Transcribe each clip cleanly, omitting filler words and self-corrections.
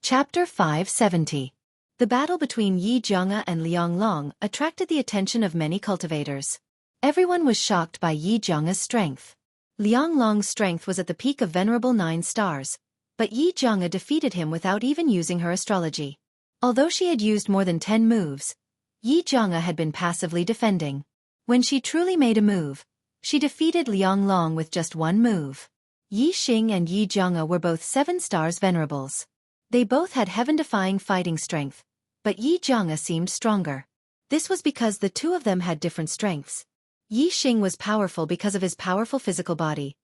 Chapter 570. The battle between Yi Jianga and Liang Long attracted the attention of many cultivators. Everyone was shocked by Yi Jianga's strength. Liang Long's strength was at the peak of venerable 9 stars, but Yi Jianga defeated him without even using her astrology. Although she had used more than 10 moves, Yi Jianga had been passively defending. When she truly made a move, she defeated Liang Long with just one move. Yi Xing and Yi Jianga were both 7 stars venerables. They both had heaven-defying fighting strength, but Yi Jianga seemed stronger. This was because the two of them had different strengths. Yi Xing was powerful because of his powerful physical body,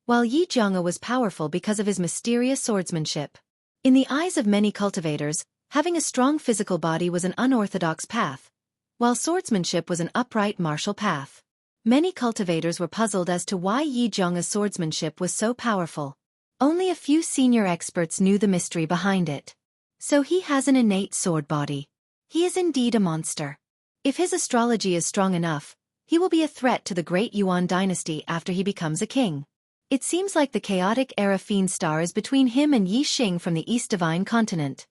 while Yi Jianga was powerful because of his mysterious swordsmanship. In the eyes of many cultivators, having a strong physical body was an unorthodox path, while swordsmanship was an upright martial path. Many cultivators were puzzled as to why Yi Jianga's swordsmanship was so powerful. Only a few senior experts knew the mystery behind it. So he has an innate sword body. He is indeed a monster. If his astrology is strong enough, he will be a threat to the great Yuan dynasty after he becomes a king. It seems like the chaotic era fiend star is between him and Yi Xing from the East Divine Continent.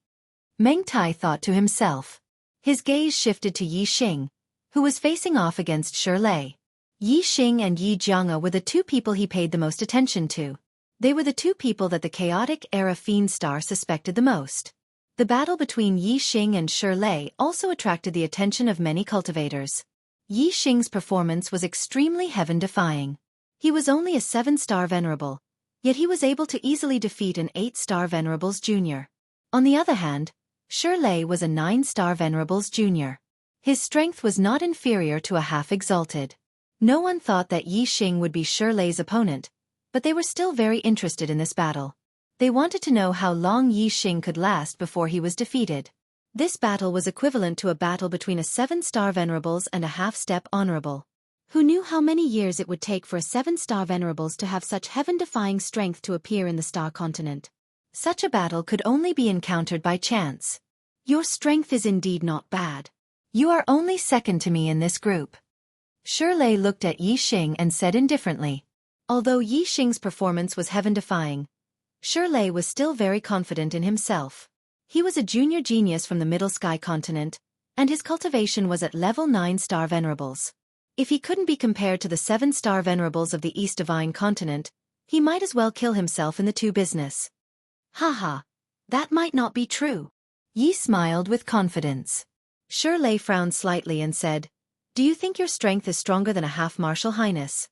Meng Tai thought to himself. His gaze shifted to Yi Xing, who was facing off against Shi Lei. Yi Xing and Yi Jianga were the two people he paid the most attention to. They were the two people that the chaotic era fiend star suspected the most. The battle between Yi Xing and Shi Lei also attracted the attention of many cultivators. Yi Xing's performance was extremely heaven-defying. He was only a 7-star venerable, yet he was able to easily defeat an 8-star venerables junior. On the other hand, Shi Lei was a 9-star venerables junior. His strength was not inferior to a half-exalted. No one thought that Yi Xing would be Shi Lei's opponent, but they were still very interested in this battle. They wanted to know how long Yi Xing could last before he was defeated. This battle was equivalent to a battle between a 7-star venerables and a half-step honorable. Who knew how many years it would take for a 7-star venerables to have such heaven-defying strength to appear in the star continent? Such a battle could only be encountered by chance. Your strength is indeed not bad. You are only second to me in this group. Shi Lei looked at Yi Xing and said indifferently. Although Yi Xing's performance was heaven-defying, Shi Lei was still very confident in himself. He was a junior genius from the Middle Sky continent, and his cultivation was at level 9-star venerables. If he couldn't be compared to the 7-star venerables of the East Divine Continent, he might as well kill himself in the two business. Haha, that might not be true. Yi smiled with confidence. Shi Lei frowned slightly and said, "Do you think your strength is stronger than a half-martial highness?"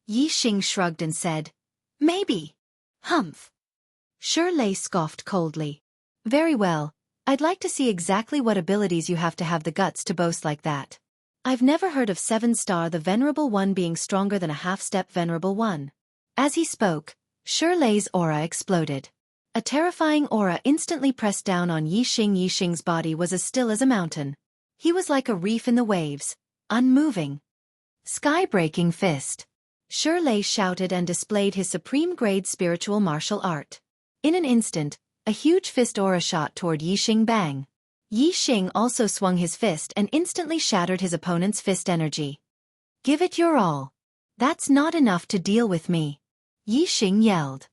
Yi Xing shrugged and said, "Maybe." Humph. Shi Lei scoffed coldly. "Very well, I'd like to see exactly what abilities you have the guts to boast like that. I've never heard of 7-star the Venerable One being stronger than a half-step Venerable One." As he spoke, Shi Lei's aura exploded. A terrifying aura instantly pressed down on Yi Xing. Yi Xing's body was as still as a mountain. He was like a reef in the waves, unmoving. Sky-breaking fist. Shi Lei shouted and displayed his supreme-grade spiritual martial art. In an instant, a huge fist aura shot toward Yi Xing. Bang! Yi Xing also swung his fist and instantly shattered his opponent's fist energy. "Give it your all. That's not enough to deal with me," Yi Xing yelled.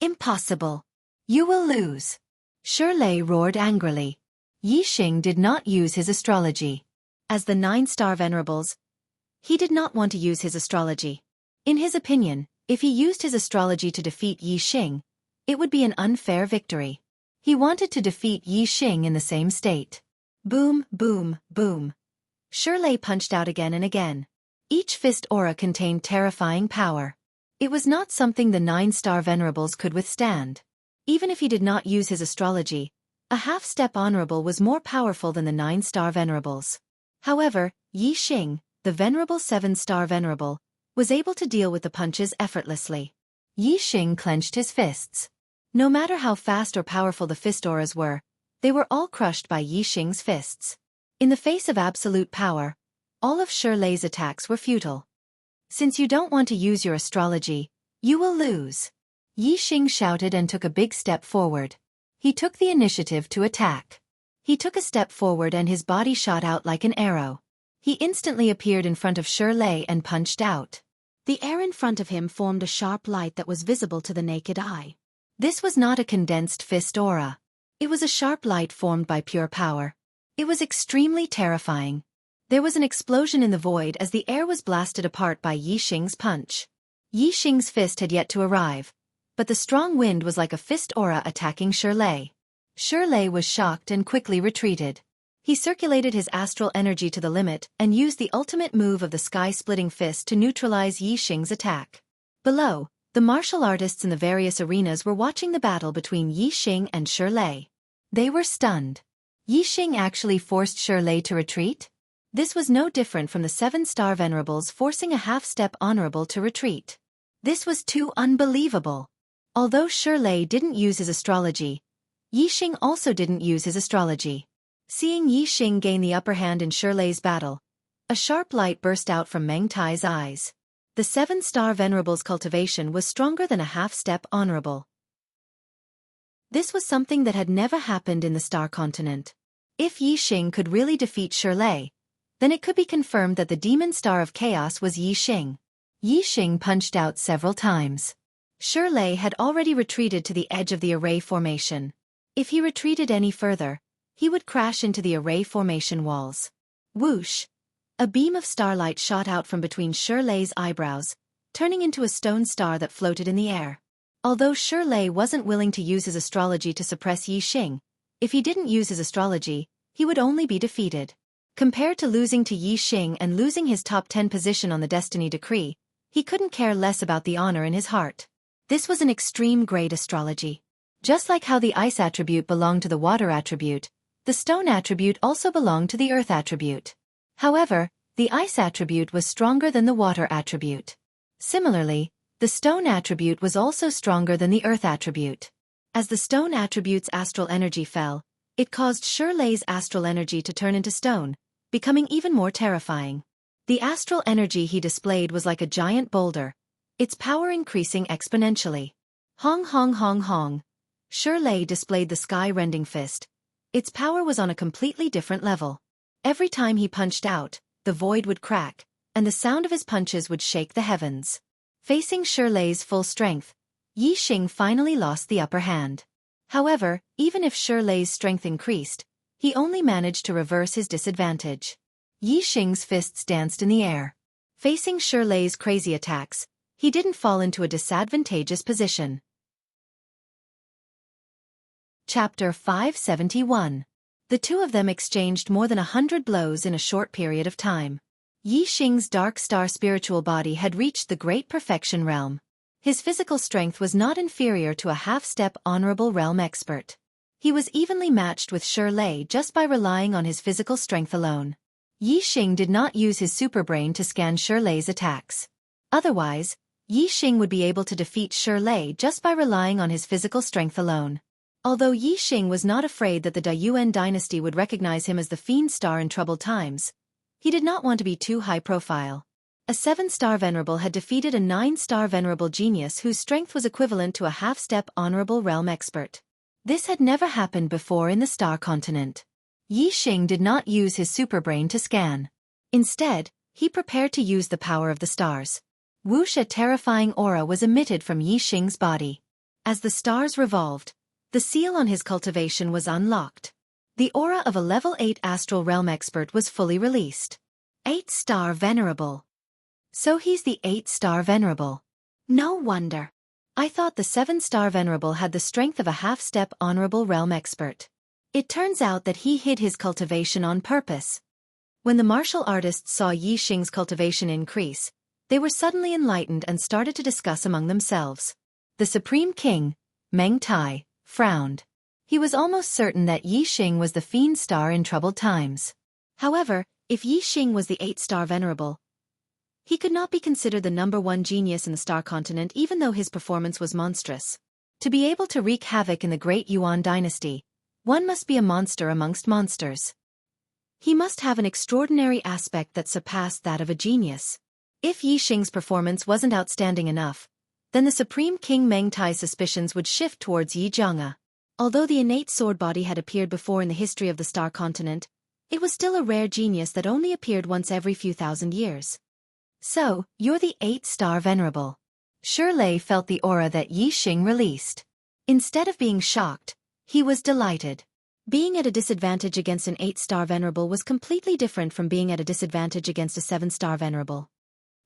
"Impossible. You will lose." Shi Lei roared angrily. Yi Xing did not use his astrology. As the 9-star venerables, he did not want to use his astrology. In his opinion, if he used his astrology to defeat Yi Xing, it would be an unfair victory. He wanted to defeat Yi Xing in the same state. Boom, boom, boom. Shi Lei punched out again and again. Each fist aura contained terrifying power. It was not something the 9-star venerables could withstand. Even if he did not use his astrology, a half-step honorable was more powerful than the 9-star venerables. However, Yi Xing, the venerable 7-star venerable, was able to deal with the punches effortlessly. Yi Xing clenched his fists. No matter how fast or powerful the fist auras were, they were all crushed by Yi Xing's fists. In the face of absolute power, all of Shi Lei's attacks were futile. "Since you don't want to use your astrology, you will lose," Yi Xing shouted and took a big step forward. He took the initiative to attack. He took a step forward and his body shot out like an arrow. He instantly appeared in front of Shi Lei and punched out. The air in front of him formed a sharp light that was visible to the naked eye. This was not a condensed fist aura. It was a sharp light formed by pure power. It was extremely terrifying. There was an explosion in the void as the air was blasted apart by Yi Xing's punch. Yi Xing's fist had yet to arrive, but the strong wind was like a fist aura attacking Shirley. Shirley was shocked and quickly retreated. He circulated his astral energy to the limit and used the ultimate move of the sky-splitting fist to neutralize Yi Xing's attack. Below, the martial artists in the various arenas were watching the battle between Yi Xing and Shirley. They were stunned. Yi Xing actually forced Shirley to retreat? This was no different from the 7-star venerables forcing a half-step honorable to retreat. This was too unbelievable. Although Shirley didn't use his astrology, Yi Xing also didn't use his astrology. Seeing Yi Xing gain the upper hand in Shirley's battle, a sharp light burst out from Meng Tai's eyes. The 7-star venerable's cultivation was stronger than a half-step honorable. This was something that had never happened in the Star Continent. If Yi Xing could really defeat Shirley, then it could be confirmed that the demon star of chaos was Yi Xing. Yi Xing punched out several times. Shirley had already retreated to the edge of the array formation. If he retreated any further, he would crash into the array formation walls. Whoosh! A beam of starlight shot out from between Shirley's eyebrows, turning into a stone star that floated in the air. Although Shirley wasn't willing to use his astrology to suppress Yi Xing, if he didn't use his astrology, he would only be defeated. Compared to losing to Yi Xing and losing his top 10 position on the destiny decree, he couldn't care less about the honor in his heart. This was an extreme grade astrology. Just like how the ice attribute belonged to the water attribute, the stone attribute also belonged to the earth attribute. However, the ice attribute was stronger than the water attribute. Similarly, the stone attribute was also stronger than the earth attribute. As the stone attribute's astral energy fell, it caused Shirley's astral energy to turn into stone, becoming even more terrifying. The astral energy he displayed was like a giant boulder, its power increasing exponentially. Hong hong hong hong. Shirley displayed the sky-rending fist. Its power was on a completely different level. Every time he punched out, the void would crack, and the sound of his punches would shake the heavens. Facing Shirley's full strength, Yi Xing finally lost the upper hand. However, even if Shirley's strength increased, he only managed to reverse his disadvantage. Yi Xing's fists danced in the air. Facing Shirley's crazy attacks, he didn't fall into a disadvantageous position. Chapter 571. The two of them exchanged more than 100 blows in a short period of time. Yi Xing's dark star spiritual body had reached the great perfection realm. His physical strength was not inferior to a half-step honorable realm expert. He was evenly matched with Shirley just by relying on his physical strength alone. Yi Xing did not use his superbrain to scan Shirley's attacks. Otherwise, Yi Xing would be able to defeat Shirley just by relying on his physical strength alone. Although Yi Xing was not afraid that the Dayuan dynasty would recognize him as the fiend star in troubled times, he did not want to be too high profile. A 7-star venerable had defeated a 9-star venerable genius whose strength was equivalent to a half-step honorable realm expert. This had never happened before in the Star Continent. Yi Xing did not use his superbrain to scan. Instead, he prepared to use the power of the stars. Whoosh! A terrifying aura was emitted from Yi Xing's body. As the stars revolved, the seal on his cultivation was unlocked. The aura of a level 8 astral realm expert was fully released. 8-star venerable. So he's the 8-star venerable. No wonder. I thought the 7-star venerable had the strength of a half-step honorable realm expert. It turns out that he hid his cultivation on purpose. When the martial artists saw Yi Xing's cultivation increase, they were suddenly enlightened and started to discuss among themselves. The Supreme King, Meng Tai, frowned. He was almost certain that Yi Xing was the fiend star in troubled times. However, if Yi Xing was the 8-star venerable, he could not be considered the #1 genius in the Star Continent even though his performance was monstrous. To be able to wreak havoc in the Great Yuan dynasty, one must be a monster amongst monsters. He must have an extraordinary aspect that surpassed that of a genius. If Yi Xing's performance wasn't outstanding enough, then the Supreme King Meng Tai's suspicions would shift towards Yi Zhonga. Although the innate sword body had appeared before in the history of the Star Continent, it was still a rare genius that only appeared once every few thousand years. So, you're the 8-star venerable. Shirley felt the aura that Yi Xing released. Instead of being shocked, he was delighted. Being at a disadvantage against an 8-star venerable was completely different from being at a disadvantage against a 7-star venerable.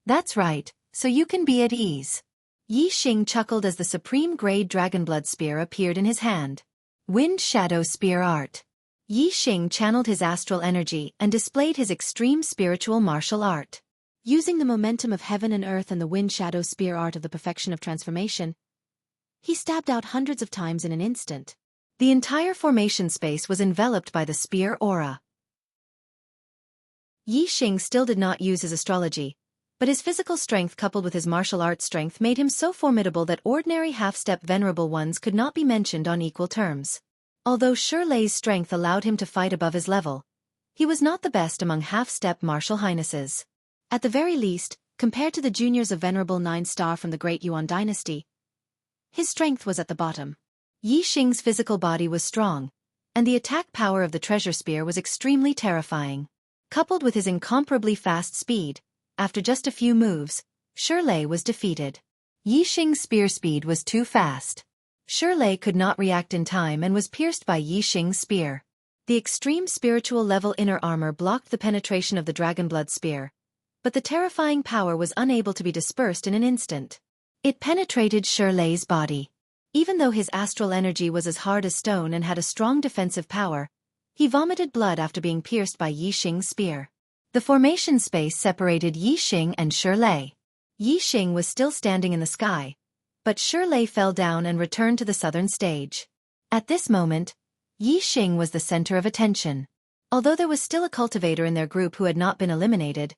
That's right, so you can be at ease. Yi Xing chuckled as the supreme grade Dragonblood Spear appeared in his hand. Wind Shadow Spear Art. Yi Xing channeled his astral energy and displayed his extreme spiritual martial art. Using the momentum of heaven and earth and the Wind Shadow Spear Art of the perfection of transformation, he stabbed out hundreds of times in an instant. The entire formation space was enveloped by the spear aura. Yi Xing still did not use his astrology, but his physical strength coupled with his martial arts strength made him so formidable that ordinary half-step venerable ones could not be mentioned on equal terms. Although Shirley's strength allowed him to fight above his level, he was not the best among half-step martial highnesses. At the very least, compared to the juniors of venerable 9-star from the Great Yuan dynasty, his strength was at the bottom. Yi Xing's physical body was strong, and the attack power of the treasure spear was extremely terrifying. Coupled with his incomparably fast speed, after just a few moves, Shirley was defeated. Yi Xing's spear speed was too fast. Shirley could not react in time and was pierced by Yi Xing's spear. The extreme spiritual level inner armor blocked the penetration of the Dragonblood Spear, but the terrifying power was unable to be dispersed in an instant. It penetrated Shirley's body. Even though his astral energy was as hard as stone and had a strong defensive power, he vomited blood after being pierced by Yi Xing's spear. The formation space separated Yi Xing and Shirley. Yi Xing was still standing in the sky, but Shirley fell down and returned to the southern stage. At this moment, Yi Xing was the center of attention. Although there was still a cultivator in their group who had not been eliminated,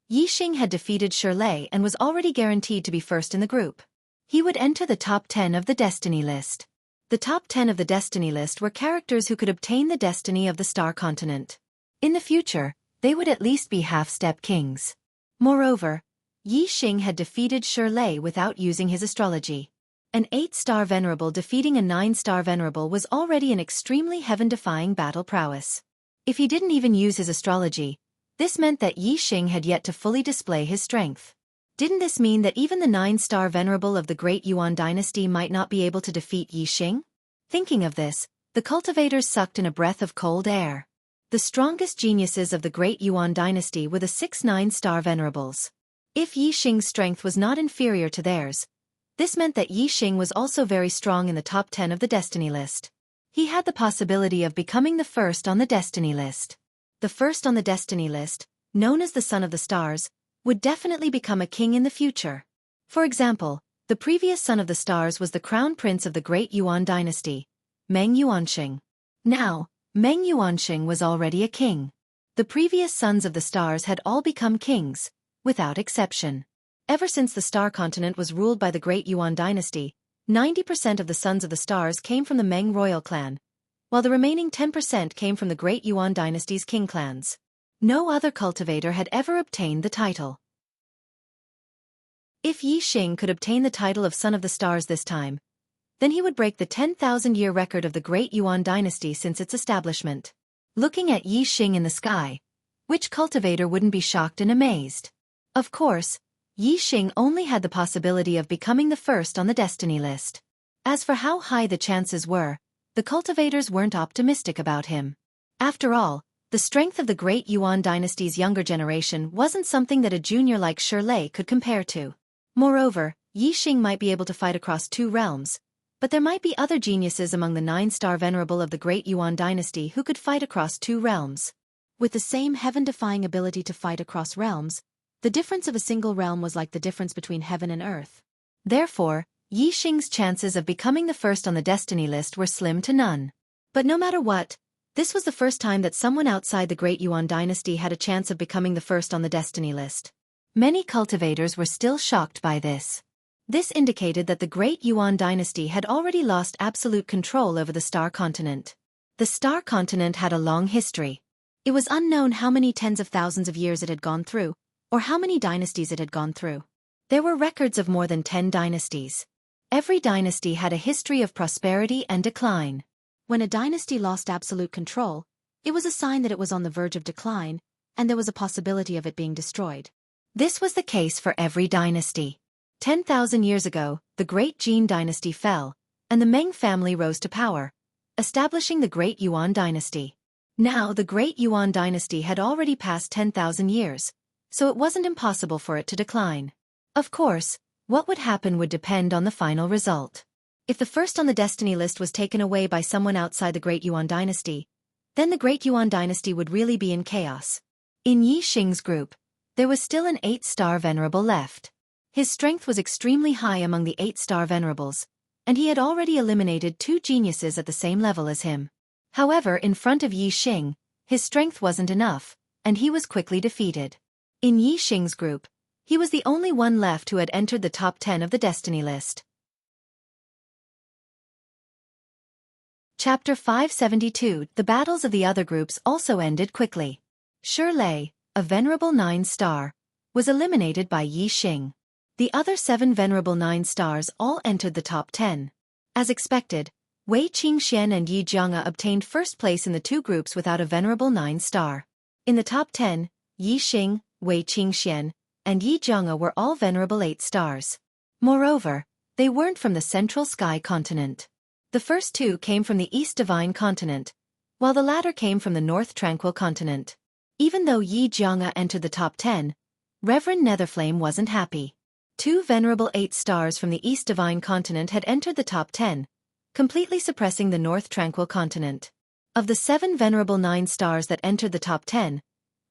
Yi Xing had defeated Shirley and was already guaranteed to be first in the group. He would enter the top 10 of the Destiny list. The top 10 of the Destiny list were characters who could obtain the destiny of the Star Continent. In the future, they would at least be half-step kings. Moreover, Yi Xing had defeated Shirley without using his astrology. An 8-star venerable defeating a 9-star venerable was already an extremely heaven-defying battle prowess. If he didn't even use his astrology, this meant that Yi Xing had yet to fully display his strength. Didn't this mean that even the 9-star venerable of the Great Yuan dynasty might not be able to defeat Yi Xing? Thinking of this, the cultivators sucked in a breath of cold air. The strongest geniuses of the Great Yuan dynasty were the 6 9-star venerables. If Yi Xing's strength was not inferior to theirs, this meant that Yi Xing was also very strong in the top 10 of the Destiny list. He had the possibility of becoming the first on the Destiny list. The first on the Destiny list, known as the Son of the Stars, would definitely become a king in the future. For example, the previous Son of the Stars was the crown prince of the Great Yuan dynasty, Meng Yuanxing. Now, Meng Yuanxing was already a king. The previous Sons of the Stars had all become kings, without exception. Ever since the Star Continent was ruled by the Great Yuan dynasty, 90% of the Sons of the Stars came from the Meng royal clan, while the remaining 10% came from the Great Yuan dynasty's king clans. No other cultivator had ever obtained the title. If Yi Xing could obtain the title of Son of the Stars this time, then he would break the 10,000-year record of the Great Yuan dynasty since its establishment. Looking at Yi Xing in the sky, which cultivator wouldn't be shocked and amazed? Of course, Yi Xing only had the possibility of becoming the first on the Destiny list. As for how high the chances were, the cultivators weren't optimistic about him. After all, the strength of the Great Yuan dynasty's younger generation wasn't something that a junior like Shirley could compare to. Moreover, Yi Xing might be able to fight across 2 realms, but there might be other geniuses among the 9-star venerable of the Great Yuan dynasty who could fight across 2 realms. With the same heaven-defying ability to fight across realms, the difference of a single realm was like the difference between heaven and earth. Therefore, Yi Xing's chances of becoming the first on the Destiny list were slim to none. But no matter what, this was the first time that someone outside the Great Yuan dynasty had a chance of becoming the first on the Destiny list. Many cultivators were still shocked by this. This indicated that the Great Yuan dynasty had already lost absolute control over the Star Continent. The Star Continent had a long history. It was unknown how many tens of thousands of years it had gone through, or how many dynasties it had gone through. There were records of more than 10 dynasties. Every dynasty had a history of prosperity and decline. When a dynasty lost absolute control, it was a sign that it was on the verge of decline, and there was a possibility of it being destroyed. This was the case for every dynasty. 10,000 years ago, the Great Jin dynasty fell, and the Meng family rose to power, establishing the Great Yuan dynasty. Now the Great Yuan dynasty had already passed 10,000 years, so it wasn't impossible for it to decline. Of course, what would happen would depend on the final result. If the first on the destiny list was taken away by someone outside the Great Yuan dynasty, then the Great Yuan dynasty would really be in chaos. In Yi Xing's group, there was still an 8-star venerable left. His strength was extremely high among the 8-star venerables, and he had already eliminated 2 geniuses at the same level as him. However, in front of Yi Xing, his strength wasn't enough, and he was quickly defeated. In Yi Xing's group, he was the only one left who had entered the top 10 of the destiny list. Chapter 572. The battles of the other groups also ended quickly. Shi Lei, a venerable 9-star, was eliminated by Yi Xing. The other 7 venerable 9-stars all entered the top 10. As expected, Wei Qingxian and Yi Jianga obtained first place in the 2 groups without a venerable 9-star. In the top 10, Yi Xing, Wei Qingxian, and Yi Jianga were all venerable 8-stars. Moreover, they weren't from the Central Sky Continent. The first 2 came from the East Divine Continent, while the latter came from the North Tranquil Continent. Even though Yi Jianga entered the top 10, Reverend Netherflame wasn't happy. 2 venerable 8-stars from the East Divine Continent had entered the top 10, completely suppressing the North Tranquil Continent. Of the 7 venerable 9-stars that entered the top 10,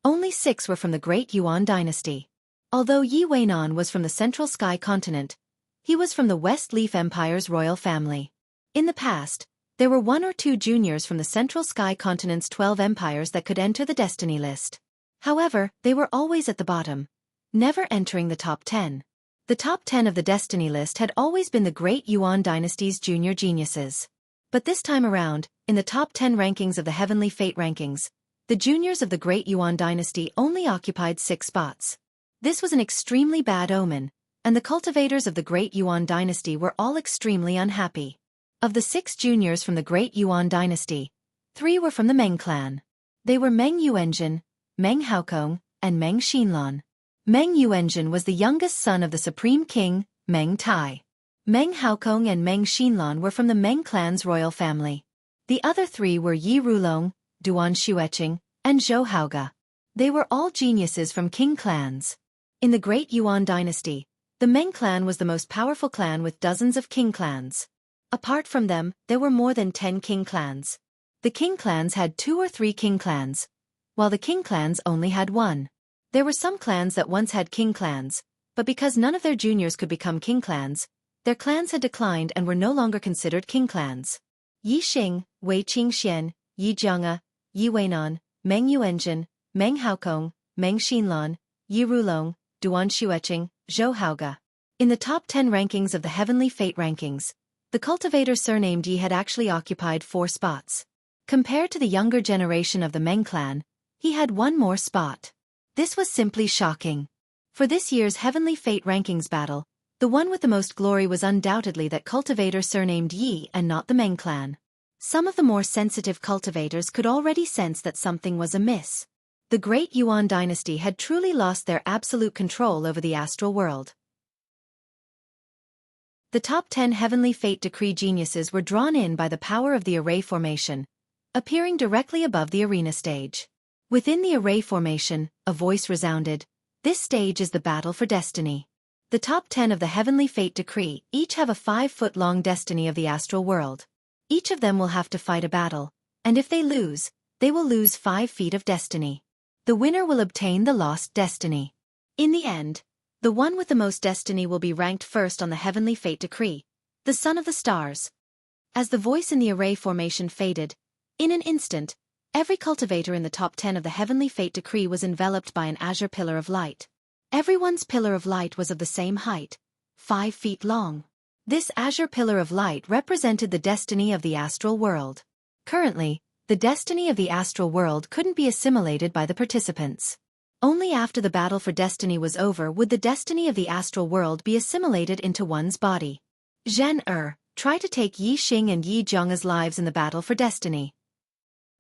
only 6 were from the Great Yuan dynasty. Although Yi Weinan was from the Central Sky Continent, he was from the West Leaf Empire's royal family. In the past, there were 1 or 2 juniors from the Central Sky Continent's 12 empires that could enter the destiny list. However, they were always at the bottom, never entering the top 10. The top 10 of the destiny list had always been the Great Yuan dynasty's junior geniuses. But this time around, in the top 10 rankings of the Heavenly Fate rankings, the juniors of the Great Yuan dynasty only occupied 6 spots. This was an extremely bad omen, and the cultivators of the Great Yuan dynasty were all extremely unhappy. Of the 6 juniors from the Great Yuan dynasty, 3 were from the Meng clan. They were Meng Yuanjin, Meng Haokong, and Meng Xinlan. Meng Yuanjin was the youngest son of the Supreme King, Meng Tai. Meng Haokong and Meng Xinlan were from the Meng clan's royal family. The other 3 were Yi Rulong, Duan Xueqing, and Zhou Haoga. They were all geniuses from king clans. In the Great Yuan dynasty, the Meng clan was the most powerful clan with dozens of king clans. Apart from them, there were more than 10 king clans. The king clans had 2 or 3 king clans, while the king clans only had 1. There were some clans that once had king clans, but because none of their juniors could become king clans, their clans had declined and were no longer considered king clans. Yi Xing, Wei Qingxian, Yi Jianga, Yi Weinan, Meng Yuanjin, Meng Haokong, Meng Xinlan, Yi Rulong, Duan Xueqing, Zhou Haoga. In the top 10 rankings of the Heavenly Fate rankings, the cultivator surnamed Yi had actually occupied 4 spots. Compared to the younger generation of the Meng clan, he had 1 more spot. This was simply shocking. For this year's Heavenly Fate rankings battle, the one with the most glory was undoubtedly that cultivator surnamed Yi and not the Meng clan. Some of the more sensitive cultivators could already sense that something was amiss. The Great Yuan dynasty had truly lost their absolute control over the astral world. The top 10 Heavenly Fate decree geniuses were drawn in by the power of the array formation, appearing directly above the arena stage. Within the array formation, a voice resounded, "This stage is the battle for destiny." The top 10 of the Heavenly Fate decree each have a 5-foot-long destiny of the astral world. Each of them will have to fight a battle, and if they lose, they will lose 5 feet of destiny. The winner will obtain the lost destiny. In the end, the one with the most destiny will be ranked first on the Heavenly Fate decree, the Son of the Stars. As the voice in the array formation faded, in an instant, every cultivator in the top 10 of the Heavenly Fate decree was enveloped by an azure pillar of light. Everyone's pillar of light was of the same height, 5 feet long. This azure pillar of light represented the destiny of the astral world. Currently, the destiny of the astral world couldn't be assimilated by the participants. Only after the battle for destiny was over would the destiny of the astral world be assimilated into one's body. Zhen try to take Yi Xing and Yi Jianga's lives in the battle for destiny.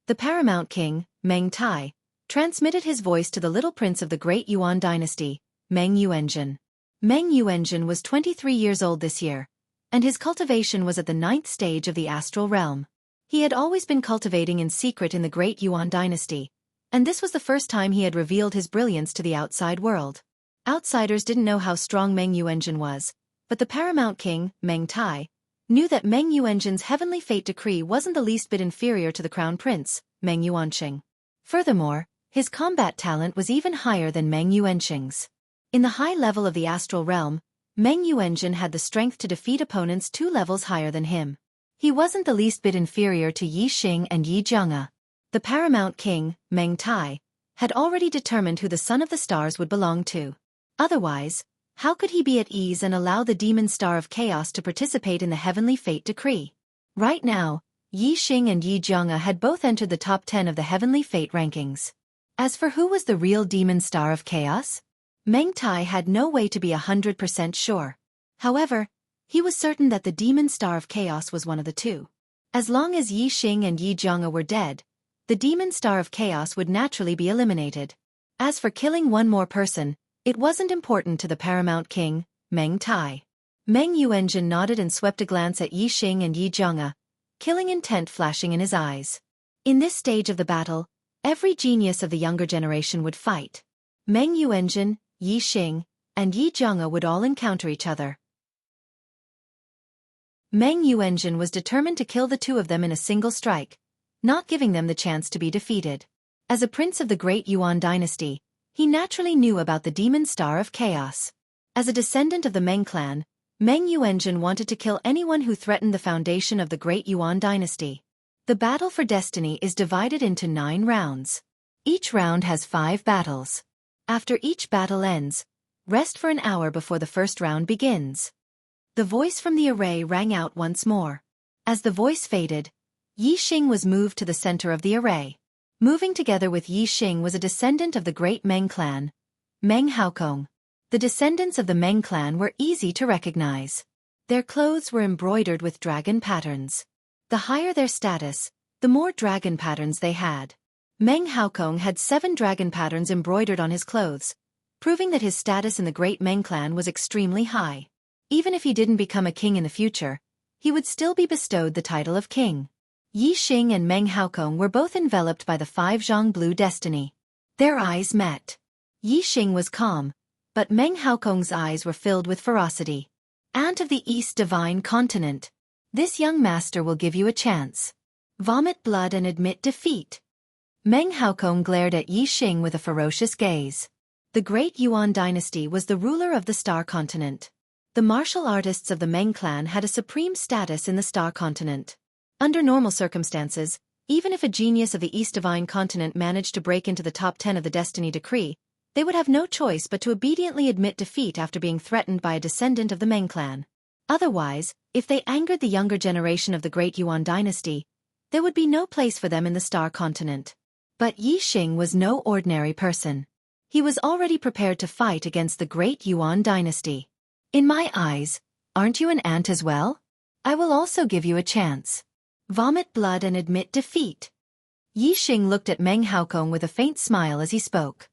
The Paramount King, Meng Tai, transmitted his voice to the little prince of the Great Yuan dynasty, Meng Yuanjin. Meng Yuanjin was 23 years old this year, and his cultivation was at the 9th stage of the astral realm. He had always been cultivating in secret in the Great Yuan dynasty, and this was the first time he had revealed his brilliance to the outside world. Outsiders didn't know how strong Meng Yuanzhen was, but the paramount king, Meng Tai, knew that Meng Yuanzhen's heavenly fate decree wasn't the least bit inferior to the crown prince, Meng Yuanqing. Furthermore, his combat talent was even higher than Meng Yuanqing's. In the high level of the astral realm, Meng Yuanzhen had the strength to defeat opponents 2 levels higher than him. He wasn't the least bit inferior to Yi Xing and Yi Zhonghe. The paramount king, Meng Tai, had already determined who the Son of the Stars would belong to. Otherwise, how could he be at ease and allow the demon star of chaos to participate in the heavenly fate decree? Right now, Yi Xing and Yi Zhonghe had both entered the top 10 of the heavenly fate rankings. As for who was the real demon star of chaos, Meng Tai had no way to be 100% sure. However, he was certain that the demon star of chaos was one of the two. As long as Yi Xing and Yi Zhonghe were dead, the demon star of chaos would naturally be eliminated. As for killing one more person, it wasn't important to the paramount king, Meng Tai. Meng Yuanzhen nodded and swept a glance at Yi Xing and Yi Zhonghe, killing intent flashing in his eyes. In this stage of the battle, every genius of the younger generation would fight. Meng Yuanzhen, Yi Xing, and Yi Zhonghe would all encounter each other. Meng Yuanzhen was determined to kill the two of them in a single strike, not giving them the chance to be defeated. As a prince of the Great Yuan dynasty, he naturally knew about the demon star of chaos. As a descendant of the Meng clan, Meng Yuanzhen wanted to kill anyone who threatened the foundation of the Great Yuan dynasty. The battle for destiny is divided into 9 rounds. Each round has 5 battles. After each battle ends, rest for an hour before the first round begins. The voice from the array rang out once more. As the voice faded, Yi Xing was moved to the center of the array. Moving together with Yi Xing was a descendant of the great Meng clan, Meng Haokong. The descendants of the Meng clan were easy to recognize. Their clothes were embroidered with dragon patterns. The higher their status, the more dragon patterns they had. Meng Haokong had 7 dragon patterns embroidered on his clothes, proving that his status in the great Meng clan was extremely high. Even if he didn't become a king in the future, he would still be bestowed the title of king. Yi Xing and Meng Haokong were both enveloped by the 5 Zhang Blue destiny. Their eyes met. Yi Xing was calm, but Meng Haokong's eyes were filled with ferocity. Ant of the East Divine Continent. This young master will give you a chance. Vomit blood and admit defeat. Meng Haokong glared at Yi Xing with a ferocious gaze. The Great Yuan dynasty was the ruler of the Star Continent. The martial artists of the Meng clan had a supreme status in the Star Continent. Under normal circumstances, even if a genius of the East Divine Continent managed to break into the top 10 of the Destiny Decree, they would have no choice but to obediently admit defeat after being threatened by a descendant of the Meng clan. Otherwise, if they angered the younger generation of the Great Yuan dynasty, there would be no place for them in the Star Continent. But Yi Xing was no ordinary person. He was already prepared to fight against the Great Yuan dynasty. In my eyes, aren't you an ant as well? I will also give you a chance. Vomit blood and admit defeat. Yi Xing looked at Meng Haokong with a faint smile as he spoke.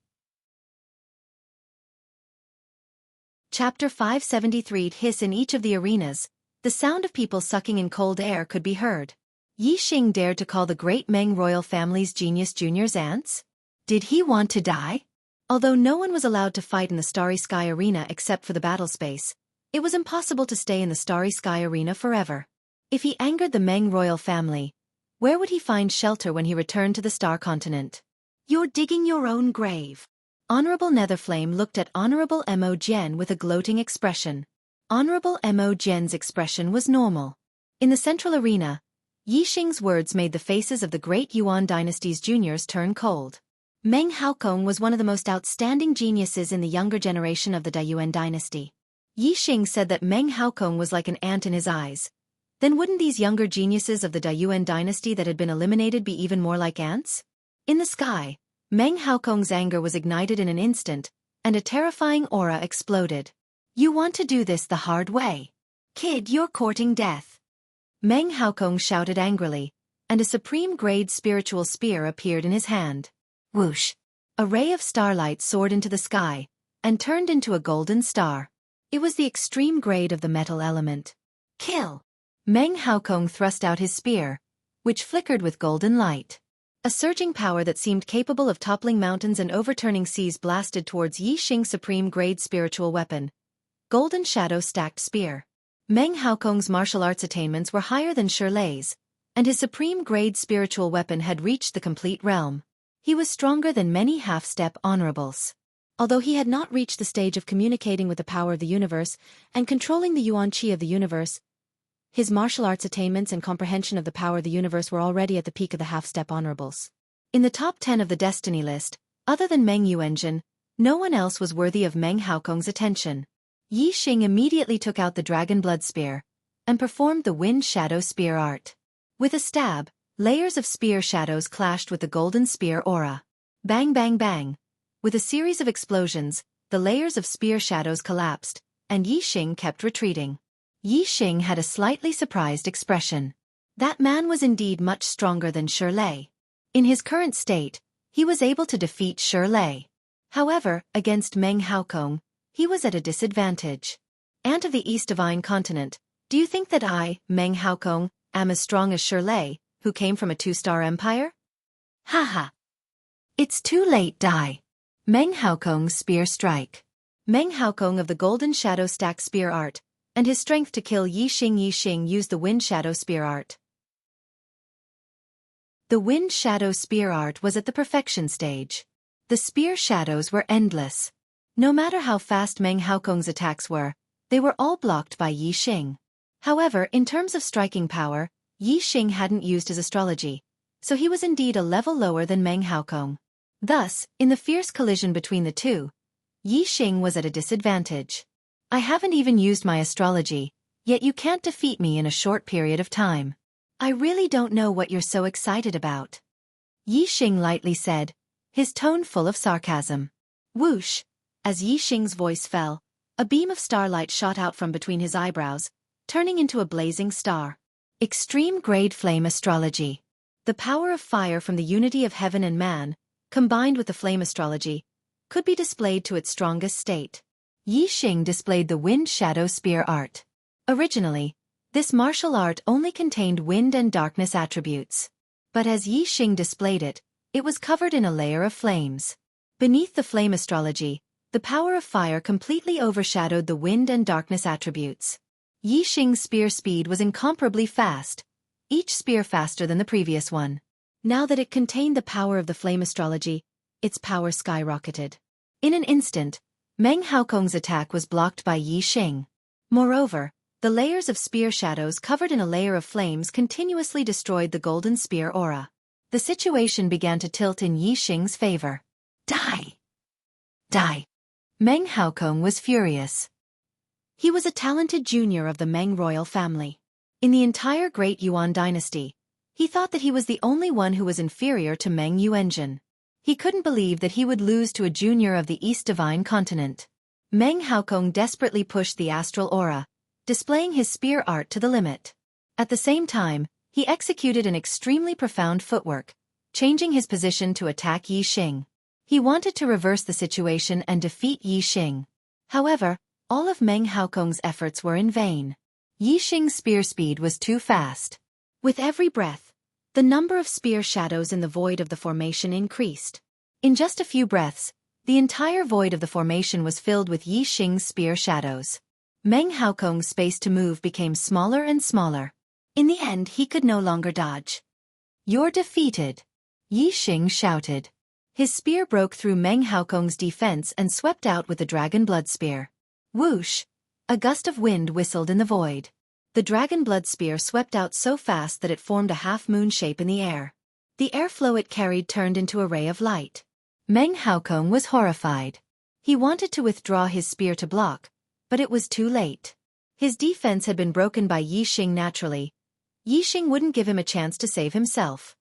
Chapter 573. Hiss in each of the arenas, the sound of people sucking in cold air could be heard. Yi Xing dared to call the great Meng royal family's genius juniors ants? Did he want to die? Although no one was allowed to fight in the Starry Sky Arena except for the battle space, it was impossible to stay in the Starry Sky Arena forever. If he angered the Meng royal family, where would he find shelter when he returned to the Star Continent? You're digging your own grave. Honorable Netherflame looked at Honorable Mo Jian with a gloating expression. Honorable Mo Jian's expression was normal. In the central arena, Yi Xing's words made the faces of the Great Yuan dynasty's juniors turn cold. Meng Haokong was one of the most outstanding geniuses in the younger generation of the Daiyuan dynasty. Yi Xing said that Meng Haokong was like an ant in his eyes. Then wouldn't these younger geniuses of the Daiyuan dynasty that had been eliminated be even more like ants? In the sky, Meng Haokong's anger was ignited in an instant, and a terrifying aura exploded. You want to do this the hard way. Kid, you're courting death. Meng Haokong shouted angrily, and a supreme-grade spiritual spear appeared in his hand. Whoosh! A ray of starlight soared into the sky, and turned into a golden star. It was the extreme grade of the metal element. Kill! Meng Haokong thrust out his spear, which flickered with golden light. A surging power that seemed capable of toppling mountains and overturning seas blasted towards Yi Xing's supreme-grade spiritual weapon. Golden Shadow Stacked Spear. Meng Haokong's martial arts attainments were higher than Shirley's, and his supreme-grade spiritual weapon had reached the complete realm. He was stronger than many half-step honorables. Although he had not reached the stage of communicating with the power of the universe and controlling the yuan qi of the universe, his martial arts attainments and comprehension of the power of the universe were already at the peak of the half-step honorables. In the top 10 of the destiny list, other than Meng Yuanjin, no one else was worthy of Meng Haokong's attention. Yi Xing immediately took out the Dragon Blood Spear and performed the Wind Shadow Spear art. With a stab, layers of spear shadows clashed with the golden spear aura. Bang bang bang. With a series of explosions, the layers of spear shadows collapsed, and Yi Xing kept retreating. Yi Xing had a slightly surprised expression. That man was indeed much stronger than Shirley. In his current state, he was able to defeat Shirley. However, against Meng Haokong, he was at a disadvantage. Ant of the East Divine Continent, do you think that I, Meng Haokong, am as strong as Shirley, who came from a 2-star empire? Haha. It's too late, die. Meng Haokong's Spear Strike. Meng Haokong of the Golden Shadow Stack Spear art, and his strength to kill Yi Xing. Yi Xing used the Wind Shadow Spear art. The Wind Shadow Spear art was at the perfection stage. The spear shadows were endless. No matter how fast Meng Haokong's attacks were, they were all blocked by Yi Xing. However, in terms of striking power, Yi Xing hadn't used his astrology, so he was indeed a level lower than Meng Haokong. Thus, in the fierce collision between the two, Yi Xing was at a disadvantage. I haven't even used my astrology, yet you can't defeat me in a short period of time. I really don't know what you're so excited about. Yi Xing lightly said, his tone full of sarcasm. Whoosh! As Yi Xing's voice fell, a beam of starlight shot out from between his eyebrows, turning into a blazing star. Extreme grade flame astrology. The power of fire from the unity of heaven and man, combined with the flame astrology, could be displayed to its strongest state. Yi Xing displayed the Wind Shadow Spear art. Originally, this martial art only contained wind and darkness attributes. But as Yi Xing displayed it, it was covered in a layer of flames. Beneath the flame astrology, the power of fire completely overshadowed the wind and darkness attributes. Yi Xing's spear speed was incomparably fast, each spear faster than the previous one. Now that it contained the power of the flame astrology, its power skyrocketed. In an instant, Meng Haokong's attack was blocked by Yi Xing. Moreover, the layers of spear shadows covered in a layer of flames continuously destroyed the golden spear aura. The situation began to tilt in Yi Xing's favor. Die! Die! Meng Haokong was furious. He was a talented junior of the Meng royal family. In the entire Great Yuan dynasty, he thought that he was the only one who was inferior to Meng Yuanjin. He couldn't believe that he would lose to a junior of the East Divine Continent. Meng Haokong desperately pushed the astral aura, displaying his spear art to the limit. At the same time, he executed an extremely profound footwork, changing his position to attack Yi Xing. He wanted to reverse the situation and defeat Yi Xing. However, all of Meng Haokong's efforts were in vain. Yi Xing's spear speed was too fast. With every breath, the number of spear shadows in the void of the formation increased. In just a few breaths, the entire void of the formation was filled with Yi Xing's spear shadows. Meng Haokong's space to move became smaller and smaller. In the end, he could no longer dodge. You're defeated, Yi Xing shouted. His spear broke through Meng Haokong's defense and swept out with the Dragon Blood Spear. Whoosh! A gust of wind whistled in the void. The Dragon Blood Spear swept out so fast that it formed a half-moon shape in the air. The airflow it carried turned into a ray of light. Meng Haokong was horrified. He wanted to withdraw his spear to block, but it was too late. His defense had been broken by Yi Xing naturally. Yi Xing wouldn't give him a chance to save himself.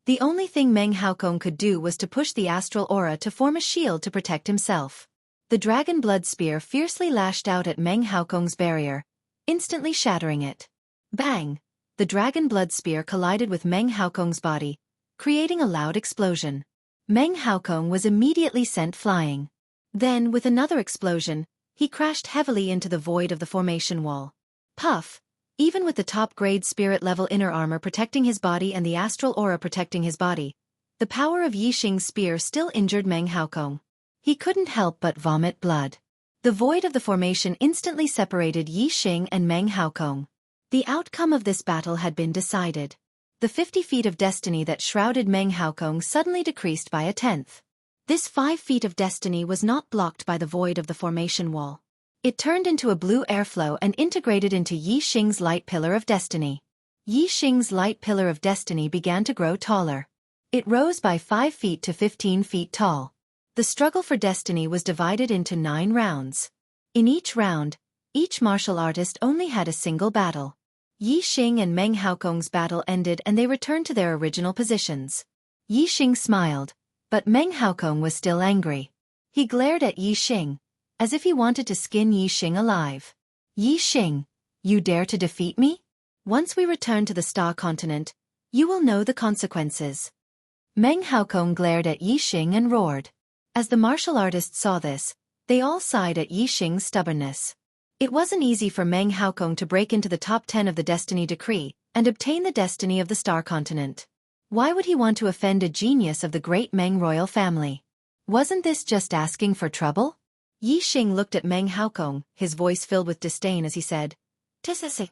The only thing Meng Haokong could do was to push the astral aura to form a shield to protect himself. The Dragon Blood Spear fiercely lashed out at Meng Haokong's barrier, instantly shattering it. Bang! The Dragon Blood Spear collided with Meng Haokong's body, creating a loud explosion. Meng Haokong was immediately sent flying. Then, with another explosion, He crashed heavily into the void of the formation wall. Puff! Even with the top-grade spirit-level inner armor protecting his body and the astral aura protecting his body, the power of Yi Xing's spear still injured Meng Haokong. He couldn't help but vomit blood. The void of the formation instantly separated Yi Xing and Meng Haokong. The outcome of this battle had been decided. The 50 feet of destiny that shrouded Meng Haokong suddenly decreased by a tenth. This 5 feet of destiny was not blocked by the void of the formation wall. It turned into a blue airflow and integrated into Yi Xing's light pillar of destiny. Yi Xing's light pillar of destiny began to grow taller. It rose by 5 feet to 15 feet tall. The struggle for destiny was divided into 9 rounds. In each round, each martial artist only had a single battle. Yi Xing and Meng Haokong's battle ended and they returned to their original positions. Yi Xing smiled, but Meng Haokong was still angry. He glared at Yi Xing, as if he wanted to skin Yi Xing alive. Yi Xing, you dare to defeat me? Once we return to the Star Continent, you will know the consequences. Meng Haokong glared at Yi Xing and roared. As the martial artists saw this, they all sighed at Yi Xing's stubbornness. It wasn't easy for Meng Haokong to break into the top 10 of the Destiny Decree and obtain the destiny of the Star Continent. Why would he want to offend a genius of the great Meng royal family? Wasn't this just asking for trouble? Yi Xing looked at Meng Haokong, his voice filled with disdain as he said, "Tisisi.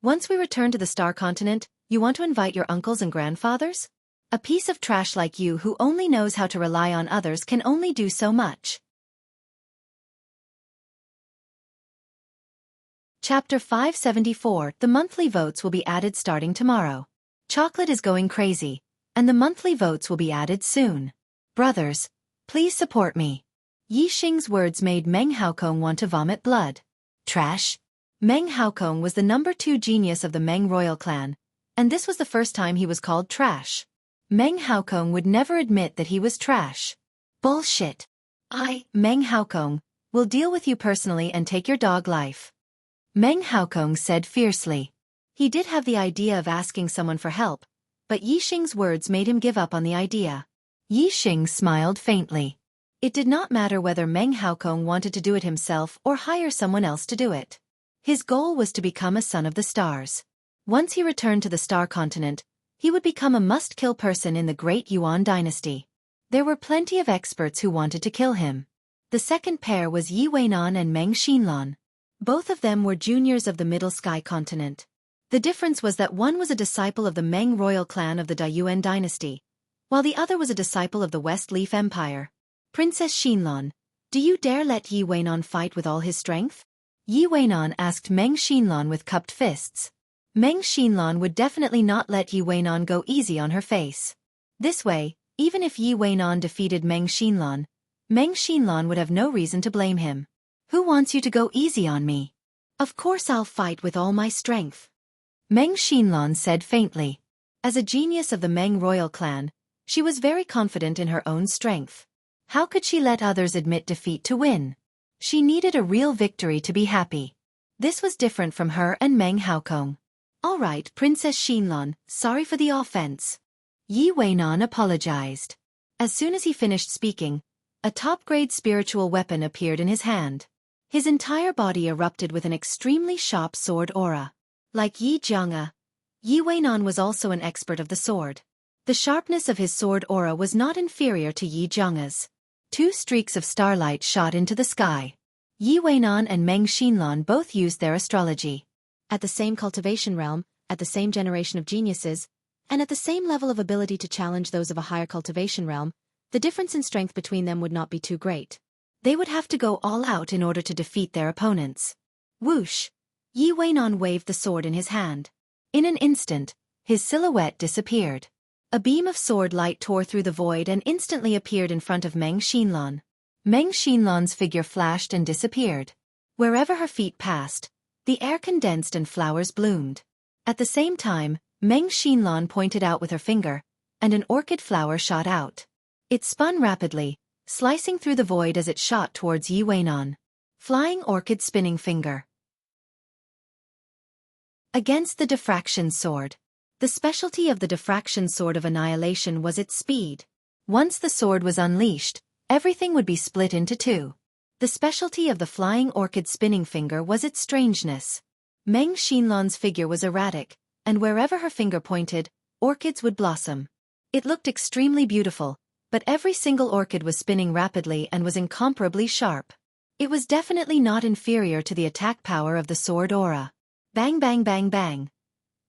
Once we return to the Star Continent, you want to invite your uncles and grandfathers? A piece of trash like you who only knows how to rely on others can only do so much." Chapter 574. The monthly votes will be added starting tomorrow. Chocolate is going crazy, and the monthly votes will be added soon. Brothers, please support me. Yi Xing's words made Meng Haokong want to vomit blood. Trash? Meng Haokong was the number 2 genius of the Meng royal clan, and this was the first time he was called trash. Meng Haokong would never admit that he was trash. Bullshit. Meng Haokong, will deal with you personally and take your dog life. Meng Haokong said fiercely. He did have the idea of asking someone for help, but Yi Xing's words made him give up on the idea. Yi Xing smiled faintly. It did not matter whether Meng Haokong wanted to do it himself or hire someone else to do it. His goal was to become a son of the stars. Once he returned to the Star Continent, he would become a must-kill person in the Great Yuan dynasty. There were plenty of experts who wanted to kill him. The second pair was Yi Weinan and Meng Xinlan. Both of them were juniors of the Middle Sky Continent. The difference was that one was a disciple of the Meng royal clan of the Dayuan dynasty, while the other was a disciple of the West Leaf Empire. Princess Xinlan, do you dare let Yi Weinan fight with all his strength? Yi Weinan asked Meng Xinlan with cupped fists. Meng Xinlan would definitely not let Yi Weinan go easy on her face. This way, even if Yi Weinan defeated Meng Xinlan would have no reason to blame him. Who wants you to go easy on me? Of course I'll fight with all my strength. Meng Xinlan said faintly. As a genius of the Meng royal clan, she was very confident in her own strength. How could she let others admit defeat to win? She needed a real victory to be happy. This was different from her and Meng Haokong. All right, Princess Xinlan, sorry for the offense. Yi Weinan apologized. As soon as he finished speaking, a top-grade spiritual weapon appeared in his hand. His entire body erupted with an extremely sharp sword aura. Like Yi Jianga, Yi Weinan was also an expert of the sword. The sharpness of his sword aura was not inferior to Yi Jianga's. 2 streaks of starlight shot into the sky. Yi Weinan and Meng Xinlan both used their astrology. At the same cultivation realm, at the same generation of geniuses, and at the same level of ability to challenge those of a higher cultivation realm, the difference in strength between them would not be too great. They would have to go all out in order to defeat their opponents. Whoosh! Yi Weinan waved the sword in his hand. In an instant, his silhouette disappeared. A beam of sword light tore through the void and instantly appeared in front of Meng Xinlan. Meng Xinlan's figure flashed and disappeared. Wherever her feet passed, the air condensed and flowers bloomed. At the same time, Meng Xinlan pointed out with her finger, and an orchid flower shot out. It spun rapidly, slicing through the void as it shot towards Yi Weinan. Flying orchid spinning finger. Against the diffraction sword. The specialty of the diffraction sword of annihilation was its speed. Once the sword was unleashed, everything would be split into 2. The specialty of the flying orchid spinning finger was its strangeness. Meng Xinlan's figure was erratic, and wherever her finger pointed, orchids would blossom. It looked extremely beautiful, but every single orchid was spinning rapidly and was incomparably sharp. It was definitely not inferior to the attack power of the sword aura. Bang bang bang bang.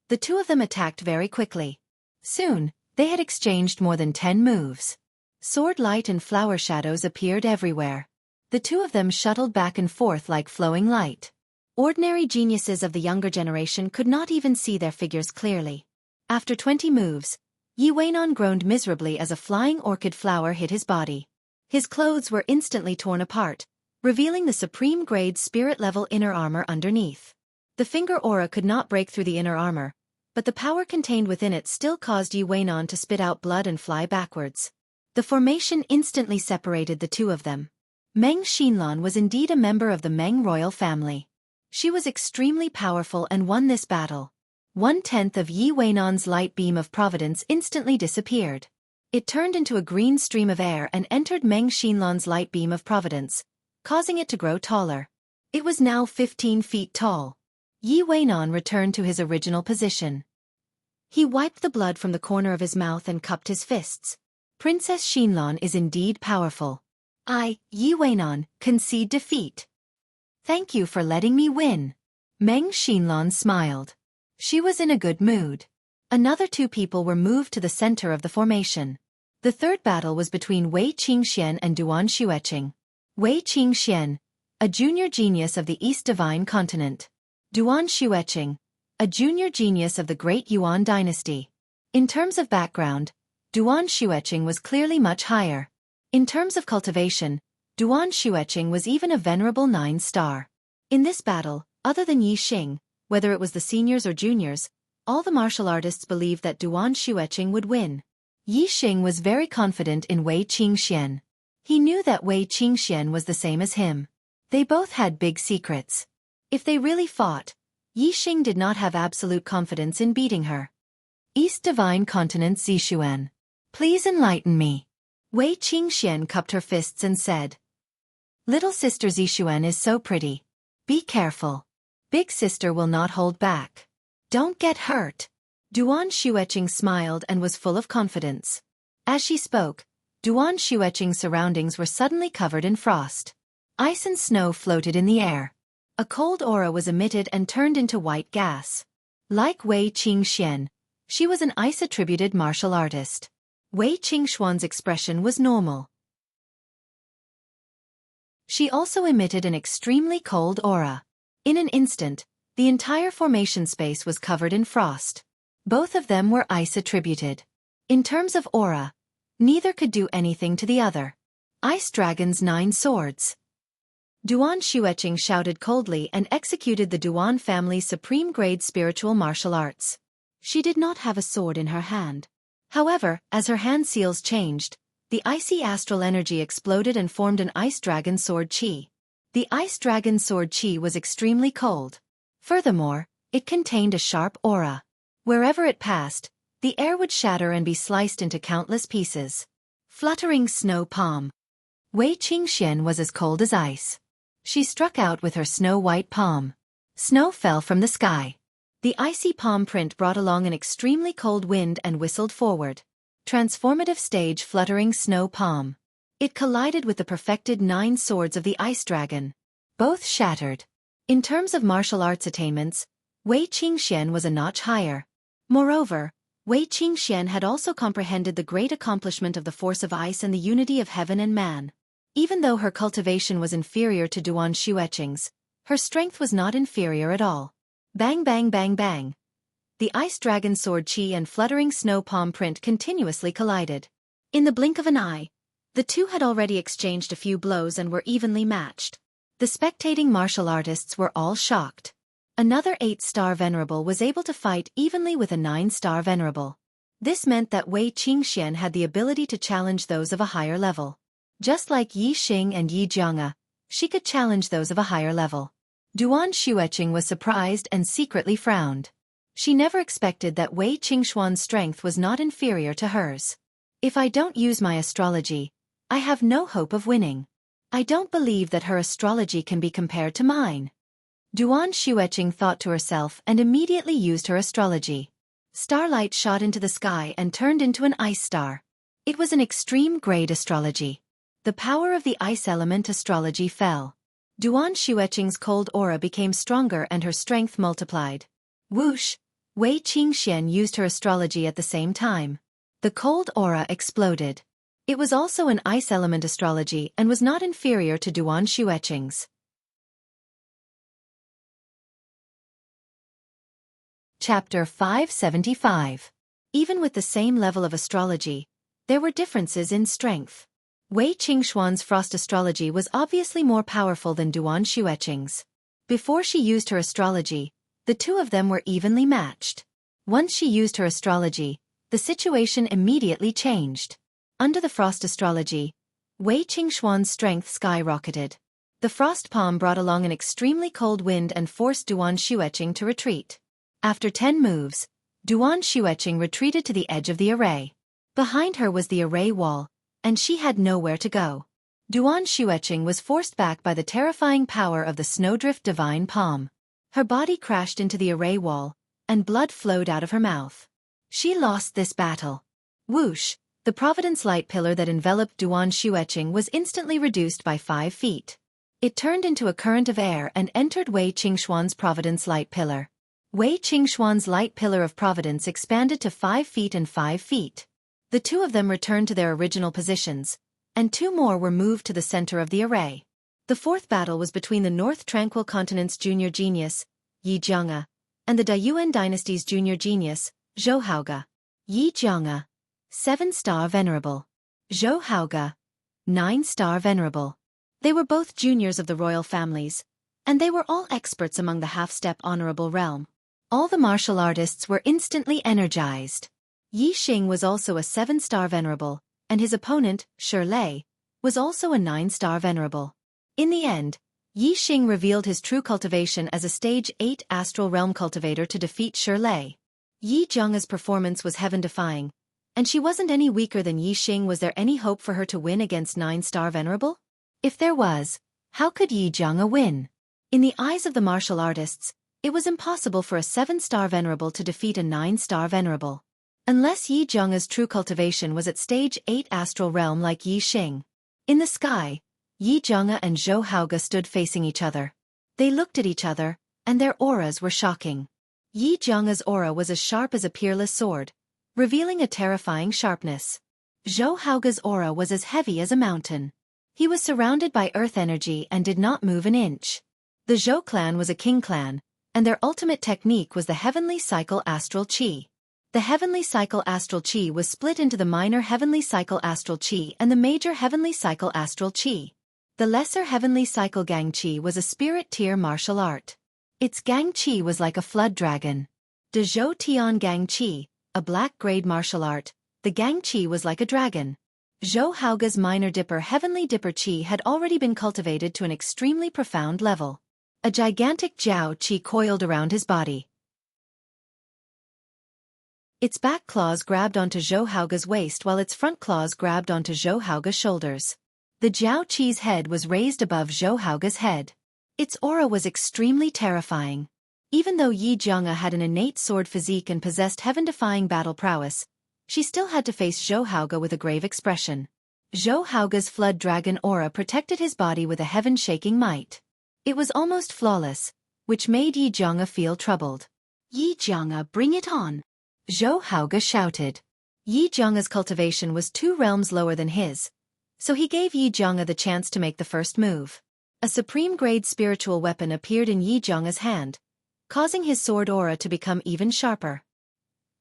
The two of them attacked very quickly. Soon, they had exchanged more than 10 moves. Sword light and flower shadows appeared everywhere. The two of them shuttled back and forth like flowing light. Ordinary geniuses of the younger generation could not even see their figures clearly. After 20 moves, Yi Weinan groaned miserably as a flying orchid flower hit his body. His clothes were instantly torn apart, revealing the supreme-grade spirit-level inner armor underneath. The finger aura could not break through the inner armor, but the power contained within it still caused Yi Weinan to spit out blood and fly backwards. The formation instantly separated the two of them. Meng Xinlan was indeed a member of the Meng royal family. She was extremely powerful and won this battle. 1/10 of Yi Weinan's light beam of providence instantly disappeared. It turned into a green stream of air and entered Meng Xinlan's light beam of providence, causing it to grow taller. It was now 15 feet tall. Yi Weinan returned to his original position. He wiped the blood from the corner of his mouth and cupped his fists. Princess Xinlan is indeed powerful. I, Yi Weinan, concede defeat. Thank you for letting me win. Meng Xinlan smiled. She was in a good mood. Another two people were moved to the center of the formation. The third battle was between Wei Qingxian and Duan Xueqing. Wei Qingxian, a junior genius of the East Divine Continent. Duan Xueqing, a junior genius of the Great Yuan Dynasty. In terms of background, Duan Xueqing was clearly much higher. In terms of cultivation, Duan Xueqing was even a venerable 9-star. In this battle, other than Yi Xing, whether it was the seniors or juniors, all the martial artists believed that Duan Xueqing would win. Yi Xing was very confident in Wei Qingxian. He knew that Wei Qingxian was the same as him. They both had big secrets. If they really fought, Yi Xing did not have absolute confidence in beating her. East Divine Continent Zixuan. Please enlighten me. Wei Qingxian cupped her fists and said, Little sister Zixuan is so pretty. Be careful. Big sister will not hold back. Don't get hurt. Duan Xueqing smiled and was full of confidence. As she spoke, Duan Xueqing's surroundings were suddenly covered in frost. Ice and snow floated in the air. A cold aura was emitted and turned into white gas. Like Wei Qingxian, she was an ice-attributed martial artist. Wei Qingxuan's expression was normal. She also emitted an extremely cold aura. In an instant, the entire formation space was covered in frost. Both of them were ice-attributed. In terms of aura, neither could do anything to the other. Ice Dragon's 9 swords. Duan Xueqing shouted coldly and executed the Duan family's supreme-grade spiritual martial arts. She did not have a sword in her hand. However, as her hand seals changed, the icy astral energy exploded and formed an Ice Dragon Sword Chi. The Ice Dragon Sword Chi was extremely cold. Furthermore, it contained a sharp aura. Wherever it passed, the air would shatter and be sliced into countless pieces. Fluttering Snow Palm. Wei Qingxian was as cold as ice. She struck out with her snow-white palm. Snow fell from the sky. The icy palm print brought along an extremely cold wind and whistled forward. Transformative stage Fluttering Snow Palm. It collided with the perfected 9 swords of the Ice Dragon. Both shattered. In terms of martial arts attainments, Wei Qingxian was a notch higher. Moreover, Wei Qingxian had also comprehended the great accomplishment of the force of ice and the unity of heaven and man. Even though her cultivation was inferior to Duan Xueqing's, her strength was not inferior at all. Bang bang bang bang. The Ice Dragon Sword Chi and Fluttering Snow Palm print continuously collided. In the blink of an eye, the two had already exchanged a few blows and were evenly matched. The spectating martial artists were all shocked. Another 8-star venerable was able to fight evenly with a 9-star venerable. This meant that Wei Qingxian had the ability to challenge those of a higher level. Just like Yi Xing and Yi Jianga, she could challenge those of a higher level. Duan Xueqing was surprised and secretly frowned. She never expected that Wei Qingxuan's strength was not inferior to hers. If I don't use my astrology, I have no hope of winning. I don't believe that her astrology can be compared to mine. Duan Xueqing thought to herself and immediately used her astrology. Starlight shot into the sky and turned into an ice star. It was an extreme grade astrology. The power of the ice element astrology fell. Duan Xueqing's cold aura became stronger and her strength multiplied. Whoosh! Wei Qingxian used her astrology at the same time. The cold aura exploded. It was also an ice element astrology and was not inferior to Duan Xueqing's. Chapter 575. Even with the same level of astrology, there were differences in strength. Wei Qingxuan's frost astrology was obviously more powerful than Duan Xueqing's. Before she used her astrology, the two of them were evenly matched. Once she used her astrology, the situation immediately changed. Under the frost astrology, Wei Qingxuan's strength skyrocketed. The frost palm brought along an extremely cold wind and forced Duan Xueqing to retreat. After 10 moves, Duan Xueqing retreated to the edge of the array. Behind her was the array wall, and she had nowhere to go. Duan Xueqing was forced back by the terrifying power of the Snowdrift Divine Palm. Her body crashed into the array wall, and blood flowed out of her mouth. She lost this battle. Whoosh! The Providence light pillar that enveloped Duan Xueqing was instantly reduced by 5 feet. It turned into a current of air and entered Wei Qingxuan's Providence light pillar. Wei Qingxuan's light pillar of Providence expanded to 5 feet and 5 feet. The two of them returned to their original positions, and 2 more were moved to the center of the array. The fourth battle was between the North Tranquil Continent's junior genius, Yi Jianga, and the Dayuan dynasty's junior genius, Zhou Haoge. Yi Jianga, 7-star venerable. Zhou Haoge, 9-star venerable. They were both juniors of the royal families, and they were all experts among the half-step honorable realm. All the martial artists were instantly energized. Yi Xing was also a 7-star venerable, and his opponent, Shi Lei, was also a 9-star venerable. In the end, Yi Xing revealed his true cultivation as a stage 8 astral realm cultivator to defeat Shi Lei. Yi Jianga's performance was heaven-defying, and she wasn't any weaker than Yi Xing. Was there any hope for her to win against 9-star venerable? If there was, how could Yi Jianga win? In the eyes of the martial artists, it was impossible for a 7-star venerable to defeat a 9-star venerable. Unless Yi Jianga's true cultivation was at stage 8 astral realm like Yi Xing. In the sky, Yi Jianga and Zhou Haoge stood facing each other. They looked at each other, and their auras were shocking. Yi Jianga's aura was as sharp as a peerless sword, revealing a terrifying sharpness. Zhou Haoge's aura was as heavy as a mountain. He was surrounded by earth energy and did not move an inch. The Zhou clan was a king clan, and their ultimate technique was the Heavenly Cycle Astral Qi. The Heavenly Cycle Astral Qi was split into the Minor Heavenly Cycle Astral Qi and the Major Heavenly Cycle Astral Qi. The Lesser Heavenly Cycle Gang Qi was a spirit tier martial art. Its Gang Qi was like a flood dragon. De Zhou Tian Gang Qi, a black grade martial art, the Gang Qi was like a dragon. Zhou Haoge's Minor Dipper Heavenly Dipper Qi had already been cultivated to an extremely profound level. A gigantic Jiao Qi coiled around his body. Its back claws grabbed onto Zhou Haoge's waist while its front claws grabbed onto Zhou Haoge's shoulders. The Jiao Qi's head was raised above Zhou Haoge's head. Its aura was extremely terrifying. Even though Yi Jianga had an innate sword physique and possessed heaven-defying battle prowess, she still had to face Zhou Haoge with a grave expression. Zhou Haoge's flood dragon aura protected his body with a heaven-shaking might. It was almost flawless, which made Yi Jianga feel troubled. Yi Jianga, bring it on! Zhou Haoge shouted. Yi Jianga's cultivation was 2 realms lower than his, so he gave Yi Jianga the chance to make the first move. A supreme-grade spiritual weapon appeared in Yi Jianga's hand, causing his sword aura to become even sharper.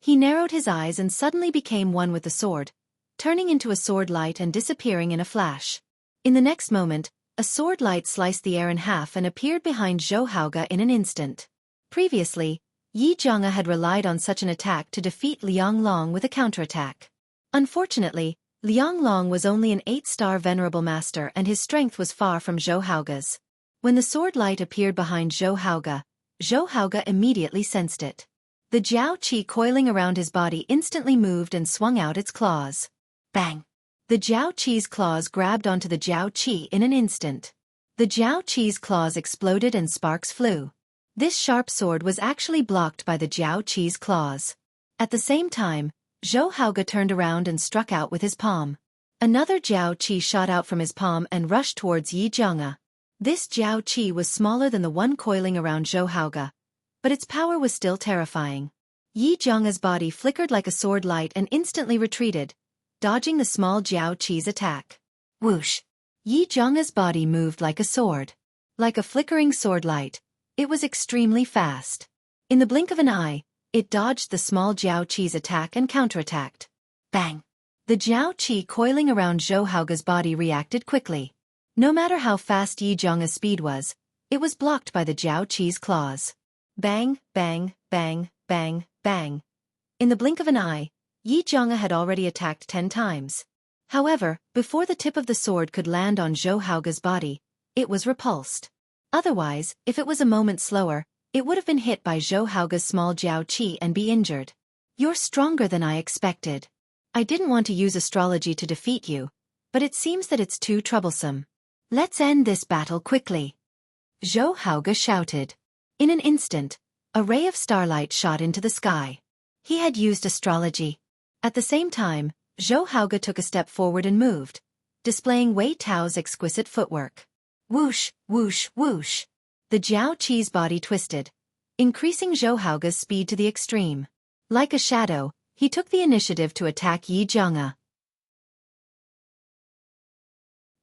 He narrowed his eyes and suddenly became one with the sword, turning into a sword light and disappearing in a flash. In the next moment, a sword light sliced the air in half and appeared behind Zhou Haoge in an instant. Previously, Yi Jianga had relied on such an attack to defeat Liang Long with a counterattack. Unfortunately, Liang Long was only an 8-star venerable master and his strength was far from Zhou Haoge's. When the sword light appeared behind Zhou Haoge immediately sensed it. The Jiao Qi coiling around his body instantly moved and swung out its claws. Bang! The Jiao Qi's claws grabbed onto the Jiao Qi in an instant. The Jiao Qi's claws exploded and sparks flew. This sharp sword was actually blocked by the Jiao Qi's claws. At the same time, Zhou Haoge turned around and struck out with his palm. Another Jiao Qi shot out from his palm and rushed towards Yi Jianga. This Jiao Qi was smaller than the one coiling around Zhou Haoge, but its power was still terrifying. Yi Jianga's body flickered like a sword light and instantly retreated, dodging the small Jiao Qi's attack. Whoosh! Yi Jianga's body moved like a sword. Like a flickering sword light, it was extremely fast. In the blink of an eye, it dodged the small Jiao Qi's attack and counterattacked. Bang! The Jiao Qi coiling around Zhou Haoge's body reacted quickly. No matter how fast Yi Jianga's speed was, it was blocked by the Jiao Qi's claws. Bang, bang, bang, bang, bang. In the blink of an eye, Yi Jianga had already attacked 10 times. However, before the tip of the sword could land on Zhou Haoge's body, it was repulsed. Otherwise, if it was a moment slower, it would have been hit by Zhou Haoge's small Jiao Qi and be injured. You're stronger than I expected. I didn't want to use astrology to defeat you, but it seems that it's too troublesome. Let's end this battle quickly. Zhou Haoge shouted. In an instant, a ray of starlight shot into the sky. He had used astrology. At the same time, Zhou Haoge took a step forward and moved, displaying Wei Tao's exquisite footwork. Whoosh, whoosh, whoosh. The Jiao Qi's body twisted, increasing Zhou Haoge's speed to the extreme. Like a shadow, he took the initiative to attack Yi Jianga.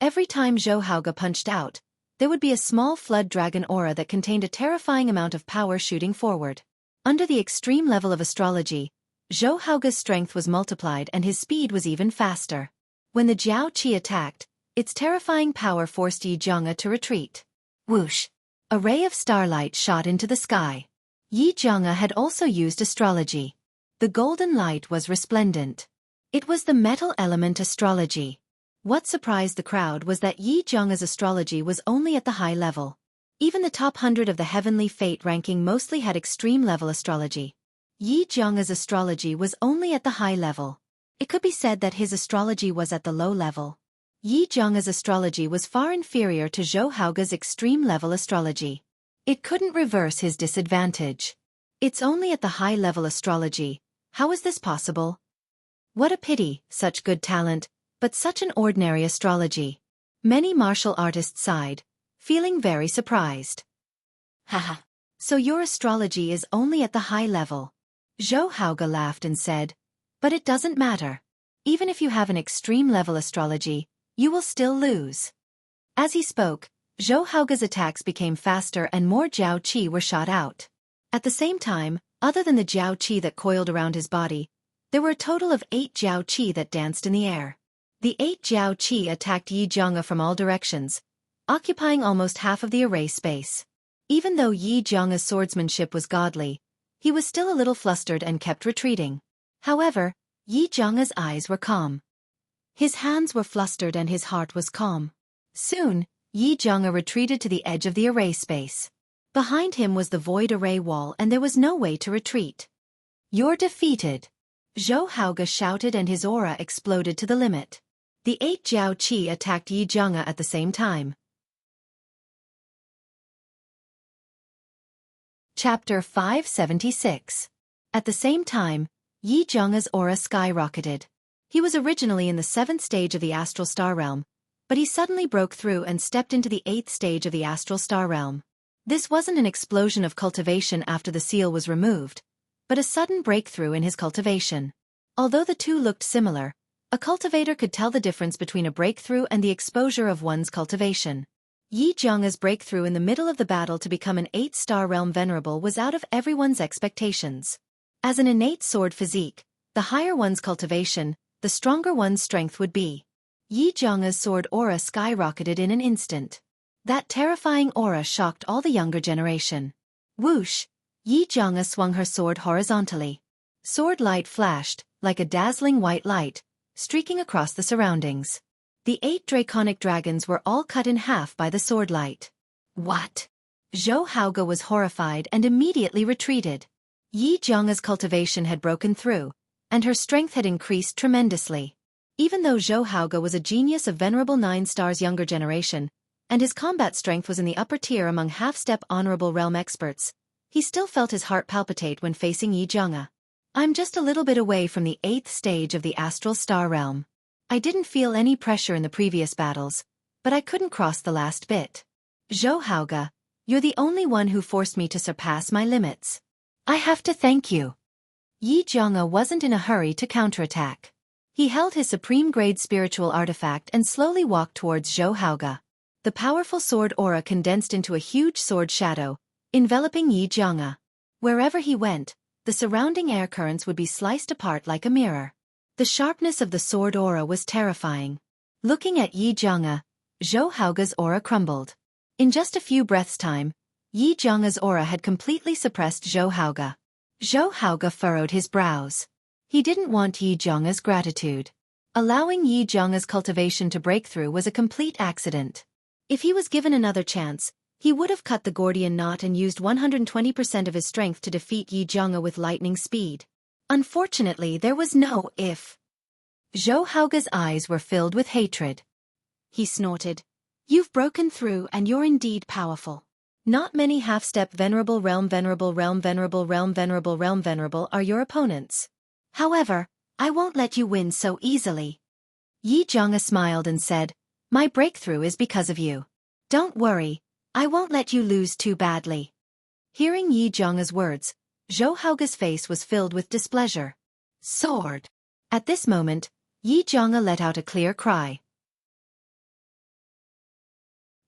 Every time Zhou Haoge punched out, there would be a small flood dragon aura that contained a terrifying amount of power shooting forward. Under the extreme level of astrology, Zhou Haoge's strength was multiplied and his speed was even faster. When the Jiao Qi attacked, its terrifying power forced Yi Jianga to retreat. Whoosh! A ray of starlight shot into the sky. Yi Jianga had also used astrology. The golden light was resplendent. It was the metal element astrology. What surprised the crowd was that Yi Jianga's astrology was only at the high level. Even the top 100 of the heavenly fate ranking mostly had extreme level astrology. Yi Jianga's astrology was only at the high level. It could be said that his astrology was at the low level. Yi Jianga's astrology was far inferior to Zhou Haoge's extreme level astrology. It couldn't reverse his disadvantage. It's only at the high level astrology. How is this possible? What a pity, such good talent, but such an ordinary astrology. Many martial artists sighed, feeling very surprised. Haha. So your astrology is only at the high level. Zhou Haoge laughed and said, but it doesn't matter. Even if you have an extreme level astrology, you will still lose. As he spoke, Zhou Haoge's attacks became faster and more Jiao Qi were shot out. At the same time, other than the Jiao Qi that coiled around his body, there were a total of 8 Jiao Qi that danced in the air. The 8 Jiao Qi attacked Yi Jianga from all directions, occupying almost half of the array space. Even though Yi Jianga's swordsmanship was godly, he was still a little flustered and kept retreating. However, Yi Jianga's eyes were calm. His hands were flustered and his heart was calm. Soon, Yi Jianga retreated to the edge of the array space. Behind him was the void array wall and there was no way to retreat. You're defeated. Zhou Haoge shouted and his aura exploded to the limit. The 8 Jiao Qi attacked Yi Jianga at the same time. Chapter 576. At the same time, Yi Jianga's aura skyrocketed. He was originally in the 7th stage of the astral star realm, but he suddenly broke through and stepped into the 8th stage of the astral star realm. This wasn't an explosion of cultivation after the seal was removed, but a sudden breakthrough in his cultivation. Although the two looked similar, a cultivator could tell the difference between a breakthrough and the exposure of one's cultivation. Yi Jianga's breakthrough in the middle of the battle to become an 8-star realm venerable was out of everyone's expectations. As an innate sword physique, the higher one's cultivation, the stronger one's strength would be. Yi Jianga's sword aura skyrocketed in an instant. That terrifying aura shocked all the younger generation. Whoosh! Yi Jianga swung her sword horizontally. Sword light flashed, like a dazzling white light, streaking across the surroundings. The 8 draconic dragons were all cut in half by the sword light. What? Zhou Haoge was horrified and immediately retreated. Yi Jianga's cultivation had broken through, and her strength had increased tremendously. Even though Zhou Haoge was a genius of venerable 9 stars younger generation, and his combat strength was in the upper tier among half-step honorable realm experts, he still felt his heart palpitate when facing Yi Zhonga. I'm just a little bit away from the 8th stage of the astral star realm. I didn't feel any pressure in the previous battles, but I couldn't cross the last bit. Zhou Haoge, you're the only one who forced me to surpass my limits. I have to thank you. Yi Zhonga wasn't in a hurry to counterattack. He held his supreme-grade spiritual artifact and slowly walked towards Zhou Haoge. The powerful sword aura condensed into a huge sword shadow, enveloping Yi Zhonga. Wherever he went, the surrounding air currents would be sliced apart like a mirror. The sharpness of the sword aura was terrifying. Looking at Yi Zhonga, Zhou Haoge's aura crumbled. In just a few breaths' time, Yi Zhonga's aura had completely suppressed Zhou Haoge. Zhou Haoge furrowed his brows. He didn't want Yi Zhonga's gratitude. Allowing Yi Zhonga's cultivation to break through was a complete accident. If he was given another chance, he would have cut the Gordian knot and used 120% of his strength to defeat Yi Zhonga with lightning speed. Unfortunately, there was no if. Zhou Haoge's eyes were filled with hatred. He snorted. You've broken through and you're indeed powerful. Not many half-step venerable realm are your opponents. However, I won't let you win so easily. Yi Zhonga smiled and said, my breakthrough is because of you. Don't worry, I won't let you lose too badly. Hearing Yi Zhonga's words, Zhou Haoge's face was filled with displeasure. Sword! At this moment, Yi Zhonga let out a clear cry.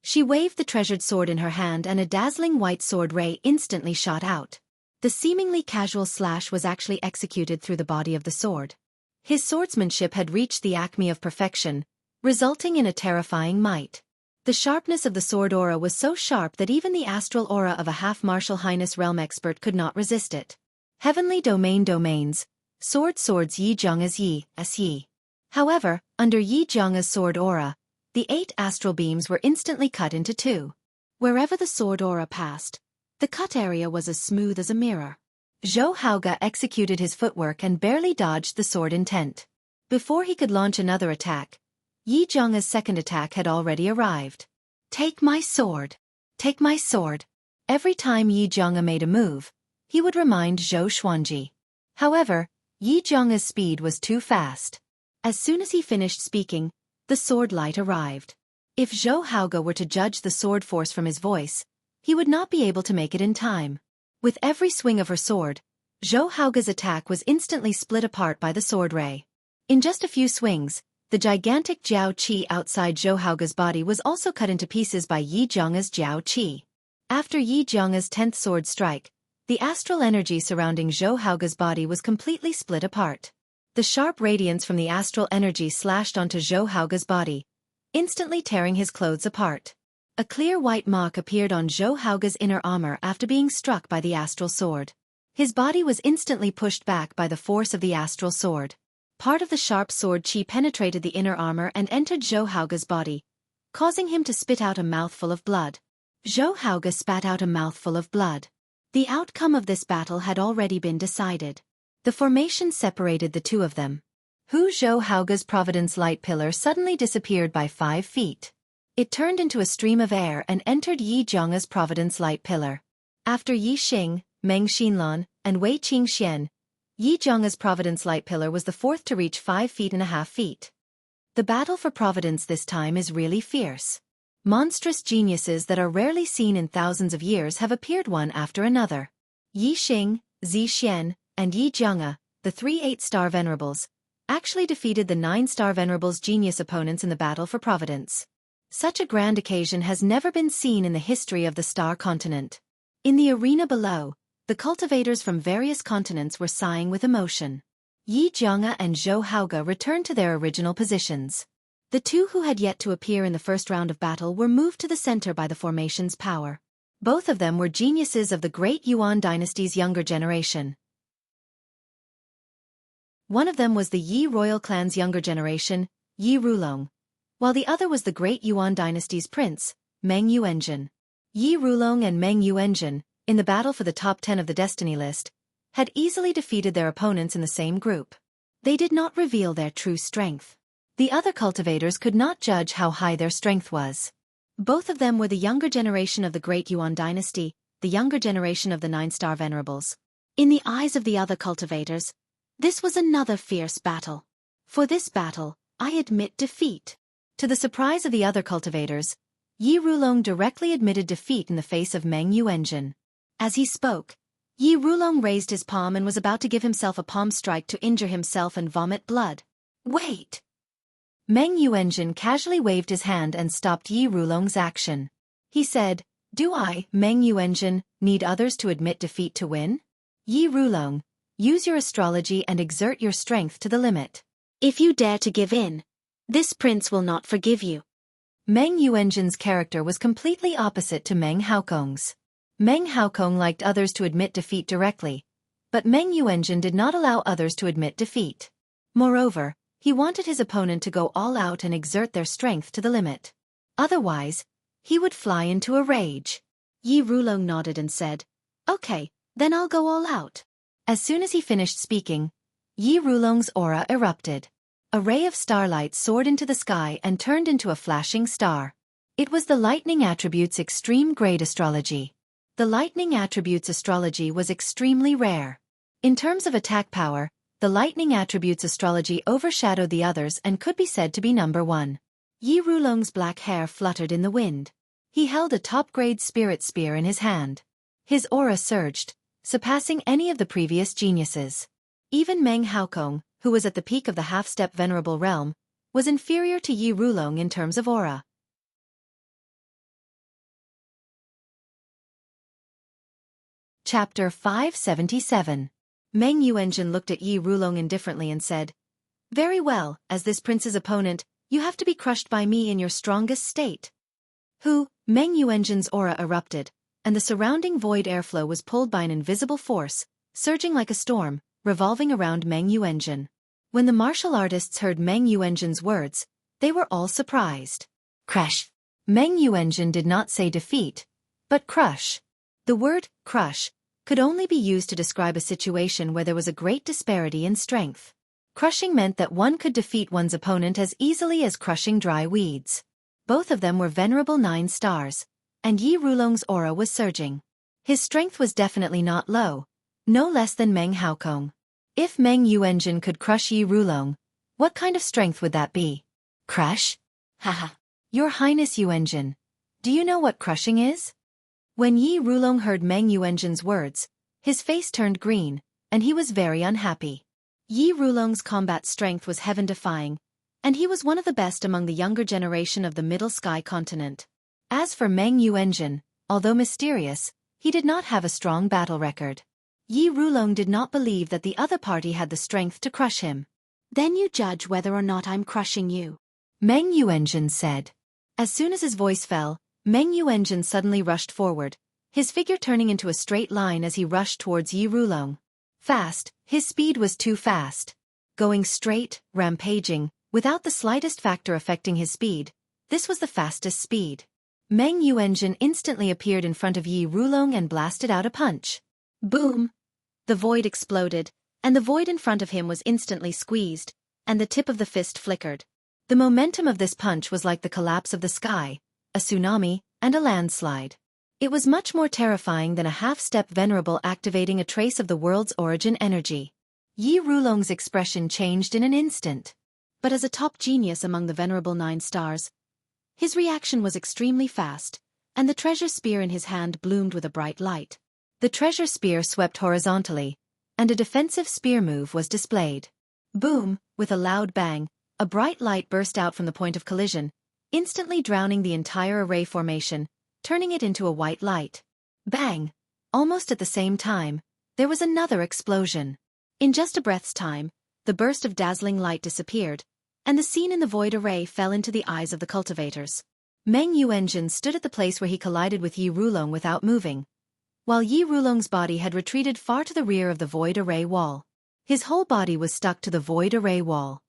She waved the treasured sword in her hand and a dazzling white sword ray instantly shot out. The seemingly casual slash was actually executed through the body of the sword. His swordsmanship had reached the acme of perfection, resulting in a terrifying might. The sharpness of the sword aura was so sharp that even the astral aura of a half-martial highness realm expert could not resist it. Heavenly domains, swords Yi Zhonga's Yi. However, under Yi Zhonga's sword aura, the 8 astral beams were instantly cut into 2. Wherever the sword aura passed, the cut area was as smooth as a mirror. Zhou Haoge executed his footwork and barely dodged the sword intent. Before he could launch another attack, Yi Zhonga's second attack had already arrived. Take my sword! Take my sword! Every time Yi Zhonga made a move, he would remind Zhou Xuanji. However, Yi Zhonga's speed was too fast. As soon as he finished speaking, the sword light arrived. If Zhou Haoge were to judge the sword force from his voice, he would not be able to make it in time. With every swing of her sword, Zhou Haoge's attack was instantly split apart by the sword ray. In just a few swings, the gigantic Jiao Qi outside Zhou Haoge's body was also cut into pieces by Yi Zhonga's Jiao Qi. After Yi Zhonga's 10th sword strike, the astral energy surrounding Zhou Haoge's body was completely split apart. The sharp radiance from the astral energy slashed onto Zhou Haoge's body, instantly tearing his clothes apart. A clear white mark appeared on Zhou Haoge's inner armor after being struck by the astral sword. His body was instantly pushed back by the force of the astral sword. Part of the sharp sword chi penetrated the inner armor and entered Zhou Haoge's body, causing him to spit out a mouthful of blood. Zhou Haoge spat out a mouthful of blood. The outcome of this battle had already been decided. The formation separated the two of them. Zhou Haoge's Providence light pillar suddenly disappeared by 5 feet. It turned into a stream of air and entered Yi Zhonga's Providence light pillar. After Yi Xing, Meng Xinlan, and Wei Qingxian, Yi Zhonga's Providence light pillar was the 4th to reach 5.5 feet. The battle for Providence this time is really fierce. Monstrous geniuses that are rarely seen in thousands of years have appeared one after another. Yi Xing, Zi Xian, and Yi Zhonga, the 3 8-star venerables, actually defeated the 9-star venerables' genius opponents in the battle for Providence. Such a grand occasion has never been seen in the history of the star continent. In the arena below, the cultivators from various continents were sighing with emotion. Yi Zhonga and Zhou Haoge returned to their original positions. The two who had yet to appear in the first round of battle were moved to the center by the formation's power. Both of them were geniuses of the great Yuan dynasty's younger generation. One of them was the Yi royal clan's younger generation, Yi Rulong, while the other was the great Yuan dynasty's prince, Meng Yuanzhen. Yi Rulong and Meng Yuanzhen, in the battle for the top 10 of the destiny list, had easily defeated their opponents in the same group. They did not reveal their true strength. The other cultivators could not judge how high their strength was. Both of them were the younger generation of the Great Yuan dynasty, the younger generation of the 9-star venerables. In the eyes of the other cultivators, this was another fierce battle. For this battle, I admit defeat. To the surprise of the other cultivators, Yi Rulong directly admitted defeat in the face of Meng Yuanjin. As he spoke, Yi Rulong raised his palm and was about to give himself a palm strike to injure himself and vomit blood. Wait! Meng Yuanjin casually waved his hand and stopped Yi Rulong's action. He said, "Do I, Meng Yuanjin, need others to admit defeat to win? Yi Rulong, use your astrology and exert your strength to the limit. If you dare to give in, this prince will not forgive you." Meng Yuanjin's character was completely opposite to Meng Haokong's. Meng Haokong liked others to admit defeat directly, but Meng Yuanjin did not allow others to admit defeat. Moreover, he wanted his opponent to go all out and exert their strength to the limit. Otherwise, he would fly into a rage. Yi Rulong nodded and said, "Okay, then I'll go all out." As soon as he finished speaking, Yi Rulong's aura erupted. A ray of starlight soared into the sky and turned into a flashing star. It was the lightning attribute's extreme grade astrology. The lightning attribute's astrology was extremely rare. In terms of attack power, the lightning attribute's astrology overshadowed the others and could be said to be number one. Yi Rulong's black hair fluttered in the wind. He held a top-grade spirit spear in his hand. His aura surged, surpassing any of the previous geniuses. Even Meng Haokong, who was at the peak of the half-step venerable realm, was inferior to Yi Rulong in terms of aura. Chapter 577. Meng Yuanjin looked at Yi Rulong indifferently and said, "Very well, as this prince's opponent, you have to be crushed by me in your strongest state." Meng Yuanjin's aura erupted, and the surrounding void airflow was pulled by an invisible force, surging like a storm, revolving around Meng Yuanjin. When the martial artists heard Meng Yuanjin's words, they were all surprised. Crush. Meng Yuanjin did not say defeat, but crush. The word crush could only be used to describe a situation where there was a great disparity in strength. Crushing meant that one could defeat one's opponent as easily as crushing dry weeds. Both of them were venerable 9 stars, and Yi Rulong's aura was surging. His strength was definitely not low, no less than Meng Haokong. If Meng Yuanjin could crush Yi Rulong, what kind of strength would that be? Crush? Haha. Your Highness Yuanjin, do you know what crushing is? When Yi Rulong heard Meng Yuanjin's words, his face turned green, and he was very unhappy. Yi Rulong's combat strength was heaven-defying, and he was one of the best among the younger generation of the Middle Sky continent. As for Meng Yuanjin, although mysterious, he did not have a strong battle record. Yi Rulong did not believe that the other party had the strength to crush him. "Then you judge whether or not I'm crushing you," Meng Yuanjin said. As soon as his voice fell, Meng Yuanjin suddenly rushed forward, his figure turning into a straight line as he rushed towards Yi Rulong. Fast, his speed was too fast. Going straight, rampaging, without the slightest factor affecting his speed, this was the fastest speed. Meng Yuanjin instantly appeared in front of Yi Rulong and blasted out a punch. Boom! The void exploded, and the void in front of him was instantly squeezed, and the tip of the fist flickered. The momentum of this punch was like the collapse of the sky, a tsunami, and a landslide. It was much more terrifying than a half-step venerable activating a trace of the world's origin energy. Yi Rulong's expression changed in an instant. But as a top genius among the venerable 9 stars, his reaction was extremely fast, and the treasure spear in his hand bloomed with a bright light. The treasure spear swept horizontally, and a defensive spear move was displayed. Boom! With a loud bang, a bright light burst out from the point of collision, instantly drowning the entire array formation, turning it into a white light. Bang! Almost at the same time, there was another explosion. In just a breath's time, the burst of dazzling light disappeared, and the scene in the void array fell into the eyes of the cultivators. Meng Yuanjin stood at the place where he collided with Yi Rulong without moving, while Yi Rulong's body had retreated far to the rear of the void array wall. His whole body was stuck to the void array wall.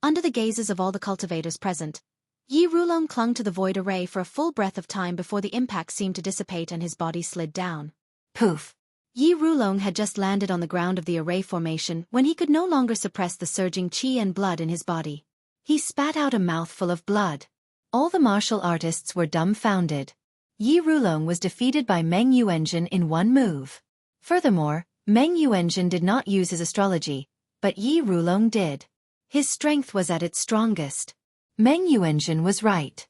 Under the gazes of all the cultivators present, Yi Rulong clung to the void array for a full breath of time before the impact seemed to dissipate and his body slid down. Poof! Yi Rulong had just landed on the ground of the array formation when he could no longer suppress the surging qi and blood in his body. He spat out a mouthful of blood. All the martial artists were dumbfounded. Yi Rulong was defeated by Meng Yuanjun in one move. Furthermore, Meng Yuanjun did not use his astrology, but Yi Rulong did. His strength was at its strongest. Meng Yuanjun was right.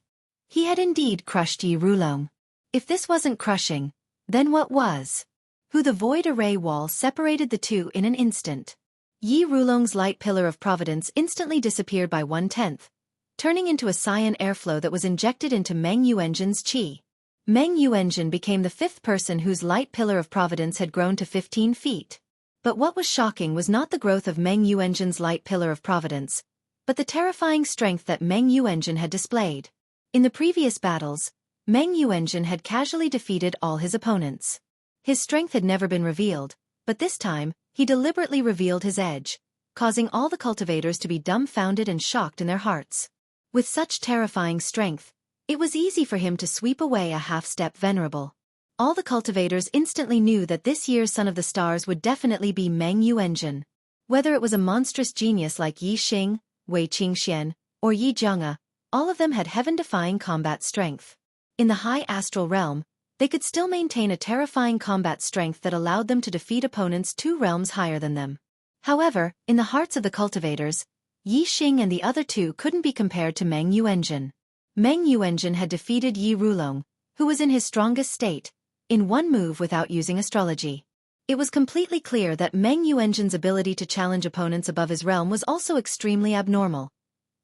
He had indeed crushed Yi Rulong. If this wasn't crushing, then what was? The void array wall separated the two in an instant. Yi Rulong's light pillar of providence instantly disappeared by 1/10, turning into a cyan airflow that was injected into Meng Yuanjun's qi. Meng Yuanjun became the fifth person whose light pillar of providence had grown to 15 feet. But what was shocking was not the growth of Meng Yuanjun's light pillar of providence, but the terrifying strength that Meng Yuanjun had displayed. In the previous battles, Meng Yuanjun had casually defeated all his opponents. His strength had never been revealed, but this time, he deliberately revealed his edge, causing all the cultivators to be dumbfounded and shocked in their hearts. With such terrifying strength, it was easy for him to sweep away a half-step venerable. All the cultivators instantly knew that this year's Son of the Stars would definitely be Meng Yuanjun. Whether it was a monstrous genius like Yi Xing, Wei Qingxian, or Yi Zhenghe, all of them had heaven-defying combat strength. In the high astral realm, they could still maintain a terrifying combat strength that allowed them to defeat opponents 2 realms higher than them. However, in the hearts of the cultivators, Yi Xing and the other two couldn't be compared to Meng Yuanjun. Meng Yuanjun had defeated Yi Rulong, who was in his strongest state, in one move without using astrology. It was completely clear that Meng Yuanjun's ability to challenge opponents above his realm was also extremely abnormal,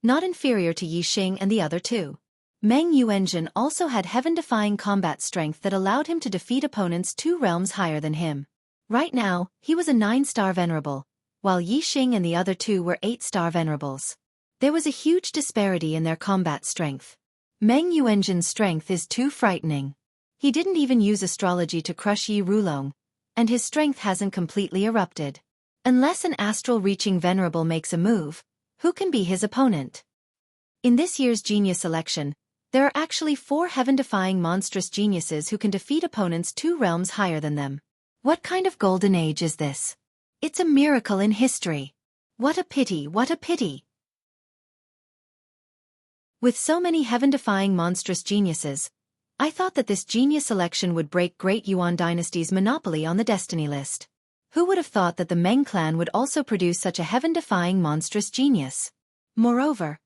not inferior to Yi Xing and the other two. Meng Yuanjun also had heaven-defying combat strength that allowed him to defeat opponents 2 realms higher than him. Right now, he was a 9-star venerable, while Yi Xing and the other two were 8-star venerables. There was a huge disparity in their combat strength. Meng Yuanjun's strength is too frightening. He didn't even use astrology to crush Yi Rulong, and his strength hasn't completely erupted. Unless an astral-reaching venerable makes a move, who can be his opponent? In this year's genius election, there are actually 4 heaven-defying monstrous geniuses who can defeat opponents 2 realms higher than them. What kind of golden age is this? It's a miracle in history. What a pity, what a pity! With so many heaven-defying monstrous geniuses, I thought that this genius election would break Great Yuan Dynasty's monopoly on the destiny list. Who would have thought that the Meng clan would also produce such a heaven-defying monstrous genius? Moreover,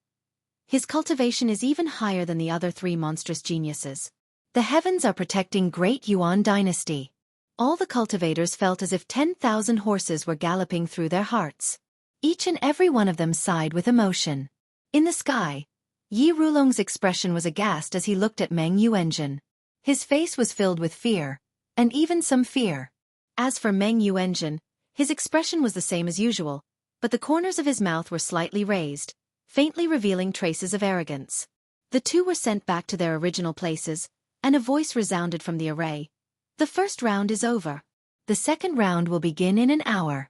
his cultivation is even higher than the other 3 monstrous geniuses. The heavens are protecting Great Yuan Dynasty. All the cultivators felt as if 10,000 horses were galloping through their hearts. Each and every one of them sighed with emotion. In the sky, Yi Rulong's expression was aghast as he looked at Meng Yuanjun. His face was filled with fear, and even some fear. As for Meng Yuanjun, his expression was the same as usual, but the corners of his mouth were slightly raised, faintly revealing traces of arrogance. The two were sent back to their original places, and a voice resounded from the array. The first round is over. The second round will begin in an hour.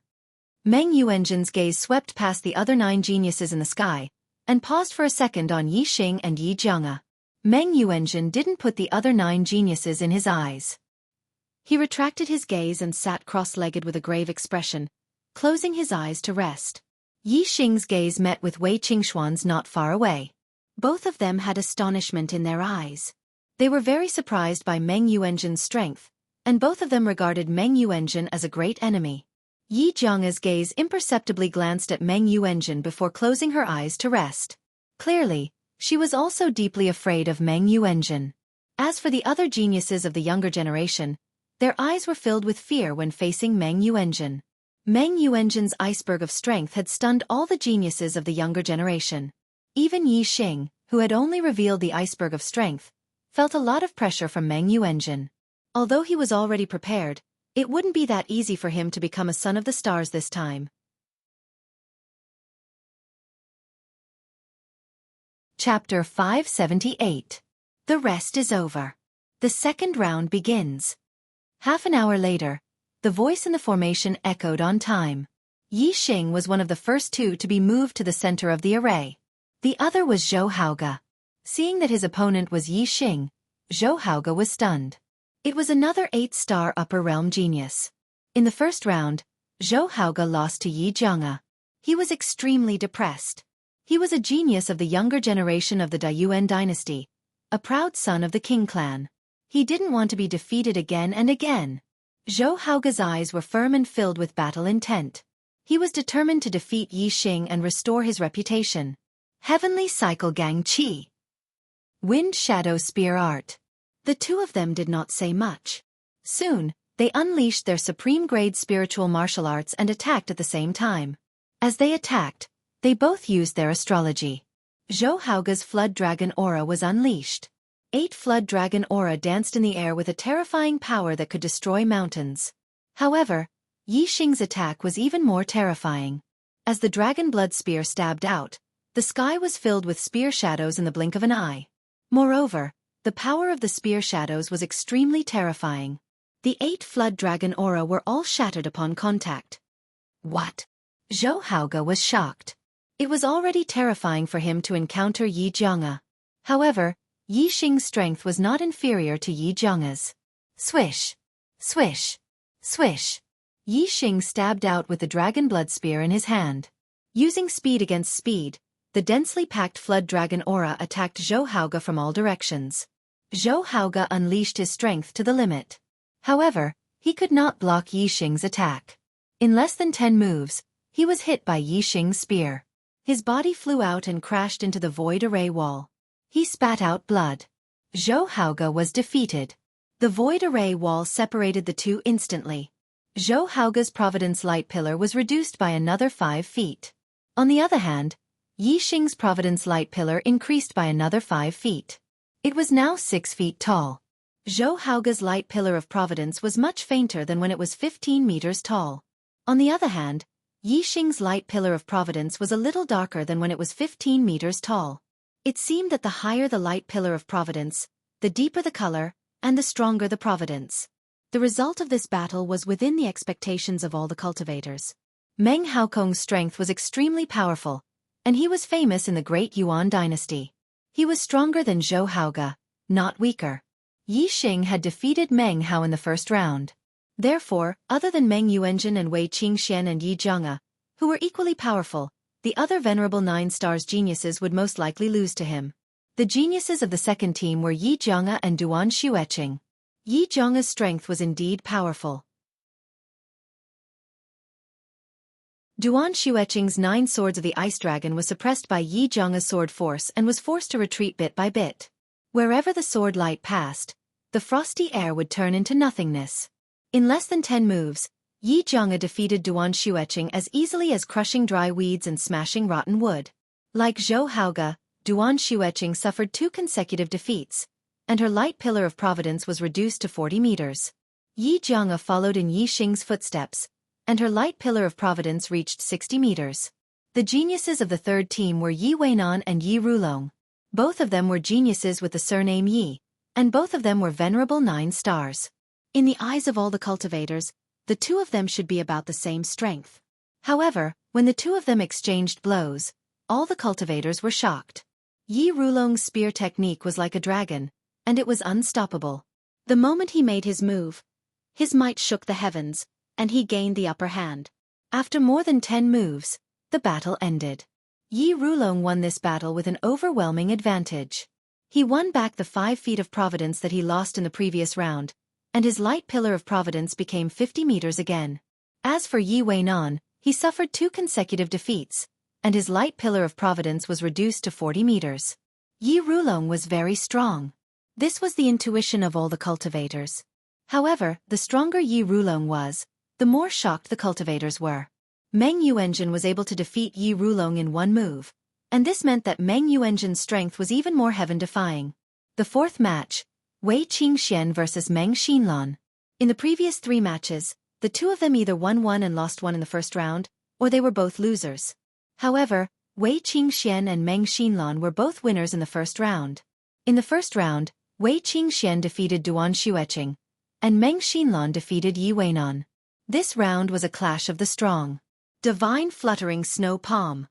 Meng Yuanjun's gaze swept past the other 9 geniuses in the sky, and paused for a second on Yi Xing and Yi Zhenghe. Meng Yuanjun didn't put the other 9 geniuses in his eyes. He retracted his gaze and sat cross-legged with a grave expression, closing his eyes to rest. Yi Xing's gaze met with Wei Qingxuan's not far away. Both of them had astonishment in their eyes. They were very surprised by Meng Yuanjun's strength, and both of them regarded Meng Yuanjun as a great enemy. Yi Zhenghe's gaze imperceptibly glanced at Meng Yuanjun before closing her eyes to rest. Clearly, she was also deeply afraid of Meng Yuanjun. As for the other geniuses of the younger generation, their eyes were filled with fear when facing Meng Yuanjun. Meng Yuanjun's iceberg of strength had stunned all the geniuses of the younger generation. Even Yi Xing, who had only revealed the iceberg of strength, felt a lot of pressure from Meng Yuanjun. Although he was already prepared, it wouldn't be that easy for him to become a Son of the Stars this time. Chapter 578. The rest is over. The second round begins. Half an hour later, the voice in the formation echoed on time. Yi Xing was one of the first 2 to be moved to the center of the array. The other was Zhou Haoge. Seeing that his opponent was Yi Xing, Zhou Haoge was stunned. It was another 8-star upper realm genius. In the first round, Zhou Haoge lost to Yi Jianga. He was extremely depressed. He was a genius of the younger generation of the Daiyuan dynasty, a proud son of the Qing clan. He didn't want to be defeated again and again. Zhou Haoge's eyes were firm and filled with battle intent. He was determined to defeat Yi Xing and restore his reputation. Heavenly Cycle Gang Qi. Wind Shadow Spear Art. The two of them did not say much. Soon, they unleashed their supreme-grade spiritual martial arts and attacked at the same time. As they attacked, they both used their astrology. Zhou Haoge's Flood Dragon Aura was unleashed. 8 Flood Dragon Aura danced in the air with a terrifying power that could destroy mountains. However, Yi Xing's attack was even more terrifying. As the Dragon Blood Spear stabbed out, the sky was filled with spear shadows in the blink of an eye. Moreover, the power of the spear shadows was extremely terrifying. The 8 Flood Dragon Aura were all shattered upon contact. What? Zhou Haoge was shocked. It was already terrifying for him to encounter Yi Jianga. However, Yi Xing's strength was not inferior to Yi Jianga's. Swish! Swish! Swish! Yi Xing stabbed out with the Dragon Blood Spear in his hand. Using speed against speed, the densely packed Flood Dragon Aura attacked Zhou Haoge from all directions. Zhou Haoge unleashed his strength to the limit. However, he could not block Yi Xing's attack. In less than 10 moves, he was hit by Yi Xing's spear. His body flew out and crashed into the void array wall. He spat out blood. Zhou Haoge was defeated. The void array wall separated the two instantly. Zhou Haoge's Providence Light Pillar was reduced by another 5 feet. On the other hand, Yi Xing's Providence Light Pillar increased by another 5 feet. It was now 6 feet tall. Zhou Haoge's Light Pillar of Providence was much fainter than when it was 15 meters tall. On the other hand, Yi Xing's Light Pillar of Providence was a little darker than when it was 15 meters tall. It seemed that the higher the Light Pillar of Providence, the deeper the color, and the stronger the providence. The result of this battle was within the expectations of all the cultivators. Meng Haokong's strength was extremely powerful, and he was famous in the Great Yuan dynasty. He was stronger than Zhou Haoge, not weaker. Yi Xing had defeated Meng Hao in the first round. Therefore, other than Meng Yuanjun and Wei Qingxian and Yi Jianga, who were equally powerful, the other venerable 9 stars geniuses would most likely lose to him. The geniuses of the second team were Yi Jianga and Duan Xueqing. Yi Jianga's strength was indeed powerful. Duan Xueqing's 9 swords of the Ice Dragon was suppressed by Yi Jianga's sword force and was forced to retreat bit by bit. Wherever the sword light passed, the frosty air would turn into nothingness. In less than 10 moves, Yi Jianga defeated Duan Xueqing as easily as crushing dry weeds and smashing rotten wood. Like Zhou Haoge, Duan Xueqing suffered 2 consecutive defeats, and her Light Pillar of Providence was reduced to 40 meters. Yi Jianga followed in Yi Xing's footsteps, and her Light Pillar of Providence reached 60 meters. The geniuses of the third team were Yi Weinan and Yi Rulong. Both of them were geniuses with the surname Yi, and both of them were venerable 9 stars. In the eyes of all the cultivators, the two of them should be about the same strength. However, when the two of them exchanged blows, all the cultivators were shocked. Yi Rulong's spear technique was like a dragon, and it was unstoppable. The moment he made his move, his might shook the heavens, and he gained the upper hand. After more than 10 moves, the battle ended. Yi Rulong won this battle with an overwhelming advantage. He won back the 5 feet of providence that he lost in the previous round, and his Light Pillar of Providence became 50 meters again. As for Yi Weinan, he suffered 2 consecutive defeats, and his Light Pillar of Providence was reduced to 40 meters. Yi Rulong was very strong. This was the intuition of all the cultivators. However, the stronger Yi Rulong was, the more shocked the cultivators were. Meng Yuanjun was able to defeat Yi Rulong in 1 move, and this meant that Meng Yuanjun's strength was even more heaven-defying. The 4th match, Wei Qingxian versus Meng Xinlan. In the previous 3 matches, the two of them either won 1 and lost 1 in the first round, or they were both losers. However, Wei Qingxian and Meng Xinlan were both winners in the first round. In the first round, Wei Qingxian defeated Duan Xueqing, and Meng Xinlan defeated Yi Weinan. This round was a clash of the strong. Divine Fluttering Snow Palm.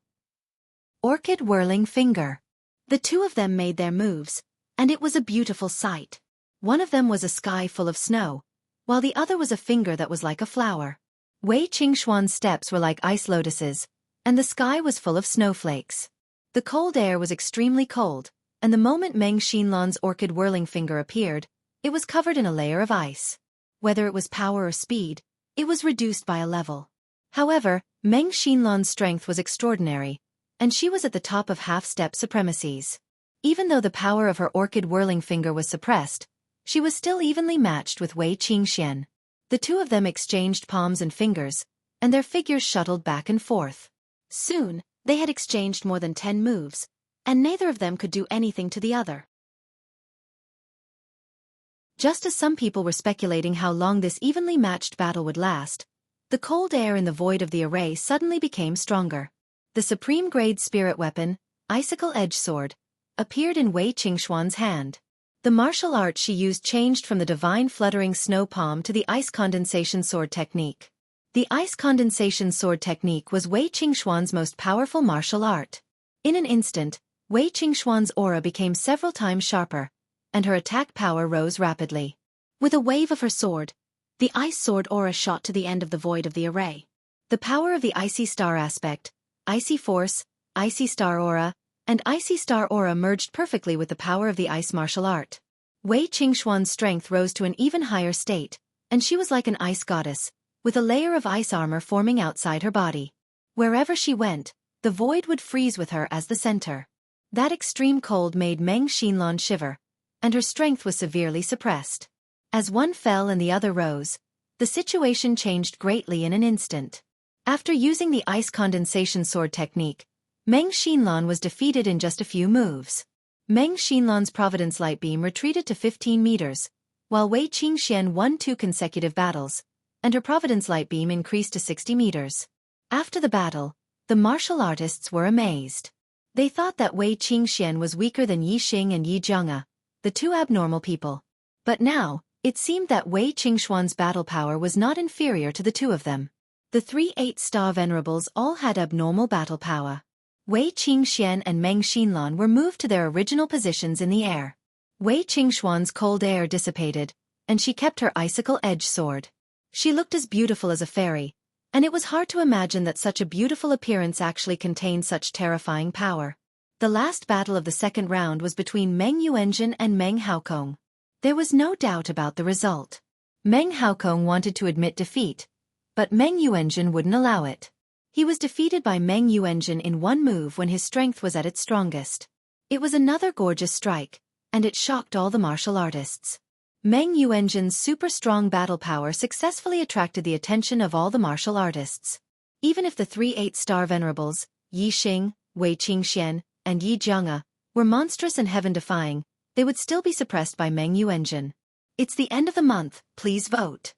Orchid Whirling Finger. The two of them made their moves, and it was a beautiful sight. One of them was a sky full of snow, while the other was a finger that was like a flower. Wei Qingxuan's steps were like ice lotuses, and the sky was full of snowflakes. The cold air was extremely cold, and the moment Meng Xinlan's orchid whirling finger appeared, it was covered in a layer of ice. Whether it was power or speed, it was reduced by a level. However, Meng Xinlan's strength was extraordinary, and she was at the top of half-step supremacies. Even though the power of her orchid whirling finger was suppressed, she was still evenly matched with Wei Qingxian. The two of them exchanged palms and fingers, and their figures shuttled back and forth. Soon, they had exchanged more than 10 moves, and neither of them could do anything to the other. Just as some people were speculating how long this evenly matched battle would last, the cold air in the void of the array suddenly became stronger. The supreme-grade spirit weapon, Icicle Edge Sword, appeared in Wei Qingxuan's hand. The martial art she used changed from the divine fluttering snow palm to the ice condensation sword technique. The ice condensation sword technique was Wei Qingxuan's most powerful martial art. In an instant, Wei Qingxuan's aura became several times sharper, and her attack power rose rapidly. With a wave of her sword, the ice sword aura shot to the end of the void of the array. The power of the icy star aspect, icy force, icy star aura, and icy star aura merged perfectly with the power of the ice martial art. Wei Qingxuan's strength rose to an even higher state, and she was like an ice goddess, with a layer of ice armor forming outside her body. Wherever she went, the void would freeze with her as the center. That extreme cold made Meng Xinlan shiver, and her strength was severely suppressed. As one fell and the other rose, the situation changed greatly in an instant. After using the ice condensation sword technique, Meng Xinlan was defeated in just a few moves. Meng Xinlan's Providence Light Beam retreated to 15 meters, while Wei Qingxian won 2 consecutive battles, and her Providence Light Beam increased to 60 meters. After the battle, the martial artists were amazed. They thought that Wei Qingxian was weaker than Yi Xing and Yi Zhenghe, the two abnormal people. But now, it seemed that Wei Qingxuan's battle power was not inferior to the two of them. The 3 8-star venerables all had abnormal battle power. Wei Qingxian and Meng Xinlan were moved to their original positions in the air. Wei Qingxuan's cold air dissipated, and she kept her icicle edge sword. She looked as beautiful as a fairy, and it was hard to imagine that such a beautiful appearance actually contained such terrifying power. The last battle of the second round was between Meng Yuanjun and Meng Haokong. There was no doubt about the result. Meng Haokong wanted to admit defeat, but Meng Yuanjun wouldn't allow it. He was defeated by Meng Yuanjun in one move when his strength was at its strongest. It was another gorgeous strike, and it shocked all the martial artists. Meng Yuanjun's super-strong battle power successfully attracted the attention of all the martial artists. Even if the 3 8-star venerables, Yi Xing, Wei Qingxian, and Yi Zhenghe, were monstrous and heaven-defying, they would still be suppressed by Meng Yuanjun. It's the end of the month, please vote.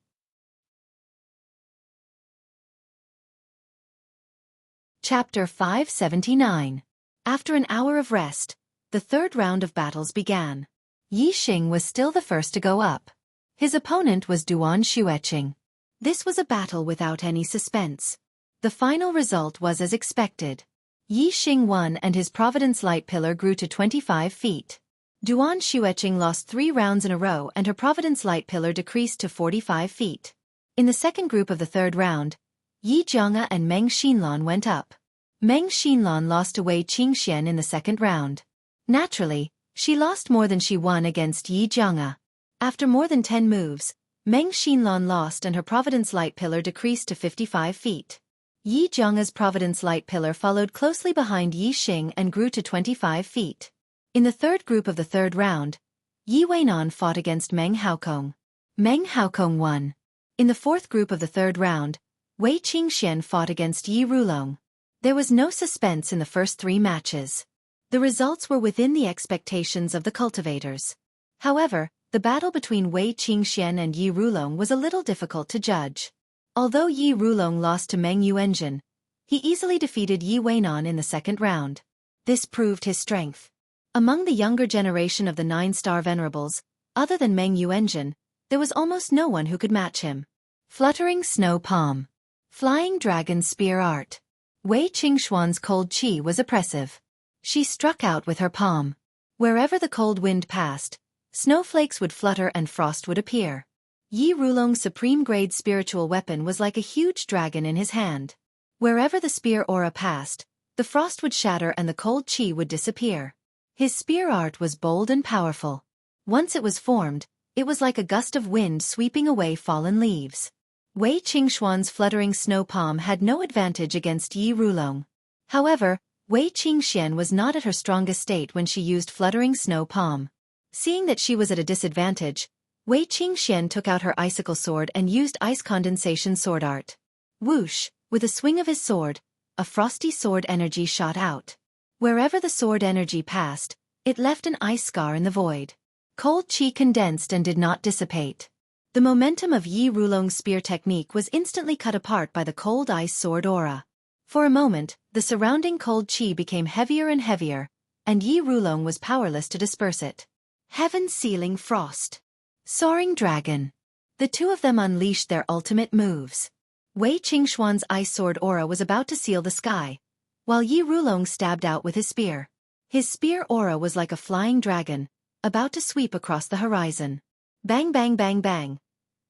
Chapter 579. After an hour of rest, the third round of battles began. Yi Xing was still the first to go up. His opponent was Duan Xueqing. This was a battle without any suspense. The final result was as expected. Yi Xing won and his Providence Light Pillar grew to 25 feet. Duan Xueqing lost 3 rounds in a row and her Providence Light Pillar decreased to 45 feet. In the second group of the third round, Yi Zhenghe and Meng Xinlan went up. Meng Xinlan lost to Wei Qingxian in the second round. Naturally, she lost more than she won against Yi Zhenghe. After more than 10 moves, Meng Xinlan lost and her Providence Light Pillar decreased to 55 feet. Yi Zhenghe's Providence Light Pillar followed closely behind Yi Xing and grew to 25 feet. In the third group of the third round, Yi Weinan fought against Meng Haokong. Meng Haokong won. In the fourth group of the third round, Wei Qingxian fought against Yi Rulong. There was no suspense in the first 3 matches. The results were within the expectations of the cultivators. However, the battle between Wei Qingxian and Yi Rulong was a little difficult to judge. Although Yi Rulong lost to Meng Yuanjun, he easily defeated Yi Weinan in the second round. This proved his strength. Among the younger generation of the 9-star venerables, other than Meng Yuanjun, there was almost no one who could match him. Fluttering Snow Palm. Flying Dragon Spear Art. Wei Qingxuan's cold qi was oppressive. She struck out with her palm. Wherever the cold wind passed, snowflakes would flutter and frost would appear. Yi Rulong's supreme-grade spiritual weapon was like a huge dragon in his hand. Wherever the spear aura passed, the frost would shatter and the cold chi would disappear. His spear art was bold and powerful. Once it was formed, it was like a gust of wind sweeping away fallen leaves. Wei Qingxuan's fluttering snow palm had no advantage against Yi Rulong. However, Wei Qingxian was not at her strongest state when she used fluttering snow palm. Seeing that she was at a disadvantage, Wei Qingxian took out her icicle sword and used ice condensation sword art. Whoosh, with a swing of his sword, a frosty sword energy shot out. Wherever the sword energy passed, it left an ice scar in the void. Cold chi condensed and did not dissipate. The momentum of Yi Rulong's spear technique was instantly cut apart by the cold ice sword aura. For a moment, the surrounding cold chi became heavier and heavier, and Yi Rulong was powerless to disperse it. Heaven-sealing frost. Soaring dragon. The two of them unleashed their ultimate moves. Wei Qingxuan's ice sword aura was about to seal the sky, while Yi Rulong stabbed out with his spear. His spear aura was like a flying dragon, about to sweep across the horizon. Bang bang bang bang.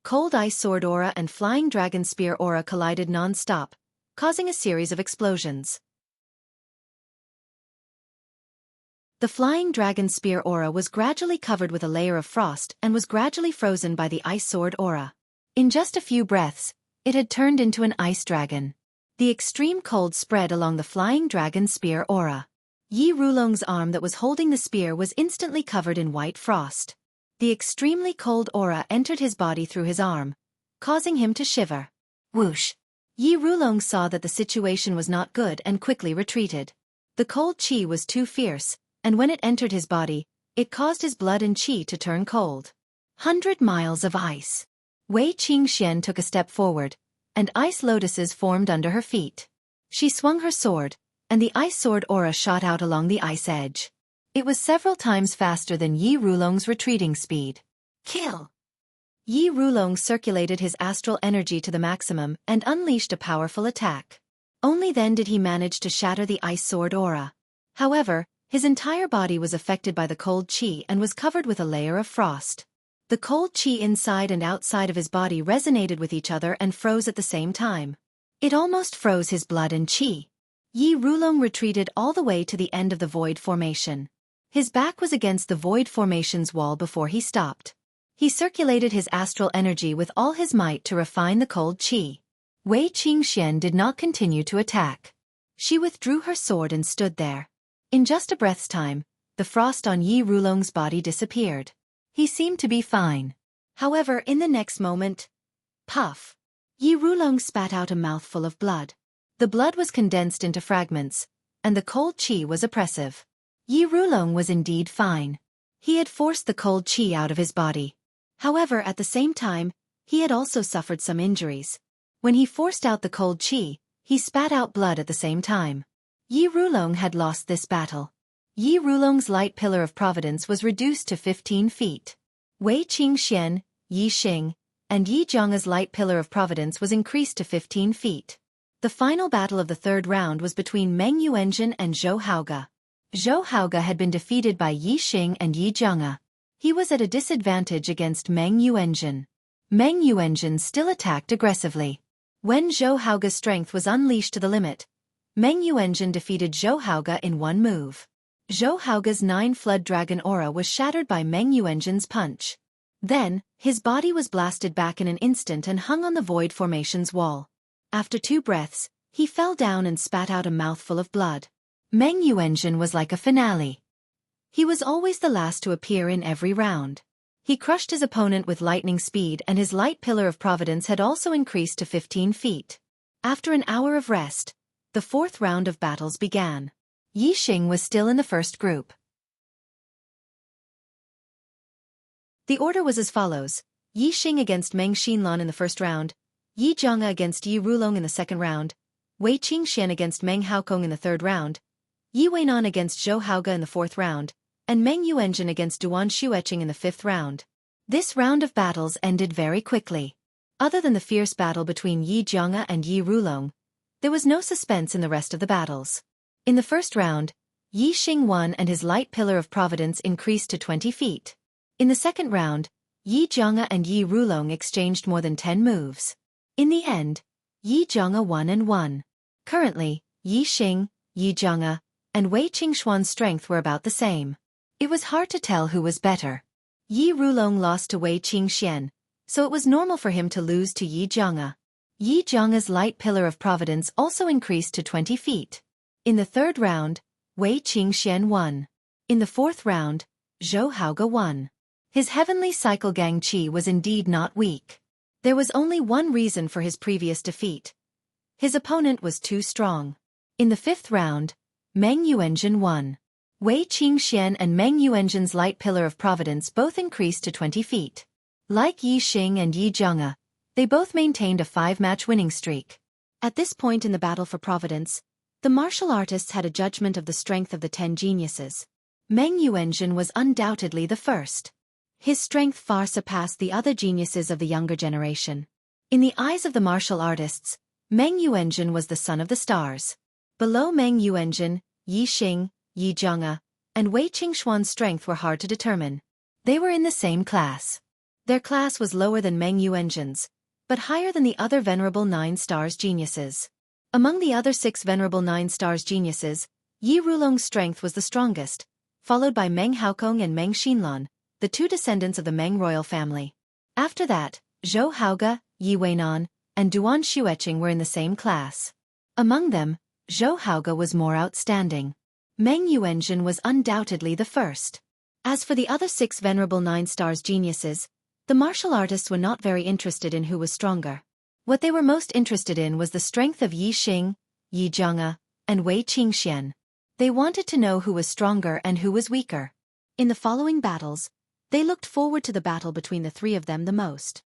Cold ice sword aura and flying dragon spear aura collided non-stop, causing a series of explosions. The flying dragon spear aura was gradually covered with a layer of frost and was gradually frozen by the ice sword aura. In just a few breaths, it had turned into an ice dragon. The extreme cold spread along the flying dragon spear aura. Yi Rulong's arm that was holding the spear was instantly covered in white frost. The extremely cold aura entered his body through his arm, causing him to shiver. Whoosh! Yi Rulong saw that the situation was not good and quickly retreated. The cold chi was too fierce, and when it entered his body, it caused his blood and chi to turn cold. 100 miles of ice. Wei Qingxian took a step forward, and ice lotuses formed under her feet. She swung her sword, and the ice sword aura shot out along the ice edge. It was several times faster than Yi Rulong's retreating speed. Kill! Yi Rulong circulated his astral energy to the maximum and unleashed a powerful attack. Only then did he manage to shatter the ice sword aura. However, his entire body was affected by the cold chi and was covered with a layer of frost. The cold chi inside and outside of his body resonated with each other and froze at the same time. It almost froze his blood and chi. Yi Rulong retreated all the way to the end of the void formation. His back was against the void formation's wall before he stopped. He circulated his astral energy with all his might to refine the cold chi. Wei Qingxian did not continue to attack. She withdrew her sword and stood there. In just a breath's time, the frost on Yi Rulong's body disappeared. He seemed to be fine. However, in the next moment, puff! Yi Rulong spat out a mouthful of blood. The blood was condensed into fragments, and the cold chi was oppressive. Yi Rulong was indeed fine. He had forced the cold chi out of his body. However, at the same time, he had also suffered some injuries. When he forced out the cold chi, he spat out blood at the same time. Yi Rulong had lost this battle. Yi Rulong's light pillar of providence was reduced to 15 feet. Wei Qingxian, Yi Xing, and Yi Jiang's light pillar of providence was increased to 15 feet. The final battle of the third round was between Meng Yuanzhen and Zhou Haoge. Zhou Haoge had been defeated by Yi Xing and Yi Jiang. He was at a disadvantage against Meng Yuanzhen. Meng Yuanzhen still attacked aggressively. When Zhou Haoge's strength was unleashed to the limit, Meng Yuanzhen defeated Zhou Haoge in one move. Zhou Haoge's 9 flood dragon aura was shattered by Meng Yuanzhen's punch. Then, his body was blasted back in an instant and hung on the void formation's wall. After 2 breaths, he fell down and spat out a mouthful of blood. Meng Yuanzhen was like a finale. He was always the last to appear in every round. He crushed his opponent with lightning speed and his light pillar of providence had also increased to 15 feet. After an hour of rest, the 4th round of battles began. Yi Xing was still in the first group. The order was as follows: Yi Xing against Meng Xinlan in the first round, Yi Jiang against Yi Rulong in the second round, Wei Qingxian against Meng Haokong in the third round, Yi Weinan against Zhou Haoge in the 4th round, and Meng Yuanzhen against Duan Xueqing in the 5th round. This round of battles ended very quickly. Other than the fierce battle between Yi Jiang and Yi Rulong, there was no suspense in the rest of the battles. In the first round, Yi Xing won and his light pillar of providence increased to 20 feet. In the second round, Yi Jianga and Yi Rulong exchanged more than 10 moves. In the end, Yi Jianga won and won. Currently, Yi Xing, Yi Jianga, and Wei Qingxuan's strength were about the same. It was hard to tell who was better. Yi Rulong lost to Wei Qingxian, so it was normal for him to lose to Yi Jianga. Yi Jianga's light pillar of providence also increased to 20 feet. In the third round, Wei Qingxian won. In the fourth round, Zhou Haoge won. His heavenly cycle gang qi was indeed not weak. There was only one reason for his previous defeat. His opponent was too strong. In the fifth round, Meng Yuanzhen won. Wei Qingxian and Meng Yuanzhen's light pillar of providence both increased to 20 feet. Like Yi Xing and Yi Jianga, they both maintained a 5-match winning streak. At this point in the battle for providence, the martial artists had a judgment of the strength of the 10 geniuses. Meng Yuanzhen was undoubtedly the first. His strength far surpassed the other geniuses of the younger generation. In the eyes of the martial artists, Meng Yuanzhen was the son of the stars. Below Meng Yuanzhen, Yi Xing, Yi Jianga, and Wei Qingxuan's strength were hard to determine. They were in the same class. Their class was lower than Meng Yuanzhen's, but higher than the other Venerable 9 Stars geniuses. Among the other 6 Venerable 9 Stars geniuses, Yi Rulong's strength was the strongest, followed by Meng Haokong and Meng Xinlan, the 2 descendants of the Meng royal family. After that, Zhou Haoge, Yi Weinan, and Duan Xueqing were in the same class. Among them, Zhou Haoge was more outstanding. Meng Yuanzhen was undoubtedly the first. As for the other 6 Venerable 9 Stars geniuses, the martial artists were not very interested in who was stronger. What they were most interested in was the strength of Yi Xing, Yi Jianga, and Wei Qingxian. They wanted to know who was stronger and who was weaker. In the following battles, they looked forward to the battle between the 3 of them the most.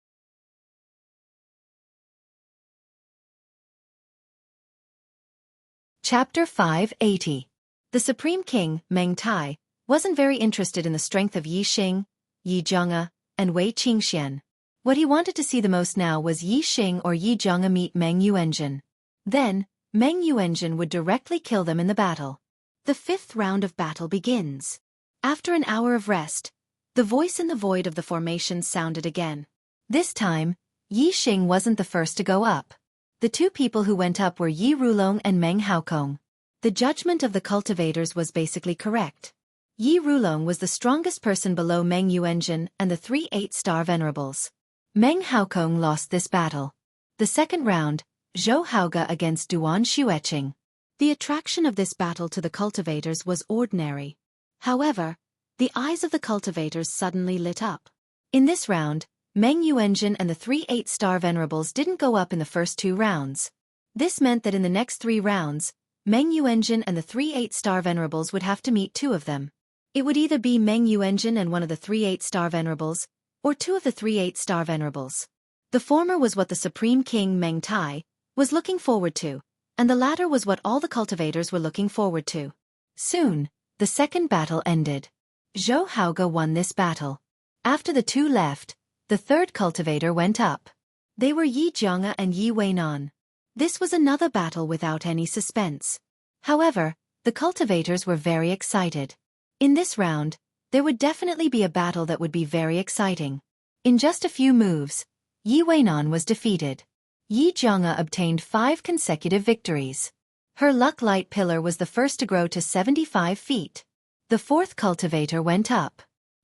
Chapter 580. The Supreme King, Meng Tai, wasn't very interested in the strength of Yi Xing, Yi Jianga, and Wei Qingxian. What he wanted to see the most now was Yi Xing or Yi Jianga meet Meng Yuanzhen. Then, Meng Yuanzhen would directly kill them in the battle. The 5th round of battle begins. After an hour of rest, the voice in the void of the formation sounded again. This time, Yi Xing wasn't the first to go up. The 2 people who went up were Yi Rulong and Meng Haokong. The judgment of the cultivators was basically correct. Yi Rulong was the strongest person below Meng Yuanzhen and the 3 8-star venerables. Meng Haokong lost this battle. The second round, Zhou Haoge against Duan Xueqing. The attraction of this battle to the cultivators was ordinary. However, the eyes of the cultivators suddenly lit up. In this round, Meng Yuanzhen and the 3 8-star venerables didn't go up in the first 2 rounds. This meant that in the next 3 rounds, Meng Yuanzhen and the 3 8-star venerables would have to meet 2 of them. It would either be Meng Yuanzhen and one of the 3 8-star venerables, or 2 of the 3 8-star venerables. The former was what the Supreme King Meng Tai was looking forward to, and the latter was what all the cultivators were looking forward to. Soon, the second battle ended. Zhou Haoge won this battle. After the 2 left, the third cultivator went up. They were Yi Jianga and Yi Weinan. This was another battle without any suspense. However, the cultivators were very excited. In this round, there would definitely be a battle that would be very exciting. In just a few moves, Yi Weinan was defeated. Yi Jianga obtained 5 consecutive victories. Her luck light pillar was the first to grow to 75 feet. The 4th cultivator went up.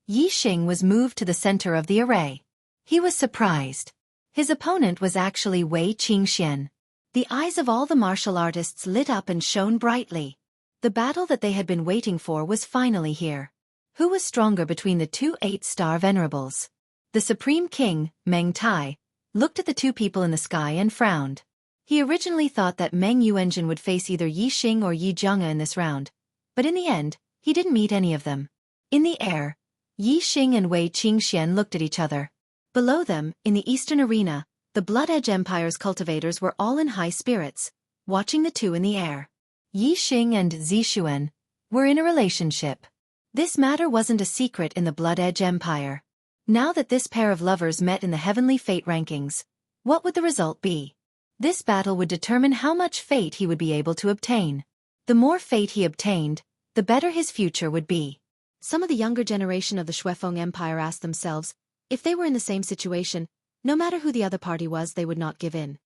Yi Xing was moved to the center of the array. He was surprised. His opponent was actually Wei Qingxian. The eyes of all the martial artists lit up and shone brightly. The battle that they had been waiting for was finally here. Who was stronger between the 2 8-star venerables? The Supreme King, Meng Tai, looked at the 2 people in the sky and frowned. He originally thought that Meng Yuanzhen would face either Yi Xing or Yi Jianga in this round, but in the end, he didn't meet any of them. In the air, Yi Xing and Wei Qingxian looked at each other. Below them, in the eastern arena, the Blood Edge Empire's cultivators were all in high spirits, watching the 2 in the air. Yi Xing and Zixuan were in a relationship. This matter wasn't a secret in the Blood Edge Empire. Now that this pair of lovers met in the Heavenly Fate rankings, what would the result be? This battle would determine how much fate he would be able to obtain. The more fate he obtained, the better his future would be. Some of the younger generation of the Shuefeng Empire asked themselves, If they were in the same situation, no matter who the other party was, they would not give in.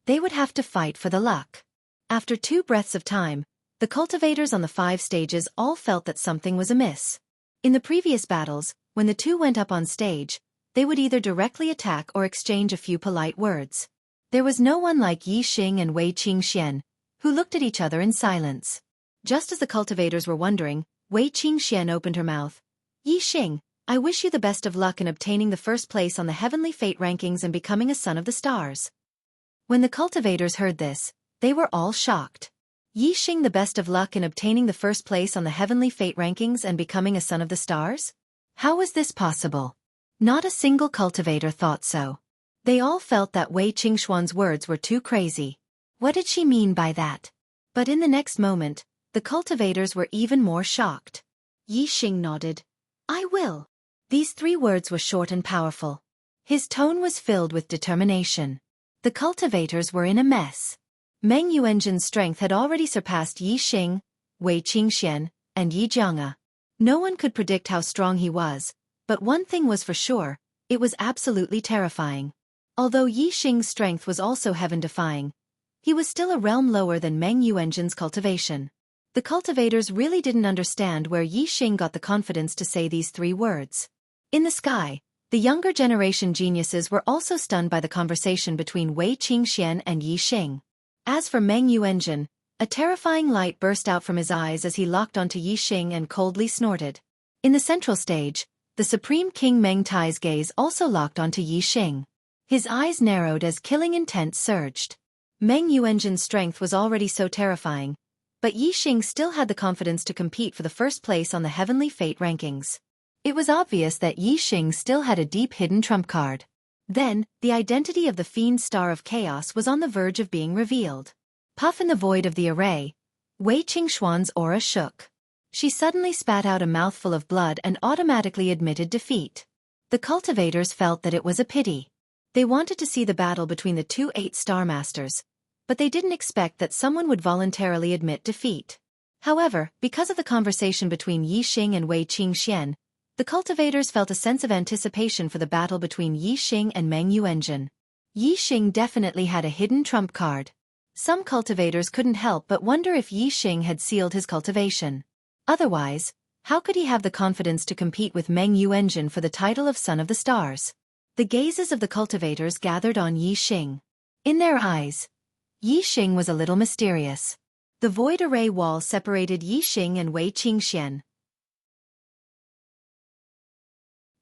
They would have to fight for the luck. After 2 breaths of time, the cultivators on the 5 stages all felt that something was amiss. In the previous battles, when the 2 went up on stage, they would either directly attack or exchange a few polite words. There was no one like Yi Xing and Wei Qingxian, who looked at each other in silence. Just as the cultivators were wondering, Wei Qingxian opened her mouth. Yi Xing, I wish you the best of luck in obtaining the first place on the heavenly fate rankings and becoming a son of the stars. When the cultivators heard this, they were all shocked. Yi Xing the best of luck in obtaining the first place on the heavenly fate rankings and becoming a son of the stars? How was this possible? Not a single cultivator thought so. They all felt that Wei Qingxuan's words were too crazy. What did she mean by that? But in the next moment, the cultivators were even more shocked. Yi Xing nodded. I will. These 3 words were short and powerful. His tone was filled with determination. The cultivators were in a mess. Meng Yuanzhen's strength had already surpassed Yi Xing, Wei Qingxian, and Yi Jianga. No one could predict how strong he was, but one thing was for sure, it was absolutely terrifying. Although Yi Xing's strength was also heaven-defying, he was still a realm lower than Meng Yuanzhen's cultivation. The cultivators really didn't understand where Yi Xing got the confidence to say these 3 words. In the sky, the younger generation geniuses were also stunned by the conversation between Wei Qingxian and Yi Xing. As for Meng Yuanzhen, a terrifying light burst out from his eyes as he locked onto Yi Xing and coldly snorted. In the central stage, the Supreme King Meng Tai's gaze also locked onto Yi Xing. His eyes narrowed as killing intent surged. Meng Yuanzhen's strength was already so terrifying, but Yi Xing still had the confidence to compete for the first place on the heavenly fate rankings. It was obvious that Yi Xing still had a deep hidden trump card. Then, the identity of the Fiend Star of Chaos was on the verge of being revealed. Puff in the void of the array, Wei Qingxuan's aura shook. She suddenly spat out a mouthful of blood and automatically admitted defeat. The cultivators felt that it was a pity. They wanted to see the battle between the 2 8-star masters, but they didn't expect that someone would voluntarily admit defeat. However, because of the conversation between Yi Xing and Wei Qingxian, the cultivators felt a sense of anticipation for the battle between Yi Xing and Meng Yuanzhen. Yi Xing definitely had a hidden trump card. Some cultivators couldn't help but wonder if Yi Xing had sealed his cultivation. Otherwise, how could he have the confidence to compete with Meng Yuanzhen for the title of Son of the Stars? The gazes of the cultivators gathered on Yi Xing. In their eyes, Yi Xing was a little mysterious. The void array wall separated Yi Xing and Wei Qingxian.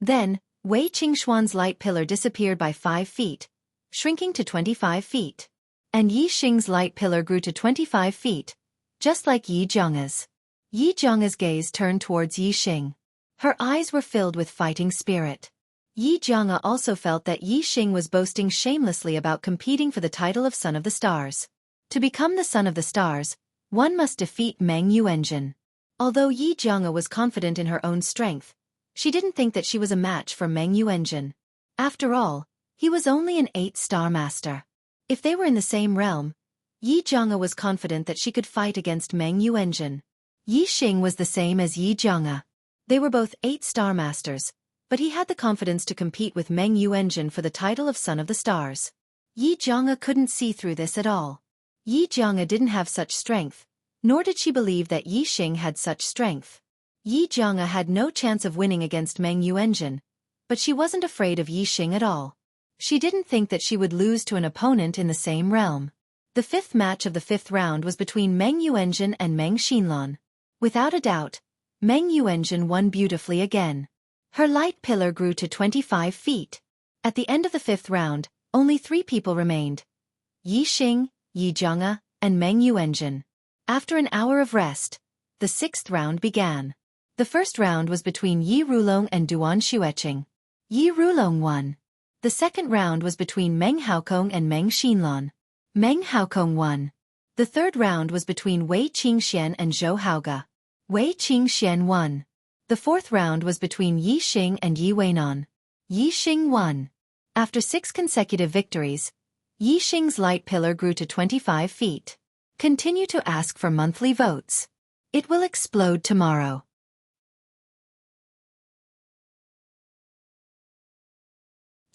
Then, Wei Qingxuan's light pillar disappeared by 5 feet, shrinking to 25 feet. And Yi Xing's light pillar grew to 25 feet, just like Yi Jianga's. Yi Jianga's gaze turned towards Yi Xing. Her eyes were filled with fighting spirit. Yi Jianga also felt that Yi Xing was boasting shamelessly about competing for the title of Son of the Stars. To become the Son of the Stars, one must defeat Meng Yuanzhen. Although Yi Jianga was confident in her own strength, she didn't think that she was a match for Meng Yuanzhen. After all, he was only an 8-star master. If they were in the same realm, Yi Jianga was confident that she could fight against Meng Yuanzhen. Yi Xing was the same as Yi Jianga. They were both 8-star masters, but he had the confidence to compete with Meng Yuanzhen for the title of Son of the Stars. Yi Jianga couldn't see through this at all. Yi Jianga didn't have such strength, nor did she believe that Yi Xing had such strength. Yi Jianga had no chance of winning against Meng Yuanzhen, but she wasn't afraid of Yi Xing at all. She didn't think that she would lose to an opponent in the same realm. The 5th match of the 5th round was between Meng Yuanzhen and Meng Xinlan. Without a doubt, Meng Yuanzhen won beautifully again. Her light pillar grew to 25 feet. At the end of the 5th round, only 3 people remained: Yi Xing, Yi Jianga, and Meng Yuanzhen. After an hour of rest, the 6th round began. The first round was between Yi Rulong and Duan Xueqing. Yi Rulong won. The second round was between Meng Haokong and Meng Xinlan. Meng Haokong won. The third round was between Wei Qingxian and Zhou Haoge. Wei Qingxian won. The fourth round was between Yi Xing and Yi Weinan. Yi Xing won. After 6 consecutive victories, Yi Xing's light pillar grew to 25 feet. Continue to ask for monthly votes. It will explode tomorrow.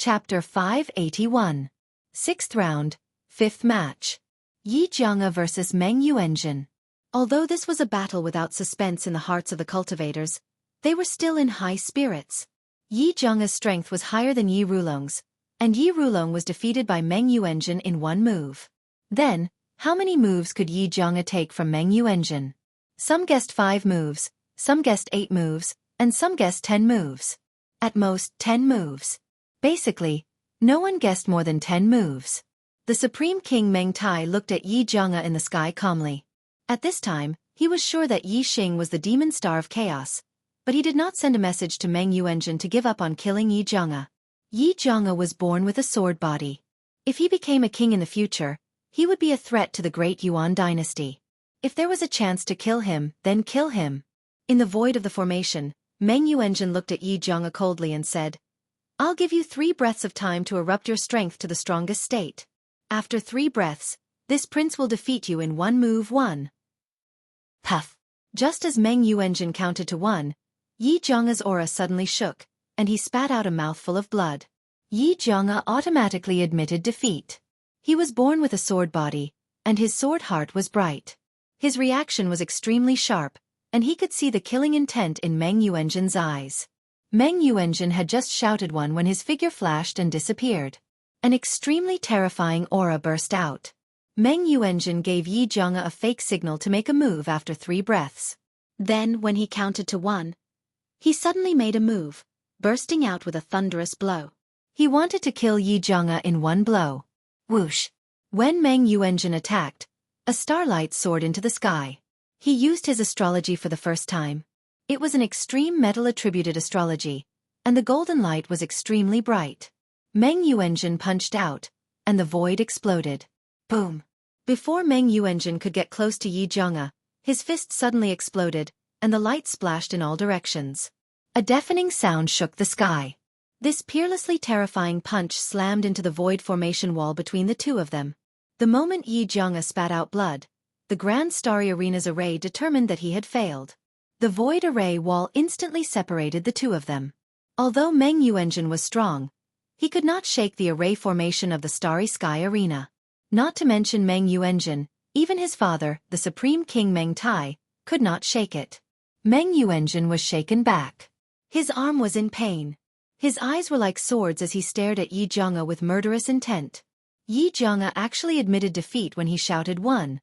Chapter 581. 6th Round, 5th Match. Yi Jianga vs Meng Yuanjun. Although this was a battle without suspense in the hearts of the cultivators, they were still in high spirits. Yi Jianga's strength was higher than Yi Rulong's, and Yi Rulong was defeated by Meng Yuanjun in one move. Then, how many moves could Yi Jianga take from Meng Yuanjun? Some guessed 5 moves, some guessed 8 moves, and some guessed 10 moves. At most, 10 moves. Basically, no one guessed more than 10 moves. The Supreme King Meng Tai looked at Yi Jianga in the sky calmly. At this time, he was sure that Yi Xing was the demon star of chaos, but he did not send a message to Meng Yuanjun to give up on killing Yi Jianga. Yi Jianga was born with a sword body. If he became a king in the future, he would be a threat to the great Yuan dynasty. If there was a chance to kill him, then kill him. In the void of the formation, Meng Yuanjun looked at Yi Jianga coldly and said, "I'll give you 3 breaths of time to erupt your strength to the strongest state. After 3 breaths, this prince will defeat you in one move." 1. Puff. Just as Meng Yuanjun counted to 1, Yi Jianga's aura suddenly shook, and he spat out a mouthful of blood. Yi Jianga automatically admitted defeat. He was born with a sword body, and his sword heart was bright. His reaction was extremely sharp, and he could see the killing intent in Meng Yuanjun's eyes. Meng Yuanjun had just shouted 1 when his figure flashed and disappeared. An extremely terrifying aura burst out. Meng Yuanjun gave Yi Jianga a fake signal to make a move after 3 breaths. Then, when he counted to 1, he suddenly made a move, bursting out with a thunderous blow. He wanted to kill Yi Jianga in one blow. Whoosh! When Meng Yuanjun attacked, a starlight soared into the sky. He used his astrology for the first time. It was an extreme metal-attributed astrology, and the golden light was extremely bright. Meng Yuanjun punched out, and the void exploded. Boom! Before Meng Yuanjun could get close to Yi Jianga, his fist suddenly exploded, and the light splashed in all directions. A deafening sound shook the sky. This peerlessly terrifying punch slammed into the void formation wall between the two of them. The moment Yi Jianga spat out blood, the Grand Starry Arena's array determined that he had failed. The void array wall instantly separated the two of them. Although Meng Yuanjun was strong, he could not shake the array formation of the Starry Sky Arena. Not to mention Meng Yuanjun, even his father, the Supreme King Meng Tai, could not shake it. Meng Yuanjun was shaken back. His arm was in pain. His eyes were like swords as he stared at Yi Jianga with murderous intent. Yi Jianga actually admitted defeat when he shouted 1,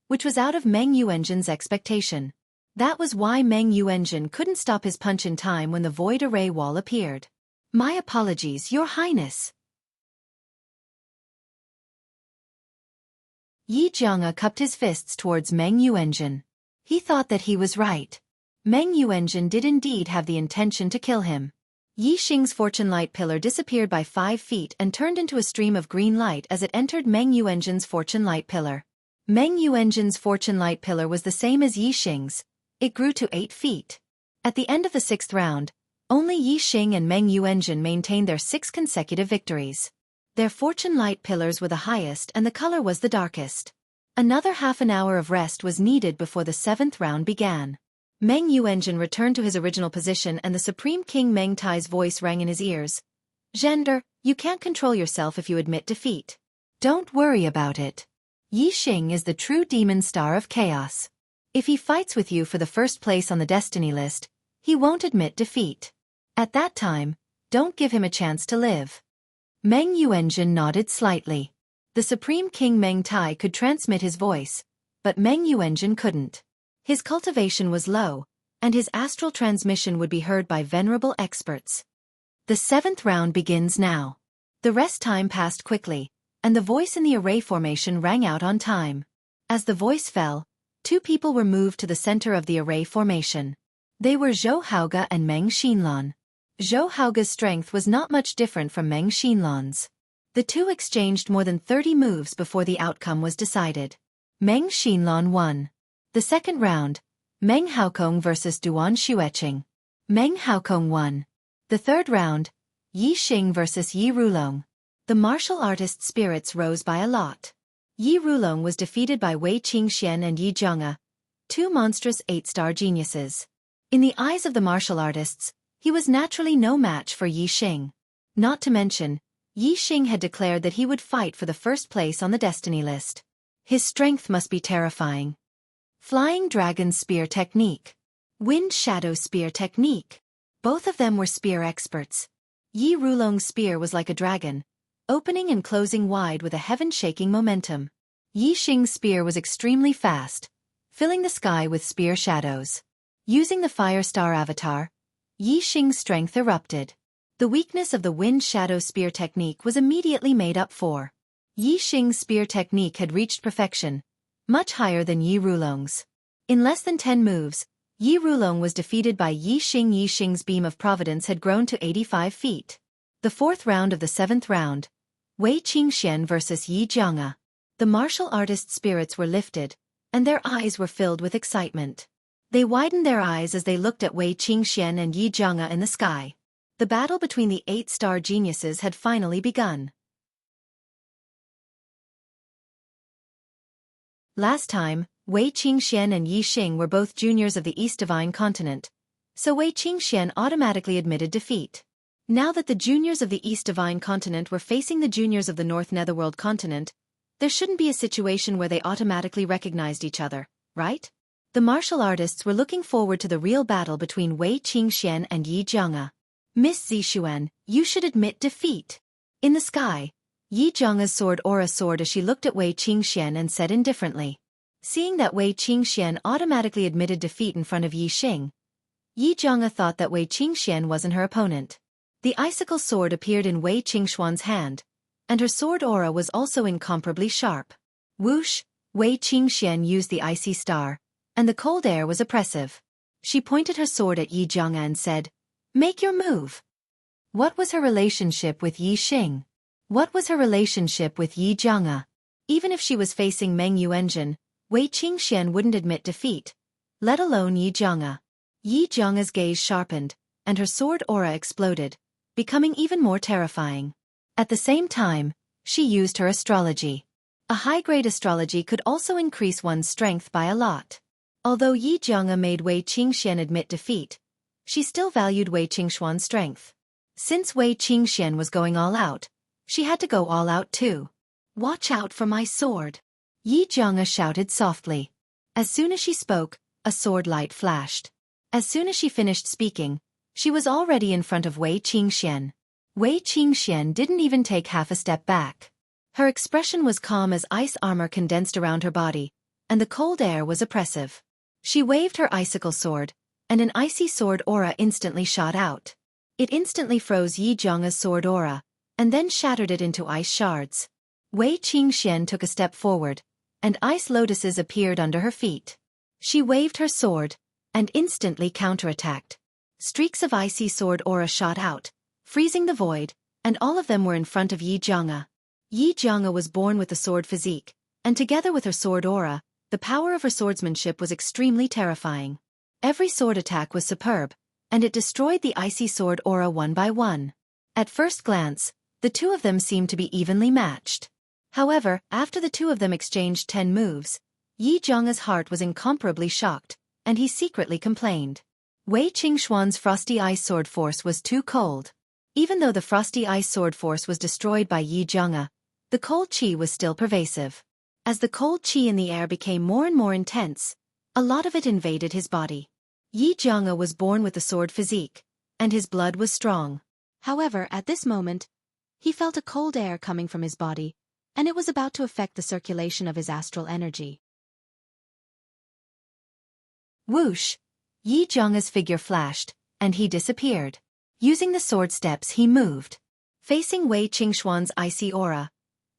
which was out of Meng Yuanjun's expectation. That was why Meng Yuanjun couldn't stop his punch in time when the void array wall appeared. "My apologies, Your Highness." Yi Jianga cupped his fists towards Meng Yuanjun. He thought that he was right. Meng Yuanjun did indeed have the intention to kill him. Yi Xing's fortune light pillar disappeared by 5 feet and turned into a stream of green light as it entered Meng Yuanjun's fortune light pillar. Meng Yuanjun's fortune light pillar was the same as Yi Xing's. It grew to 8 feet. At the end of the 6th round, only Yi Xing and Meng Yuanjun maintained their 6 consecutive victories. Their fortune light pillars were the highest and the color was the darkest. Another half an hour of rest was needed before the 7th round began. Meng Yuanjun returned to his original position and the Supreme King Meng Tai's voice rang in his ears. "Gender, you can't control yourself if you admit defeat. Don't worry about it. Yi Xing is the true demon star of chaos. If he fights with you for the first place on the destiny list, he won't admit defeat. At that time, don't give him a chance to live." Meng Yuanjun nodded slightly. The Supreme King Meng Tai could transmit his voice, but Meng Yuanjun couldn't. His cultivation was low, and his astral transmission would be heard by venerable experts. The 7th round begins now. The rest time passed quickly, and the voice in the array formation rang out on time. As the voice fell, 2 people were moved to the center of the array formation. They were Zhou Haoge and Meng Xinlan. Zhou Haoge's strength was not much different from Meng Xinlan's. The two exchanged more than 30 moves before the outcome was decided. Meng Xinlan won. The 2nd round, Meng Haokong vs Duan Xueqing. Meng Haokong won. The 3rd round, Yi Xing vs Yi Rulong. The martial artist's spirits rose by a lot. Yi Rulong was defeated by Wei Qingxian and Yi Jianga, 2 monstrous 8-star geniuses. In the eyes of the martial artists, he was naturally no match for Yi Xing. Not to mention, Yi Xing had declared that he would fight for the first place on the destiny list. His strength must be terrifying. Flying Dragon Spear Technique. Wind Shadow Spear Technique. Both of them were spear experts. Yi Rulong's spear was like a dragon, opening and closing wide with a heaven-shaking momentum. Yi Xing's spear was extremely fast, filling the sky with spear shadows. Using the Fire Star avatar, Yi Xing's strength erupted. The weakness of the Wind Shadow Spear technique was immediately made up for. Yi Xing's spear technique had reached perfection, much higher than Yi Rulong's. In less than 10 moves, Yi Rulong was defeated by Yi Xing. Yi Xing's beam of providence had grown to 85 feet. The fourth round of the seventh round. Wei Qingxian vs. Yi Jianga. The martial artist's spirits were lifted, and their eyes were filled with excitement. They widened their eyes as they looked at Wei Qingxian and Yi Jianga in the sky. The battle between the 8-star geniuses had finally begun. Last time, Wei Qingxian and Yi Xing were both juniors of the East Divine Continent, so Wei Qingxian automatically admitted defeat. Now that the juniors of the East Divine Continent were facing the juniors of the North Netherworld Continent, there shouldn't be a situation where they automatically recognized each other, right? The martial artists were looking forward to the real battle between Wei Qingxian and Yi Jianga. Miss Zixuan, you should admit defeat. In the sky, Yi Jianga's sword aura soared as she looked at Wei Qingxian and said indifferently. Seeing that Wei Qingxian automatically admitted defeat in front of Yi Xing, Yi Jianga thought that Wei Qingxian wasn't her opponent. The icicle sword appeared in Wei Qingxuan's hand, and her sword aura was also incomparably sharp. Whoosh! Wei Qingxian used the icy star, and the cold air was oppressive. She pointed her sword at Yi Jianga and said, "Make your move." What was her relationship with Yi Xing? What was her relationship with Yi Jianga? Even if she was facing Meng Yuanjun, Wei Qingxian wouldn't admit defeat, let alone Yi Jianga. Yi Jianga's gaze sharpened, and her sword aura exploded, becoming even more terrifying. At the same time, she used her astrology. A high-grade astrology could also increase one's strength by a lot. Although Yi Jianga made Wei Qingxian admit defeat, she still valued Wei Qingxuan's strength. Since Wei Qingxian was going all out, she had to go all out too. "Watch out for my sword," Yi Jianga shouted softly. As soon as she spoke, a sword light flashed. As soon as she finished speaking, she was already in front of Wei Qingxian. Wei Qingxian didn't even take half a step back. Her expression was calm as ice armor condensed around her body, and the cold air was oppressive. She waved her icicle sword, and an icy sword aura instantly shot out. It instantly froze Yi Jianga's sword aura, and then shattered it into ice shards. Wei Qingxian took a step forward, and ice lotuses appeared under her feet. She waved her sword, and instantly counterattacked. Streaks of icy sword aura shot out, freezing the void, and all of them were in front of Yi Jianga. Yi Jianga was born with the sword physique, and together with her sword aura, the power of her swordsmanship was extremely terrifying. Every sword attack was superb, and it destroyed the icy sword aura one by one. At first glance, the two of them seemed to be evenly matched. However, after the two of them exchanged 10 moves, Yi Jianga's heart was incomparably shocked, and he secretly complained. Wei Qingxuan's frosty ice sword force was too cold. Even though the frosty ice sword force was destroyed by Yi Jianga, the cold qi was still pervasive. As the cold qi in the air became more and more intense, a lot of it invaded his body. Yi Jianga was born with the sword physique, and his blood was strong. However, at this moment, he felt a cold air coming from his body, and it was about to affect the circulation of his astral energy. Whoosh! Yi Jianga's figure flashed, and he disappeared. Using the sword steps he moved. Facing Wei Qingxuan's icy aura,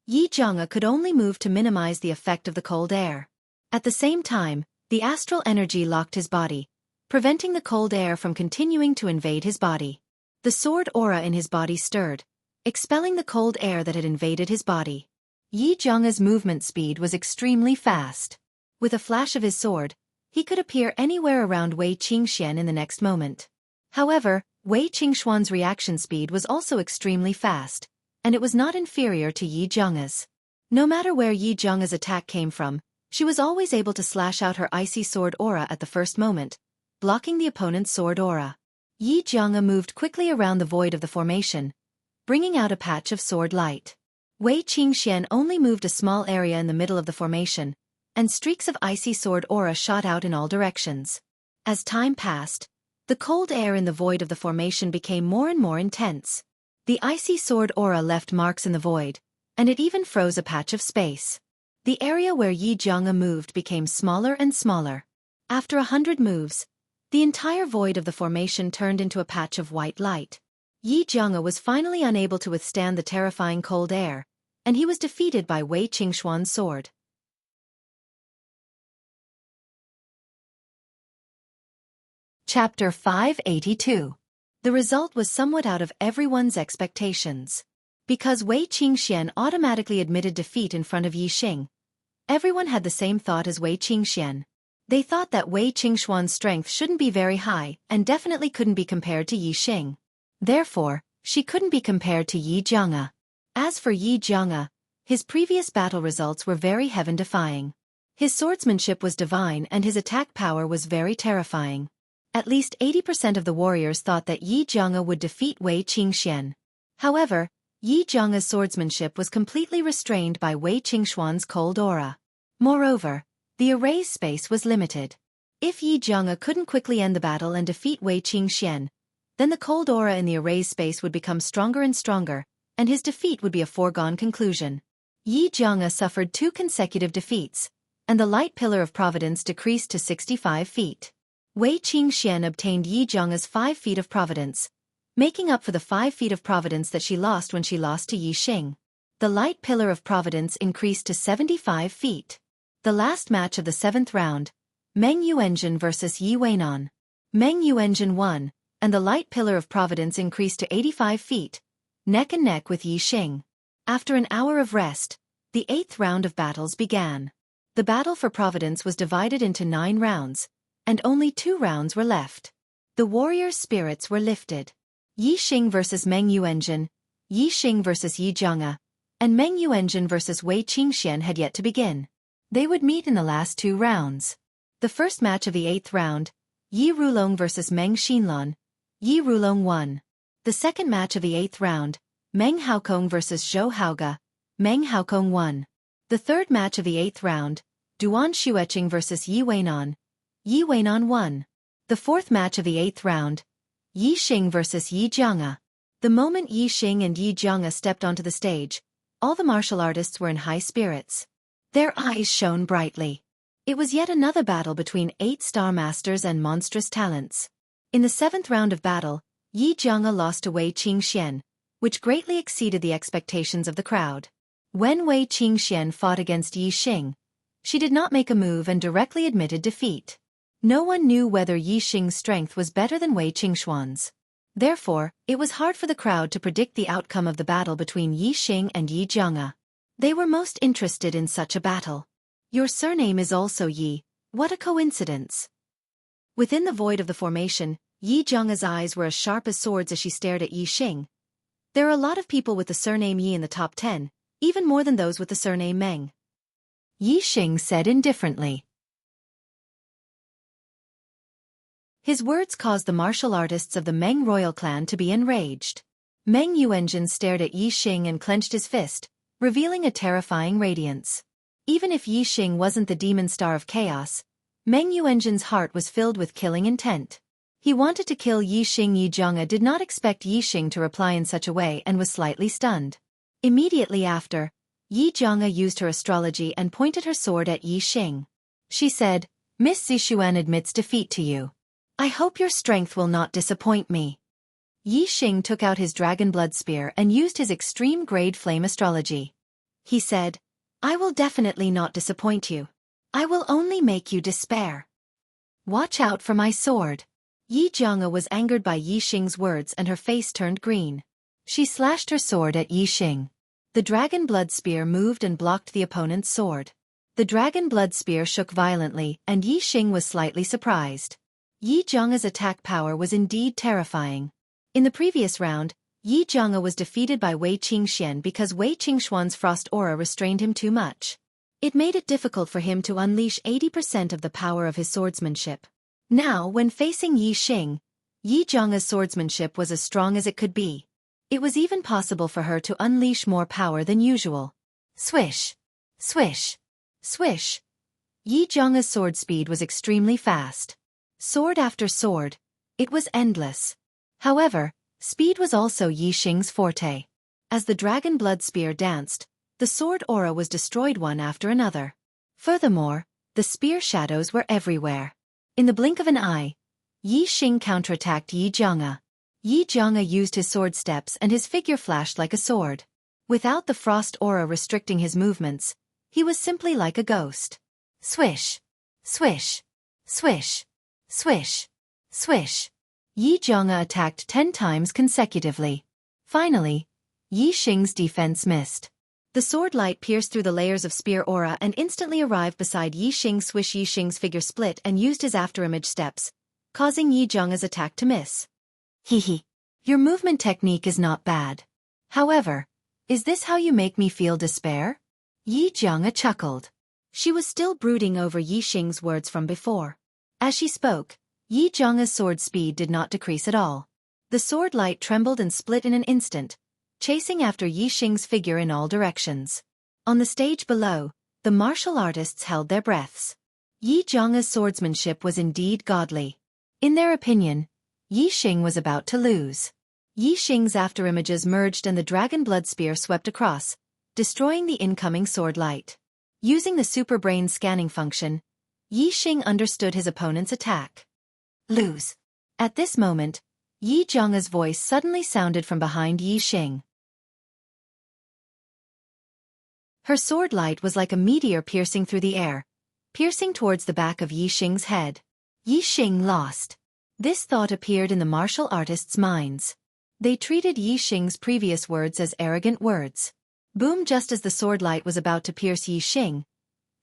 Yi Jianga could only move to minimize the effect of the cold air. At the same time, the astral energy locked his body, preventing the cold air from continuing to invade his body. The sword aura in his body stirred, expelling the cold air that had invaded his body. Yi Jianga's movement speed was extremely fast. With a flash of his sword, he could appear anywhere around Wei Qingxian in the next moment. However, Wei Qingxuan's reaction speed was also extremely fast, and it was not inferior to Yi Jianga's. No matter where Yi Jianga's attack came from, she was always able to slash out her icy sword aura at the first moment, blocking the opponent's sword aura. Yi Jianga moved quickly around the void of the formation, bringing out a patch of sword light. Wei Qingxian only moved a small area in the middle of the formation, and streaks of icy sword aura shot out in all directions. As time passed, the cold air in the void of the formation became more and more intense. The icy sword aura left marks in the void, and it even froze a patch of space. The area where Yi Jianga moved became smaller and smaller. After 100 moves, the entire void of the formation turned into a patch of white light. Yi Jianga was finally unable to withstand the terrifying cold air, and he was defeated by Wei Qingxuan's sword. Chapter 582. The result was somewhat out of everyone's expectations. Because Wei Qingxian automatically admitted defeat in front of Yi Xing, everyone had the same thought as Wei Qingxian. They thought that Wei Qingxuan's strength shouldn't be very high and definitely couldn't be compared to Yi Xing. Therefore, she couldn't be compared to Yi Jianga. As for Yi Jianga, his previous battle results were very heaven-defying. His swordsmanship was divine and his attack power was very terrifying. At least 80% of the warriors thought that Yi Jianga would defeat Wei Qingxian. However, Yi Jianga's swordsmanship was completely restrained by Wei Qingxuan's cold aura. Moreover, the erase space was limited. If Yi Jianga couldn't quickly end the battle and defeat Wei Qingxian, then the cold aura in the erase space would become stronger and stronger, and his defeat would be a foregone conclusion. Yi Jianga suffered 2 consecutive defeats, and the light pillar of providence decreased to 65 feet. Wei Qingxian obtained Yi Jianga's 5 feet of providence, making up for the 5 feet of providence that she lost when she lost to Yi Xing. The light pillar of providence increased to 75 feet. The last match of the 7th round, Meng Yuanjun vs Yi Weinan. Meng Yuanjun won, and the light pillar of providence increased to 85 feet, neck and neck with Yi Xing. After an hour of rest, the 8th round of battles began. The battle for providence was divided into 9 rounds, and only 2 rounds were left. The warriors' spirits were lifted. Yi Xing vs Meng Yuanjun, Yi Xing vs Yi Jianga, and Meng Yuanjun vs Wei Qingxian had yet to begin. They would meet in the last 2 rounds. The first match of the 8th round, Yi Rulong vs Meng Xinlan, Yi Rulong won. The second match of the 8th round, Meng Haokong vs Zhou Haoge, Meng Haokong won. The third match of the 8th round, Duan Xueqing vs Yi Weinan, Yi Weinan won. The fourth match of the 8th round, Yi Xing vs Yi Jianga. The moment Yi Xing and Yi Jianga stepped onto the stage, all the martial artists were in high spirits. Their eyes shone brightly. It was yet another battle between 8 star masters and monstrous talents. In the 7th round of battle, Yi Jianga lost to Wei Qingxian, which greatly exceeded the expectations of the crowd. When Wei Qingxian fought against Yi Xing, she did not make a move and directly admitted defeat. No one knew whether Yi Xing's strength was better than Wei Qingxuan's. Therefore, it was hard for the crowd to predict the outcome of the battle between Yi Xing and Yi Jianga. They were most interested in such a battle. Your surname is also Yi. What a coincidence. Within the void of the formation, Yi Jianga's eyes were as sharp as swords as she stared at Yi Xing. There are a lot of people with the surname Yi in the top 10, even more than those with the surname Meng. Yi Xing said indifferently. His words caused the martial artists of the Meng royal clan to be enraged. Meng Yuanjun stared at Yi Xing and clenched his fist, revealing a terrifying radiance. Even if Yi Xing wasn't the demon star of chaos, Meng Yuanjun's heart was filled with killing intent. He wanted to kill Yi Xing. Yi Jianga did not expect Yi Xing to reply in such a way and was slightly stunned. Immediately after, Yi Jianga used her astrology and pointed her sword at Yi Xing. She said, "Miss Zixuan admits defeat to you. I hope your strength will not disappoint me." Yi Xing took out his dragon blood spear and used his extreme grade flame astrology. He said, "I will definitely not disappoint you. I will only make you despair. Watch out for my sword." Yi Jianga was angered by Yi Xing's words and her face turned green. She slashed her sword at Yi Xing. The dragon blood spear moved and blocked the opponent's sword. The dragon blood spear shook violently and Yi Xing was slightly surprised. Yi Jianga's attack power was indeed terrifying. In the previous round, Yi Jianga was defeated by Wei Qingxian because Wei Qingxuan's frost aura restrained him too much. It made it difficult for him to unleash 80% of the power of his swordsmanship. Now, when facing Yi Xing, Yi Jianga's swordsmanship was as strong as it could be. It was even possible for her to unleash more power than usual. Swish! Swish! Swish! Yi Zhong's sword speed was extremely fast. Sword after sword, it was endless. However, speed was also Yi Xing's forte. As the dragon blood spear danced, the sword aura was destroyed one after another. Furthermore, the spear shadows were everywhere. In the blink of an eye, Yi Xing counterattacked Yi Zhong. Yi Zhong used his sword steps and his figure flashed like a sword. Without the frost aura restricting his movements, he was simply like a ghost. Swish! Swish! Swish! Swish! Swish! Yi Zhong attacked 10 times consecutively. Finally, Yi Xing's defense missed. The sword light pierced through the layers of spear aura and instantly arrived beside Yi Xing. Swish! Yi Xing's figure split and used his afterimage steps, causing Yi Zhong's attack to miss. Hehe. Your movement technique is not bad. However, is this how you make me feel despair? Yi Zhong chuckled. She was still brooding over Yi Xing's words from before. As she spoke, Yi Zhong's sword speed did not decrease at all. The sword light trembled and split in an instant, chasing after Yi Xing's figure in all directions. On the stage below, the martial artists held their breaths. Yi Zhong's swordsmanship was indeed godly. In their opinion, Yi Xing was about to lose. Yi Xing's afterimages merged and the dragon blood spear swept across, destroying the incoming sword light. Using the super brain scanning function, Yi Xing understood his opponent's attack. Lose. At this moment, Yi Zhong's voice suddenly sounded from behind Yi Xing. Her sword light was like a meteor piercing through the air, piercing towards the back of Yi Xing's head. Yi Xing lost. This thought appeared in the martial artists' minds. They treated Yi Xing's previous words as arrogant words. Boom! Just as the sword light was about to pierce Yi Xing,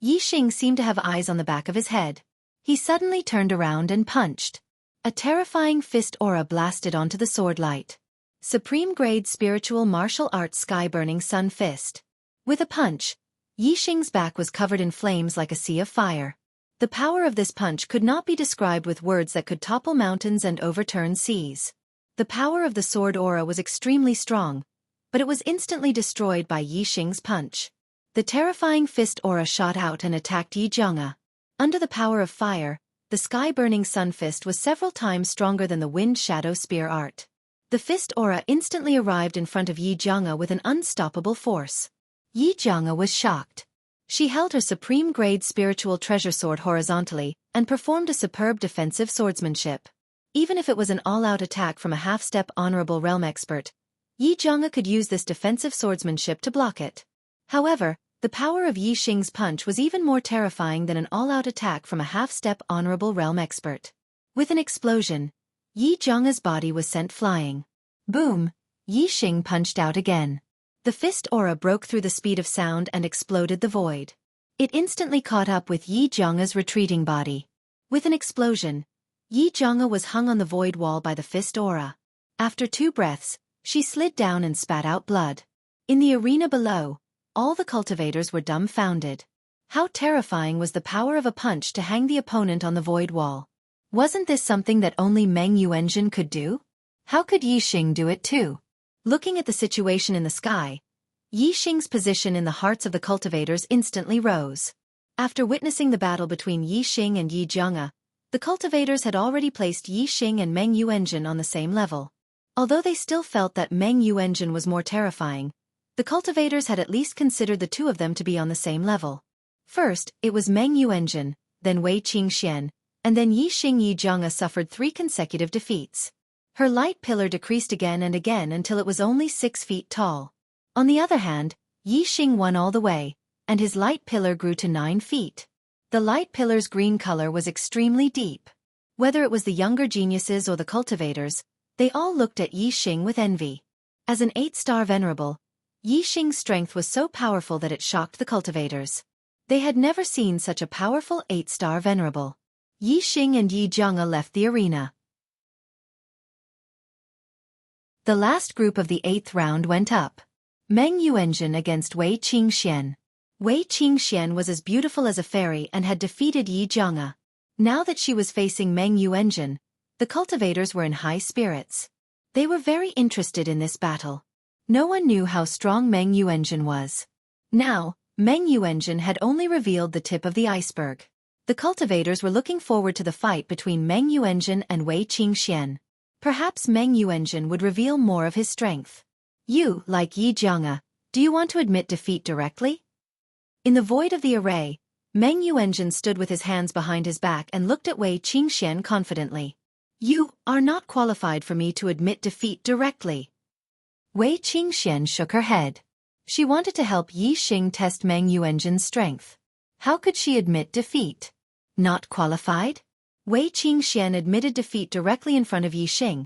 Yi Xing seemed to have eyes on the back of his head. He suddenly turned around and punched. A terrifying fist aura blasted onto the sword light. Supreme grade spiritual martial arts sky-burning sun fist. With a punch, Yi Xing's back was covered in flames like a sea of fire. The power of this punch could not be described with words that could topple mountains and overturn seas. The power of the sword aura was extremely strong, but it was instantly destroyed by Yi Xing's punch. The terrifying fist aura shot out and attacked Yi Zhong. Under the power of fire, the sky-burning sun fist was several times stronger than the wind shadow spear art. The fist aura instantly arrived in front of Yi Zhong with an unstoppable force. Yi Zhong was shocked. She held her supreme-grade spiritual treasure sword horizontally and performed a superb defensive swordsmanship. Even if it was an all-out attack from a half-step honorable realm expert, Yi Zhong could use this defensive swordsmanship to block it. However, the power of Yi Xing's punch was even more terrifying than an all-out attack from a half-step honorable realm expert. With an explosion, Yi Zhong's body was sent flying. Boom! Yi Xing punched out again. The fist aura broke through the speed of sound and exploded the void. It instantly caught up with Yi Zhong's retreating body. With an explosion, Yi Zhong was hung on the void wall by the fist aura. After 2 breaths, she slid down and spat out blood. In the arena below, all the cultivators were dumbfounded. How terrifying was the power of a punch to hang the opponent on the void wall? Wasn't this something that only Meng Yuanjun could do? How could Yi Xing do it too? Looking at the situation in the sky, Yi Xing's position in the hearts of the cultivators instantly rose. After witnessing the battle between Yi Xing and Yi Zhong, the cultivators had already placed Yi Xing and Meng Yuanjun on the same level. Although they still felt that Meng Yuanjun was more terrifying, the cultivators had at least considered the two of them to be on the same level. First, it was Meng Yuanjun, then Wei Qingxian, and then Yi Xing. Yi Zhong suffered 3 consecutive defeats. Her light pillar decreased again and again until it was only 6 feet tall. On the other hand, Yi Xing won all the way, and his light pillar grew to 9 feet. The light pillar's green color was extremely deep. Whether it was the younger geniuses or the cultivators, they all looked at Yi Xing with envy. As an 8-star venerable, Yi Xing's strength was so powerful that it shocked the cultivators. They had never seen such a powerful 8-star venerable. Yi Xing and Yi Zhong left the arena. The last group of the 8th round went up. Meng Yuanjun against Wei Qingxian. Wei Qingxian was as beautiful as a fairy and had defeated Yi Zhong. Now that she was facing Meng Yuanjun, the cultivators were in high spirits. They were very interested in this battle. No one knew how strong Meng Yuanjun was. Now, Meng Yuanjun had only revealed the tip of the iceberg. The cultivators were looking forward to the fight between Meng Yuanjun and Wei Qingxian. Perhaps Meng Yuanjun would reveal more of his strength. You, like Yi Jianga, do you want to admit defeat directly? In the void of the array, Meng Yuanjun stood with his hands behind his back and looked at Wei Qingxian confidently. You are not qualified for me to admit defeat directly. Wei Qingxian shook her head. She wanted to help Yi Xing test Meng Yuanjun's strength. How could she admit defeat? Not qualified? Wei Qingxian admitted defeat directly in front of Yi Xing,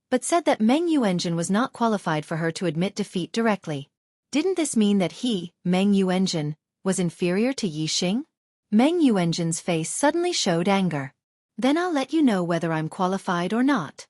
but said that Meng Yuanjun was not qualified for her to admit defeat directly. Didn't this mean that he, Meng Yuanjun, was inferior to Yi Xing? Meng Yuanjun's face suddenly showed anger. Then I'll let you know whether I'm qualified or not.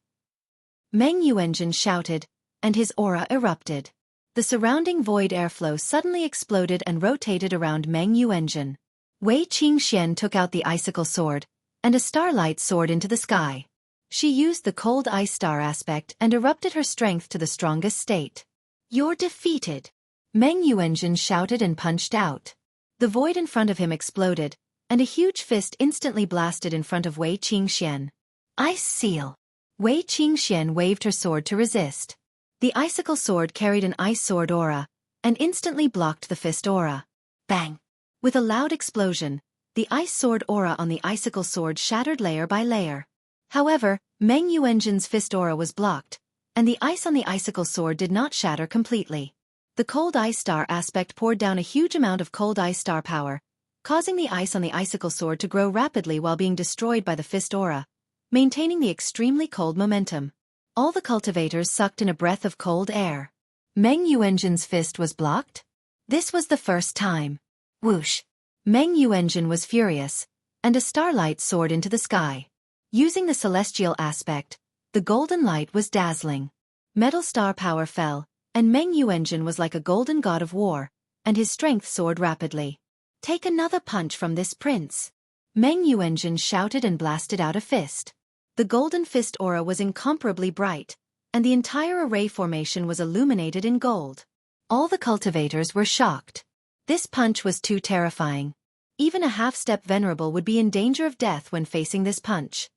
Meng Yuanjun shouted, and his aura erupted. The surrounding void airflow suddenly exploded and rotated around Meng Yuanjun. Wei Qingxian took out the icicle sword, and a starlight soared into the sky. She used the cold ice star aspect and erupted her strength to the strongest state. You're defeated! Meng Yuanjun shouted and punched out. The void in front of him exploded, and a huge fist instantly blasted in front of Wei Qingxian. Ice seal! Wei Qingxian waved her sword to resist. The icicle sword carried an ice sword aura, and instantly blocked the fist aura. Bang! With a loud explosion, the ice sword aura on the icicle sword shattered layer by layer. However, Meng Yuanjun's fist aura was blocked, and the ice on the icicle sword did not shatter completely. The cold ice star aspect poured down a huge amount of cold ice star power, causing the ice on the icicle sword to grow rapidly while being destroyed by the fist aura, maintaining the extremely cold momentum. All the cultivators sucked in a breath of cold air. Meng Yuanjun's fist was blocked? This was the first time. Whoosh! Meng Yuanjun was furious, and a starlight soared into the sky. Using the celestial aspect, the golden light was dazzling. Metal star power fell, and Meng Yuanjun was like a golden god of war, and his strength soared rapidly. Take another punch from this prince! Meng Yuanjun shouted and blasted out a fist. The golden fist aura was incomparably bright, and the entire array formation was illuminated in gold. All the cultivators were shocked. This punch was too terrifying. Even a half-step venerable would be in danger of death when facing this punch.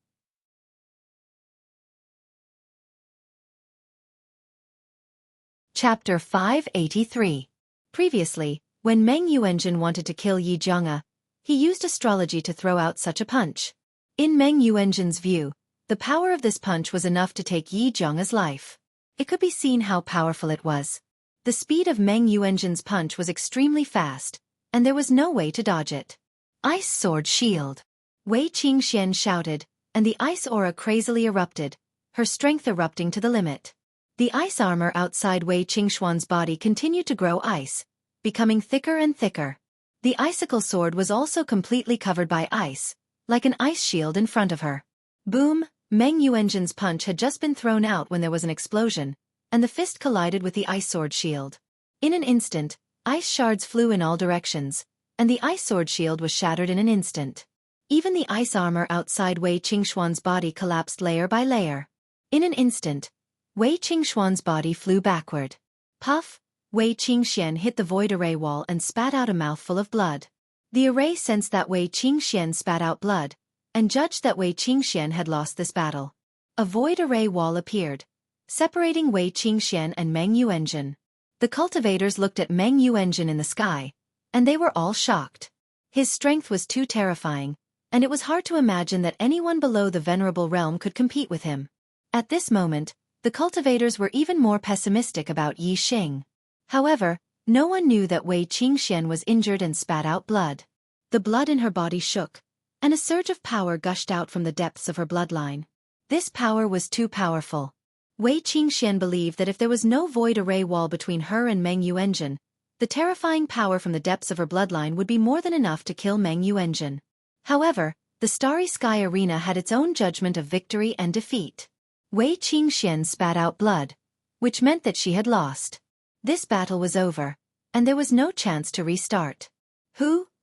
Chapter 583. Previously, when Meng Yuanjun wanted to kill Yi Jianga, he used astrology to throw out such a punch. In Meng Yuanjun's view, the power of this punch was enough to take Yi Jianga's life. It could be seen how powerful it was. The speed of Meng Yuanjun's punch was extremely fast, and there was no way to dodge it. Ice Sword Shield! Wei Qingxian shouted, and the ice aura crazily erupted, her strength erupting to the limit. The ice armor outside Wei Qingxian's body continued to grow ice, becoming thicker and thicker. The icicle sword was also completely covered by ice, like an ice shield in front of her. Boom! Meng Yuanjun's punch had just been thrown out when there was an explosion, and the fist collided with the ice sword shield. In an instant, ice shards flew in all directions, and the ice sword shield was shattered in an instant. Even the ice armor outside Wei Qingxian's body collapsed layer by layer. In an instant, Wei Qingxian's body flew backward. Puff! Wei Qingxian hit the void array wall and spat out a mouthful of blood. The array sensed that Wei Qingxian spat out blood, and judged that Wei Qingxian had lost this battle. A void array wall appeared, separating Wei Qingxian and Meng Yuanjun. The cultivators looked at Meng Yuanjun in the sky, and they were all shocked. His strength was too terrifying, and it was hard to imagine that anyone below the venerable realm could compete with him. At this moment, the cultivators were even more pessimistic about Yi Xing. However, no one knew that Wei Qingxian was injured and spat out blood. The blood in her body shook, and a surge of power gushed out from the depths of her bloodline. This power was too powerful. Wei Qingxian believed that if there was no void array wall between her and Meng Yuanjun, the terrifying power from the depths of her bloodline would be more than enough to kill Meng Yuanjun. However, the Starry Sky Arena had its own judgment of victory and defeat. Wei Qingxian spat out blood, which meant that she had lost. This battle was over, and there was no chance to restart.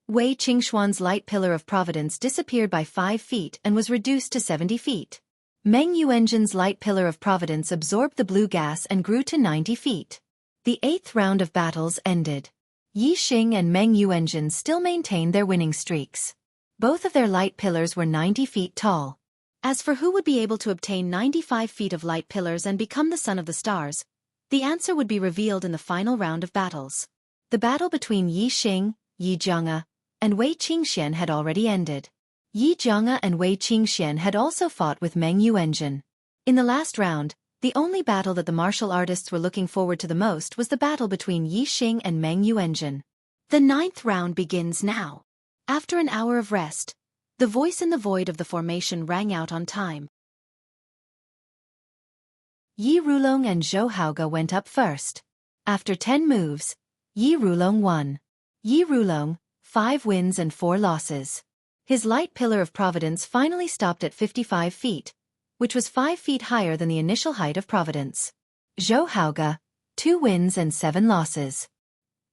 Wei Qingxian's light pillar of providence disappeared by 5 feet and was reduced to 70 feet. Meng Yuanjin's light pillar of providence absorbed the blue gas and grew to 90 feet. The 8th round of battles ended. Yi Xing and Meng Yuanjin still maintained their winning streaks. Both of their light pillars were 90 feet tall. As for who would be able to obtain 95 feet of light pillars and become the son of the stars, the answer would be revealed in the final round of battles. The battle between Yi Xing, Yi Jianga, and Wei Qingxian had already ended. Yi Jianga and Wei Qingxian had also fought with Meng Yuanjin. In the last round, the only battle that the martial artists were looking forward to the most was the battle between Yi Xing and Meng Yuanjin. The 9th round begins now. After an hour of rest, the voice in the void of the formation rang out on time. Yi Rulong and Zhou Haoge went up first. After 10 moves, Yi Rulong won. Yi Rulong, 5 wins and 4 losses. His light pillar of providence finally stopped at 55 feet, which was 5 feet higher than the initial height of providence. Zhou Haoge, 2 wins and 7 losses.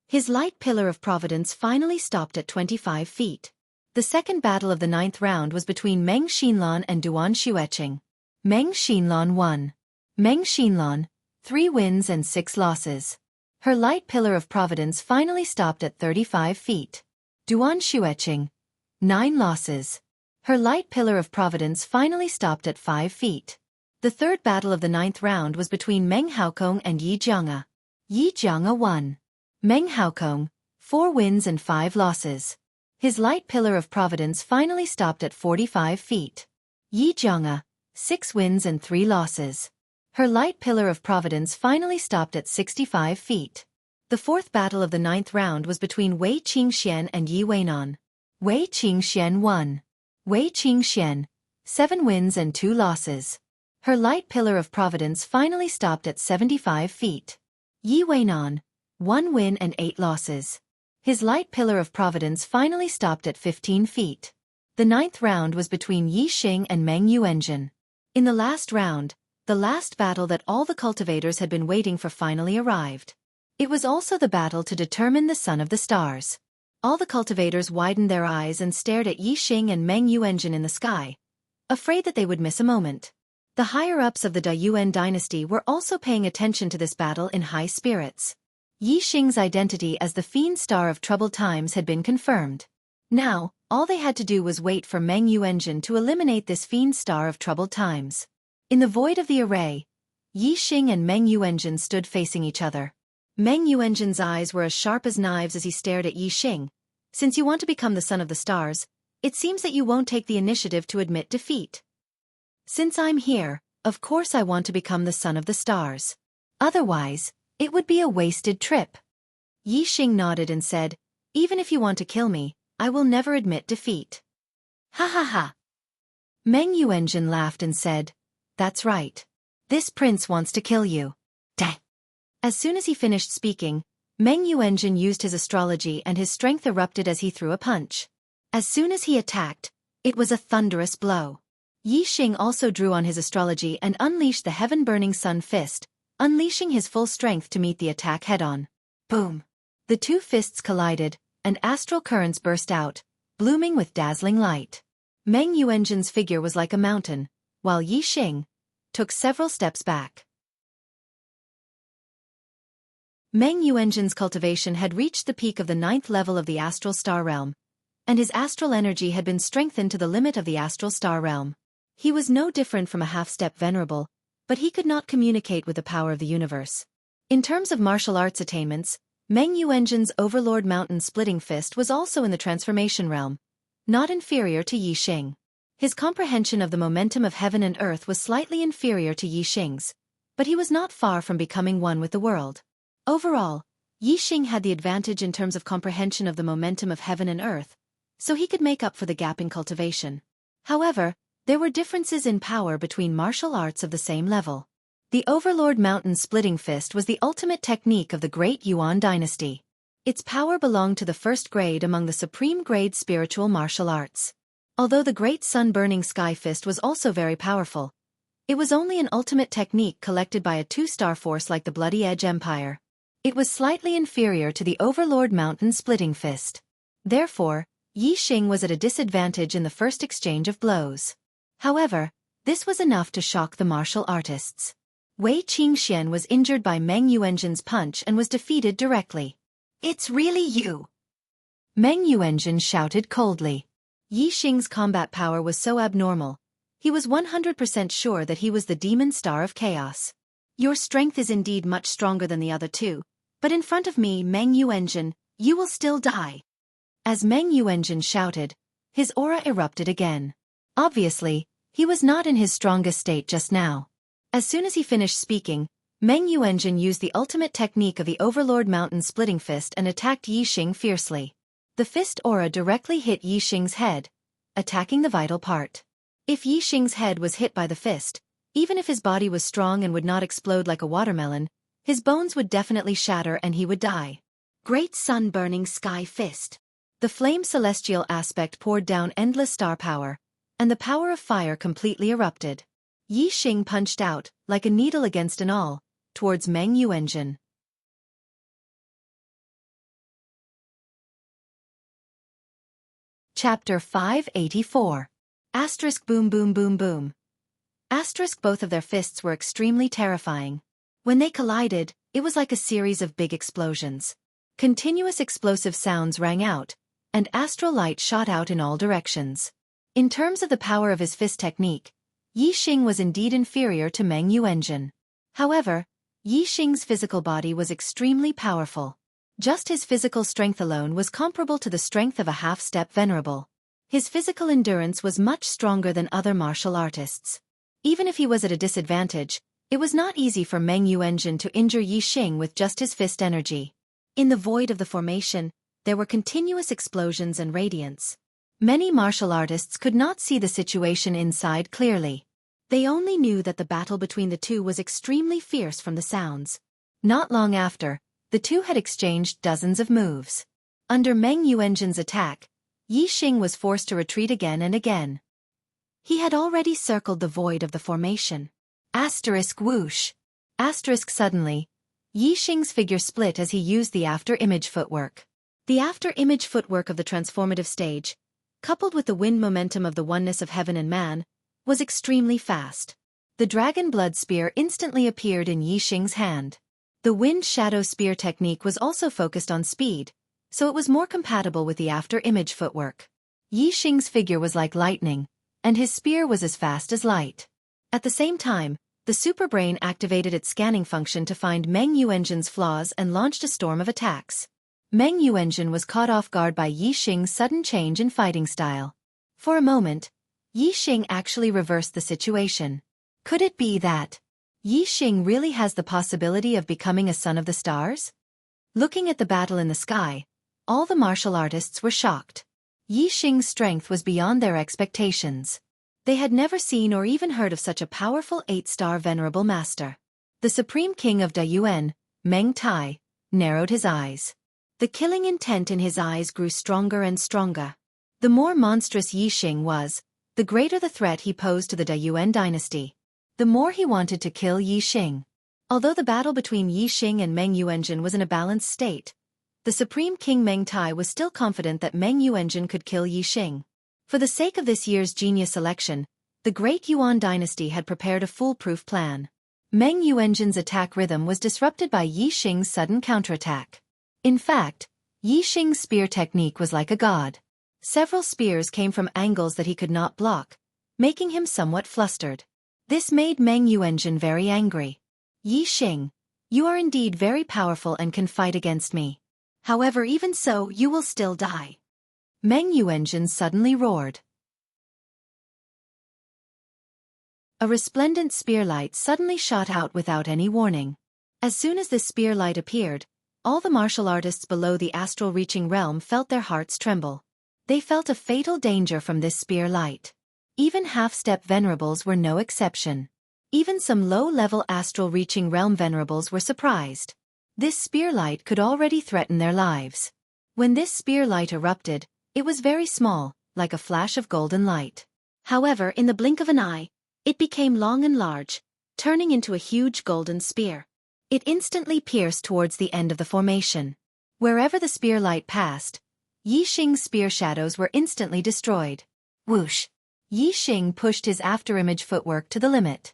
His light pillar of providence finally stopped at 25 feet. The second battle of the 9th round was between Meng Xinlan and Duan Xueqing. Meng Xinlan won. Meng Xinlan, 3 wins and 6 losses. Her light pillar of providence finally stopped at 35 feet. Duan Xueqing, 9 losses. Her light pillar of providence finally stopped at 5 feet. The third battle of the 9th round was between Meng Haokong and Yi Jianga. Yi Jianga won. Meng Haokong, 4 wins and 5 losses. His light pillar of providence finally stopped at 45 feet. Yi Jianga, 6 wins and 3 losses. Her light pillar of providence finally stopped at 65 feet. The fourth battle of the 9th round was between Wei Qingxian and Yi Weinan. Wei Qingxian won. Wei Qingxian, 7 wins and 2 losses. Her light pillar of providence finally stopped at 75 feet. Yi Weinan, 1 win and 8 losses. His light pillar of providence finally stopped at 15 feet. The 9th round was between Yi Xing and Meng Yuanjin. In the last round, the last battle that all the cultivators had been waiting for finally arrived. It was also the battle to determine the son of the stars. All the cultivators widened their eyes and stared at Yi Xing and Meng Yuanjin in the sky, afraid that they would miss a moment. The higher-ups of the Dayuan dynasty were also paying attention to this battle in high spirits. Yi Xing's identity as the fiend star of troubled times had been confirmed. Now, all they had to do was wait for Meng Yuanjin to eliminate this fiend star of troubled times. In the void of the array, Yi Xing and Meng Yuanjin stood facing each other. Meng Yuanjin's eyes were as sharp as knives as he stared at Yi Xing. Since you want to become the son of the stars, it seems that you won't take the initiative to admit defeat. Since I'm here, of course I want to become the son of the stars. Otherwise, it would be a wasted trip. Yi Xing nodded and said, even if you want to kill me, I will never admit defeat. Ha ha ha. Meng Yuanjin laughed and said, that's right. This prince wants to kill you. Dang. As soon as he finished speaking, Meng Yuanjin used his astrology and his strength erupted as he threw a punch. As soon as he attacked, it was a thunderous blow. Yi Xing also drew on his astrology and unleashed the heaven-burning sun fist, unleashing his full strength to meet the attack head-on. Boom! The two fists collided, and astral currents burst out, blooming with dazzling light. Meng Yuanjin's figure was like a mountain, while Yi Xing took several steps back. Meng Yuanjin's cultivation had reached the peak of the 9th level of the astral star realm, and his astral energy had been strengthened to the limit of the astral star realm. He was no different from a half-step venerable, but he could not communicate with the power of the universe. In terms of martial arts attainments, Meng Yuanjin's Overlord Mountain Splitting Fist was also in the transformation realm, not inferior to Yi Xing. His comprehension of the momentum of heaven and earth was slightly inferior to Yi Xing's, but he was not far from becoming one with the world. Overall, Yi Xing had the advantage in terms of comprehension of the momentum of heaven and earth, so he could make up for the gap in cultivation. However, there were differences in power between martial arts of the same level. The Overlord Mountain Splitting Fist was the ultimate technique of the Great Yuan dynasty. Its power belonged to the first grade among the supreme grade spiritual martial arts. Although the Great Sun Burning Sky Fist was also very powerful, it was only an ultimate technique collected by a two-star force like the Bloody Edge Empire. It was slightly inferior to the Overlord Mountain Splitting Fist. Therefore, Yi Xing was at a disadvantage in the first exchange of blows. However, This was enough to shock the martial artists. Wei Qingxian was injured by Meng Yuanzhen's punch and was defeated directly. "It's really you!" Meng Yuanzhen shouted coldly. Yi Xing's combat power was so abnormal. He was 100% sure that he was the demon star of chaos. "Your strength is indeed much stronger than the other two, but in front of me, Meng Yuanzhen, you will still die." As Meng Yuanzhen shouted, his aura erupted again. Obviously, he was not in his strongest state just now. As soon as he finished speaking, Meng Yuanzhen used the ultimate technique of the Overlord Mountain Splitting Fist and attacked Yi Xing fiercely. The fist aura directly hit Yi Xing's head, attacking the vital part. If Yi Xing's head was hit by the fist, even if his body was strong and would not explode like a watermelon, his bones would definitely shatter and he would die. Great sun-burning sky fist. The flame celestial aspect poured down endless star power, and the power of fire completely erupted. Yi Xing punched out, like a needle against an awl, towards Meng Yuanzhen. Chapter 584. Asterisk boom boom boom boom. Asterisk both of their fists were extremely terrifying. When they collided, it was like a series of big explosions. Continuous explosive sounds rang out, and astral light shot out in all directions. In terms of the power of his fist technique, Yi Xing was indeed inferior to Meng Yuanzhen. However, Yi Xing's physical body was extremely powerful. Just his physical strength alone was comparable to the strength of a half-step venerable. His physical endurance was much stronger than other martial artists. Even if he was at a disadvantage, it was not easy for Meng Yuanzhen to injure Yi Xing with just his fist energy. In the void of the formation, there were continuous explosions and radiance. Many martial artists could not see the situation inside clearly. They only knew that the battle between the two was extremely fierce from the sounds. Not long after, the two had exchanged dozens of moves. Under Meng Yuanzhen's attack, Yi Xing was forced to retreat again and again. He had already circled the void of the formation. Asterisk whoosh. Asterisk suddenly, Yi Xing's figure split as he used the after-image footwork. The after-image footwork of the transformative stage, coupled with the wind momentum of the oneness of heaven and man, was extremely fast. The dragon blood spear instantly appeared in Yi Xing's hand. The wind shadow spear technique was also focused on speed, so it was more compatible with the after-image footwork. Yi Xing's figure was like lightning, and his spear was as fast as light. At the same time, the superbrain activated its scanning function to find Meng Yuanzhen's flaws and launched a storm of attacks. Meng Yuanzhen was caught off guard by Yi Xing's sudden change in fighting style. For a moment, Yi Xing actually reversed the situation. Could it be that Yi Xing really has the possibility of becoming a son of the stars? Looking at the battle in the sky, all the martial artists were shocked. Yi Xing's strength was beyond their expectations. They had never seen or even heard of such a powerful 8-star venerable master. The Supreme King of Dayuan, Meng Tai, narrowed his eyes. The killing intent in his eyes grew stronger and stronger. The more monstrous Yi Xing was, the greater the threat he posed to the Dayuan dynasty. The more he wanted to kill Yi Xing. Although the battle between Yi Xing and Meng Yuanzhen was in a balanced state, the Supreme King Meng Tai was still confident that Meng Yuanzhen could kill Yi Xing. For the sake of this year's genius election, the Great Yuan dynasty had prepared a foolproof plan. Meng Yuanzhen's attack rhythm was disrupted by Yi Xing's sudden counterattack. In fact, Yi Xing's spear technique was like a god. Several spears came from angles that he could not block, making him somewhat flustered. This made Meng Yuanzhen very angry. Yi Xing, you are indeed very powerful and can fight against me. However, even so, you will still die. Meng Yuanzhen suddenly roared. A resplendent spear light suddenly shot out without any warning. As soon as this spear light appeared, all the martial artists below the astral-reaching realm felt their hearts tremble. They felt a fatal danger from this spear light. Even half-step venerables were no exception. Even some low-level astral-reaching realm venerables were surprised. This spear light could already threaten their lives. When this spear light erupted, it was very small, like a flash of golden light. However, in the blink of an eye, it became long and large, turning into a huge golden spear. It instantly pierced towards the end of the formation. Wherever the spear light passed, Yi Xing's spear shadows were instantly destroyed. Whoosh! Yi Xing pushed his afterimage footwork to the limit.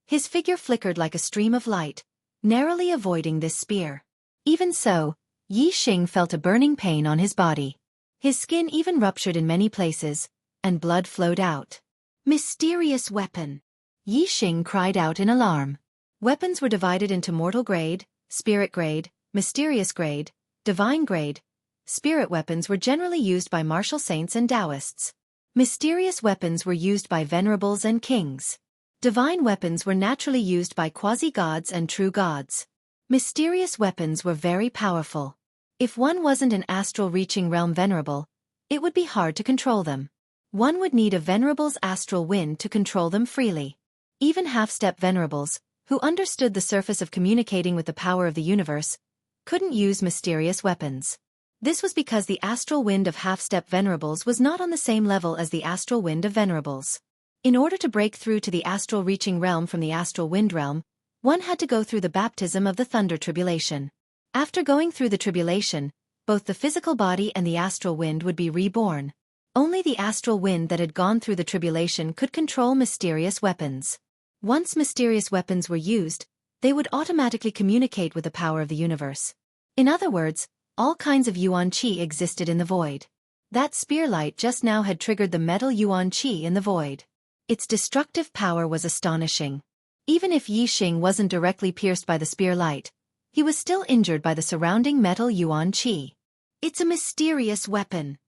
His figure flickered like a stream of light, narrowly avoiding this spear. Even so, Yi Xing felt a burning pain on his body. His skin even ruptured in many places, and blood flowed out. Mysterious weapon! Yi Xing cried out in alarm. Weapons were divided into mortal grade, spirit grade, mysterious grade, divine grade. Spirit weapons were generally used by martial saints and Taoists. Mysterious weapons were used by venerables and kings. Divine weapons were naturally used by quasi-gods and true gods. Mysterious weapons were very powerful. If one wasn't an astral reaching realm venerable, it would be hard to control them. One would need a venerable's astral wind to control them freely. Even half-step venerables, who understood the surface of communicating with the power of the universe, couldn't use mysterious weapons. This was because the astral wind of half-step venerables was not on the same level as the astral wind of venerables. In order to break through to the astral reaching realm from the astral wind realm, one had to go through the baptism of the thunder tribulation. After going through the tribulation, both the physical body and the astral wind would be reborn. Only the astral wind that had gone through the tribulation could control mysterious weapons. Once mysterious weapons were used, they would automatically communicate with the power of the universe. In other words, all kinds of yuan qi existed in the void. That spear light just now had triggered the metal yuan qi in the void. Its destructive power was astonishing. Even if Yi Xing wasn't directly pierced by the spear light, he was still injured by the surrounding metal yuan qi. It's a mysterious weapon.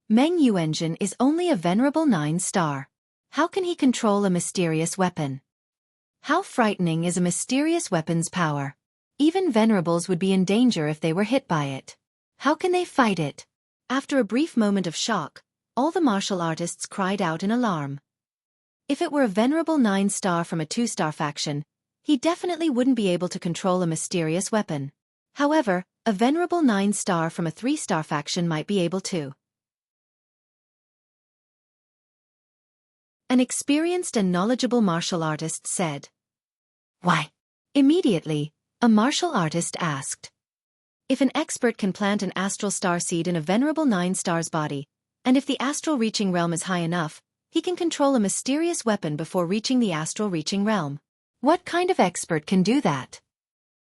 Meng Yuanjin is only a venerable 9-star. How can he control a mysterious weapon? How frightening is a mysterious weapon's power? Even venerables would be in danger if they were hit by it. How can they fight it? After a brief moment of shock, all the martial artists cried out in alarm. If it were a venerable 9-star from a 2-star faction, he definitely wouldn't be able to control a mysterious weapon. However, a venerable 9-star from a 3-star faction might be able to. An experienced and knowledgeable martial artist said. Why? Immediately, a martial artist asked. If an expert can plant an astral star seed in a venerable 9-star's body, and if the astral reaching realm is high enough, he can control a mysterious weapon before reaching the astral reaching realm. What kind of expert can do that?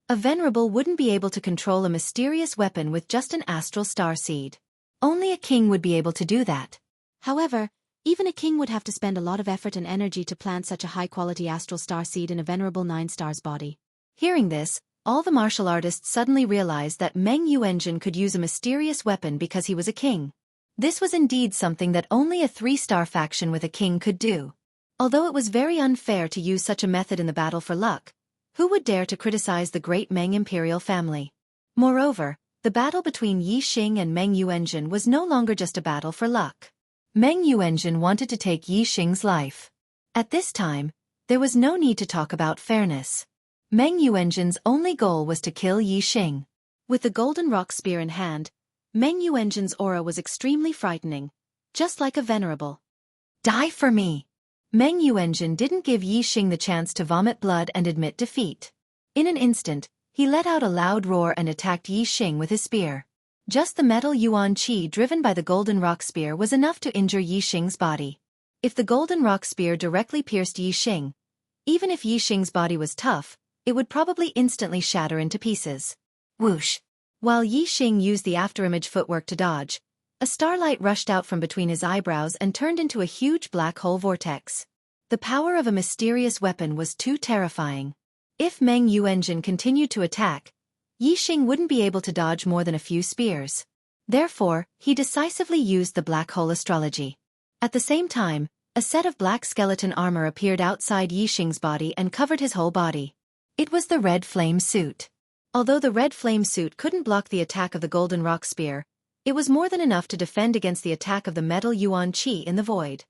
A venerable wouldn't be able to control a mysterious weapon with just an astral star seed. Only a king would be able to do that. However, even a king would have to spend a lot of effort and energy to plant such a high-quality astral star seed in a venerable 9-star's body. Hearing this, all the martial artists suddenly realized that Meng Yuanjin could use a mysterious weapon because he was a king. This was indeed something that only a 3-star faction with a king could do. Although it was very unfair to use such a method in the battle for luck, who would dare to criticize the great Meng imperial family? Moreover, the battle between Yi Xing and Meng Yuanjin was no longer just a battle for luck. Meng Yuanjin wanted to take Yi Xing's life. At this time, there was no need to talk about fairness. Meng Yuanjin's only goal was to kill Yi Xing. With the golden rock spear in hand, Meng Yuanjin's aura was extremely frightening, just like a venerable. Die for me! Meng Yuanjin didn't give Yi Xing the chance to vomit blood and admit defeat. In an instant, he let out a loud roar and attacked Yi Xing with his spear. Just the metal yuan qi driven by the golden rock spear was enough to injure Yi Xing's body. If the golden rock spear directly pierced Yi Xing, even if Yi Xing's body was tough, it would probably instantly shatter into pieces. Whoosh! While Yi Xing used the afterimage footwork to dodge, a starlight rushed out from between his eyebrows and turned into a huge black hole vortex. The power of a mysterious weapon was too terrifying. If Meng Yuanjin continued to attack, Yi Xing wouldn't be able to dodge more than a few spears. Therefore, he decisively used the black hole astrology. At the same time, a set of black skeleton armor appeared outside Yi Xing's body and covered his whole body. It was the red flame suit. Although the red flame suit couldn't block the attack of the golden rock spear, it was more than enough to defend against the attack of the metal yuan qi in the void.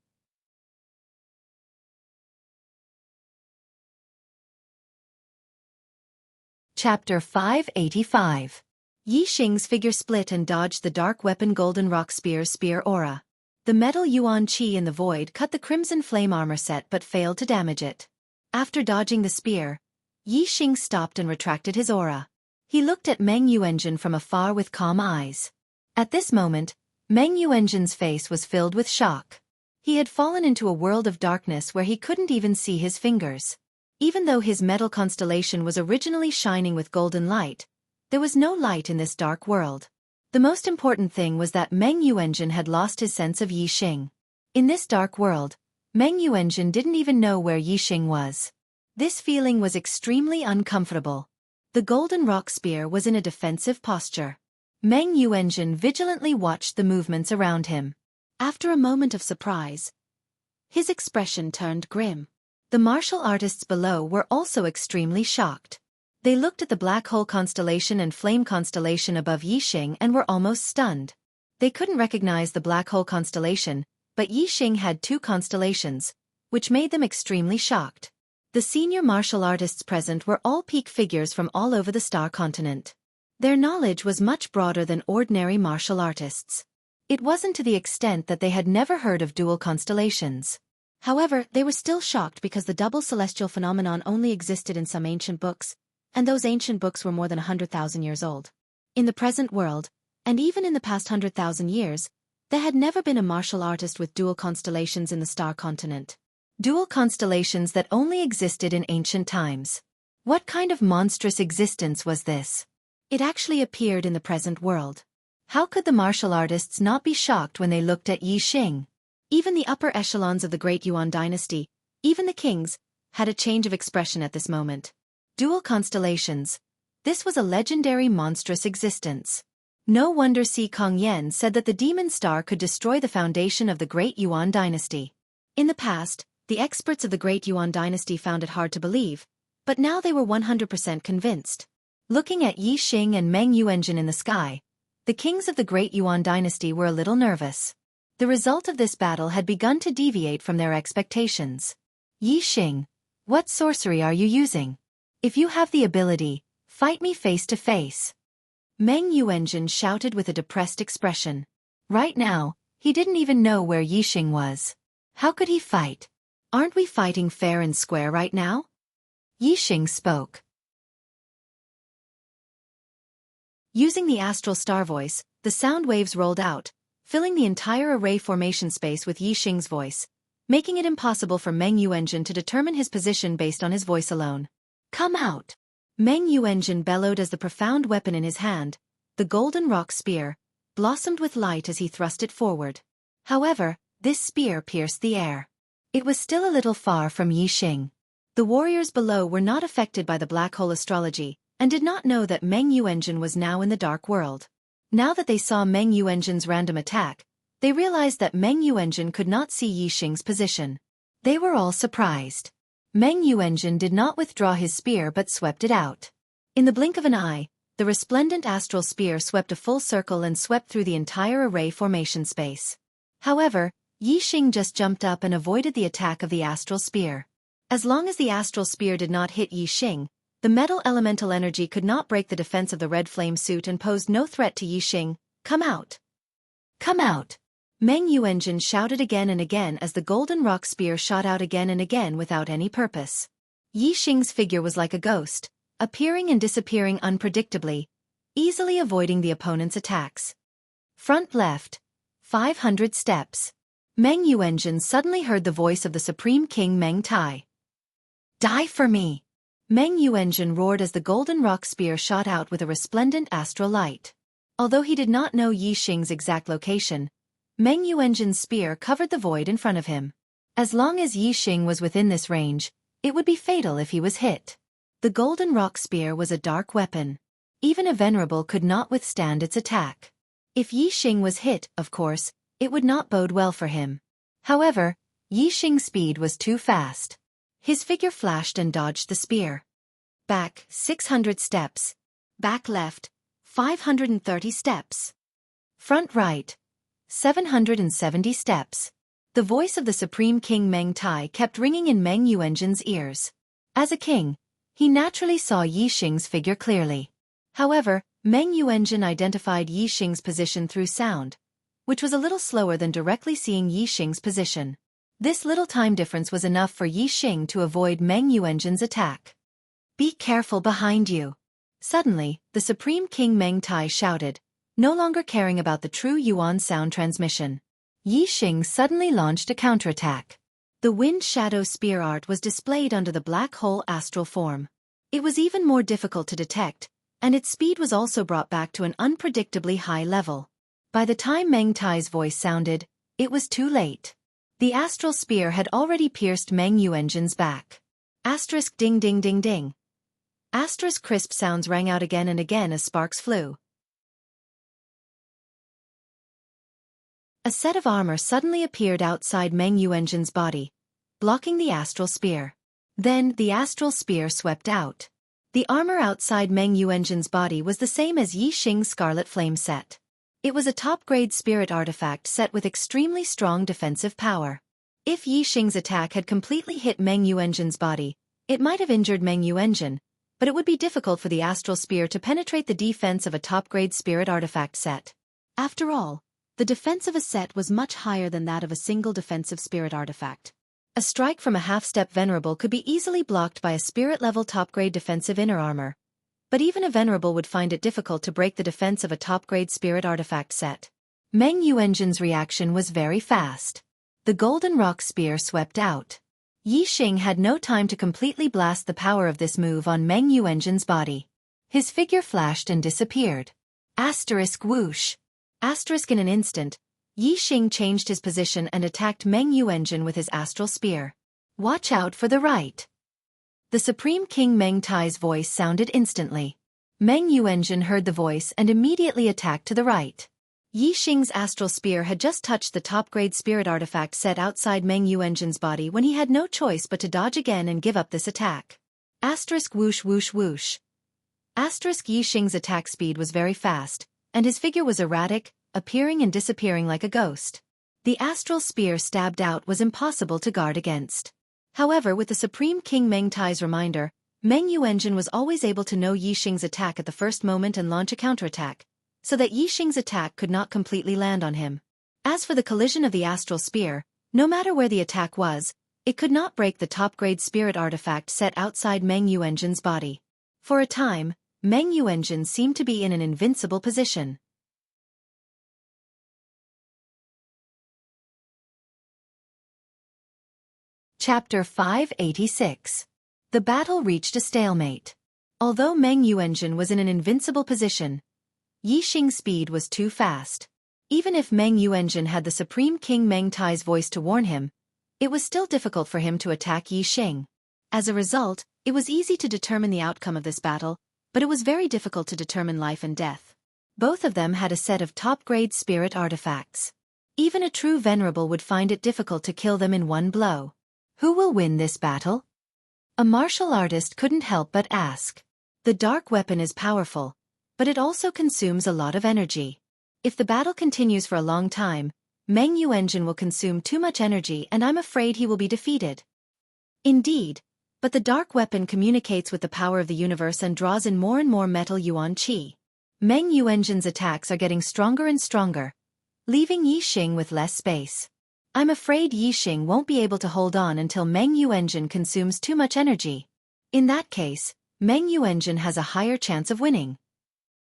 Chapter 585. Yi Xing's figure split and dodged the dark weapon golden rock spear's spear aura. The metal yuan qi in the void cut the crimson flame armor set but failed to damage it. After dodging the spear, Yi Xing stopped and retracted his aura. He looked at Meng Yuanjin from afar with calm eyes. At this moment, Meng Yuanjin's face was filled with shock. He had fallen into a world of darkness where he couldn't even see his fingers. Even though his metal constellation was originally shining with golden light, there was no light in this dark world. The most important thing was that Meng Yuanjun had lost his sense of Yixing. In this dark world, Meng Yuanjun didn't even know where Yixing was. This feeling was extremely uncomfortable. The golden rock spear was in a defensive posture. Meng Yuanjun vigilantly watched the movements around him. After a moment of surprise, his expression turned grim. The martial artists below were also extremely shocked. They looked at the black hole constellation and flame constellation above Yixing and were almost stunned. They couldn't recognize the black hole constellation, but Yixing had two constellations, which made them extremely shocked. The senior martial artists present were all peak figures from all over the star continent. Their knowledge was much broader than ordinary martial artists. It wasn't to the extent that they had never heard of dual constellations. However, they were still shocked because the double celestial phenomenon only existed in some ancient books, and those ancient books were more than 100,000 years old. In the present world, and even in the past 100,000 years, there had never been a martial artist with dual constellations in the star continent. Dual constellations that only existed in ancient times. What kind of monstrous existence was this? It actually appeared in the present world. How could the martial artists not be shocked when they looked at Yixing? Even the upper echelons of the Great Yuan dynasty, even the kings, had a change of expression at this moment. Dual constellations. This was a legendary monstrous existence. No wonder Si Kongyan said that the demon star could destroy the foundation of the Great Yuan dynasty. In the past, the experts of the Great Yuan dynasty found it hard to believe, but now they were 100% convinced. Looking at Yixing and Meng Yuanjun in the sky, the kings of the Great Yuan dynasty were a little nervous. The result of this battle had begun to deviate from their expectations. Yixing, what sorcery are you using? If you have the ability, fight me face to face. Meng Yuanjun shouted with a depressed expression. Right now, he didn't even know where Yixing was. How could he fight? Aren't we fighting fair and square right now? Yixing spoke. Using the astral star voice, the sound waves rolled out, filling the entire array formation space with Yixing's voice, making it impossible for Meng Yuanjun to determine his position based on his voice alone. Come out! Meng Yuanjun bellowed as the profound weapon in his hand, the golden rock spear, blossomed with light as he thrust it forward. However, this spear pierced the air. It was still a little far from Yixing. The warriors below were not affected by the black hole astrology, and did not know that Meng Yuanjun was now in the dark world. Now that they saw Meng Yuanjun's random attack, they realized that Meng Yuanjun could not see Yixing's position. They were all surprised. Meng Yuanjun did not withdraw his spear but swept it out. In the blink of an eye, the resplendent astral spear swept a full circle and swept through the entire array formation space. However, Yixing just jumped up and avoided the attack of the astral spear. As long as the astral spear did not hit Yixing, the metal elemental energy could not break the defense of the red flame suit and posed no threat to Yixing. Come out! Come out! Meng Yuanjun shouted again and again as the golden rock spear shot out again and again without any purpose. Yixing's figure was like a ghost, appearing and disappearing unpredictably, easily avoiding the opponent's attacks. Front left. 500 steps. Meng Yuanjun suddenly heard the voice of the Supreme King Meng Tai. Die for me! Meng Yuanjun roared as the golden rock spear shot out with a resplendent astral light. Although he did not know Yixing's exact location, Meng Yuanjun's spear covered the void in front of him. As long as Yixing was within this range, it would be fatal if he was hit. The golden rock spear was a dark weapon. Even a venerable could not withstand its attack. If Yixing was hit, of course, it would not bode well for him. However, Yixing's speed was too fast. His figure flashed and dodged the spear. Back 600 steps. Back left 530 steps. Front right 770 steps. The voice of the Supreme King Meng Tai kept ringing in Meng Yuanjun's ears. As a king, he naturally saw Yixing's figure clearly. However, Meng Yuanjun identified Yixing's position through sound, which was a little slower than directly seeing Yixing's position. This little time difference was enough for Yixing to avoid Meng Yuanjun's attack. Be careful behind you. Suddenly, the Supreme King Meng Tai shouted, no longer caring about the true Yuan sound transmission. Yi Xing suddenly launched a counterattack. The Wind Shadow Spear art was displayed under the black hole astral form. It was even more difficult to detect, and its speed was also brought back to an unpredictably high level. By the time Meng Tai's voice sounded, it was too late. The astral spear had already pierced Meng Yuanjin's back. Asterisk ding ding ding ding. Asterisk crisp sounds rang out again and again as sparks flew. A set of armor suddenly appeared outside Meng Yuanjin's body, blocking the astral spear. Then, the astral spear swept out. The armor outside Meng Yuanjin's body was the same as Yi Xing's Scarlet Flame set. It was a top-grade spirit artifact set with extremely strong defensive power. If Yi Xing's attack had completely hit Meng Yuanjin's body, it might have injured Meng Yuanjin, but it would be difficult for the astral spear to penetrate the defense of a top-grade spirit artifact set. After all, the defense of a set was much higher than that of a single defensive spirit artifact. A strike from a half-step venerable could be easily blocked by a spirit-level top-grade defensive inner armor, but even a venerable would find it difficult to break the defense of a top-grade spirit artifact set. Meng Yuanjin's reaction was very fast. The golden rock spear swept out. Yi Xing had no time to completely blast the power of this move on Meng Yuanjin's body. His figure flashed and disappeared. Asterisk whoosh. Asterisk in an instant, Yi Xing changed his position and attacked Meng Yuanjin with his astral spear. Watch out for the right. The Supreme King Meng Tai's voice sounded instantly. Meng Yuanjin heard the voice and immediately attacked to the right. Yi Xing's astral spear had just touched the top-grade spirit artifact set outside Meng Yuanjin's body when he had no choice but to dodge again and give up this attack. Asterisk whoosh whoosh whoosh. Asterisk Yi Xing's attack speed was very fast, and his figure was erratic, appearing and disappearing like a ghost. The astral spear stabbed out was impossible to guard against. However, with the Supreme King Meng Tai's reminder, Meng Yuanjin was always able to know Yi Xing's attack at the first moment and launch a counterattack, so that Yi Xing's attack could not completely land on him. As for the collision of the astral spear, no matter where the attack was, it could not break the top-grade spirit artifact set outside Meng Yuanjin's body. For a time, Meng Yuanjin seemed to be in an invincible position. Chapter 586. The battle reached a stalemate. Although Meng Yuanjin was in an invincible position, Yi Xing's speed was too fast. Even if Meng Yuanjin had the Supreme King Meng Tai's voice to warn him, it was still difficult for him to attack Yi Xing. As a result, it was easy to determine the outcome of this battle, but it was very difficult to determine life and death. Both of them had a set of top-grade spirit artifacts. Even a true venerable would find it difficult to kill them in one blow. Who will win this battle? A martial artist couldn't help but ask. The dark weapon is powerful, but it also consumes a lot of energy. If the battle continues for a long time, Meng Yuanjin will consume too much energy and I'm afraid he will be defeated. Indeed, but the dark weapon communicates with the power of the universe and draws in more and more metal yuan qi. Meng Yuanjin's attacks are getting stronger and stronger, leaving Yi Xing with less space. I'm afraid Yi Xing won't be able to hold on until Meng Yuanjin consumes too much energy. In that case, Meng Yuanjin has a higher chance of winning.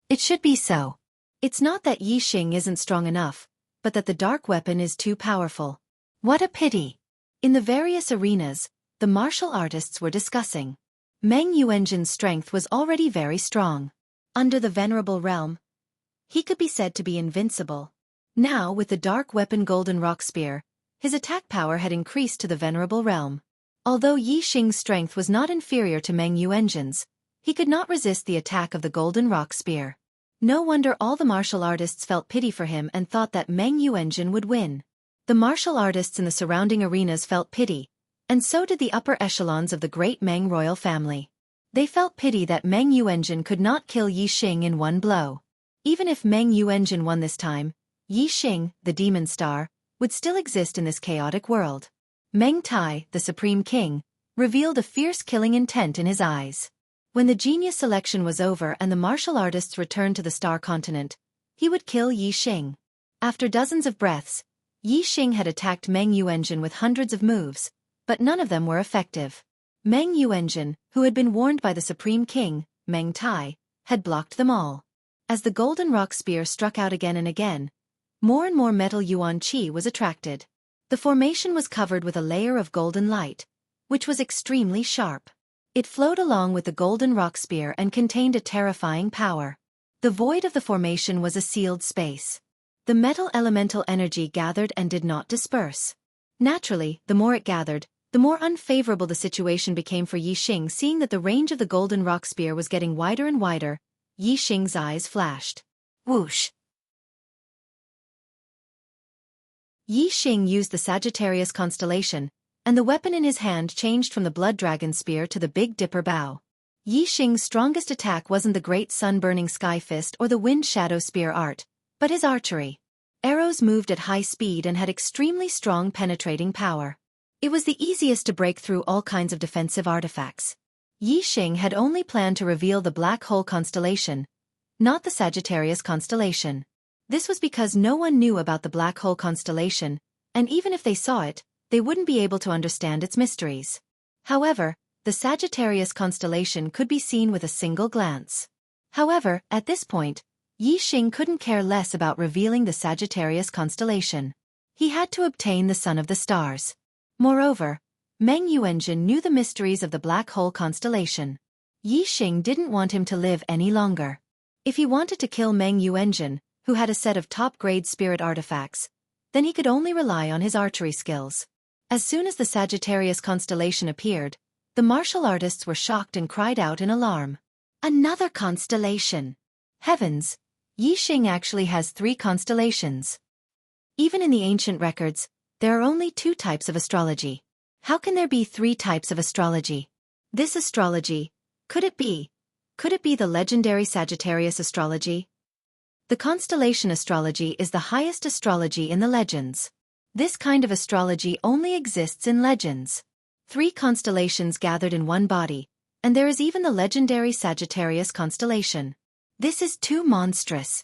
It should be so. It's not that Yi Xing isn't strong enough, but that the dark weapon is too powerful. What a pity. In the various arenas, the martial artists were discussing. Meng Yuanjin's strength was already very strong. Under the venerable realm, he could be said to be invincible. Now, with the dark weapon Golden Rock Spear, his attack power had increased to the venerable realm. Although Yi Xing's strength was not inferior to Meng Yuanjin's, he could not resist the attack of the Golden Rock Spear. No wonder all the martial artists felt pity for him and thought that Meng Yuanjin would win. The martial artists in the surrounding arenas felt pity, and so did the upper echelons of the great Meng royal family. They felt pity that Meng Yuanjin could not kill Yi Xing in one blow. Even if Meng Yuanjin won this time, Yi Xing, the demon star, would still exist in this chaotic world. Meng Tai, the Supreme King, revealed a fierce killing intent in his eyes. When the genius selection was over and the martial artists returned to the Star Continent, he would kill Yi Xing. After dozens of breaths, Yi Xing had attacked Meng Yuanjin with hundreds of moves, but none of them were effective. Meng Yuanjin, who had been warned by the Supreme King, Meng Tai, had blocked them all. As the Golden Rock Spear struck out again and again, more and more metal yuan qi was attracted. The formation was covered with a layer of golden light, which was extremely sharp. It flowed along with the golden rock spear and contained a terrifying power. The void of the formation was a sealed space. The metal elemental energy gathered and did not disperse. Naturally, the more it gathered, the more unfavorable the situation became for Yi Xing. Seeing that the range of the golden rock spear was getting wider and wider, Yi Xing's eyes flashed. Whoosh! Yi Xing used the Sagittarius constellation, and the weapon in his hand changed from the Blood Dragon Spear to the Big Dipper Bow. Yi Xing's strongest attack wasn't the great sun-burning Sky Fist or the Wind Shadow Spear art, but his archery. Arrows moved at high speed and had extremely strong penetrating power. It was the easiest to break through all kinds of defensive artifacts. Yi Xing had only planned to reveal the Black Hole constellation, not the Sagittarius constellation. This was because no one knew about the Black Hole constellation, and even if they saw it, they wouldn't be able to understand its mysteries. However, the Sagittarius constellation could be seen with a single glance. However, at this point, Yi Xing couldn't care less about revealing the Sagittarius constellation. He had to obtain the Son of the Stars. Moreover, Meng Yuanjun knew the mysteries of the Black Hole constellation. Yi Xing didn't want him to live any longer. If he wanted to kill Meng Yuanjun, who had a set of top-grade spirit artifacts, then he could only rely on his archery skills. As soon as the Sagittarius constellation appeared, the martial artists were shocked and cried out in alarm. Another constellation! Heavens! Yi Xing actually has 3 constellations. Even in the ancient records, there are only 2 types of astrology. How can there be 3 types of astrology? This astrology, could it be the legendary Sagittarius astrology? The constellation astrology is the highest astrology in the legends. This kind of astrology only exists in legends. 3 constellations gathered in one body, and there is even the legendary Sagittarius constellation. This is too monstrous.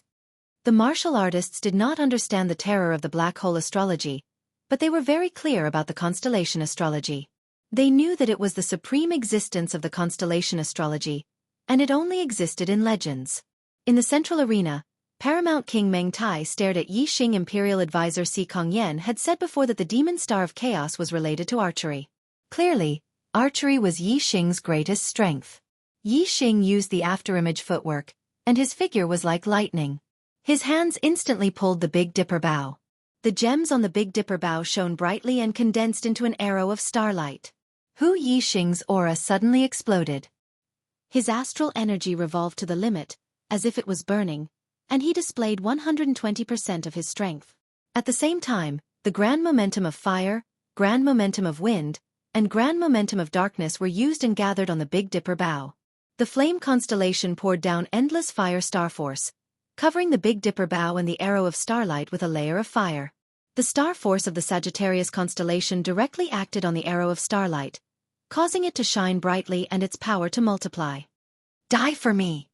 The martial artists did not understand the terror of the black hole astrology, but they were very clear about the constellation astrology. They knew that it was the supreme existence of the constellation astrology, and it only existed in legends. In the central arena, Paramount King Meng Tai stared at Yi Xing. Imperial advisor Si Kongyan had said before that the demon star of chaos was related to archery. Clearly, archery was Yi Xing's greatest strength. Yi Xing used the afterimage footwork, and his figure was like lightning. His hands instantly pulled the Big Dipper bow. The gems on the Big Dipper bow shone brightly and condensed into an arrow of starlight. Yi Xing's aura suddenly exploded. His astral energy revolved to the limit, as if it was burning, and he displayed 120% of his strength. At the same time, the grand momentum of fire, grand momentum of wind, and grand momentum of darkness were used and gathered on the Big Dipper bow. The flame constellation poured down endless fire star force, covering the Big Dipper bow and the arrow of starlight with a layer of fire. The star force of the Sagittarius constellation directly acted on the arrow of starlight, causing it to shine brightly and its power to multiply. Die for me!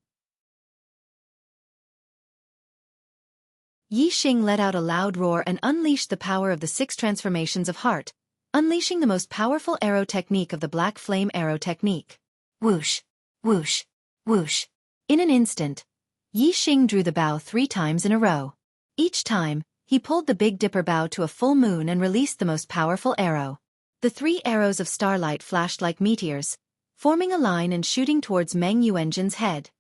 Yi Xing let out a loud roar and unleashed the power of the 6 transformations of heart, unleashing the most powerful arrow technique of the black flame arrow technique. Whoosh! Whoosh! Whoosh! In an instant, Yi Xing drew the bow 3 times in a row. Each time, he pulled the Big Dipper bow to a full moon and released the most powerful arrow. The 3 arrows of starlight flashed like meteors, forming a line and shooting towards Meng Yuanjun's head.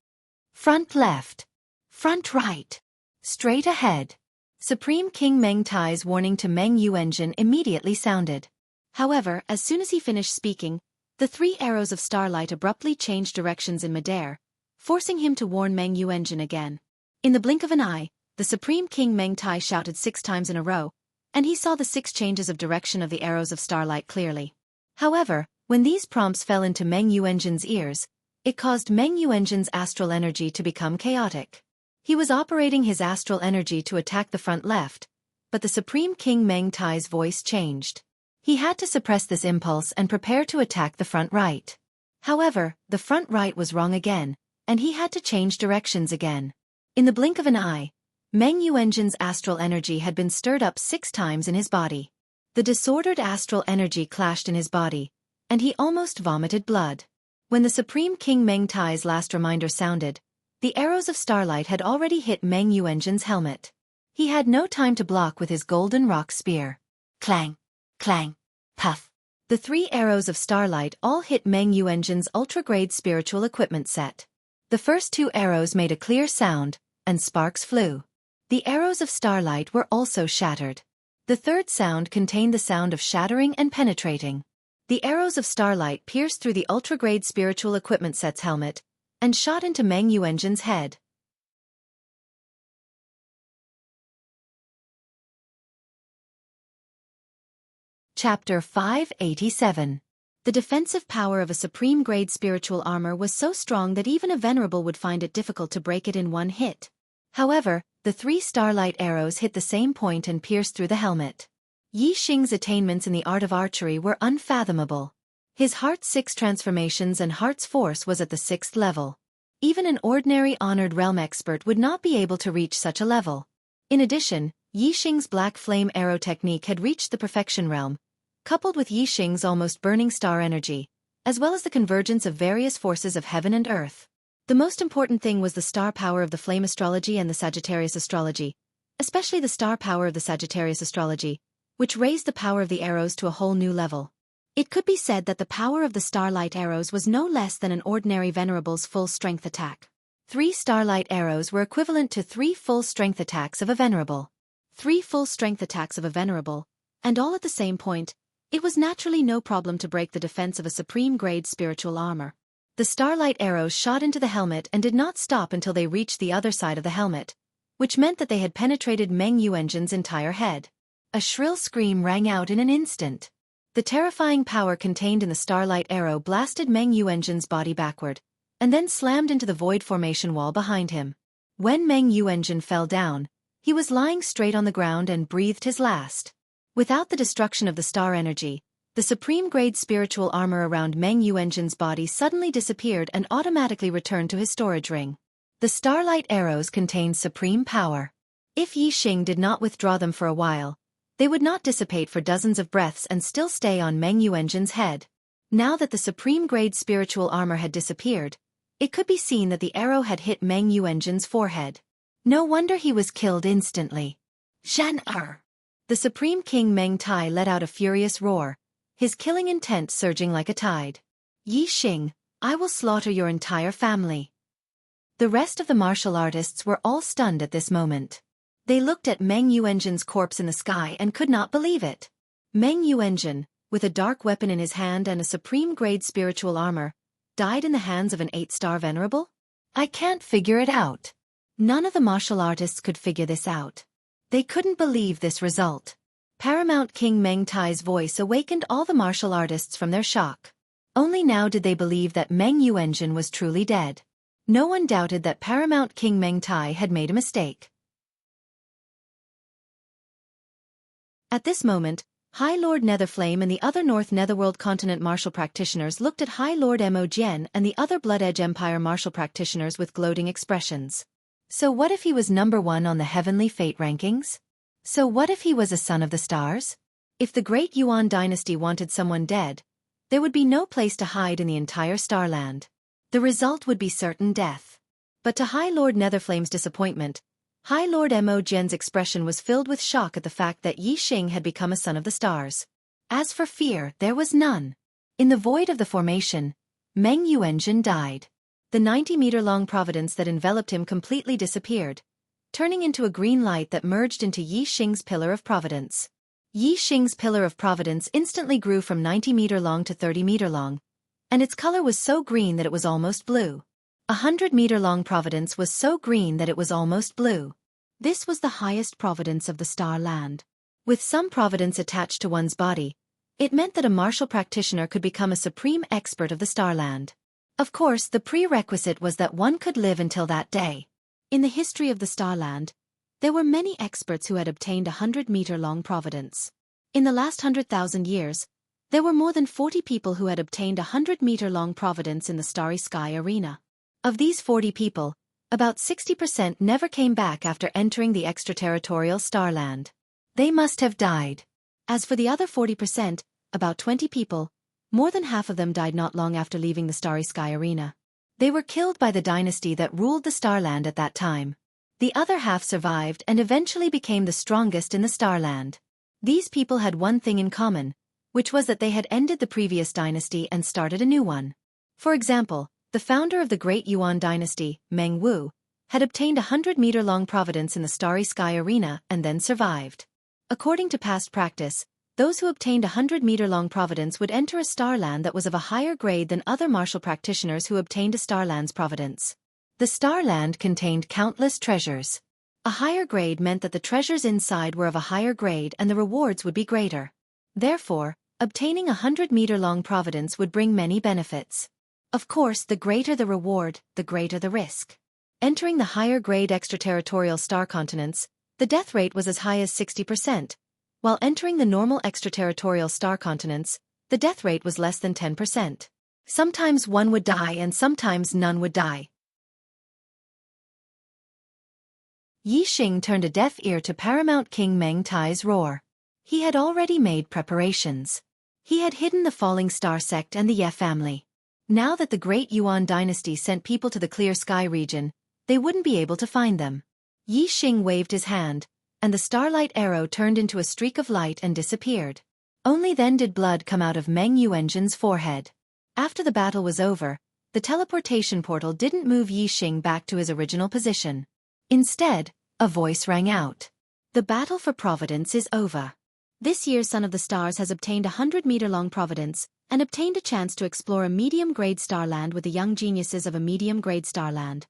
Front left. Front right. Straight ahead. Supreme King Meng Tai's warning to Meng Yuanjun immediately sounded. However, as soon as he finished speaking, the 3 arrows of starlight abruptly changed directions in midair, forcing him to warn Meng Yuanjun again. In the blink of an eye, the Supreme King Meng Tai shouted 6 times in a row, and he saw the 6 changes of direction of the arrows of starlight clearly. However, when these prompts fell into Meng Yuanjun's ears, it caused Meng Yuanjun's astral energy to become chaotic. He was operating his astral energy to attack the front left, but the Supreme King Meng Tai's voice changed. He had to suppress this impulse and prepare to attack the front right. However, the front right was wrong again, and he had to change directions again. In the blink of an eye, Meng Yuanjun's astral energy had been stirred up 6 times in his body. The disordered astral energy clashed in his body, and he almost vomited blood. When the Supreme King Meng Tai's last reminder sounded, the arrows of starlight had already hit Meng Yuanjun's helmet. He had no time to block with his golden rock spear. Clang, clang, puff. The 3 arrows of starlight all hit Meng Yu Engine's ultra-grade spiritual equipment set. The first 2 arrows made a clear sound, and sparks flew. The arrows of starlight were also shattered. The third sound contained the sound of shattering and penetrating. The arrows of starlight pierced through the ultra-grade spiritual equipment set's helmet, and shot into Meng Yu Engine's head. Chapter 587. The defensive power of a supreme-grade spiritual armor was so strong that even a venerable would find it difficult to break it in one hit. However, the 3 starlight arrows hit the same point and pierced through the helmet. Yi Xing's attainments in the art of archery were unfathomable. His Heart's 6 transformations and Heart's force was at the 6th level. Even an ordinary honored realm expert would not be able to reach such a level. In addition, Yi Xing's black flame arrow technique had reached the perfection realm, coupled with Yi Xing's almost burning star energy, as well as the convergence of various forces of heaven and earth. The most important thing was the star power of the flame astrology and the Sagittarius astrology, especially the star power of the Sagittarius astrology, which raised the power of the arrows to a whole new level. It could be said that the power of the starlight arrows was no less than an ordinary venerable's full-strength attack. 3 starlight arrows were equivalent to 3 full-strength attacks of a venerable. 3 full-strength attacks of a venerable, and all at the same point. It was naturally no problem to break the defense of a supreme-grade spiritual armor. The starlight arrows shot into the helmet and did not stop until they reached the other side of the helmet, which meant that they had penetrated Meng Yu Engine's entire head. A shrill scream rang out in an instant. The terrifying power contained in the starlight arrow blasted Meng Yu Engine's body backward, and then slammed into the void formation wall behind him. When Meng Yu Engine fell down, he was lying straight on the ground and breathed his last. Without the destruction of the star energy, the supreme-grade spiritual armor around Meng Yu Engine's body suddenly disappeared and automatically returned to his storage ring. The starlight arrows contained supreme power. If Yi Xing did not withdraw them for a while, they would not dissipate for dozens of breaths and still stay on Meng Yu Engine's head. Now that the supreme-grade spiritual armor had disappeared, it could be seen that the arrow had hit Meng Yu Engine's forehead. No wonder he was killed instantly. Shan-er! The Supreme King Meng Tai let out a furious roar, his killing intent surging like a tide. Yi Xing, I will slaughter your entire family. The rest of the martial artists were all stunned at this moment. They looked at Meng Yu Engine's corpse in the sky and could not believe it. Meng Yu Engine, with a dark weapon in his hand and a supreme-grade spiritual armor, died in the hands of an 8-star venerable? I can't figure it out. None of the martial artists could figure this out. They couldn't believe this result. Paramount King Meng Tai's voice awakened all the martial artists from their shock. Only now did they believe that Meng Yu Engine was truly dead. No one doubted that Paramount King Meng Tai had made a mistake. At this moment, High Lord Netherflame and the other North Netherworld Continent martial practitioners looked at High Lord Mo Jian and the other Blood Edge Empire martial practitioners with gloating expressions. So what if he was number 1 on the Heavenly Fate rankings? So what if he was a son of the stars? If the Great Yuan dynasty wanted someone dead, there would be no place to hide in the entire Starland. The result would be certain death. But to High Lord Netherflame's disappointment, High Lord Mo Jian's expression was filled with shock at the fact that Yi Xing had become a son of the stars. As for fear, there was none. In the void of the formation, Meng Yu Engine died. The 90-meter-long providence that enveloped him completely disappeared, turning into a green light that merged into Yi Xing's pillar of providence. Yi Xing's pillar of providence instantly grew from 90-meter-long to 30-meter-long, and its color was so green that it was almost blue. 100-meter-long providence was so green that it was almost blue. This was the highest providence of the Starland. With some providence attached to one's body, it meant that a martial practitioner could become a supreme expert of the Starland. Of course, the prerequisite was that one could live until that day. In the history of the Starland, there were many experts who had obtained 100-meter-long providence. In the last 100,000 years, there were more than 40 people who had obtained 100-meter-long providence in the Starry Sky arena. Of these 40 people, about 60% never came back after entering the extraterritorial Starland. They must have died. As for the other 40%, about 20 people, more than half of them died not long after leaving the Starry Sky arena. They were killed by the dynasty that ruled the Starland at that time. The other half survived and eventually became the strongest in the Starland. These people had one thing in common, which was that they had ended the previous dynasty and started a new one. For example, the founder of the Great Yuan dynasty, Meng Wu, had obtained a 100-meter-long providence in the Starry Sky Arena and then survived. According to past practice, those who obtained a 100-meter-long providence would enter a Starland that was of a higher grade than other martial practitioners who obtained a Starland's providence. The Starland contained countless treasures. A higher grade meant that the treasures inside were of a higher grade and the rewards would be greater. Therefore, obtaining a 100-meter-long providence would bring many benefits. Of course, the greater the reward, the greater the risk. Entering the higher-grade extraterritorial star continents, the death rate was as high as 60%, while entering the normal extraterritorial star continents, the death rate was less than 10%. Sometimes one would die and sometimes none would die. Yi Xing turned a deaf ear to Paramount King Meng Tai's roar. He had already made preparations. He had hidden the Falling Star sect and the Ye family. Now that the Great Yuan dynasty sent people to the Clear Sky region, they wouldn't be able to find them. Yi Xing waved his hand, and the starlight arrow turned into a streak of light and disappeared. Only then did blood come out of Meng Yuanzhen's forehead. After the battle was over, the teleportation portal didn't move Yi Xing back to his original position. Instead, a voice rang out. The battle for Providence is over. This year's Son of the Stars has obtained a 100-meter-long Providence and obtained a chance to explore a medium-grade starland with the young geniuses of a medium-grade starland.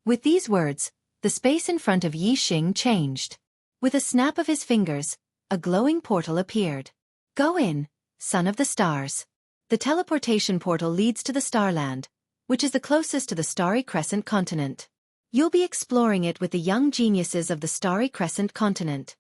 With these words, the space in front of Yi Xing changed. With a snap of his fingers, a glowing portal appeared. Go in, Son of the Stars. The teleportation portal leads to the Starland, which is the closest to the Starry Crescent continent. You'll be exploring it with the young geniuses of the Starry Crescent continent.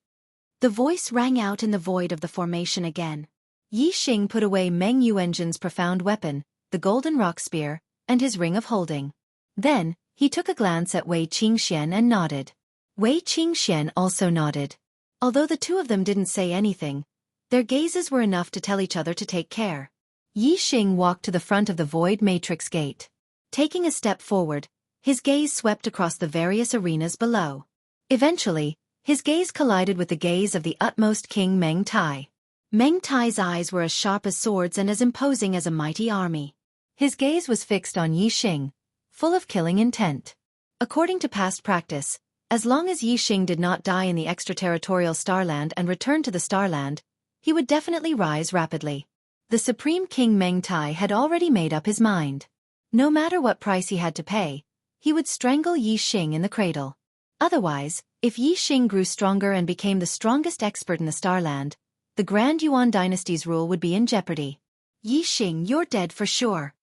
The voice rang out in the void of the formation again. Yi Xing put away Meng Yuanzhen's profound weapon, the golden rock spear, and his ring of holding. Then, he took a glance at Wei Qingxian and nodded. Wei Qingxian also nodded. Although the two of them didn't say anything, their gazes were enough to tell each other to take care. Yi Xing walked to the front of the void matrix gate. Taking a step forward, his gaze swept across the various arenas below. Eventually, his gaze collided with the gaze of the utmost King Meng Tai. Meng Tai's eyes were as sharp as swords and as imposing as a mighty army. His gaze was fixed on Yi Xing, full of killing intent. According to past practice, as long as Yi Xing did not die in the extraterritorial Starland and return to the Starland, he would definitely rise rapidly. The Supreme King Meng Tai had already made up his mind. No matter what price he had to pay, he would strangle Yi Xing in the cradle. Otherwise, if Yi Xing grew stronger and became the strongest expert in the Starland, the Grand Yuan dynasty's rule would be in jeopardy. Yi Xing, you're dead for sure.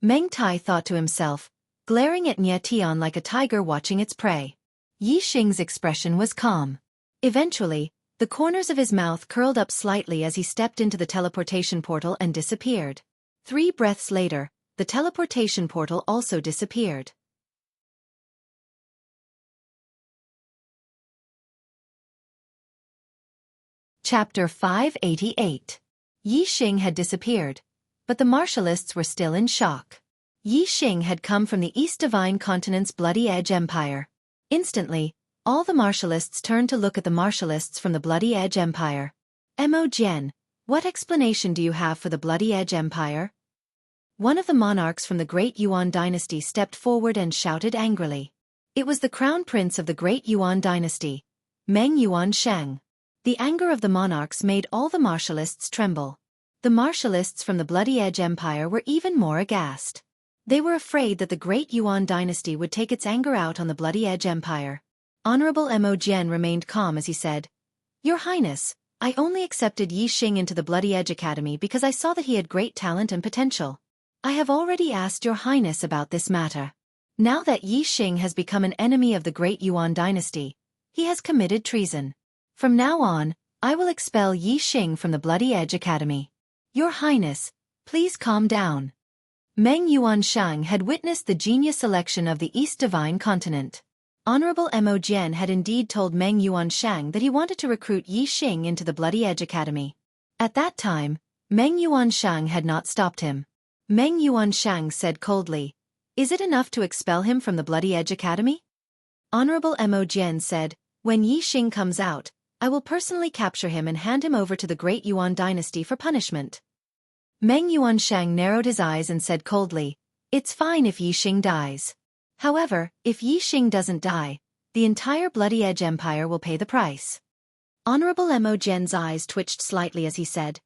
Meng Tai thought to himself, glaring at Nye Tian like a tiger watching its prey. Yi Xing's expression was calm. Eventually, the corners of his mouth curled up slightly as he stepped into the teleportation portal and disappeared. 3 breaths later, the teleportation portal also disappeared. Chapter 588. Yi Xing had disappeared, but the martialists were still in shock. Yi Xing had come from the East Divine Continent's Bloody Edge Empire. Instantly, all the martialists turned to look at the martialists from the Bloody Edge Empire. Mo Jian, what explanation do you have for the Bloody Edge Empire? One of the monarchs from the Great Yuan dynasty stepped forward and shouted angrily. It was the crown prince of the Great Yuan dynasty, Meng Yuanshang. The anger of the monarchs made all the martialists tremble. The martialists from the Bloody Edge Empire were even more aghast. They were afraid that the Great Yuan dynasty would take its anger out on the Bloody Edge Empire. Honorable Mo Jian remained calm as he said, Your Highness, I only accepted Yi Xing into the Bloody Edge Academy because I saw that he had great talent and potential. I have already asked Your Highness about this matter. Now that Yi Xing has become an enemy of the Great Yuan dynasty, he has committed treason. From now on, I will expel Yi Xing from the Bloody Edge Academy. Your Highness, please calm down. Meng Yuanshang had witnessed the genius selection of the East Divine Continent. Honorable Mo Jian had indeed told Meng Yuanshang that he wanted to recruit Yi Xing into the Bloody Edge Academy. At that time, Meng Yuanshang had not stopped him. Meng Yuanshang said coldly, Is it enough to expel him from the Bloody Edge Academy? Honorable Mo Jian said, "When Yi Xing comes out, I will personally capture him and hand him over to the great Yuan dynasty for punishment." Meng Yuanshang narrowed his eyes and said coldly, "It's fine if Yi Xing dies. However, if Yi Xing doesn't die, the entire Bloody Edge Empire will pay the price." Honorable Mo Jian's eyes twitched slightly as he said,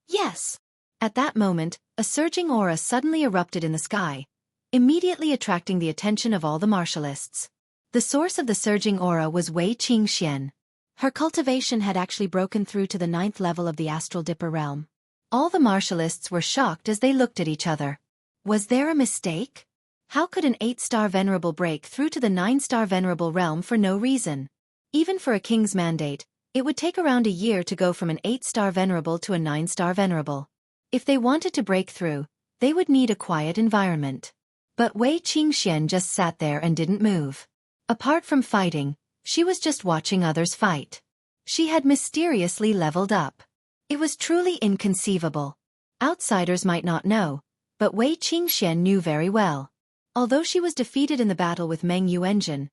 "Yes." At that moment, a surging aura suddenly erupted in the sky, immediately attracting the attention of all the martialists. The source of the surging aura was Wei Qingxian. Her cultivation had actually broken through to the 9th level of the Astral Dipper realm. All the martialists were shocked as they looked at each other. Was there a mistake? How could an 8-star venerable break through to the 9-star venerable realm for no reason? Even for a king's mandate, it would take around a year to go from an 8-star venerable to a 9-star venerable. If they wanted to break through, they would need a quiet environment. But Wei Qingxian just sat there and didn't move. Apart from fighting, she was just watching others fight. She had mysteriously leveled up. It was truly inconceivable. Outsiders might not know, but Wei Qingxian knew very well. Although she was defeated in the battle with Meng Yuanzhen,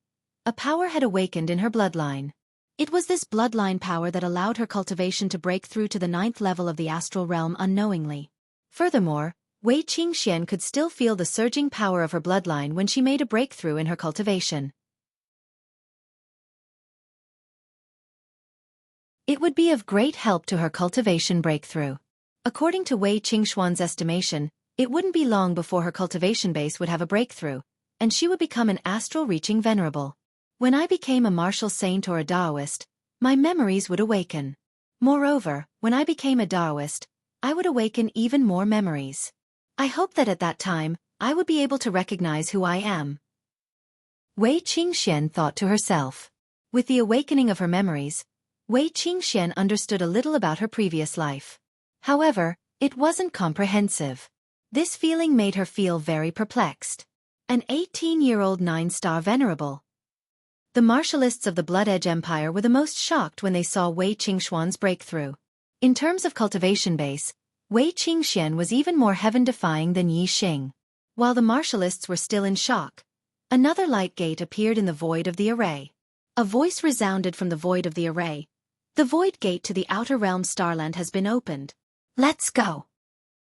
a power had awakened in her bloodline. It was this bloodline power that allowed her cultivation to break through to the 9th level of the astral realm unknowingly. Furthermore, Wei Qingxian could still feel the surging power of her bloodline when she made a breakthrough in her cultivation. It would be of great help to her cultivation breakthrough. According to Wei Qingxuan's estimation, it wouldn't be long before her cultivation base would have a breakthrough, and she would become an astral-reaching venerable. When I became a martial saint or a Taoist, my memories would awaken. Moreover, when I became a Taoist, I would awaken even more memories. I hope that at that time, I would be able to recognize who I am. Wei Qingxian thought to herself. With the awakening of her memories, Wei Qingxian understood a little about her previous life. However, it wasn't comprehensive. This feeling made her feel very perplexed. An 18-year-old 9-star venerable. The martialists of the Blood Edge Empire were the most shocked when they saw Wei Qingxuan's breakthrough. In terms of cultivation base, Wei Qingxian was even more heaven-defying than Yi Xing. While the martialists were still in shock, another light gate appeared in the void of the array. A voice resounded from the void of the array. "The void gate to the outer realm Starland has been opened. Let's go."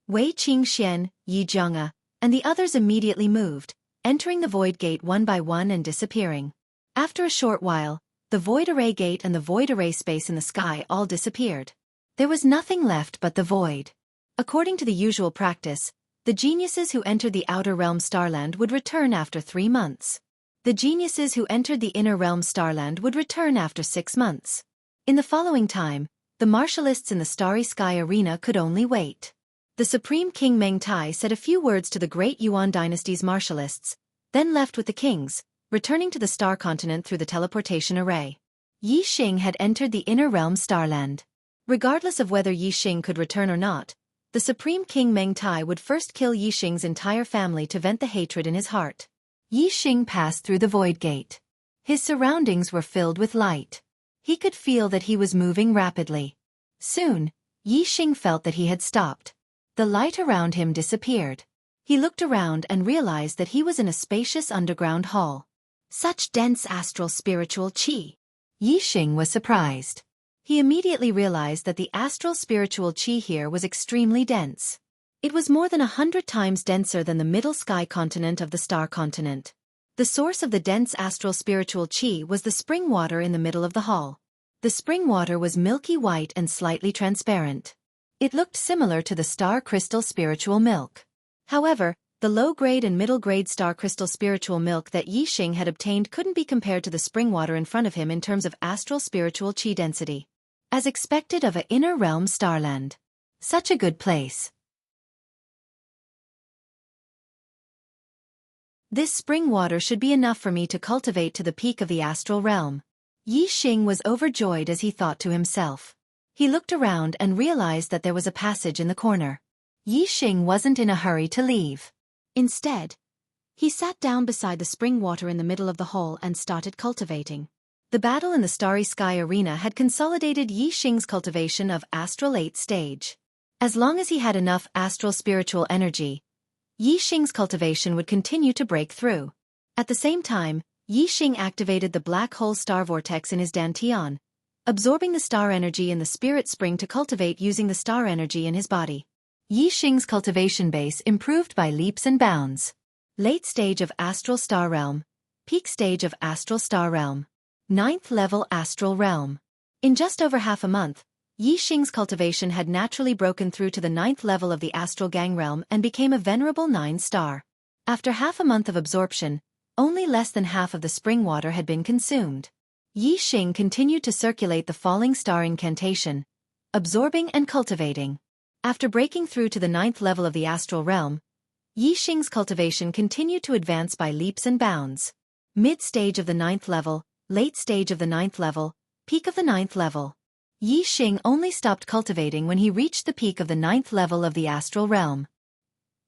Wei Qingxian, Yi Zhonghe, and the others immediately moved, entering the void gate one by one and disappearing. After a short while, the void array gate and the void array space in the sky all disappeared. There was nothing left but the void. According to the usual practice, the geniuses who entered the outer realm Starland would return after 3 months. The geniuses who entered the inner realm Starland would return after 6 months. In the following time, the martialists in the Starry Sky Arena could only wait. The Supreme King Meng Tai said a few words to the great Yuan dynasty's martialists, then left with the kings, returning to the Star Continent through the teleportation array. Yi Xing had entered the inner realm Starland. Regardless of whether Yi Xing could return or not, the Supreme King Meng Tai would first kill Yi Xing's entire family to vent the hatred in his heart. Yi Xing passed through the void gate. His surroundings were filled with light. He could feel that he was moving rapidly. Soon, Yi Xing felt that he had stopped. The light around him disappeared. He looked around and realized that he was in a spacious underground hall. Such dense astral spiritual qi. Yi Xing was surprised. He immediately realized that the astral spiritual qi here was extremely dense. It was more than 100 times denser than the middle sky continent of the Star Continent. The source of the dense astral spiritual qi was the spring water in the middle of the hall. The spring water was milky white and slightly transparent. It looked similar to the star crystal spiritual milk. However, the low-grade and middle-grade star crystal spiritual milk that Yi Xing had obtained couldn't be compared to the spring water in front of him in terms of astral spiritual qi density. As expected of a inner realm Starland. Such a good place. This spring water should be enough for me to cultivate to the peak of the astral realm. Yi Xing was overjoyed as he thought to himself. He looked around and realized that there was a passage in the corner. Yi Xing wasn't in a hurry to leave. Instead, he sat down beside the spring water in the middle of the hall and started cultivating. The battle in the Starry Sky Arena had consolidated Yi Xing's cultivation of Astral 8 stage. As long as he had enough astral spiritual energy, Yi Xing's cultivation would continue to break through. At the same time, Yi Xing activated the black hole star vortex in his dantian, absorbing the star energy in the spirit spring to cultivate using the star energy in his body. Yi Xing's cultivation base improved by leaps and bounds. Late stage of astral star realm. Peak stage of astral star realm. 9th level astral realm. In just over half a month, Yi Xing's cultivation had naturally broken through to the 9th level of the astral gang realm and became a venerable 9-star. After half a month of absorption, only less than half of the spring water had been consumed. Yi Xing continued to circulate the falling star incantation, absorbing and cultivating. After breaking through to the 9th level of the astral realm, Yi Xing's cultivation continued to advance by leaps and bounds. Mid-stage of the 9th level, late stage of the 9th level, peak of the 9th level. Yi Xing only stopped cultivating when he reached the peak of the 9th level of the astral realm.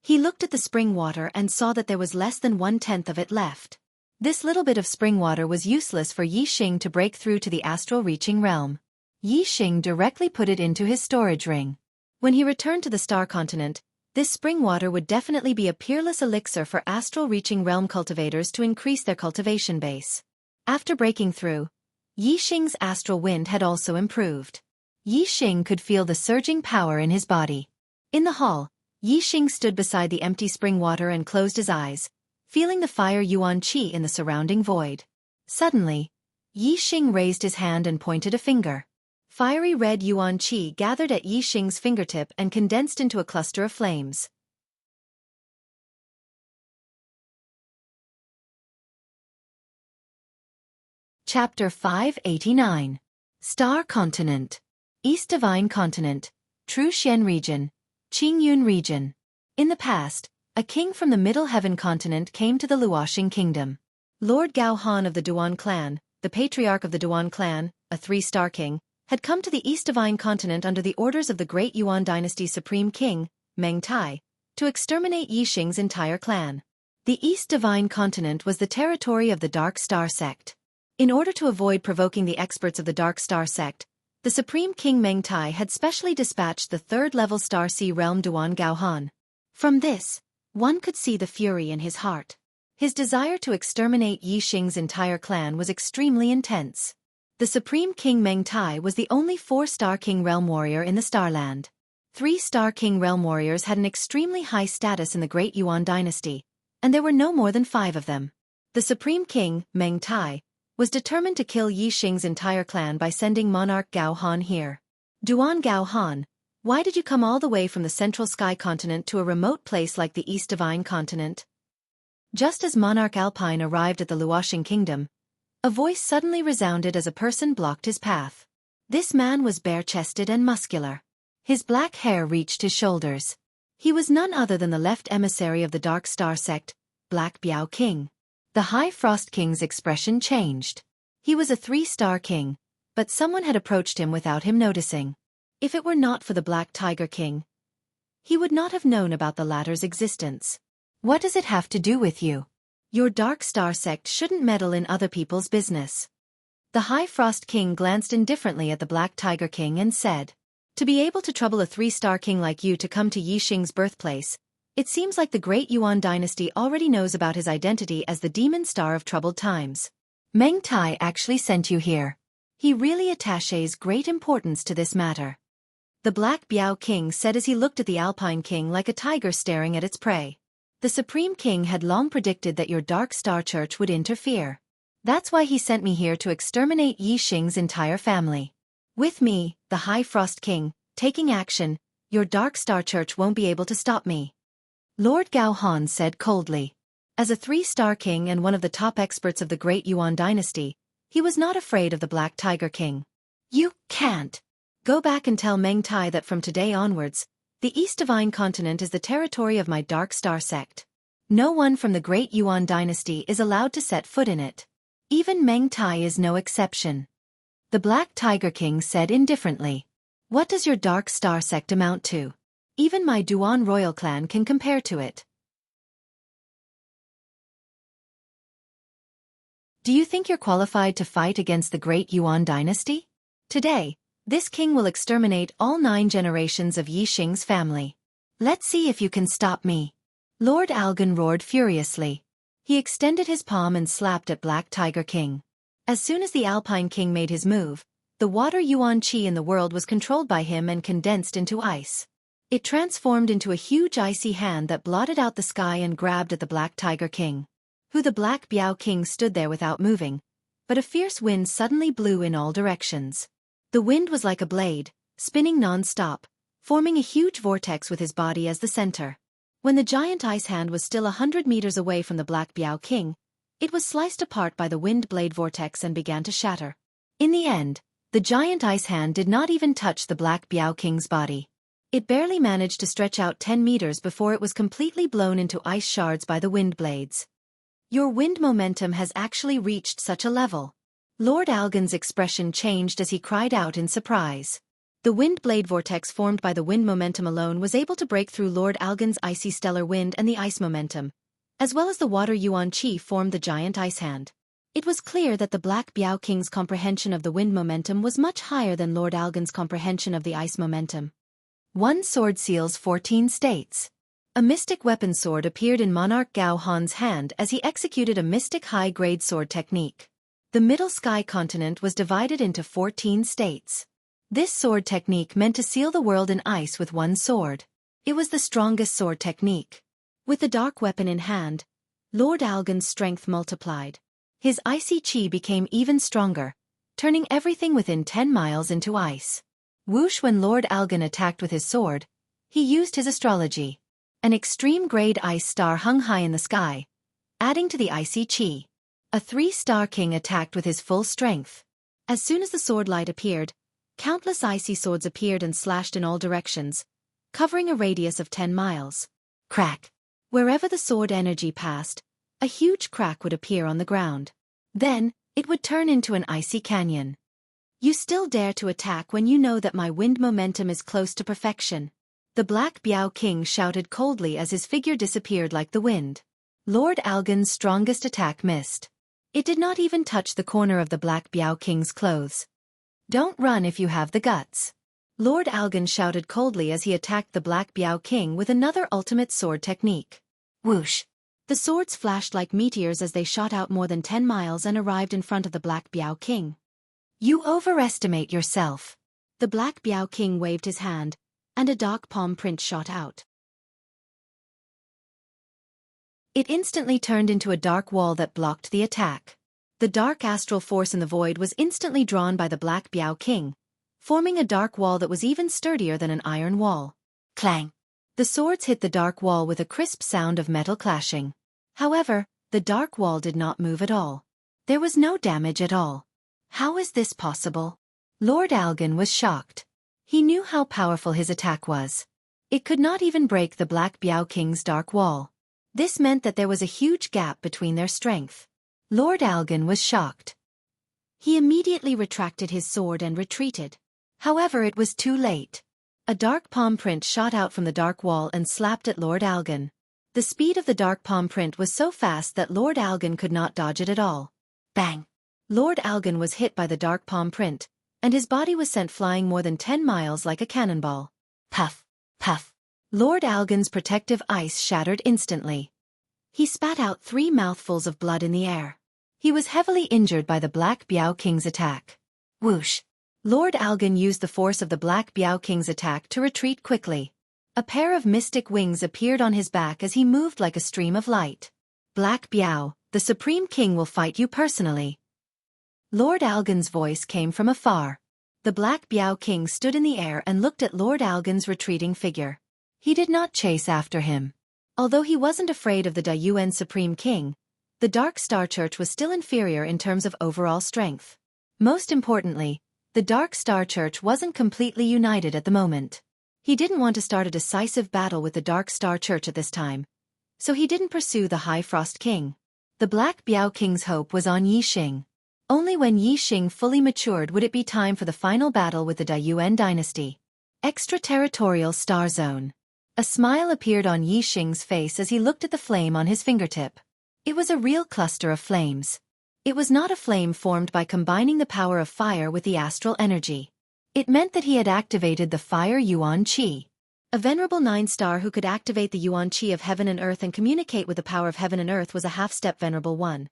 He looked at the spring water and saw that there was less than 1/10 of it left. This little bit of spring water was useless for Yi Xing to break through to the astral reaching realm. Yi Xing directly put it into his storage ring. When he returned to the star continent, this spring water would definitely be a peerless elixir for astral reaching realm cultivators to increase their cultivation base. After breaking through, Yi Xing's astral wind had also improved. Yi Xing could feel the surging power in his body. In the hall, Yi Xing stood beside the empty spring water and closed his eyes, feeling the fire yuan qi in the surrounding void. Suddenly, Yi Xing raised his hand and pointed a finger. Fiery red yuan qi gathered at Yi Xing's fingertip and condensed into a cluster of flames. Chapter 589. Star Continent. East Divine Continent, Tru Xian Region, Qingyun Region. In the past, a king from the Middle Heaven Continent came to the Luoxing Kingdom. Lord Gao Han of the Duan clan, the patriarch of the Duan clan, a 3-star king, had come to the East Divine Continent under the orders of the Great Yuan Dynasty's Supreme King, Meng Tai, to exterminate Yi Xing's entire clan. The East Divine Continent was the territory of the Dark Star sect. In order to avoid provoking the experts of the Dark Star sect, the Supreme King Meng Tai had specially dispatched the 3rd-level Star Sea Realm Duan Gao Han. From this, one could see the fury in his heart. His desire to exterminate Yi Xing's entire clan was extremely intense. The Supreme King Meng Tai was the only 4-star King Realm warrior in the Starland. 3-star King Realm warriors had an extremely high status in the Great Yuan Dynasty, and there were no more than 5 of them. The Supreme King, Meng Tai, was determined to kill Yi Xing's entire clan by sending Monarch Gao Han here. Duan Gao Han, why did you come all the way from the Central Sky Continent to a remote place like the East Divine Continent? Just as Monarch Alpine arrived at the Luoxing Kingdom, a voice suddenly resounded as a person blocked his path. This man was bare-chested and muscular. His black hair reached his shoulders. He was none other than the left emissary of the Dark Star sect, Black Biao King. The High Frost King's expression changed. He was a 3-star king, but someone had approached him without him noticing. If it were not for the Black Tiger King, he would not have known about the latter's existence. What does it have to do with you? Your Dark Star sect shouldn't meddle in other people's business. The High Frost King glanced indifferently at the Black Tiger King and said, to be able to trouble a 3-star king like you to come to Yi Xing's birthplace, it seems like the Great Yuan Dynasty already knows about his identity as the Demon Star of Troubled Times. Meng Tai actually sent you here. He really attaches great importance to this matter. The Black Biao King said as he looked at the Alpine King like a tiger staring at its prey. The Supreme King had long predicted that your Dark Star Church would interfere. That's why he sent me here to exterminate Yi Xing's entire family. With me, the High Frost King, taking action, your Dark Star Church won't be able to stop me. Lord Gao Han said coldly. As a 3-star king and one of the top experts of the Great Yuan Dynasty, he was not afraid of the Black Tiger King. You can't. Go back and tell Meng Tai that from today onwards, the East Divine Continent is the territory of my Dark Star sect. No one from the Great Yuan Dynasty is allowed to set foot in it. Even Meng Tai is no exception. The Black Tiger King said indifferently. What does your Dark Star sect amount to? Even my Duan royal clan can compare to it. Do you think you're qualified to fight against the Great Yuan Dynasty? Today, this king will exterminate all 9 generations of Yi Xing's family. Let's see if you can stop me. Lord Algan roared furiously. He extended his palm and slapped at Black Tiger King. As soon as the Alpine King made his move, the water yuan qi in the world was controlled by him and condensed into ice. It transformed into a huge icy hand that blotted out the sky and grabbed at the Black Tiger King. The Black Biao King stood there without moving, but a fierce wind suddenly blew in all directions. The wind was like a blade, spinning non-stop, forming a huge vortex with his body as the center. When the giant ice hand was still 100 meters away from the Black Biao King, it was sliced apart by the wind blade vortex and began to shatter. In the end, the giant ice hand did not even touch the Black Biao King's body. It barely managed to stretch out 10 meters before it was completely blown into ice shards by the wind blades. Your wind momentum has actually reached such a level. Lord Algon's expression changed as he cried out in surprise. The wind blade vortex formed by the wind momentum alone was able to break through Lord Algon's icy stellar wind and the ice momentum, as well as the water yuan qi formed the giant ice hand. It was clear that the Black Biao King's comprehension of the wind momentum was much higher than Lord Algon's comprehension of the ice momentum. One sword seals 14 states. A mystic weapon sword appeared in Monarch Gao Han's hand as he executed a mystic high-grade sword technique. The Middle Sky continent was divided into 14 states. This sword technique meant to seal the world in ice with one sword. It was the strongest sword technique. With the dark weapon in hand, Lord Algon's strength multiplied. His icy chi became even stronger, turning everything within 10 miles into ice. Whoosh! When Lord Algon attacked with his sword, he used his astrology. An extreme-grade ice star hung high in the sky, adding to the icy chi. A 3-star king attacked with his full strength. As soon as the sword light appeared, countless icy swords appeared and slashed in all directions, covering a radius of 10 miles. Crack! Wherever the sword energy passed, a huge crack would appear on the ground. Then, it would turn into an icy canyon. You still dare to attack when you know that my wind momentum is close to perfection. The Black Biao King shouted coldly as his figure disappeared like the wind. Lord Algon's strongest attack missed. It did not even touch the corner of the Black Biao King's clothes. Don't run if you have the guts. Lord Algon shouted coldly as he attacked the Black Biao King with another ultimate sword technique. Whoosh! The swords flashed like meteors as they shot out more than 10 miles and arrived in front of the Black Biao King. You overestimate yourself. The Black Biao King waved his hand, and a dark palm print shot out. It instantly turned into a dark wall that blocked the attack. The dark astral force in the void was instantly drawn by the Black Biao King, forming a dark wall that was even sturdier than an iron wall. Clang! The swords hit the dark wall with a crisp sound of metal clashing. However, the dark wall did not move at all. There was no damage at all. How is this possible? Lord Algon was shocked. He knew how powerful his attack was. It could not even break the Black Biao King's dark wall. This meant that there was a huge gap between their strength. Lord Algon was shocked. He immediately retracted his sword and retreated. However, it was too late. A dark palm print shot out from the dark wall and slapped at Lord Algon. The speed of the dark palm print was so fast that Lord Algon could not dodge it at all. Bang! Lord Algon was hit by the dark palm print, and his body was sent flying more than 10 miles like a cannonball. Puff! Puff! Lord Algon's protective ice shattered instantly. He spat out 3 mouthfuls of blood in the air. He was heavily injured by the Black Biao King's attack. Whoosh! Lord Algon used the force of the Black Biao King's attack to retreat quickly. A pair of mystic wings appeared on his back as he moved like a stream of light. Black Biao, the Supreme King will fight you personally. Lord Algon's voice came from afar. The Black Biao King stood in the air and looked at Lord Algon's retreating figure. He did not chase after him. Although he wasn't afraid of the Dayuan Supreme King, the Dark Star Church was still inferior in terms of overall strength. Most importantly, the Dark Star Church wasn't completely united at the moment. He didn't want to start a decisive battle with the Dark Star Church at this time, so he didn't pursue the High Frost King. The Black Biao King's hope was on Yi Xing. Only when Yi Xing fully matured would it be time for the final battle with the Dayuan dynasty. Extraterritorial Star Zone. A smile appeared on Yi Xing's face as he looked at the flame on his fingertip. It was a real cluster of flames. It was not a flame formed by combining the power of fire with the astral energy. It meant that he had activated the fire yuan qi. A venerable 9-star who could activate the Yuan Qi of heaven and earth and communicate with the power of heaven and earth was a half-step venerable 1.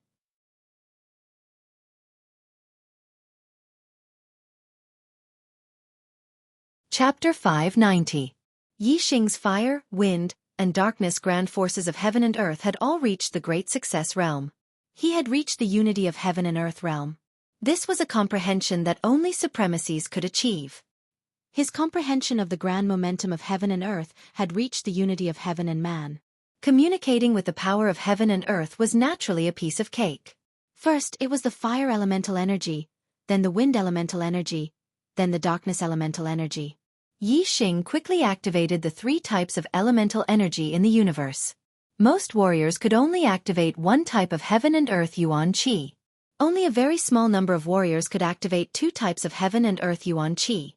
Chapter 590. Yi Xing's fire, wind, and darkness grand forces of heaven and earth had all reached the great success realm. He had reached the unity of heaven and earth realm. This was a comprehension that only supremacies could achieve. His comprehension of the grand momentum of heaven and earth had reached the unity of heaven and man. Communicating with the power of heaven and earth was naturally a piece of cake. First, it was the fire elemental energy, then the wind elemental energy, then the darkness elemental energy. Yi Xing quickly activated the 3 types of elemental energy in the universe. Most warriors could only activate one type of heaven and earth Yuan Qi. Only a very small number of warriors could activate 2 types of heaven and earth Yuan Qi.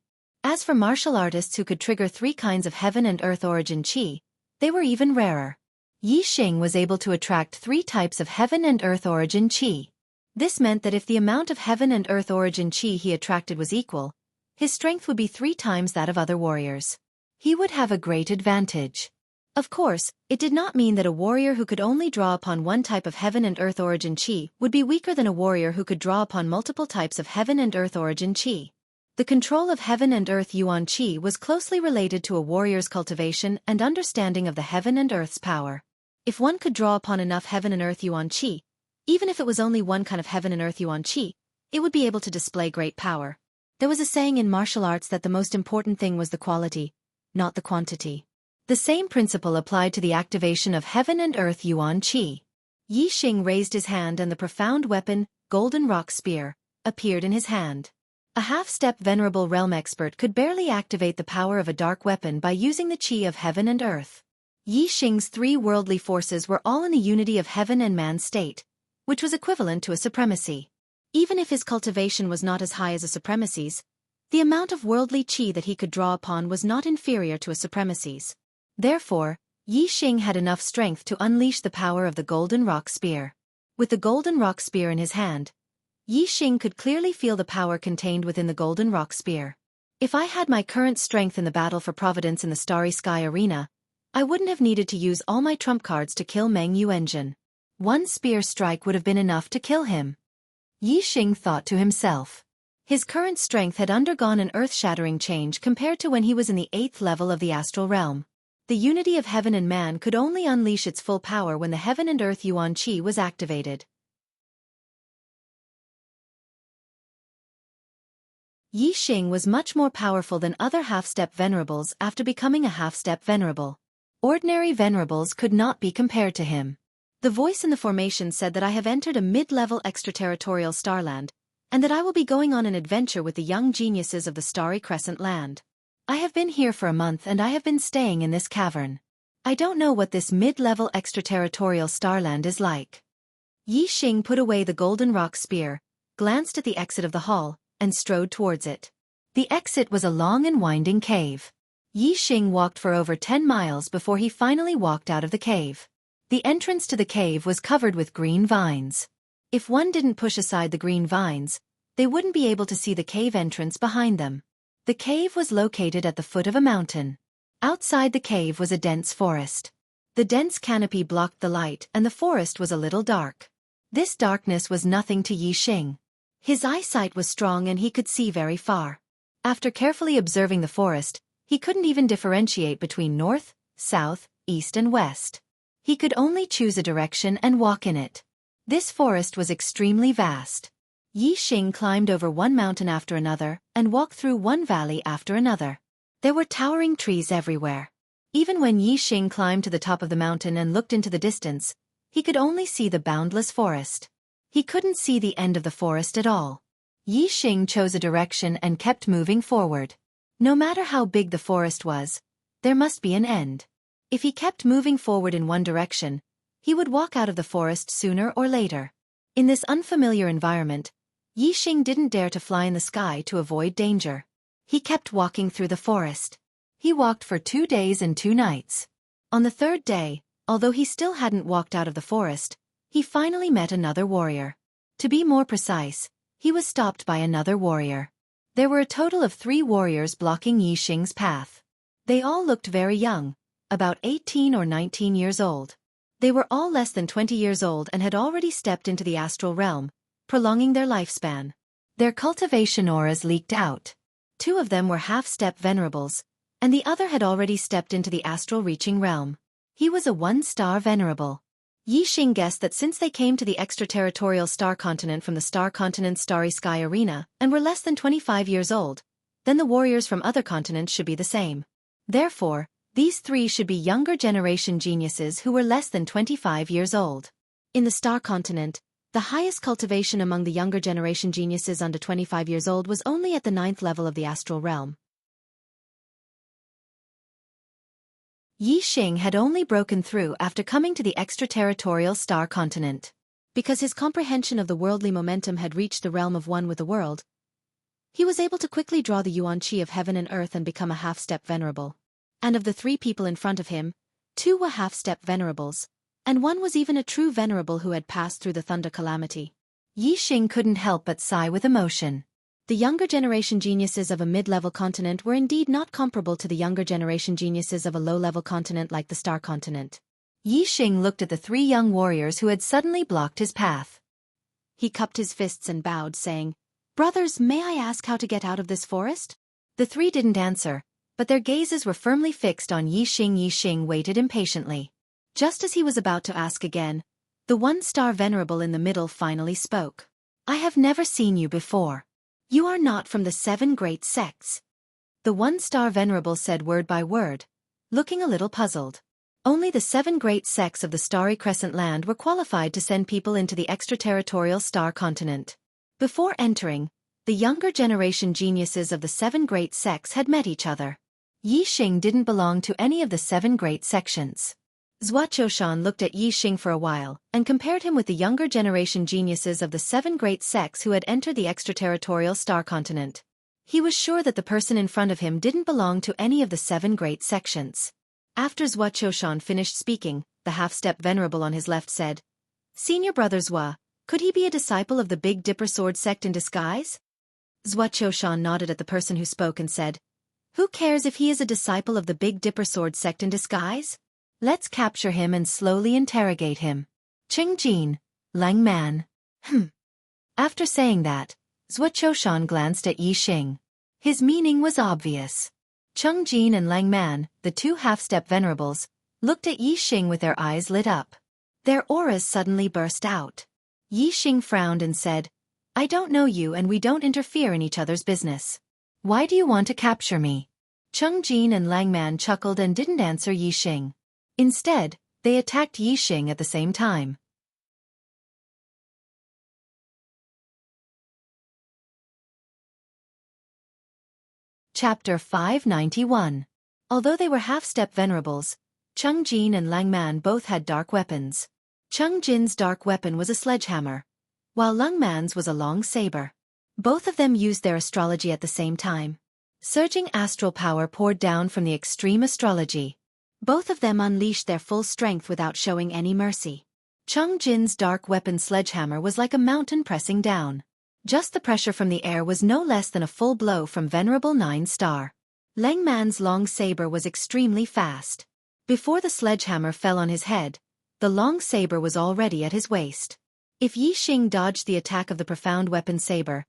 As for martial artists who could trigger 3 kinds of heaven and earth origin Qi, they were even rarer. Yi Xing was able to attract 3 types of heaven and earth origin Qi. This meant that if the amount of heaven and earth origin Qi he attracted was equal, his strength would be 3 times that of other warriors. He would have a great advantage. Of course, it did not mean that a warrior who could only draw upon one type of heaven and earth origin Qi would be weaker than a warrior who could draw upon multiple types of heaven and earth origin Qi. The control of heaven and earth Yuan Qi was closely related to a warrior's cultivation and understanding of the heaven and earth's power. If one could draw upon enough heaven and earth Yuan Qi, even if it was only one kind of heaven and earth Yuan Qi, it would be able to display great power. There was a saying in martial arts that the most important thing was the quality, not the quantity. The same principle applied to the activation of heaven and earth Yuan Qi. Yi Xing raised his hand and the profound weapon, Golden Rock Spear, appeared in his hand. A half-step venerable realm expert could barely activate the power of a dark weapon by using the Qi of heaven and earth. Yi Xing's 3 worldly forces were all in the unity of heaven and man's state, which was equivalent to a supremacy. Even if his cultivation was not as high as a supremacy's, the amount of worldly Qi that he could draw upon was not inferior to a supremacy's. Therefore, Yi Xing had enough strength to unleash the power of the Golden Rock Spear. With the Golden Rock Spear in his hand, Yi Xing could clearly feel the power contained within the Golden Rock Spear. If I had my current strength in the battle for Providence in the Starry Sky Arena, I wouldn't have needed to use all my trump cards to kill Meng Yuanjun. One spear strike would have been enough to kill him. Yi Xing thought to himself. His current strength had undergone an earth-shattering change compared to when he was in the 8th level of the astral realm. The unity of heaven and man could only unleash its full power when the heaven and earth Yuan Qi was activated. Yi Xing was much more powerful than other half-step venerables after becoming a half-step venerable. Ordinary venerables could not be compared to him. The voice in the formation said that I have entered a mid-level extraterritorial starland, and that I will be going on an adventure with the young geniuses of the Starry Crescent land. I have been here for a month and I have been staying in this cavern. I don't know what this mid-level extraterritorial starland is like. Yi Xing put away the Golden Rock Spear, glanced at the exit of the hall, and strode towards it. The exit was a long and winding cave. Yi Xing walked for over 10 miles before he finally walked out of the cave. The entrance to the cave was covered with green vines. If one didn't push aside the green vines, they wouldn't be able to see the cave entrance behind them. The cave was located at the foot of a mountain. Outside the cave was a dense forest. The dense canopy blocked the light and the forest was a little dark. This darkness was nothing to Yi Xing. His eyesight was strong and he could see very far. After carefully observing the forest, he couldn't even differentiate between north, south, east and west. He could only choose a direction and walk in it. This forest was extremely vast. Yi Xing climbed over one mountain after another and walked through one valley after another. There were towering trees everywhere. Even when Yi Xing climbed to the top of the mountain and looked into the distance, he could only see the boundless forest. He couldn't see the end of the forest at all. Yi Xing chose a direction and kept moving forward. No matter how big the forest was, there must be an end. If he kept moving forward in one direction, he would walk out of the forest sooner or later. In this unfamiliar environment, Yi Xing didn't dare to fly in the sky to avoid danger. He kept walking through the forest. He walked for 2 days and 2 nights. On the 3rd day, although he still hadn't walked out of the forest, he finally met another warrior. To be more precise, he was stopped by another warrior. There were a total of 3 warriors blocking Yi Xing's path. They all looked very young, about 18 or 19 years old. They were all less than 20 years old and had already stepped into the astral realm, prolonging their lifespan. Their cultivation auras leaked out. 2 of them were half-step venerables, and the other had already stepped into the astral-reaching realm. He was a 1-star venerable. Yi Xing guessed that since they came to the extraterritorial star continent from the star continent's starry sky arena and were less than 25 years old, then the warriors from other continents should be the same. Therefore, these 3 should be younger generation geniuses who were less than 25 years old. In the star continent, the highest cultivation among the younger generation geniuses under 25 years old was only at the 9th level of the astral realm. Yi Xing had only broken through after coming to the extraterritorial star continent. Because his comprehension of the worldly momentum had reached the realm of one with the world, he was able to quickly draw the yuan qi of heaven and earth and become a half-step venerable. And of the 3 people in front of him, 2 were half-step venerables, and 1 was even a true venerable who had passed through the thunder calamity. Yi Xing couldn't help but sigh with emotion. The younger generation geniuses of a mid-level continent were indeed not comparable to the younger generation geniuses of a low-level continent like the star continent. Yi Xing looked at the 3 young warriors who had suddenly blocked his path. He cupped his fists and bowed, saying, "Brothers, may I ask how to get out of this forest?" The 3 didn't answer, but their gazes were firmly fixed on Yi Xing. Yi Xing waited impatiently. Just as he was about to ask again, the 1-star venerable in the middle finally spoke. "I have never seen you before. You are not from the 7 great sects." The 1-star venerable said word by word, looking a little puzzled. Only the 7 great sects of the starry crescent land were qualified to send people into the extraterritorial star continent. Before entering, the younger generation geniuses of the 7 great sects had met each other. Yi Xing didn't belong to any of the 7 great sections. Zhuoqiushan looked at Yi Xing for a while and compared him with the younger generation geniuses of the 7 great sects who had entered the extraterritorial star continent. He was sure that the person in front of him didn't belong to any of the 7 great sections. After Zhuoqiushan finished speaking, the half-step venerable on his left said, "Senior brother Zhua, could he be a disciple of the Big Dipper sword sect in disguise?" Zhuoqiushan nodded at the person who spoke and said, "Who cares if he is a disciple of the Big Dipper sword sect in disguise? Let's capture him and slowly interrogate him. Cheng Jin, Lang Man." After saying that, Zhuoqiushan glanced at Yi Xing. His meaning was obvious. Cheng Jin and Lang Man, the 2 half-step venerables, looked at Yi Xing with their eyes lit up. Their auras suddenly burst out. Yi Xing frowned and said, "I don't know you and we don't interfere in each other's business. Why do you want to capture me?" Cheng Jin and Lang Man chuckled and didn't answer Yi Xing. Instead, they attacked Yi Xing at the same time. Chapter 591. Although they were half-step venerables, Cheng Jin and Lang Man both had dark weapons. Cheng Jin's dark weapon was a sledgehammer, while Lang Man's was a long saber. Both of them used their astrology at the same time. Surging astral power poured down from the extreme astrology. Both of them unleashed their full strength without showing any mercy. Cheng Jin's dark weapon sledgehammer was like a mountain pressing down. Just the pressure from the air was no less than a full blow from Venerable 9-star. Lang Man's long saber was extremely fast. Before the sledgehammer fell on his head, the long saber was already at his waist. If Yi Xing dodged the attack of the profound weapon saber,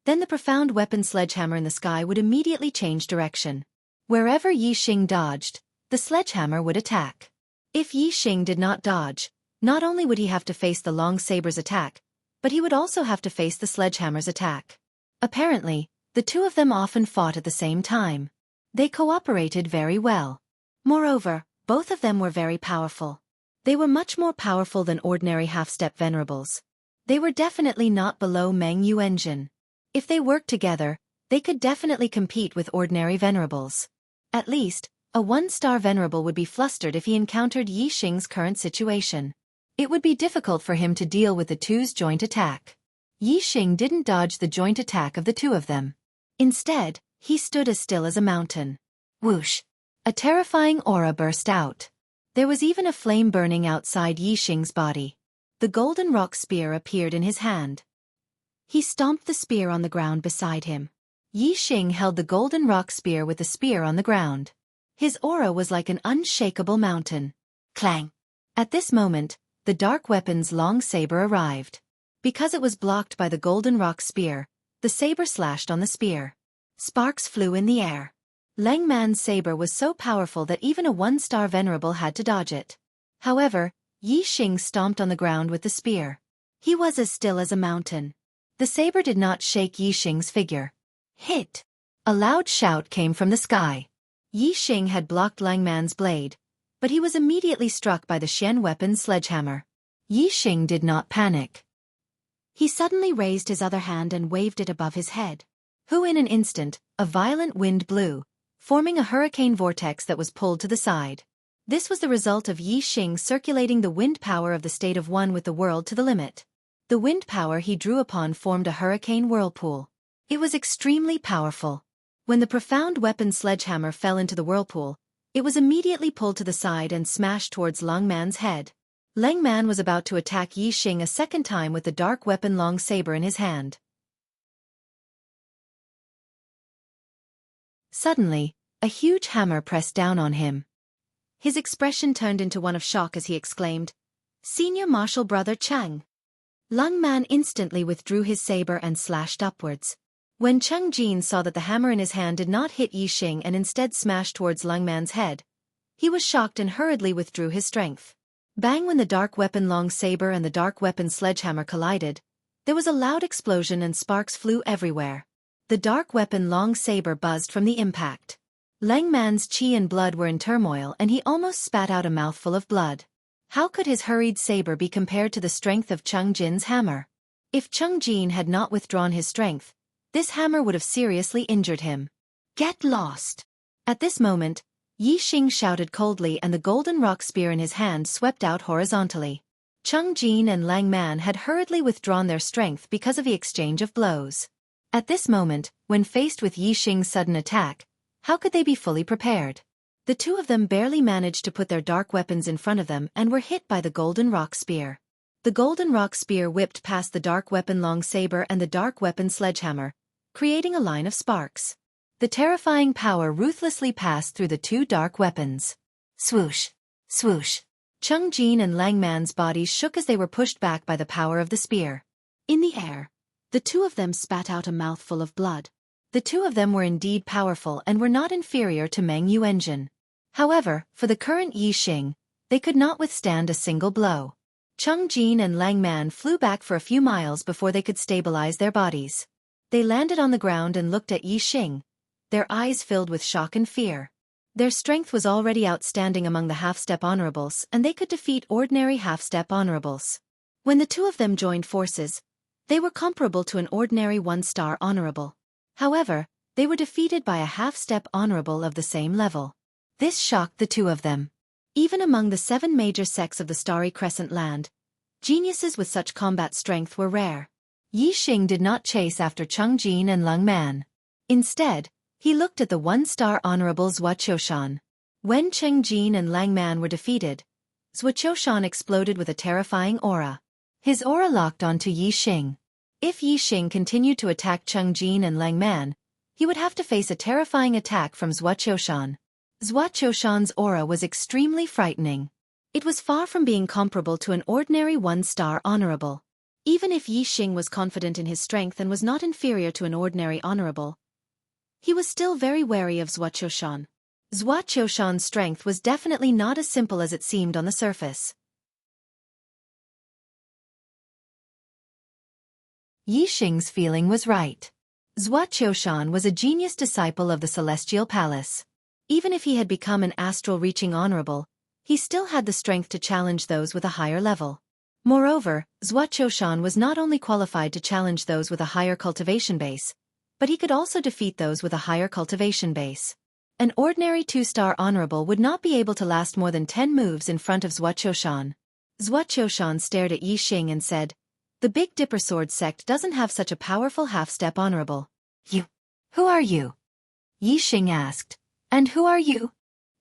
then the profound weapon sledgehammer in the sky would immediately change direction. Wherever Yi Xing dodged, the sledgehammer would attack. If Yi Xing did not dodge, not only would he have to face the long saber's attack, but he would also have to face the sledgehammer's attack. Apparently, the 2 of them often fought at the same time. They cooperated very well. Moreover, both of them were very powerful. They were much more powerful than ordinary half-step venerables. They were definitely not below Meng Yuanjin. If they worked together, they could definitely compete with ordinary venerables. At least, a 1-star venerable would be flustered if he encountered Yi Xing's current situation. It would be difficult for him to deal with the 2's joint attack. Yi Xing didn't dodge the joint attack of the 2 of them. Instead, he stood as still as a mountain. Whoosh! A terrifying aura burst out. There was even a flame burning outside Yi Xing's body. The golden rock spear appeared in his hand. He stomped the spear on the ground beside him. Yi Xing held the golden rock spear with the spear on the ground. His aura was like an unshakable mountain. Clang! At this moment, the dark weapon's long saber arrived. Because it was blocked by the golden rock spear, the saber slashed on the spear. Sparks flew in the air. Lang Man's saber was so powerful that even a one-star venerable had to dodge it. However, Yi Xing stomped on the ground with the spear. He was as still as a mountain. The saber did not shake Yi Xing's figure. Hit! A loud shout came from the sky. Yi Xing had blocked Lang Man's blade, but he was immediately struck by the Xian weapon's sledgehammer. Yi Xing did not panic. He suddenly raised his other hand and waved it above his head. In an instant, a violent wind blew, forming a hurricane vortex that was pulled to the side. This was the result of Yi Xing circulating the wind power of the state of one with the world to the limit. The wind power he drew upon formed a hurricane whirlpool. It was extremely powerful. When the profound weapon sledgehammer fell into the whirlpool, it was immediately pulled to the side and smashed towards Lang Man's head. Lang Man was about to attack Yi Xing a second time with the dark weapon long saber in his hand. Suddenly, a huge hammer pressed down on him. His expression turned into one of shock as he exclaimed, "Senior Marshal Brother Chang!" Lang Man instantly withdrew his saber and slashed upwards. When Cheng Jin saw that the hammer in his hand did not hit Yi Xing and instead smashed towards Lang Man's head, he was shocked and hurriedly withdrew his strength. Bang! When the dark weapon long saber and the dark weapon sledgehammer collided, there was a loud explosion and sparks flew everywhere. The dark weapon long saber buzzed from the impact. Lang Man's qi and blood were in turmoil and he almost spat out a mouthful of blood. How could his hurried saber be compared to the strength of Cheng Jin's hammer? If Cheng Jin had not withdrawn his strength, this hammer would have seriously injured him. Get lost! At this moment, Yi Xing shouted coldly and the golden rock spear in his hand swept out horizontally. Cheng Jin and Lang Man had hurriedly withdrawn their strength because of the exchange of blows. At this moment, when faced with Yi Xing's sudden attack, how could they be fully prepared? The two of them barely managed to put their dark weapons in front of them and were hit by the golden rock spear. The golden rock spear whipped past the dark weapon long saber and the dark weapon sledgehammer, creating a line of sparks. The terrifying power ruthlessly passed through the two dark weapons. Swoosh! Swoosh! Cheng Jin and Lang Man's bodies shook as they were pushed back by the power of the spear. In the air, the two of them spat out a mouthful of blood. The two of them were indeed powerful and were not inferior to Meng Yuanjin. However, for the current Yi Xing, they could not withstand a single blow. Cheng Jin and Lang Man flew back for a few miles before they could stabilize their bodies. They landed on the ground and looked at Yi Xing, their eyes filled with shock and fear. Their strength was already outstanding among the half-step honorables and they could defeat ordinary half-step honorables. When the two of them joined forces, they were comparable to an ordinary one-star honorable. However, they were defeated by a half-step honorable of the same level. This shocked the two of them. Even among the 7 major sects of the Starry Crescent land, geniuses with such combat strength were rare. Yi Xing did not chase after Cheng Jin and Lang Man. Instead, he looked at the one-star honorable Zhua Qiushan. When Cheng Jin and Lang Man were defeated, Zhua Qiushan exploded with a terrifying aura. His aura locked onto Yi Xing. If Yi Xing continued to attack Cheng Jin and Lang Man, he would have to face a terrifying attack from Zhua Qiushan. Zhua Qiushan's aura was extremely frightening. It was far from being comparable to an ordinary one-star honorable. Even if Yi Xing was confident in his strength and was not inferior to an ordinary honorable, he was still very wary of Zhua Qiushan. Zhua Qiushan's strength was definitely not as simple as it seemed on the surface. Yi Xing's feeling was right. Zhua Qiushan was a genius disciple of the Celestial Palace. Even if he had become an astral-reaching honorable, he still had the strength to challenge those with a higher level. Moreover, Zhua Qiushan was not only qualified to challenge those with a higher cultivation base, but he could also defeat those with a higher cultivation base. An ordinary 2-star honorable would not be able to last more than 10 moves in front of Zhua Qiushan. Zhua Qiushan stared at Yi Xing and said, "The Big Dipper Sword sect doesn't have such a powerful half-step honorable." "You? Who are you?" Yi Xing asked. "And who are you?"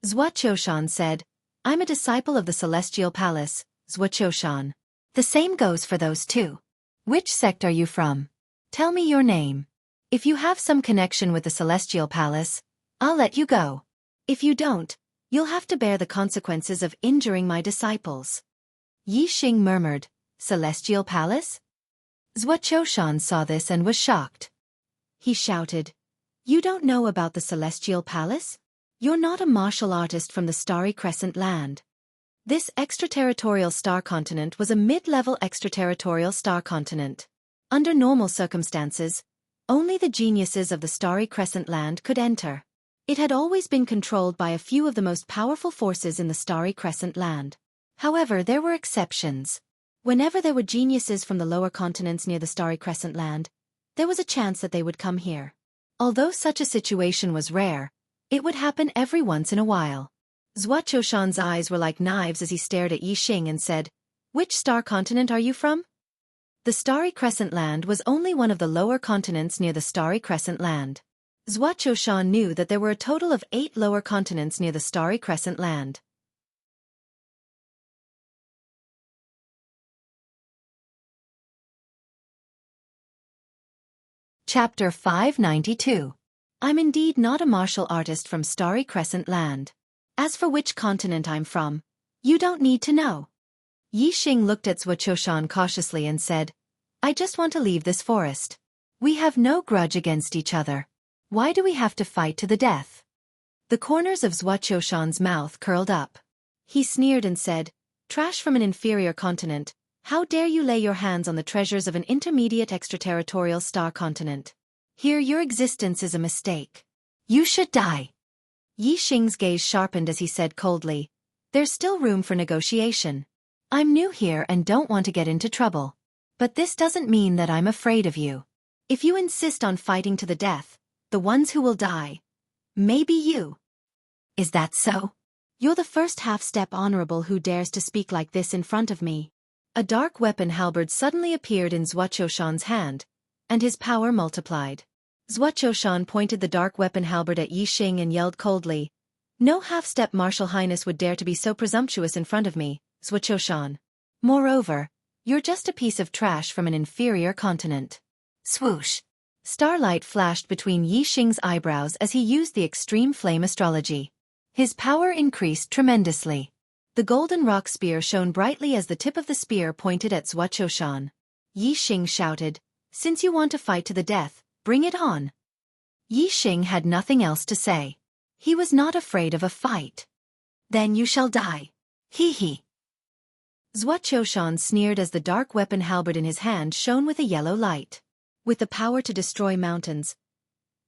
Zhua Qiushan said, "I'm a disciple of the Celestial Palace, Zhua Qiushan." "The same goes for those two. Which sect are you from? Tell me your name. If you have some connection with the Celestial Palace, I'll let you go." If you don't, you'll have to bear the consequences of injuring my disciples. Yi Xing murmured, Celestial Palace? Zhuo saw this and was shocked. He shouted, You don't know about the Celestial Palace? You're not a martial artist from the Starry Crescent land. This extraterritorial star continent was a mid-level extraterritorial star continent. Under normal circumstances, only the geniuses of the Starry Crescent land could enter. It had always been controlled by a few of the most powerful forces in the Starry Crescent land. However, there were exceptions. Whenever there were geniuses from the lower continents near the Starry Crescent land, there was a chance that they would come here. Although such a situation was rare, it would happen every once in a while. Zhuo eyes were like knives as he stared at Yi Xing and said, Which star continent are you from? The Starry Crescent land was only one of the lower continents near the Starry Crescent land. Zhuo knew that there were a total of 8 lower continents near the Starry Crescent land. Chapter 592. I'm indeed not a martial artist from Starry Crescent land. As for which continent I'm from, you don't need to know. Yi Xing looked at Zhuo cautiously and said, I just want to leave this forest. We have no grudge against each other. Why do we have to fight to the death? The corners of Zhuo mouth curled up. He sneered and said, Trash from an inferior continent, how dare you lay your hands on the treasures of an intermediate extraterritorial star continent? Here your existence is a mistake. You should die. Yi Xing's gaze sharpened as he said coldly, There's still room for negotiation. I'm new here and don't want to get into trouble. But this doesn't mean that I'm afraid of you. If you insist on fighting to the death, the ones who will die, maybe you. Is that so? You're the first half-step honorable who dares to speak like this in front of me. A dark weapon halberd suddenly appeared in Zhuo hand, and his power multiplied. Zhuo pointed the dark weapon halberd at Yi Xing and yelled coldly, No half-step martial highness would dare to be so presumptuous in front of me, Zhuo. Moreover, you're just a piece of trash from an inferior continent. Swoosh! Starlight flashed between Yi Xing's eyebrows as he used the extreme flame astrology. His power increased tremendously. The golden rock spear shone brightly as the tip of the spear pointed at Zhuo. Yi Xing shouted, Since you want to fight to the death, bring it on. Yi Xing had nothing else to say. He was not afraid of a fight. Then you shall die. Hee hee. Zhuo sneered as the dark weapon halberd in his hand shone with a yellow light. With the power to destroy mountains,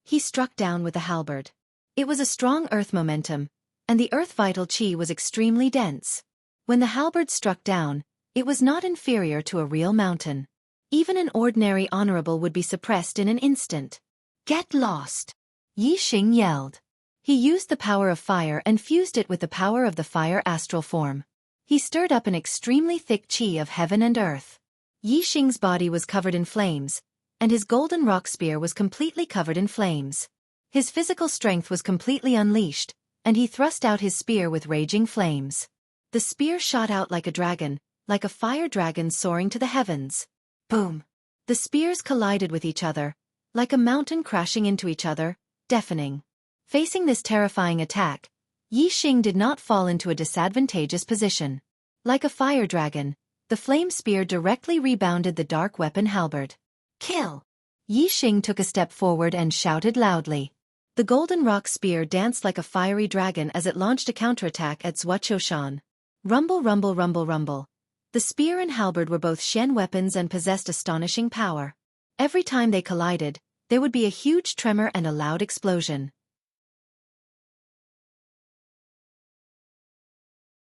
he struck down with the halberd. It was a strong earth momentum, and the earth vital chi was extremely dense. When the halberd struck down, it was not inferior to a real mountain. Even an ordinary honorable would be suppressed in an instant. Get lost! Yi Xing yelled. He used the power of fire and fused it with the power of the fire astral form. He stirred up an extremely thick chi of heaven and earth. Yi Xing's body was covered in flames, and his golden rock spear was completely covered in flames. His physical strength was completely unleashed, and he thrust out his spear with raging flames. The spear shot out like a dragon, like a fire dragon soaring to the heavens. Boom! The spears collided with each other, like a mountain crashing into each other, deafening. Facing this terrifying attack, Yi Xing did not fall into a disadvantageous position. Like a fire dragon, the flame spear directly rebounded the dark weapon halberd. Kill! Yi Xing took a step forward and shouted loudly. The golden rock spear danced like a fiery dragon as it launched a counterattack at Zhuo. Rumble, rumble, rumble, rumble. The spear and halberd were both Shen weapons and possessed astonishing power. Every time they collided, there would be a huge tremor and a loud explosion.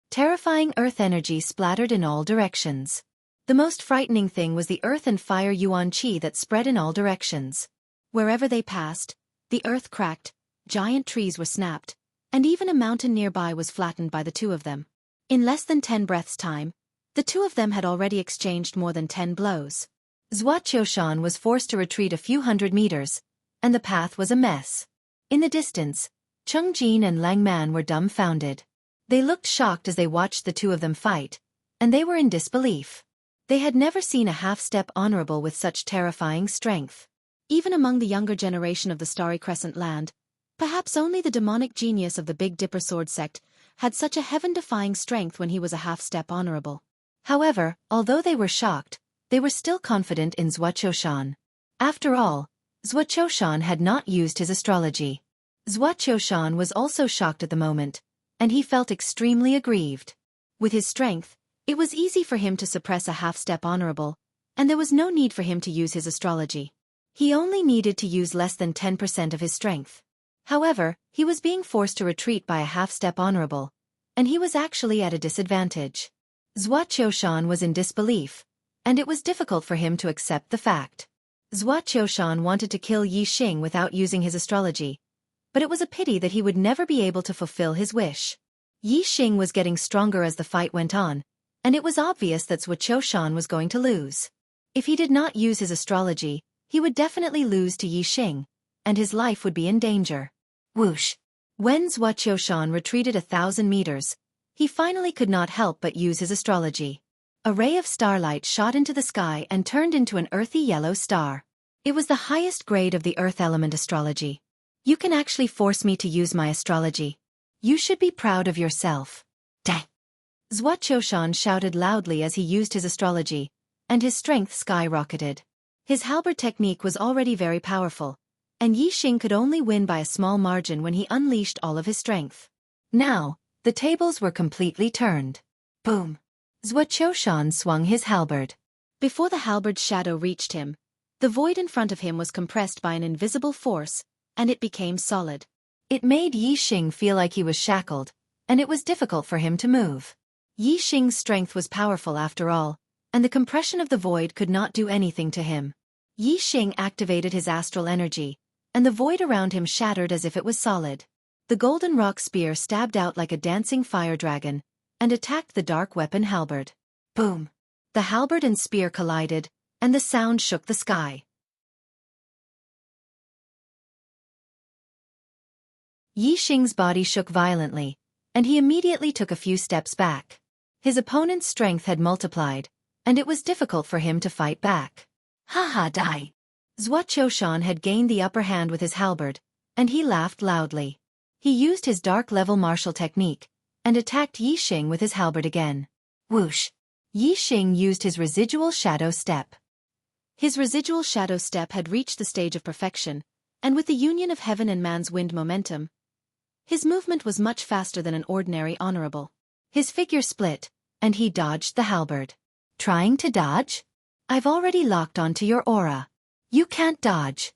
Terrifying earth energy splattered in all directions. The most frightening thing was the earth and fire yuan qi that spread in all directions. Wherever they passed, the earth cracked, giant trees were snapped, and even a mountain nearby was flattened by the two of them. In less than 10 breaths' time, the two of them had already exchanged more than 10 blows. Zhuo was forced to retreat a few hundred meters, and the path was a mess. In the distance, Cheng Jin and Lang Man were dumbfounded. They looked shocked as they watched the two of them fight, and they were in disbelief. They had never seen a half-step honorable with such terrifying strength. Even among the younger generation of the Starry Crescent land, Perhaps only the demonic genius of the Big Dipper sword sect had such a heaven-defying strength when he was a half-step honorable. However, although they were shocked, they were still confident in Zhuoqiushan. After all, Zhuoqiushan had not used his astrology. Zhuoqiushan was also shocked at the moment, and he felt extremely aggrieved. With his strength, it was easy for him to suppress a half-step honorable, and there was no need for him to use his astrology. He only needed to use less than 10% of his strength. However, he was being forced to retreat by a half-step honorable, and he was actually at a disadvantage. Zhuoqiushan was in disbelief, and it was difficult for him to accept the fact. Zhuoqiushan wanted to kill Yi Xing without using his astrology, but it was a pity that he would never be able to fulfill his wish. Yi Xing was getting stronger as the fight went on, and it was obvious that Zhuoqiushan was going to lose. If he did not use his astrology, he would definitely lose to Yi Xing, and his life would be in danger. Whoosh! When Zhuoqiushan retreated 1,000 meters, he finally could not help but use his astrology. A ray of starlight shot into the sky and turned into an earthy yellow star. It was the highest grade of the earth element astrology. You can actually force me to use my astrology. You should be proud of yourself. Dang! Zhuoqiushan shouted loudly as he used his astrology, and his strength skyrocketed. His halberd technique was already very powerful, and Yi Xing could only win by a small margin when he unleashed all of his strength. Now, the tables were completely turned. Boom! Zhuoqiushan swung his halberd. Before the halberd's shadow reached him, the void in front of him was compressed by an invisible force, and it became solid. It made Yi Xing feel like he was shackled, and it was difficult for him to move. Yi Xing's strength was powerful after all, and the compression of the void could not do anything to him. Yi Xing activated his astral energy, and the void around him shattered as if it was solid. The golden rock spear stabbed out like a dancing fire dragon, and attacked the dark weapon halberd. Boom! The halberd and spear collided, and the sound shook the sky. Yi Xing's body shook violently, and he immediately took a few steps back. His opponent's strength had multiplied, and it was difficult for him to fight back. Ha die! Zhuoqiushan had gained the upper hand with his halberd, and he laughed loudly. He used his dark-level martial technique, and attacked Yi Xing with his halberd again. Whoosh! Yi Xing used his residual shadow step. His residual shadow step had reached the stage of perfection, and with the union of heaven and man's wind momentum, his movement was much faster than an ordinary honorable. His figure split, and he dodged the halberd. Trying to dodge? I've already locked onto your aura. You can't dodge.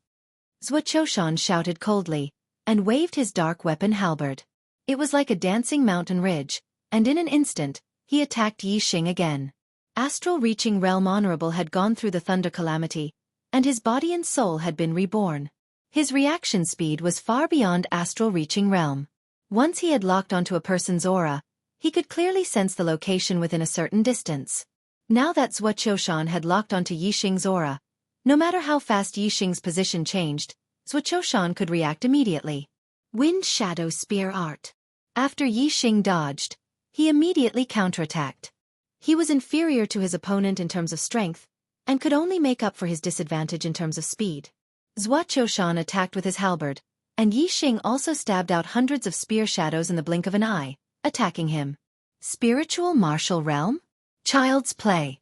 Zhuoqiushan shouted coldly, and waved his dark weapon halberd. It was like a dancing mountain ridge, and in an instant, he attacked Yi Xing again. Astral Reaching Realm Honorable had gone through the thunder calamity, and his body and soul had been reborn. His reaction speed was far beyond Astral Reaching Realm. Once he had locked onto a person's aura, he could clearly sense the location within a certain distance. Now that Zhuoqiushan had locked onto Yi Xing's aura, no matter how fast Yi Xing's position changed, Zhuoqiushan could react immediately. Wind Shadow Spear Art. After Yi Xing dodged, he immediately counterattacked. He was inferior to his opponent in terms of strength, and could only make up for his disadvantage in terms of speed. Zhuoqiushan attacked with his halberd, and Yi Xing also stabbed out hundreds of spear shadows in the blink of an eye, attacking him. Spiritual Martial Realm? Child's play.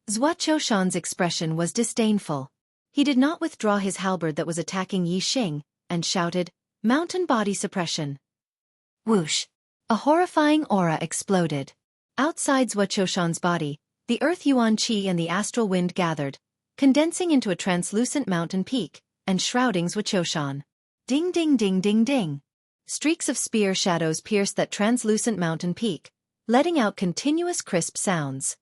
Zhuoqiushan's expression was disdainful. He did not withdraw his halberd that was attacking Yi Xing, and shouted, "Mountain body suppression." Whoosh! A horrifying aura exploded. Outside Zhuoqiushan's body, the earth yuan qi and the astral wind gathered, condensing into a translucent mountain peak, and shrouding Zhuoqiushan. Ding ding ding ding ding. Streaks of spear shadows pierced that translucent mountain peak, letting out continuous crisp sounds.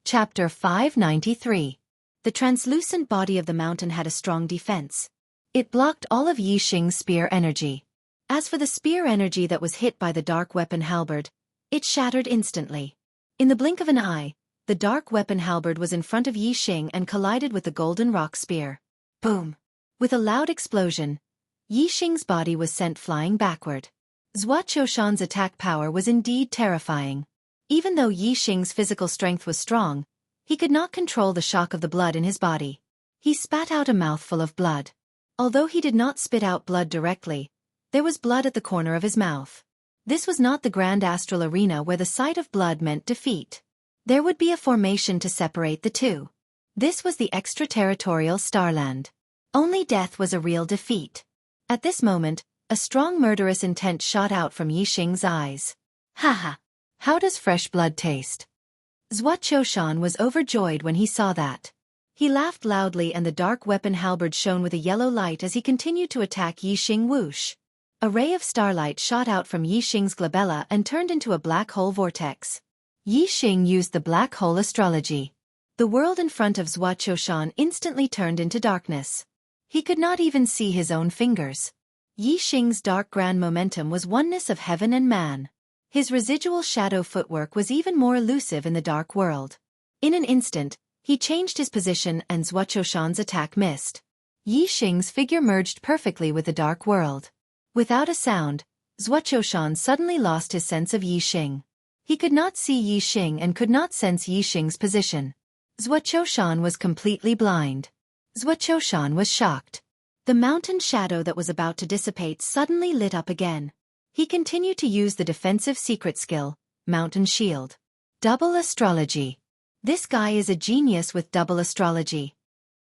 Chapter 593. The translucent body of the mountain had a strong defense. It blocked all of Yi Xing's spear energy. As for the spear energy that was hit by the dark weapon halberd, it shattered instantly. In the blink of an eye, the dark weapon halberd was in front of Yi Xing and collided with the golden rock spear. Boom! With a loud explosion, Yi Xing's body was sent flying backward. Zhuoqiushan's attack power was indeed terrifying. Even though Yi Xing's physical strength was strong, He could not control the shock of the blood in his body. He spat out a mouthful of blood. Although he did not spit out blood directly, there was blood at the corner of his mouth. This was not the grand astral arena where the sight of blood meant defeat. There would be a formation to separate the two. This was the extraterritorial Starland. Only death was a real defeat. At this moment, a strong murderous intent shot out from Yi Xing's eyes. Haha! How does fresh blood taste? Zhuo was overjoyed when he saw that. He laughed loudly and the dark weapon halberd shone with a yellow light as he continued to attack Yi Xing. Whoosh! A ray of starlight shot out from Yi Xing's glabella and turned into a black hole vortex. Yi Xing used the black hole astrology. The world in front of Zhuo instantly turned into darkness. He could not even see his own fingers. Yi Xing's dark grand momentum was oneness of heaven and man. His residual shadow footwork was even more elusive in the dark world. In an instant, he changed his position and Zhuo's attack missed. Yi Xing's figure merged perfectly with the dark world. Without a sound, Zhuo suddenly lost his sense of Yi Xing. He could not see Yi Xing and could not sense Yi Xing's position. Zhuo was completely blind. Zhuo was shocked. The mountain shadow that was about to dissipate suddenly lit up again. He continued to use the defensive secret skill, Mountain Shield. Double astrology. This guy is a genius with double astrology.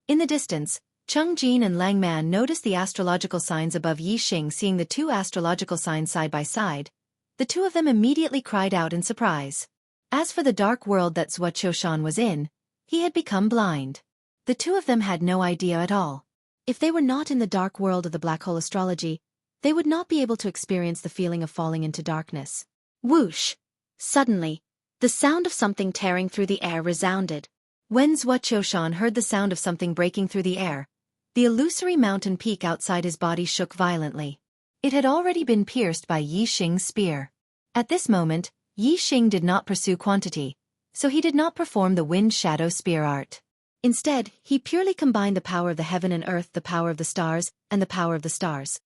In the distance, Cheng Jin and Lang Man noticed the astrological signs above Yi Xing. Seeing the two astrological signs side by side, the two of them immediately cried out in surprise. As for the dark world that Zhuo was in, he had become blind. The two of them had no idea at all. If they were not in the dark world of the black hole astrology, they would not be able to experience the feeling of falling into darkness. Whoosh! Suddenly, the sound of something tearing through the air resounded. When Zhuo heard the sound of something breaking through the air, the illusory mountain peak outside his body shook violently. It had already been pierced by Yi Xing's spear. At this moment, Yi Xing did not pursue quantity, so he did not perform the wind shadow spear art. Instead, he purely combined the power of the heaven and earth, the power of the stars, and the power of the stars.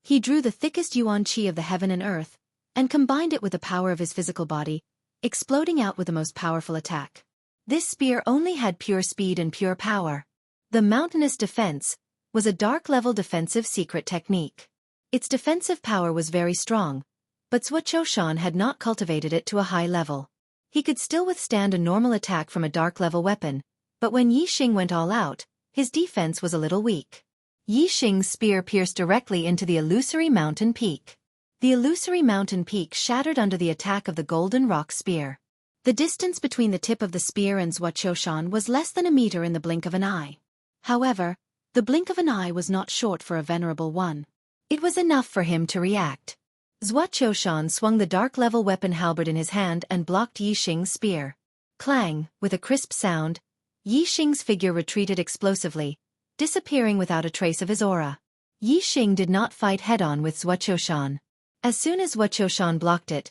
He drew the thickest yuan qi of the heaven and earth, and combined it with the power of his physical body, exploding out with the most powerful attack. This spear only had pure speed and pure power. The mountainous defense was a dark-level defensive secret technique. Its defensive power was very strong, but Zhuo had not cultivated it to a high level. He could still withstand a normal attack from a dark-level weapon, but when Yi Xing went all out, his defense was a little weak. Yi Xing's spear pierced directly into the illusory mountain peak. The illusory mountain peak shattered under the attack of the golden rock spear. The distance between the tip of the spear and Zhuo was less than a meter in the blink of an eye. However, the blink of an eye was not short for a venerable one. It was enough for him to react. Zhuo swung the dark-level weapon halberd in his hand and blocked Yi Xing's spear. Clang, with a crisp sound, Yi Xing's figure retreated explosively, disappearing without a trace of his aura. Yi Xing did not fight head-on with Zhuo. As soon as Zhuo blocked it,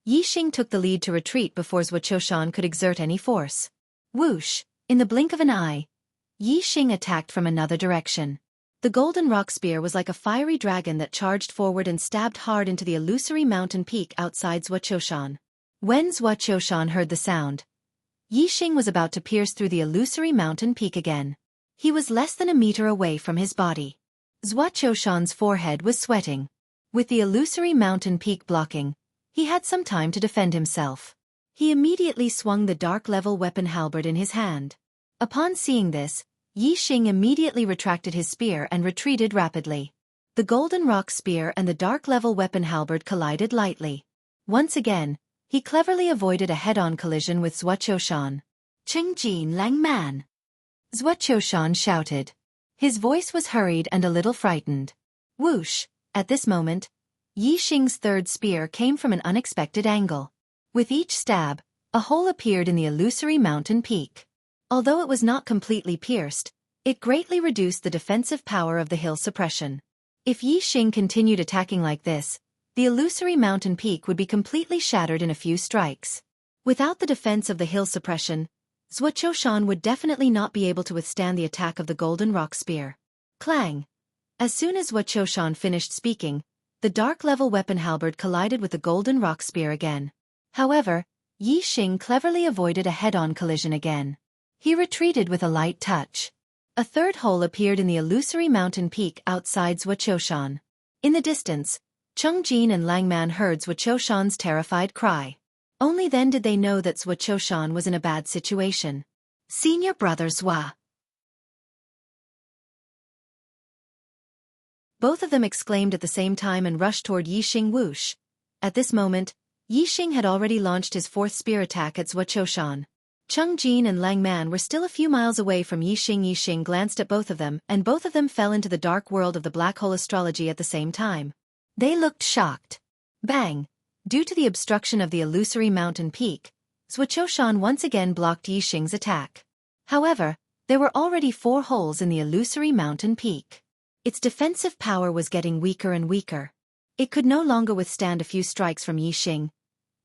Yi Xing took the lead to retreat before Zhuo could exert any force. Whoosh! In the blink of an eye, Yi Xing attacked from another direction. The golden rock spear was like a fiery dragon that charged forward and stabbed hard into the illusory mountain peak outside Zhuo. When Zhuo heard the sound, Yi Xing was about to pierce through the illusory mountain peak again. He was less than a meter away from his body. Zhuo's forehead was sweating. With the illusory mountain peak blocking, he had some time to defend himself. He immediately swung the dark-level weapon halberd in his hand. Upon seeing this, Yi Xing immediately retracted his spear and retreated rapidly. The golden rock spear and the dark-level weapon halberd collided lightly. Once again, he cleverly avoided a head-on collision with Zhuo. Cheng Jin Lang Man! Zhuo shouted. His voice was hurried and a little frightened. Whoosh! At this moment, Yi Xing's third spear came from an unexpected angle. With each stab, a hole appeared in the illusory mountain peak. Although it was not completely pierced, it greatly reduced the defensive power of the hill suppression. If Yi Xing continued attacking like this, the illusory mountain peak would be completely shattered in a few strikes. Without the defense of the hill suppression, Zhuo would definitely not be able to withstand the attack of the golden rock spear. Clang! As soon as Zhuo finished speaking, the dark-level weapon halberd collided with the golden rock spear again. However, Yi Xing cleverly avoided a head-on collision again. He retreated with a light touch. A third hole appeared in the illusory mountain peak outside Zhuoqiushan. In the distance, Cheng Jin and Lang Man heard Zhuoqiushan's terrified cry. Only then did they know that Zhuoqiushan was in a bad situation. Senior brother Zhua. Both of them exclaimed at the same time and rushed toward Yi Xing. Whoosh. At this moment, Yi Xing had already launched his fourth spear attack at Zhuoqiushan. Cheng Jin and Lang Man were still a few miles away from Yi Xing. Yi Xing glanced at both of them, and both of them fell into the dark world of the black hole astrology at the same time. They looked shocked. Bang! Due to the obstruction of the illusory mountain peak, Zhuoqiushan once again blocked Yi Xing's attack. However, there were already 4 holes in the illusory mountain peak. Its defensive power was getting weaker and weaker. It could no longer withstand a few strikes from Yi Xing.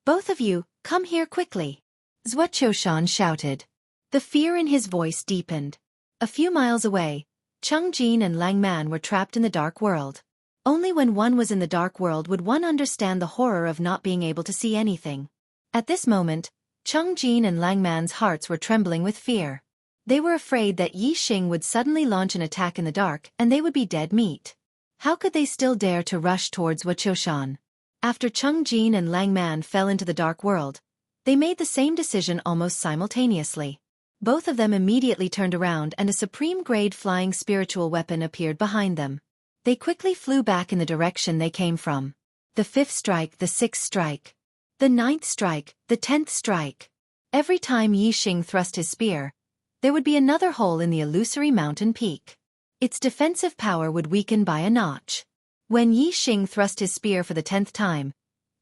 "Both of you, come here quickly," Zhuoqiushan shouted. The fear in his voice deepened. A few miles away, Cheng Jin and Lang Man were trapped in the dark world. Only when one was in the dark world would one understand the horror of not being able to see anything. At this moment, Cheng Jin and Lang Man's hearts were trembling with fear. They were afraid that Yi Xing would suddenly launch an attack in the dark and they would be dead meat. How could they still dare to rush towards Zhuoqiushan? After Cheng Jin and Lang Man fell into the dark world, they made the same decision almost simultaneously. Both of them immediately turned around and a supreme-grade flying spiritual weapon appeared behind them. They quickly flew back in the direction they came from. The 5th strike, the 6th strike. The 9th strike, the 10th strike. Every time Yi Xing thrust his spear, there would be another hole in the illusory mountain peak. Its defensive power would weaken by a notch. When Yi Xing thrust his spear for the 10th time,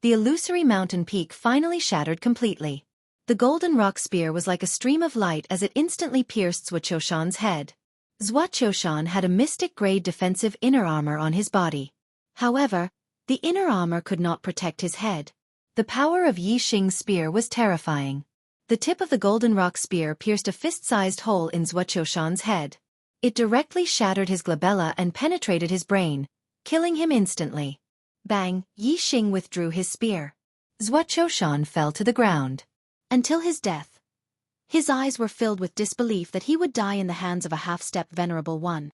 the illusory mountain peak finally shattered completely. The golden rock spear was like a stream of light as it instantly pierced Zhuoqiushan's head. Zhuoqiushan had a mystic-grade defensive inner armor on his body. However, the inner armor could not protect his head. The power of Yi Xing's spear was terrifying. The tip of the golden rock spear pierced a fist-sized hole in Zhuoqiushan's head. It directly shattered his glabella and penetrated his brain, killing him instantly. Bang! Yi Xing withdrew his spear. Zhuoqiushan fell to the ground. Until his death, his eyes were filled with disbelief that he would die in the hands of a half-step venerable one.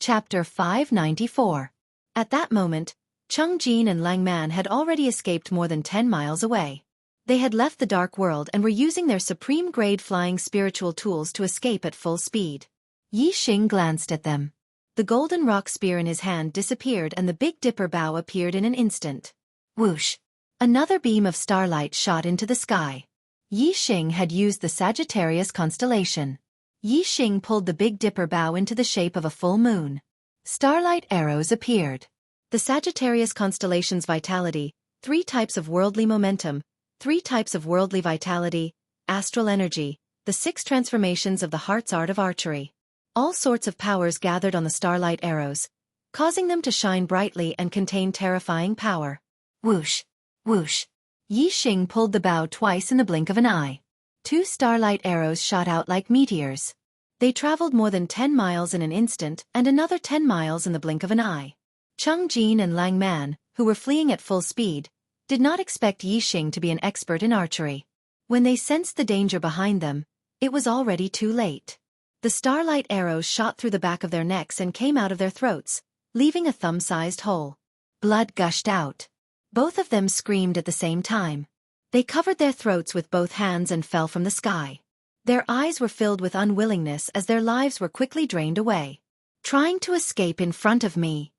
Chapter 594. At that moment, Cheng Jin and Lang Man had already escaped more than 10 miles away. They had left the dark world and were using their supreme-grade flying spiritual tools to escape at full speed. Yi Xing glanced at them. The golden rock spear in his hand disappeared and the Big Dipper bow appeared in an instant. Whoosh! Another beam of starlight shot into the sky. Yi Xing had used the Sagittarius constellation. Yi Xing pulled the Big Dipper bow into the shape of a full moon. Starlight arrows appeared. The Sagittarius constellation's vitality, 3 types of worldly momentum, 3 types of worldly vitality, astral energy, the 6 transformations of the heart's art of archery. All sorts of powers gathered on the starlight arrows, causing them to shine brightly and contain terrifying power. Whoosh! Whoosh! Yi Xing pulled the bow twice in the blink of an eye. 2 starlight arrows shot out like meteors. They traveled more than 10 miles in an instant and another 10 miles in the blink of an eye. Cheng Jin and Lang Man, who were fleeing at full speed, did not expect Yi Xing to be an expert in archery. When they sensed the danger behind them, it was already too late. The starlight arrows shot through the back of their necks and came out of their throats, leaving a thumb-sized hole. Blood gushed out. Both of them screamed at the same time. They covered their throats with both hands and fell from the sky. Their eyes were filled with unwillingness as their lives were quickly drained away. "Trying to escape in front of me,"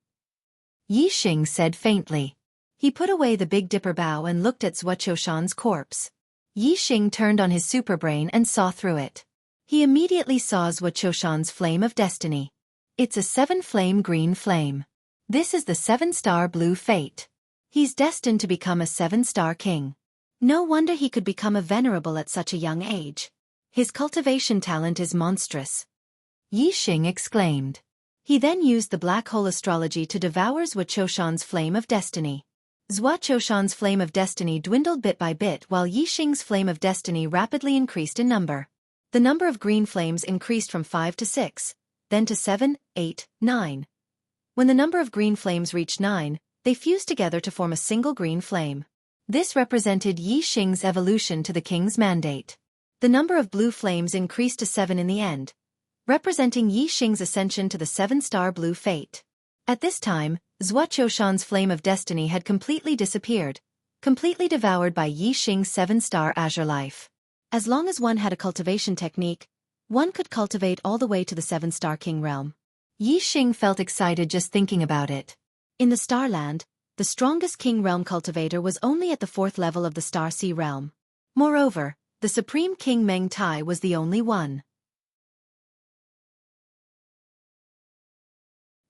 Yi Xing said faintly. He put away the Big Dipper bow and looked at Zhuoqiushan's corpse. Yi Xing turned on his superbrain and saw through it. He immediately saw Zhuoqiushan's flame of destiny. It's a 7-flame green flame. This is the 7-star blue fate. He's destined to become a 7-star king. No wonder he could become a venerable at such a young age. His cultivation talent is monstrous, Yi Xing exclaimed. He then used the black hole astrology to devour Zhuoqiushan's flame of destiny. Zhuoqiushan's flame of destiny dwindled bit by bit while Yi Xing's flame of destiny rapidly increased in number. The number of green flames increased from 5 to 6, then to 7, 8, 9. When the number of green flames reached 9, they fused together to form a single green flame. This represented Yi Xing's evolution to the king's mandate. The number of blue flames increased to 7 in the end, representing Yi Xing's ascension to the 7-star blue fate. At this time, Zhuo Qiushan's flame of destiny had completely disappeared, completely devoured by Yi Xing's 7-star azure life. As long as one had a cultivation technique, one could cultivate all the way to the 7-star king realm. Yi Xing felt excited just thinking about it. In the Starland, the strongest king realm cultivator was only at the 4th level of the Star Sea realm. Moreover, the supreme king Meng Tai was the only one.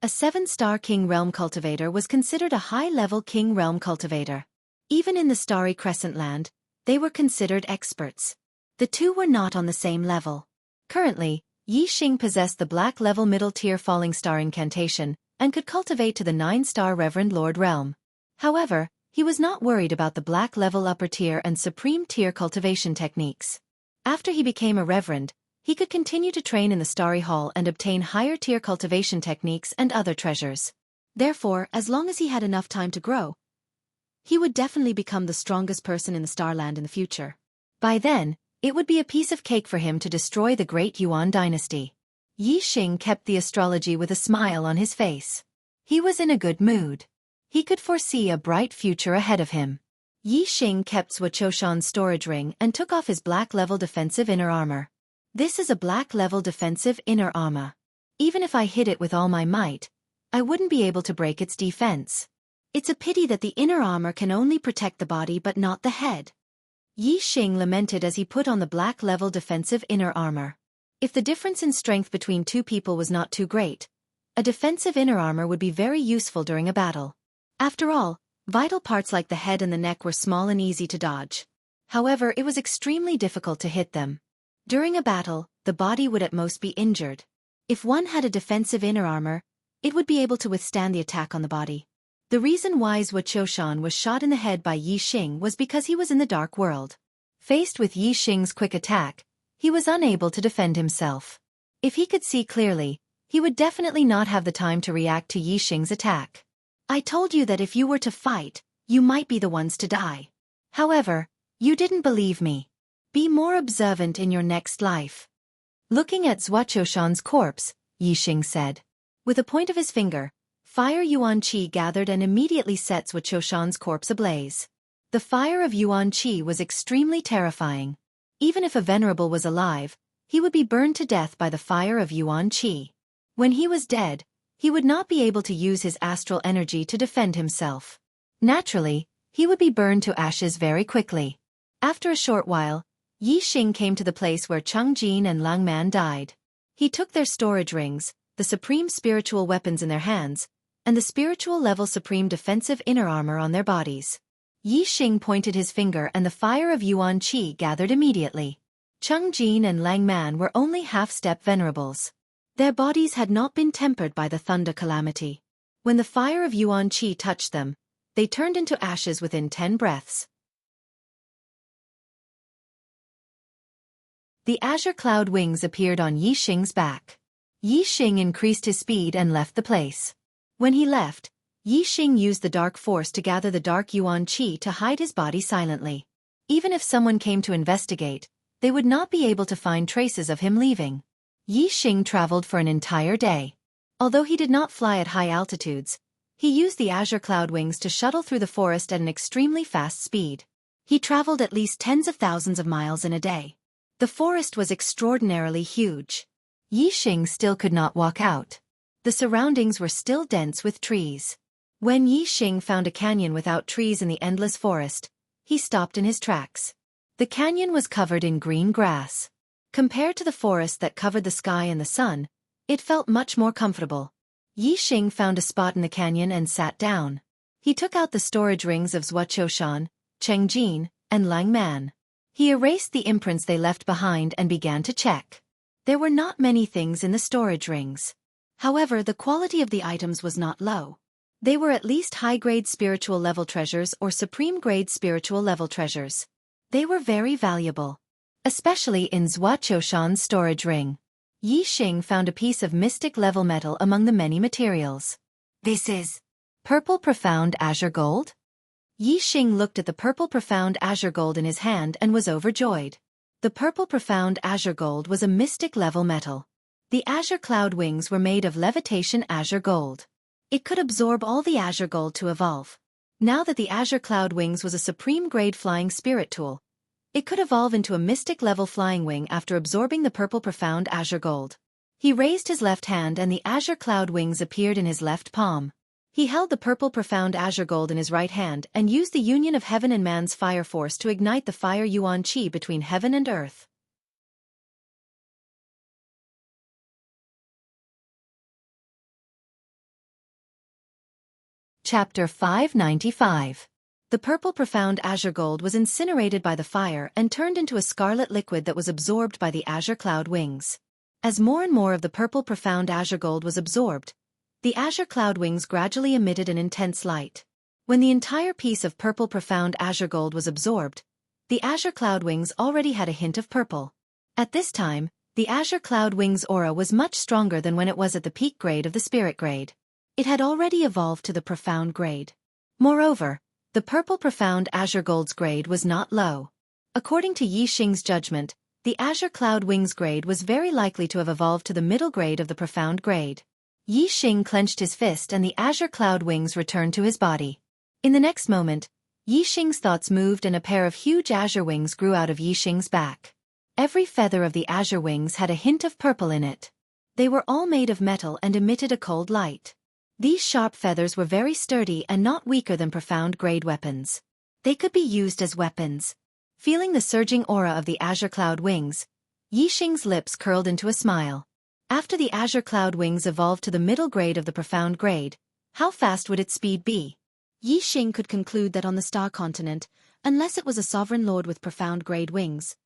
A 7-star king realm cultivator was considered a high-level king realm cultivator. Even in the Starry Crescent Land, they were considered experts. The two were not on the same level. Currently, Yi Xing possessed the black level middle tier falling star incantation and could cultivate to the 9-star Reverend Lord realm. However, he was not worried about the black level upper tier and supreme tier cultivation techniques. After he became a Reverend, he could continue to train in the Starry Hall and obtain higher tier cultivation techniques and other treasures. Therefore, as long as he had enough time to grow, he would definitely become the strongest person in the Starland in the future. By then, it would be a piece of cake for him to destroy the great Yuan dynasty. Yi Xing kept the astrology with a smile on his face. He was in a good mood. He could foresee a bright future ahead of him. Yi Xing kept Zhuo Qiushan's storage ring and took off his black-level defensive inner armor. This is a black-level defensive inner armor. Even if I hit it with all my might, I wouldn't be able to break its defense. It's a pity that the inner armor can only protect the body but not the head. Yi Xing lamented as he put on the black-level defensive inner armor. If the difference in strength between two people was not too great, a defensive inner armor would be very useful during a battle. After all, vital parts like the head and the neck were small and easy to dodge. However, it was extremely difficult to hit them. During a battle, the body would at most be injured. If one had a defensive inner armor, it would be able to withstand the attack on the body. The reason why Zhuo Qiushan was shot in the head by Yi Xing was because he was in the dark world. Faced with Yi Xing's quick attack, he was unable to defend himself. If he could see clearly, he would definitely not have the time to react to Yi Xing's attack. I told you that if you were to fight, you might be the ones to die. However, you didn't believe me. Be more observant in your next life. Looking at Zhuo Qiushan's corpse, Yi Xing said. With a point of his finger, fire Yuan Qi gathered and immediately set Zhuo Qiushan's corpse ablaze. The fire of Yuan Qi was extremely terrifying. Even if a venerable was alive, he would be burned to death by the fire of Yuan Qi. When he was dead, he would not be able to use his astral energy to defend himself. Naturally, he would be burned to ashes very quickly. After a short while, Yi Xing came to the place where Cheng Jin and Lang Man died. He took their storage rings, the supreme spiritual weapons in their hands, and the spiritual level supreme defensive inner armor on their bodies. Yi Xing pointed his finger and the fire of Yuan Qi gathered immediately. Cheng Jin and Lang Man were only half-step venerables. Their bodies had not been tempered by the thunder calamity. When the fire of Yuan Qi touched them, they turned into ashes within 10 breaths. The azure cloud wings appeared on Yi Xing's back. Yi Xing increased his speed and left the place. When he left, Yi Xing used the dark force to gather the dark Yuan Qi to hide his body silently. Even if someone came to investigate, they would not be able to find traces of him leaving. Yi Xing traveled for an entire day. Although he did not fly at high altitudes, he used the azure cloud wings to shuttle through the forest at an extremely fast speed. He traveled at least tens of thousands of miles in a day. The forest was extraordinarily huge. Yi Xing still could not walk out. The surroundings were still dense with trees. When Yi Xing found a canyon without trees in the endless forest, he stopped in his tracks. The canyon was covered in green grass. Compared to the forest that covered the sky and the sun, it felt much more comfortable. Yi Xing found a spot in the canyon and sat down. He took out the storage rings of Zhuo Qiushan, Cheng Jin, and Lang Man. He erased the imprints they left behind and began to check. There were not many things in the storage rings. However, the quality of the items was not low. They were at least high-grade spiritual level treasures or supreme-grade spiritual level treasures. They were very valuable. Especially in Zhuo Qiushan's storage ring. Yi Xing found a piece of mystic-level metal among the many materials. This is purple profound azure gold? Yi Xing looked at the purple profound azure gold in his hand and was overjoyed. The purple profound azure gold was a mystic-level metal. The azure cloud wings were made of levitation azure gold. It could absorb all the azure gold to evolve. Now that the azure cloud wings was a supreme-grade flying spirit tool, it could evolve into a mystic-level flying wing after absorbing the purple profound azure gold. He raised his left hand and the azure cloud wings appeared in his left palm. He held the purple profound azure gold in his right hand and used the union of heaven and man's fire force to ignite the fire yuan qi between heaven and earth. Chapter 595. The purple profound azure gold was incinerated by the fire and turned into a scarlet liquid that was absorbed by the azure cloud wings. As more and more of the purple profound azure gold was absorbed, the azure cloud wings gradually emitted an intense light. When the entire piece of purple profound azure gold was absorbed, the azure cloud wings already had a hint of purple. At this time, the azure cloud wings aura was much stronger than when it was at the peak grade of the spirit grade. It had already evolved to the profound grade. Moreover, the purple profound azure gold's grade was not low. According to Yi Xing's judgment, the azure cloud wings grade was very likely to have evolved to the middle grade of the profound grade. Yi Xing clenched his fist and the azure cloud wings returned to his body. In the next moment, Yi Xing's thoughts moved and a pair of huge azure wings grew out of Yi Xing's back. Every feather of the azure wings had a hint of purple in it. They were all made of metal and emitted a cold light. These sharp feathers were very sturdy and not weaker than profound-grade weapons. They could be used as weapons. Feeling the surging aura of the azure cloud wings, Yi Xing's lips curled into a smile. After the azure cloud wings evolved to the middle grade of the profound grade, how fast would its speed be? Yi Xing could conclude that on the star continent, unless it was a sovereign lord with profound-grade wings,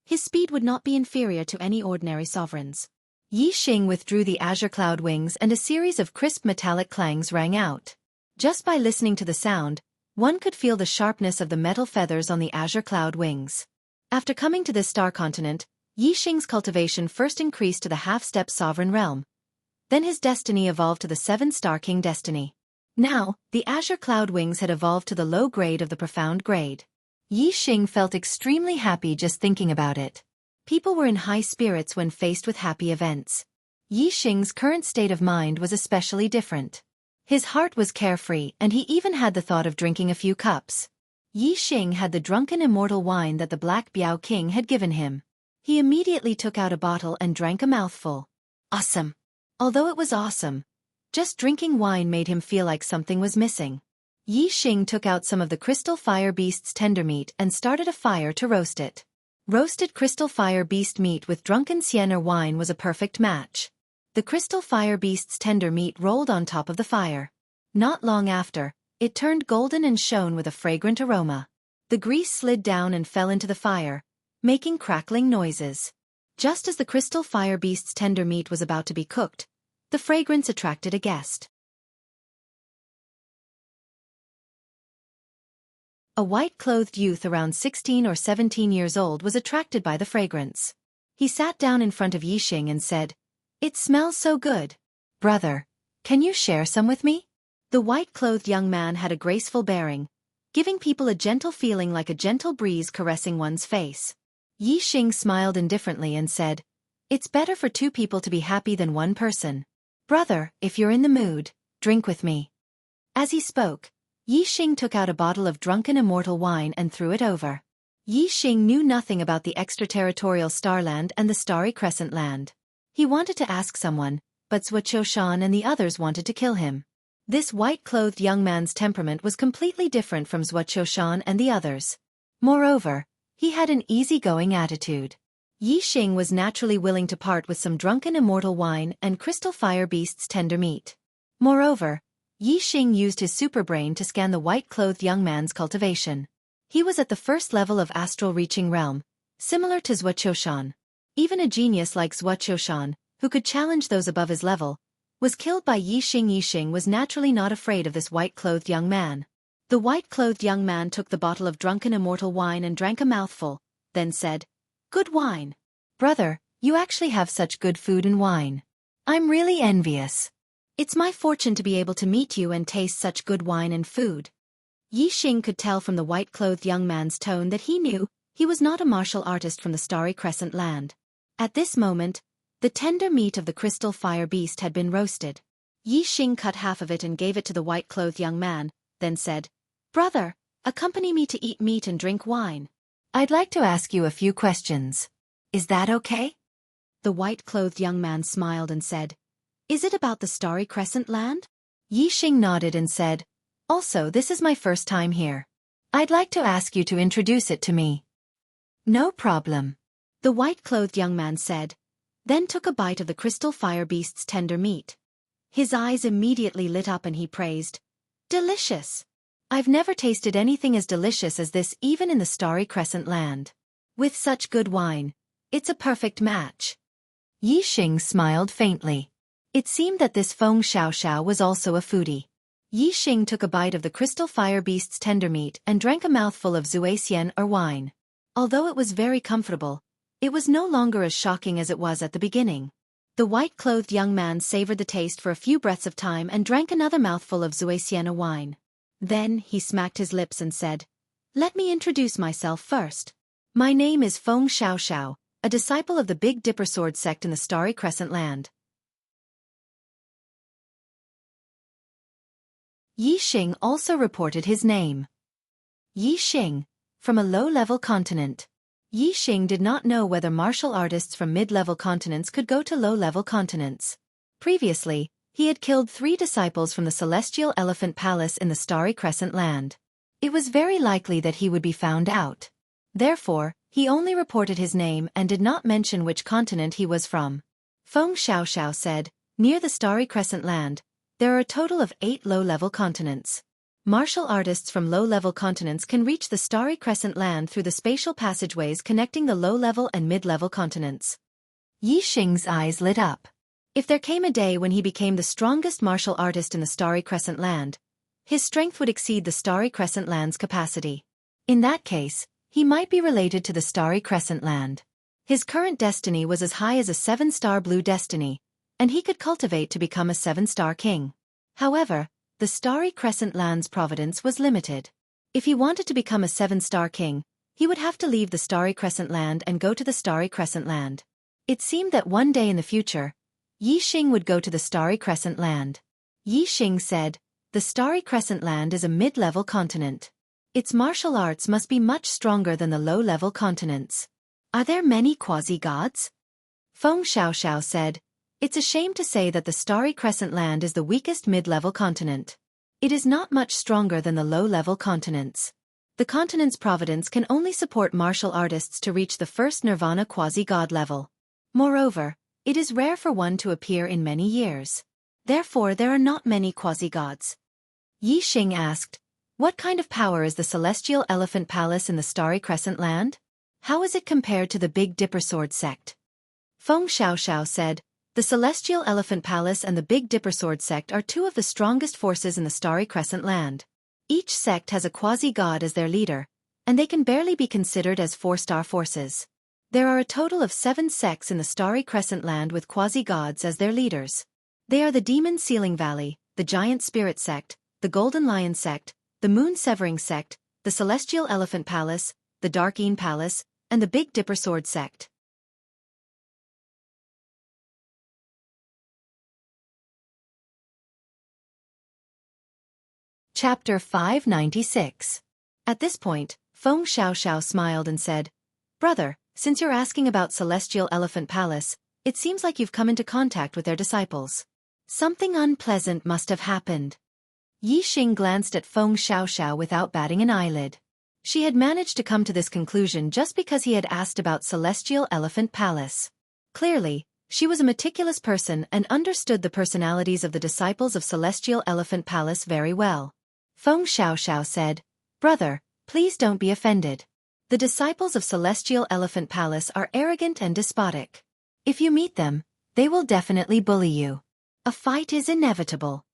his speed would not be inferior to any ordinary sovereign's. Yi Xing withdrew the azure cloud wings and a series of crisp metallic clangs rang out. Just by listening to the sound, one could feel the sharpness of the metal feathers on the azure cloud wings. After coming to this star continent, Yi Xing's cultivation first increased to the half-step sovereign realm. Then his destiny evolved to the 7-star king destiny. Now, the azure cloud wings had evolved to the low grade of the profound grade. Yi Xing felt extremely happy just thinking about it. People were in high spirits when faced with happy events. Yi Xing's current state of mind was especially different. His heart was carefree and he even had the thought of drinking a few cups. Yi Xing had the drunken immortal wine that the Black Biao King had given him. He immediately took out a bottle and drank a mouthful. Awesome! Although it was awesome, just drinking wine made him feel like something was missing. Yi Xing took out some of the crystal fire beast's tender meat and started a fire to roast it. Roasted crystal fire beast meat with drunken sienna wine was a perfect match. The crystal fire beast's tender meat rolled on top of the fire. Not long after, it turned golden and shone with a fragrant aroma. The grease slid down and fell into the fire, making crackling noises. Just as the crystal fire beast's tender meat was about to be cooked, the fragrance attracted a guest. A white-clothed youth around 16 or 17 years old was attracted by the fragrance. He sat down in front of Yi Xing and said, "It smells so good. Brother, can you share some with me?" The white-clothed young man had a graceful bearing, giving people a gentle feeling like a gentle breeze caressing one's face. Yi Xing smiled indifferently and said, "It's better for 2 people to be happy than 1 person. Brother, if you're in the mood, drink with me." As he spoke, Yi Xing took out a bottle of drunken immortal wine and threw it over. Yi Xing knew nothing about the extraterritorial Starland and the Starry Crescent Land. He wanted to ask someone, but Zhuoqiushan and the others wanted to kill him. This white-clothed young man's temperament was completely different from Zhuoqiushan and the others. Moreover, he had an easygoing attitude. Yi Xing was naturally willing to part with some drunken immortal wine and crystal fire beast's tender meat. Moreover, Yi Xing used his superbrain to scan the white-clothed young man's cultivation. He was at the first level of astral reaching realm, similar to Zhuoqiushan. Even a genius like Zhuoqiushan, who could challenge those above his level, was killed by Yi Xing. Yi Xing was naturally not afraid of this white-clothed young man. The white-clothed young man took the bottle of drunken immortal wine and drank a mouthful, then said, "Good wine. Brother, You actually have such good food and wine. I'm really envious. It's my fortune to be able to meet you and taste such good wine and food. Yi Xing could tell from the white-clothed young man's tone that he knew he was not a martial artist from the Starry Crescent land. At this moment, the tender meat of the crystal fire beast had been roasted. Yi Xing cut half of it and gave it to the white-clothed young man, then said, "Brother, accompany me to eat meat and drink wine. I'd like to ask you a few questions. Is that okay?" The white-clothed young man smiled and said, "Is it about the Starry Crescent land?" Yi Xing nodded and said, "Also, this is my first time here. I'd like to ask you to introduce it to me." "No problem," the white-clothed young man said, then took a bite of the crystal fire beast's tender meat. His eyes immediately lit up and he praised, "Delicious! I've never tasted anything as delicious as this even in the Starry Crescent land. With such good wine, it's a perfect match." Yi Xing smiled faintly. It seemed that this Feng Xiaoxiao was also a foodie. Yi Xing took a bite of the crystal fire beast's tender meat and drank a mouthful of Zuexian or wine. Although it was very comfortable, it was no longer as shocking as it was at the beginning. The white-clothed young man savored the taste for a few breaths of time and drank another mouthful of Zuexian wine. Then he smacked his lips and said, "Let me introduce myself first. My name is Feng Xiaoxiao, a disciple of the Big Dipper Sword sect in the Starry Crescent land." Yi Xing also reported his name. Yi Xing, from a low-level continent. Yi Xing did not know whether martial artists from mid-level continents could go to low-level continents. Previously, he had killed 3 disciples from the Celestial Elephant Palace in the Starry Crescent land. It was very likely that he would be found out. Therefore, he only reported his name and did not mention which continent he was from. Feng Xiaoxiao said, "Near the Starry Crescent land, there are a total of 8 low-level continents. Martial artists from low-level continents can reach the Starry Crescent land through the spatial passageways connecting the low-level and mid-level continents." Yi Xing's eyes lit up. If there came a day when he became the strongest martial artist in the Starry Crescent land, his strength would exceed the Starry Crescent land's capacity. In that case, he might be related to the Starry Crescent land. His current destiny was as high as a 7-star blue destiny, and he could cultivate to become a 7-star king. However, the Starry Crescent land's providence was limited. If he wanted to become a 7-star king, he would have to leave the Starry Crescent land and go to the Starry Crescent land. It seemed that one day in the future, Yi Xing would go to the Starry Crescent land. Yi Xing said, "The Starry Crescent land is a mid-level continent. Its martial arts must be much stronger than the low-level continents. Are there many quasi-gods?" Feng Xiaoxiao said, "It's a shame to say that the Starry Crescent land is the weakest mid-level continent. It is not much stronger than the low-level continents. The continent's providence can only support martial artists to reach the first nirvana quasi-god level. Moreover, it is rare for one to appear in many years. Therefore there are not many quasi-gods." Yi Xing asked, "What kind of power is the Celestial Elephant Palace in the Starry Crescent land? How is it compared to the Big Dipper Sword sect?" Feng Xiaoxiao said, "The Celestial Elephant Palace and the Big Dipper Sword sect are 2 of the strongest forces in the Starry Crescent land. Each sect has a quasi-god as their leader, and they can barely be considered as 4-star forces. There are a total of 7 sects in the Starry Crescent land with quasi-gods as their leaders. They are the Demon Sealing Valley, the Giant Spirit sect, the Golden Lion sect, the Moon Severing sect, the Celestial Elephant Palace, the Dark Een Palace, and the Big Dipper Sword sect." Chapter 596. At this point, Feng Xiaoxiao smiled and said, "Brother, since you're asking about Celestial Elephant Palace, it seems like you've come into contact with their disciples. Something unpleasant must have happened." Yi Xing glanced at Feng Xiaoxiao without batting an eyelid. She had managed to come to this conclusion just because he had asked about Celestial Elephant Palace. Clearly, she was a meticulous person and understood the personalities of the disciples of Celestial Elephant Palace very well. Feng Xiaoxiao said, "Brother, please don't be offended. The disciples of Celestial Elephant Palace are arrogant and despotic. If you meet them, they will definitely bully you. A fight is inevitable."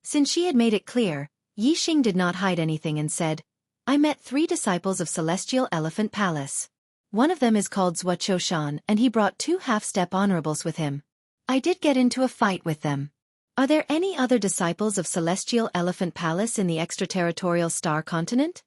Since she had made it clear, Yi Xing did not hide anything and said, "I met 3 disciples of Celestial Elephant Palace. One of them is called Zhuo and he brought 2 half-step honorables with him. I did get into a fight with them. Are there any other disciples of Celestial Elephant Palace in the extraterritorial star continent?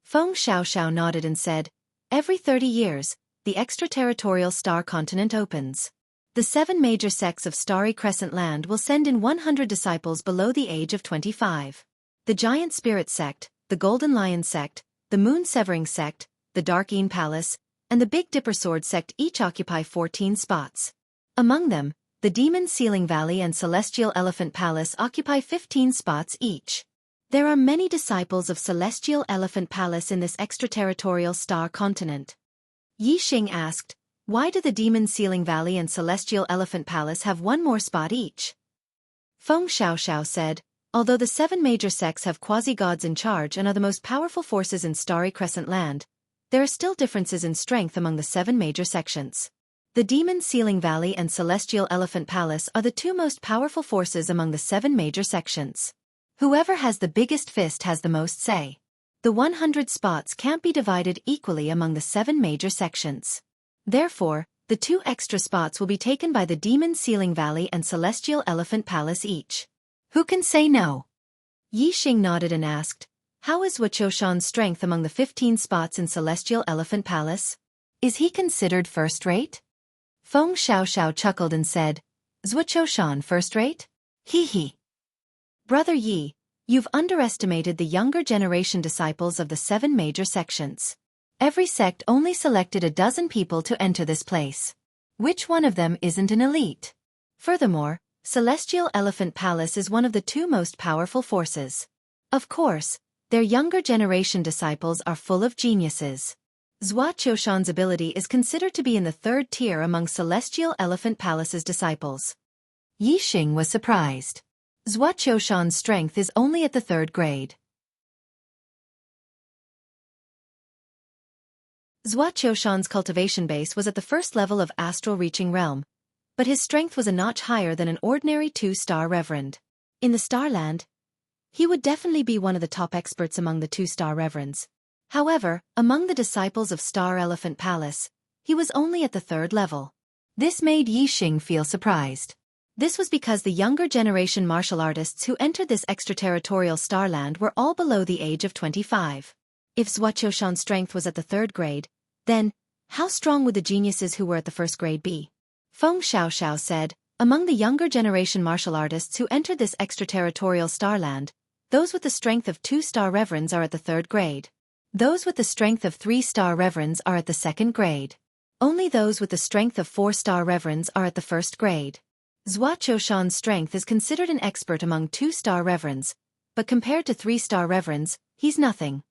Feng Xiaoxiao nodded and said, every 30 years, the extraterritorial star continent opens. The 7 major sects of Starry Crescent Land will send in 100 disciples below the age of 25. The Giant Spirit Sect, the Golden Lion Sect, the Moon Severing Sect, the Dark Een Palace, and the Big Dipper Sword Sect each occupy 14 spots. Among them, the Demon Ceiling Valley and Celestial Elephant Palace occupy 15 spots each. There are many disciples of Celestial Elephant Palace in this extraterritorial star continent. Yi Xing asked, why do the Demon Ceiling Valley and Celestial Elephant Palace have 1 more spot each? Feng Xiaoxiao said, although the 7 major sects have quasi-gods in charge and are the most powerful forces in Starry Crescent Land, there are still differences in strength among the 7 major sections. The Demon Ceiling Valley and Celestial Elephant Palace are the 2 most powerful forces among the 7 major sections. Whoever has the biggest fist has the most say. The 100 spots can't be divided equally among the 7 major sections. Therefore, the 2 extra spots will be taken by the Demon Ceiling Valley and Celestial Elephant Palace each. Who can say no? Yi Xing nodded and asked, how is Zhuo strength among the 15 spots in Celestial Elephant Palace? Is he considered first-rate? Feng Xiaoxiao chuckled and said, Zhuo first-rate? Hee hee. Brother Yi, you've underestimated the younger generation disciples of the 7 major sections. Every sect only selected a dozen people to enter this place. Which one of them isn't an elite? Furthermore, Celestial Elephant Palace is one of the 2 most powerful forces. Of course, their younger generation disciples are full of geniuses. Zhuo ability is considered to be in the 3rd tier among Celestial Elephant Palace's disciples. Yi Xing was surprised. Zhuo strength is only at the 3rd grade. Zhuo cultivation base was at the 1st level of astral reaching realm, but his strength was a notch higher than an ordinary 2-star reverend. In the Starland, he would definitely be one of the top experts among the 2-star reverends. However, among the disciples of Star Elephant Palace, he was only at the 3rd level. This made Yi Xing feel surprised. This was because the younger generation martial artists who entered this extraterritorial starland were all below the age of 25. If Zhuo strength was at the 3rd grade, then, how strong would the geniuses who were at the 1st grade be? Feng Xiaoxiao said, among the younger generation martial artists who entered this extraterritorial starland, those with the strength of 2-star reverends are at the 3rd grade. Those with the strength of 3-star reverends are at the 2nd grade. Only those with the strength of 4-star reverends are at the 1st grade. Zhuo strength is considered an expert among 2-star reverends, but compared to 3-star reverends, he's nothing.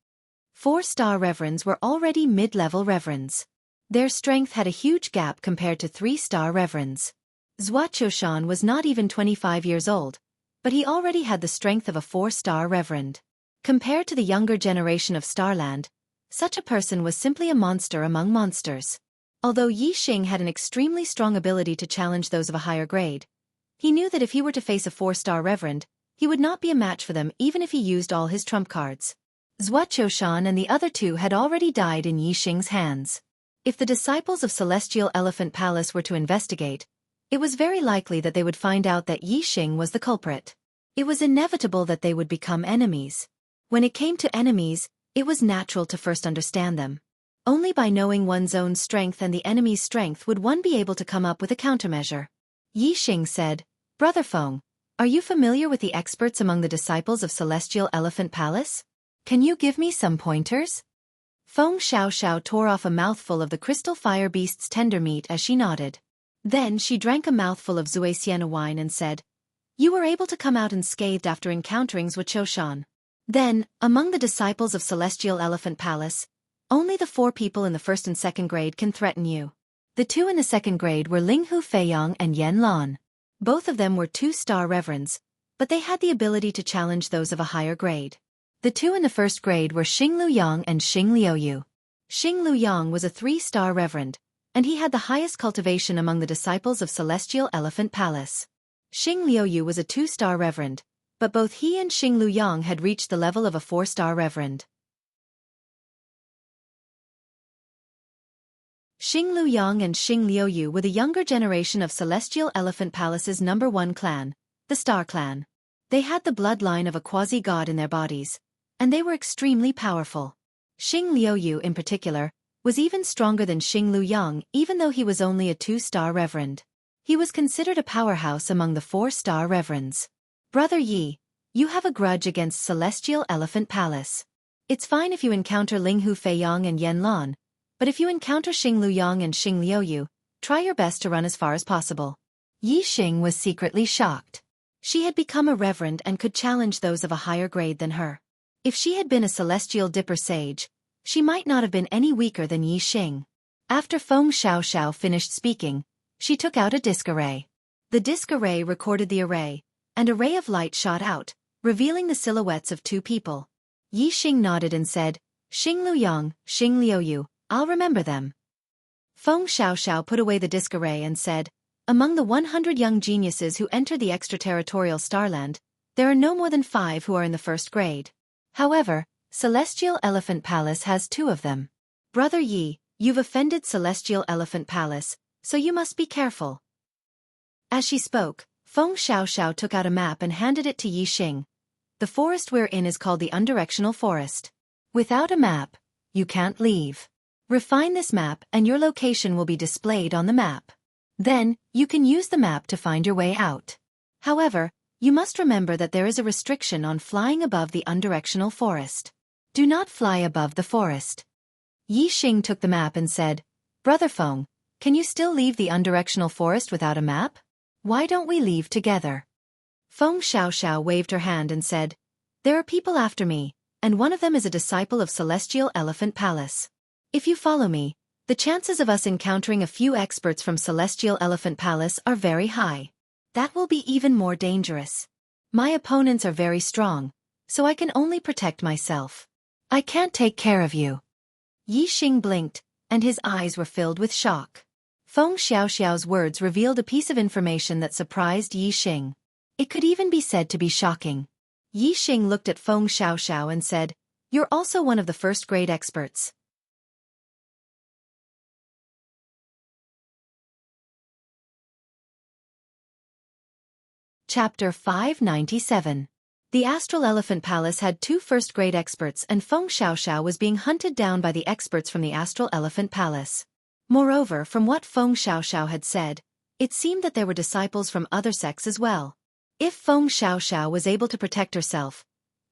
4-star reverends were already mid-level reverends. Their strength had a huge gap compared to 3-star reverends. Zhuo was not even 25 years old, but he already had the strength of a 4-star reverend. Compared to the younger generation of Starland, such a person was simply a monster among monsters. Although Yi Xing had an extremely strong ability to challenge those of a higher grade, he knew that if he were to face a 4-star reverend, he would not be a match for them even if he used all his trump cards. Zhuo and the other 2 had already died in Yi Xing's hands. If the disciples of Celestial Elephant Palace were to investigate, it was very likely that they would find out that Yi Xing was the culprit. It was inevitable that they would become enemies. When it came to enemies, it was natural to first understand them. Only by knowing one's own strength and the enemy's strength would one be able to come up with a countermeasure. Yi Xing said, Brother Feng, are you familiar with the experts among the disciples of Celestial Elephant Palace? Can you give me some pointers? Feng Xiaoxiao tore off a mouthful of the crystal fire beast's tender meat as she nodded. Then she drank a mouthful of Zhuo wine and said, You were able to come out unscathed after encountering Zhuo. Then, among the disciples of Celestial Elephant Palace, only the 4 people in the 1st and 2nd grade can threaten you. The 2 in the 2nd grade were Linghu Feiyang and Yan Lan. Both of them were 2-star reverends, but they had the ability to challenge those of a higher grade. The 2 in the 1st grade were Xing Luyang and Xing Liuyu. Xing Luyang was a 3-star reverend, and he had the highest cultivation among the disciples of Celestial Elephant Palace. Xing Liuyu was a 2-star reverend, but both he and Xing Luyang had reached the level of a 4-star reverend. Xing Luyang and Xing Liuyu were the younger generation of Celestial Elephant Palace's #1 clan, the Star Clan. They had the bloodline of a quasi-god in their bodies, and they were extremely powerful. Xing Liuyu in particular was even stronger than Xing Luyang, even though he was only a 2-star reverend. He was considered a powerhouse among the 4-star reverends. Brother Yi, you have a grudge against Celestial Elephant Palace. It's fine if you encounter Linghu Feiyang and Yen Lan, but if you encounter Xing Luyang and Xing Liuyu, try your best to run as far as possible. Yi Xing was secretly shocked. She had become a reverend and could challenge those of a higher grade than her. If she had been a celestial dipper sage, she might not have been any weaker than Yi Xing. After Feng Xiaoxiao finished speaking, she took out a disc array. The disc array recorded the array, and a ray of light shot out, revealing the silhouettes of 2 people. Yi Xing nodded and said, Xing Luyang, Xing Liuyu, I'll remember them. Feng Xiaoxiao put away the disc array and said, among the 100 young geniuses who enter the extraterritorial Starland, there are no more than 5 who are in the 1st grade. However, Celestial Elephant Palace has 2 of them. Brother Yi, you've offended Celestial Elephant Palace, so you must be careful. As she spoke, Feng Xiaoxiao took out a map and handed it to Yi Xing. The forest we're in is called the Undirectional Forest. Without a map, you can't leave. Refine this map and your location will be displayed on the map. Then, you can use the map to find your way out. However, you must remember that there is a restriction on flying above the Undirectional Forest. Do not fly above the forest. Yi Xing took the map and said, Brother Feng, can you still leave the Undirectional Forest without a map? Why don't we leave together? Feng Xiaoxiao waved her hand and said, there are people after me, and one of them is a disciple of Celestial Elephant Palace. If you follow me, the chances of us encountering a few experts from Celestial Elephant Palace are very high. That will be even more dangerous. My opponents are very strong, so I can only protect myself. I can't take care of you. Yi Xing blinked, and his eyes were filled with shock. Feng Xiaoxiao's words revealed a piece of information that surprised Yi Xing. It could even be said to be shocking. Yi Xing looked at Feng Xiaoxiao and said, you're also one of the 1st grade experts. Chapter 597. The Astral Elephant Palace had 2 1st-grade experts and Feng Xiaoxiao was being hunted down by the experts from the Astral Elephant Palace. Moreover, from what Feng Xiaoxiao had said, it seemed that there were disciples from other sects as well. If Feng Xiaoxiao was able to protect herself,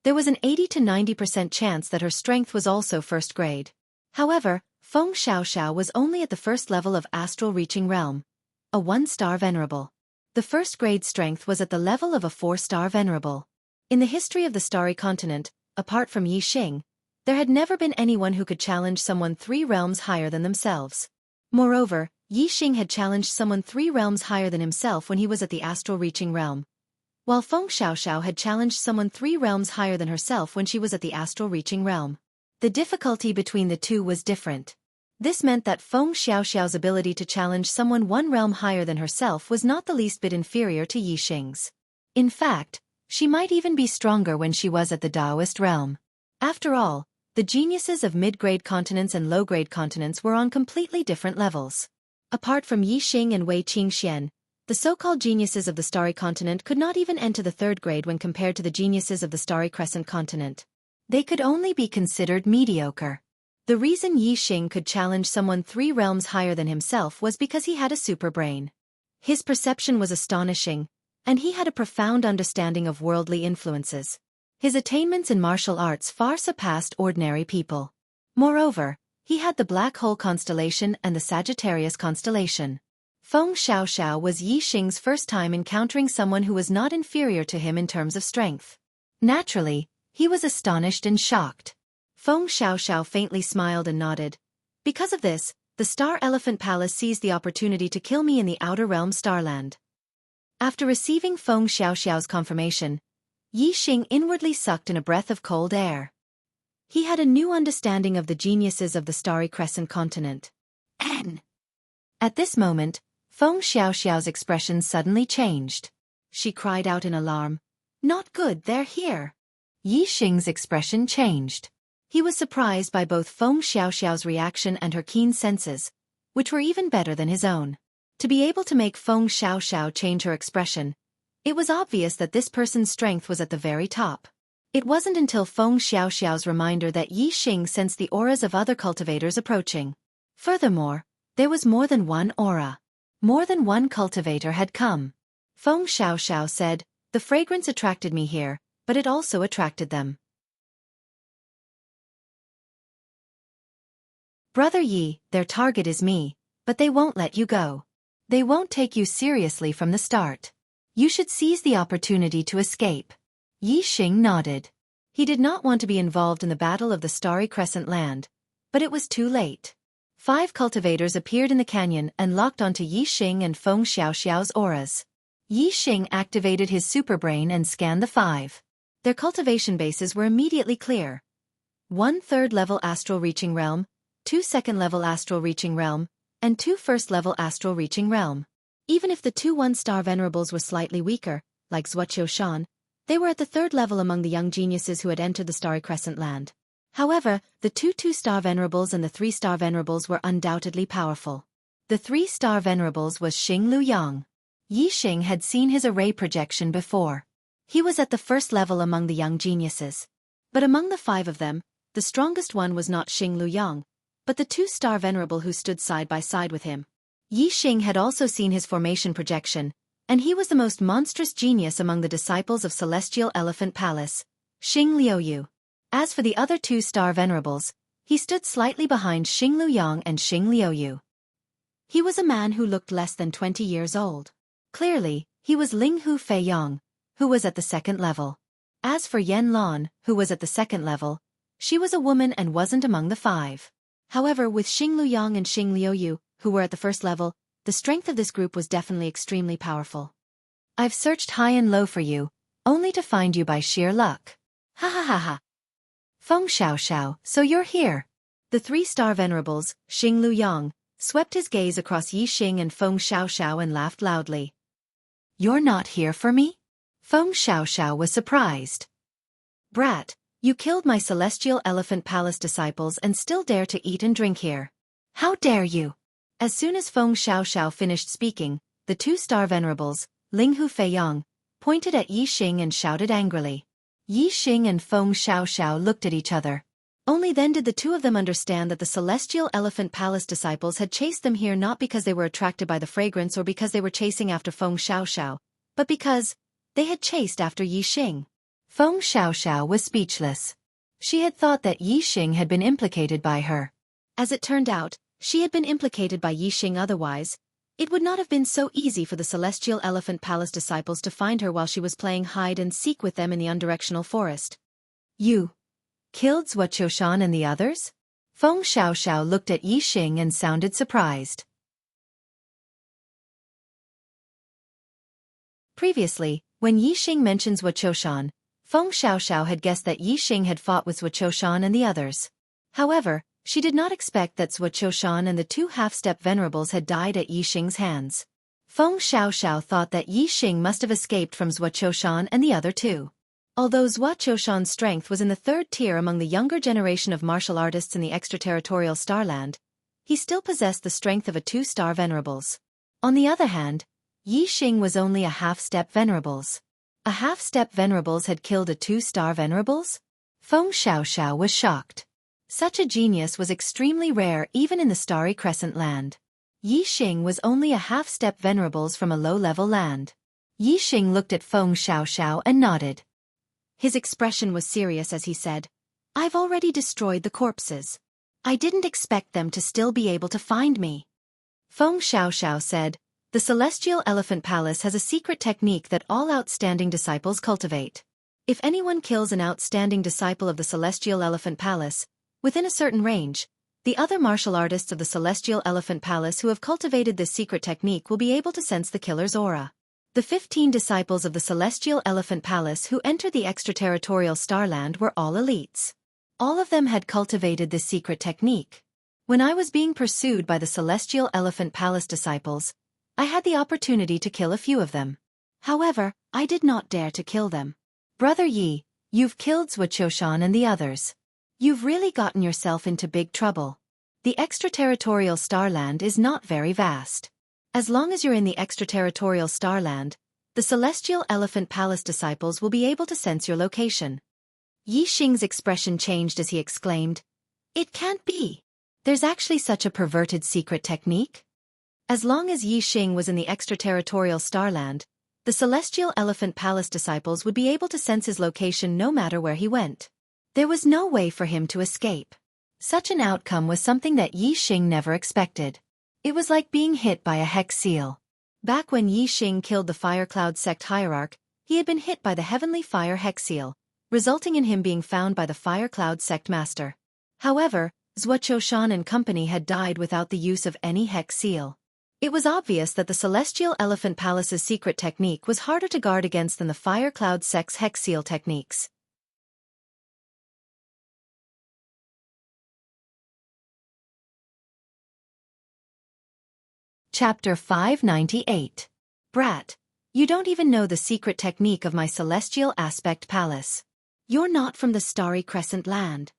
there was an 80 to 90% chance that her strength was also 1st grade. However, Feng Xiaoxiao was only at the 1st level of Astral Reaching Realm, a 1-star Venerable. The 1st grade strength was at the level of a 4-star Venerable. In the history of the Starry Continent, apart from Yi Xing, there had never been anyone who could challenge someone 3 realms higher than themselves. Moreover, Yi Xing had challenged someone 3 realms higher than himself when he was at the Astral Reaching Realm, while Feng Xiaoxiao had challenged someone 3 realms higher than herself when she was at the Astral Reaching Realm. The difficulty between the 2 was different. This meant that Feng Xiaoxiao's ability to challenge someone 1 realm higher than herself was not the least bit inferior to Yi Xing's. In fact, she might even be stronger when she was at the Taoist realm. After all, the geniuses of mid-grade continents and low-grade continents were on completely different levels. Apart from Yi Xing and Wei Qingxian, the so-called geniuses of the Starry Continent could not even enter the 3rd grade when compared to the geniuses of the Starry Crescent Continent. They could only be considered mediocre. The reason Yi Xing could challenge someone 3 realms higher than himself was because he had a super brain. His perception was astonishing, and he had a profound understanding of worldly influences. His attainments in martial arts far surpassed ordinary people. Moreover, he had the Black Hole constellation and the Sagittarius constellation. Feng Xiaoxiao was Yi Xing's first time encountering someone who was not inferior to him in terms of strength. Naturally, he was astonished and shocked. Feng Xiaoxiao faintly smiled and nodded. Because of this, the Star Elephant Palace seized the opportunity to kill me in the Outer Realm Starland. After receiving Feng Xiaoxiao's confirmation, Yi Xing inwardly sucked in a breath of cold air. He had a new understanding of the geniuses of the Starry Crescent Continent. At this moment, Feng Xiaoxiao's expression suddenly changed. She cried out in alarm, "Not good, they're here!" Yi Xing's expression changed. He was surprised by both Feng Xiaoxiao's reaction and her keen senses, which were even better than his own. To be able to make Feng Xiaoxiao change her expression, it was obvious that this person's strength was at the very top. It wasn't until Feng Xiaoxiao's reminder that Yi Xing sensed the auras of other cultivators approaching. Furthermore, there was more than one aura. More than one cultivator had come. Feng Xiaoxiao said, "The fragrance attracted me here, but it also attracted them. Brother Yi, their target is me, but they won't let you go. They won't take you seriously from the start. You should seize the opportunity to escape." Yi Xing nodded. He did not want to be involved in the Battle of the Starry Crescent Land, but it was too late. 5 cultivators appeared in the canyon and locked onto Yi Xing and Feng Xiaoxiao's auras. Yi Xing activated his superbrain and scanned the 5. Their cultivation bases were immediately clear. 1 third-level astral reaching realm, 2 second-level astral reaching realm, and 2 first-level astral reaching realm. Even if the 2 1-star venerables were slightly weaker, like Zhuo Shan, they were at the 3rd level among the young geniuses who had entered the Starry Crescent Land. However, the 2 2-star venerables and the 3-star venerables were undoubtedly powerful. The 3-star venerables was Xing Luyang. Yi Xing had seen his array projection before. He was at the 1st level among the young geniuses. But among the 5 of them, the strongest one was not Xing Luyang, but the 2-star venerable who stood side by side with him. Yi Xing had also seen his formation projection, and he was the most monstrous genius among the disciples of Celestial Elephant Palace, Xing Liuyu. As for the other 2-star venerables, he stood slightly behind Xing Luyang and Xing Liuyu. He was a man who looked less than 20 years old. Clearly, he was Ling Hu Feiyang, who was at the 2nd level. As for Yan Lan, who was at the 2nd level, she was a woman and wasn't among the 5. However, with Xing Luyang and Xing Liuyu, who were at the 1st level, the strength of this group was definitely extremely powerful. "I've searched high and low for you, only to find you by sheer luck. Ha ha ha ha. Feng Xiaoxiao, so you're here." The 3-star venerables, Xing Luyang, swept his gaze across Yi Xing and Feng Xiaoxiao and laughed loudly. "You're not here for me?" Feng Xiaoxiao was surprised. "Brat, you killed my Celestial Elephant Palace disciples and still dare to eat and drink here. How dare you?" As soon as Feng Xiaoxiao finished speaking, the 2-star venerables, Ling Hu Feiyang, pointed at Yi Xing and shouted angrily. Yi Xing and Feng Xiaoxiao looked at each other. Only then did the 2 of them understand that the Celestial Elephant Palace disciples had chased them here not because they were attracted by the fragrance or because they were chasing after Feng Xiaoxiao, but because they had chased after Yi Xing. Feng Xiaoxiao was speechless. She had thought that Yi Xing had been implicated by her. As it turned out, she had been implicated by Yi Xing otherwise. It would not have been so easy for the Celestial Elephant Palace disciples to find her while she was playing hide-and-seek with them in the undirectional forest. "You killed Zhuo Shan and the others?" Feng Xiaoxiao looked at Yi Xing and sounded surprised. Previously, when Yi Xing mentioned Zhuo Shan, Feng Xiaoxiao had guessed that Yi Xing had fought with Zhuo Shan and the others. However, she did not expect that Zhuo Shan and the 2 half-step venerables had died at Yi Xing's hands. Feng Xiaoxiao thought that Yi Xing must have escaped from Zhuo Shan and the other 2. Although Zhuo Shan's strength was in the 3rd tier among the younger generation of martial artists in the extraterritorial Starland, he still possessed the strength of a 2-star venerables. On the other hand, Yi Xing was only a half-step venerables. A half-step venerables had killed a 2-star venerables? Feng Xiaoxiao was shocked. Such a genius was extremely rare even in the Starry Crescent Land. Yi Xing was only a half-step venerables from a low-level land. Yi Xing looked at Feng Xiaoxiao and nodded. His expression was serious as he said, "I've already destroyed the corpses. I didn't expect them to still be able to find me." Feng Xiaoxiao said, "The Celestial Elephant Palace has a secret technique that all outstanding disciples cultivate. If anyone kills an outstanding disciple of the Celestial Elephant Palace, within a certain range, the other martial artists of the Celestial Elephant Palace who have cultivated this secret technique will be able to sense the killer's aura. The 15 disciples of the Celestial Elephant Palace who entered the extraterritorial Starland were all elites. All of them had cultivated this secret technique. When I was being pursued by the Celestial Elephant Palace disciples, I had the opportunity to kill a few of them. However, I did not dare to kill them. Brother Yi, you've killed Zhuo Shan and the others. You've really gotten yourself into big trouble." The extraterritorial starland is not very vast. As long as you're in the extraterritorial starland, the Celestial Elephant Palace disciples will be able to sense your location. Yi Xing's expression changed as he exclaimed, "It can't be. There's actually such a perverted secret technique?" As long as Yi Xing was in the extraterritorial starland, the Celestial Elephant Palace disciples would be able to sense his location no matter where he went. There was no way for him to escape. Such an outcome was something that Yi Xing never expected. It was like being hit by a hex seal. Back when Yi Xing killed the Fire Cloud sect hierarch, he had been hit by the Heavenly Fire hex seal, resulting in him being found by the Fire Cloud sect master. However, Zhuoqiushan and company had died without the use of any hex seal. It was obvious that the Celestial Elephant Palace's secret technique was harder to guard against than the Fire Cloud sect's hex seal techniques. Chapter 598. Brat, you don't even know the secret technique of my Celestial Aspect Palace. You're not from the Starry Crescent land.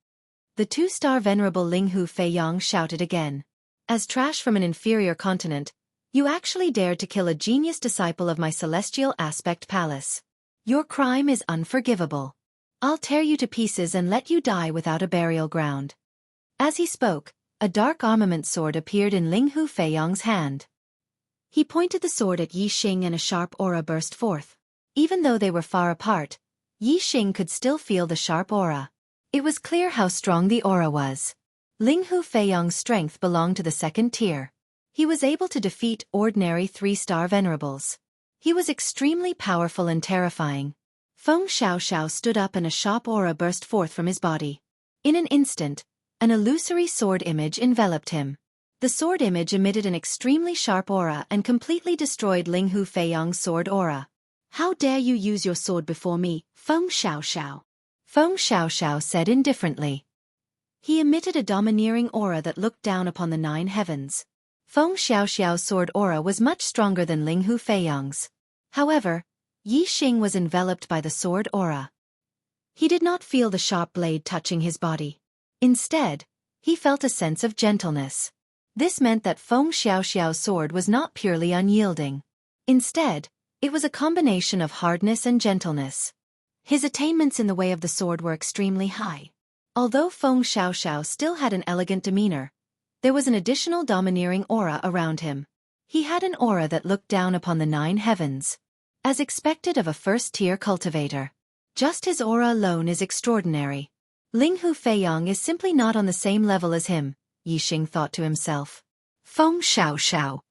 The two-star Venerable Linghu Feiyang shouted again. As trash from an inferior continent, you actually dared to kill a genius disciple of my Celestial Aspect Palace. Your crime is unforgivable. I'll tear you to pieces and let you die without a burial ground. As he spoke, a dark armament sword appeared in Linghu Feiyang's hand. He pointed the sword at Yi Xing and a sharp aura burst forth. Even though they were far apart, Yi Xing could still feel the sharp aura. It was clear how strong the aura was. Linghu Feiyang's strength belonged to the second tier. He was able to defeat ordinary three-star venerables. He was extremely powerful and terrifying. Feng Xiaoxiao stood up and a sharp aura burst forth from his body. In an instant, an illusory sword image enveloped him. The sword image emitted an extremely sharp aura and completely destroyed Linghu Feiyang's sword aura. How dare you use your sword before me, Feng Xiaoxiao? Feng Xiaoxiao said indifferently. He emitted a domineering aura that looked down upon the 9 heavens. Feng Xiaoxiao's sword aura was much stronger than Linghu Feiyang's. However, Yi Xing was enveloped by the sword aura. He did not feel the sharp blade touching his body. Instead, he felt a sense of gentleness. This meant that Feng Xiaoxiao's sword was not purely unyielding. Instead, it was a combination of hardness and gentleness. His attainments in the way of the sword were extremely high. Although Feng Xiaoxiao still had an elegant demeanor, there was an additional domineering aura around him. He had an aura that looked down upon the 9 heavens. As expected of a first-tier cultivator. Just his aura alone is extraordinary. Linghu Feiyang is simply not on the same level as him, Yi Xing thought to himself. Feng Xiaoxiao.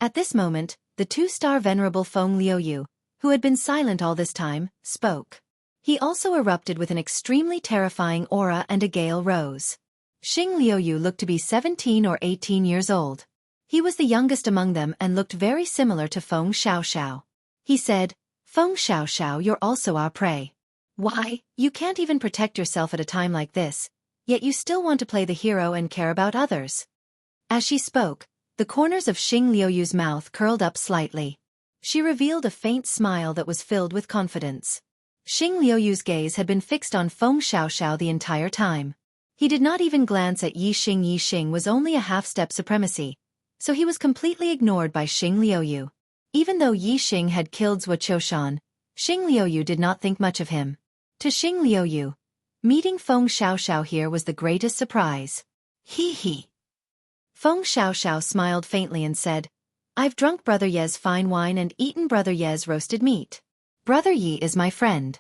At this moment, the two-star Venerable Feng Liuyu, who had been silent all this time, spoke. He also erupted with an extremely terrifying aura and a gale rose. Xing Liuyu looked to be 17 or 18 years old. He was the youngest among them and looked very similar to Feng Xiaoxiao. He said, Feng Xiaoxiao, you're also our prey. Why, you can't even protect yourself at a time like this, yet you still want to play the hero and care about others. As she spoke, the corners of Xing Liuyu's mouth curled up slightly. She revealed a faint smile that was filled with confidence. Xing Liuyu's gaze had been fixed on Feng Xiaoxiao the entire time. He did not even glance at Yi Xing. Yi Xing was only a half-step supremacy, so he was completely ignored by Xing Liuyu. Even though Yi Xing had killed Zhuoqiushan, Xing Liuyu did not think much of him. To Xing Liuyu, meeting Feng Xiaoxiao here was the greatest surprise. Hee hee. Feng Xiaoxiao smiled faintly and said, I've drunk Brother Ye's fine wine and eaten Brother Ye's roasted meat. Brother Yi is my friend.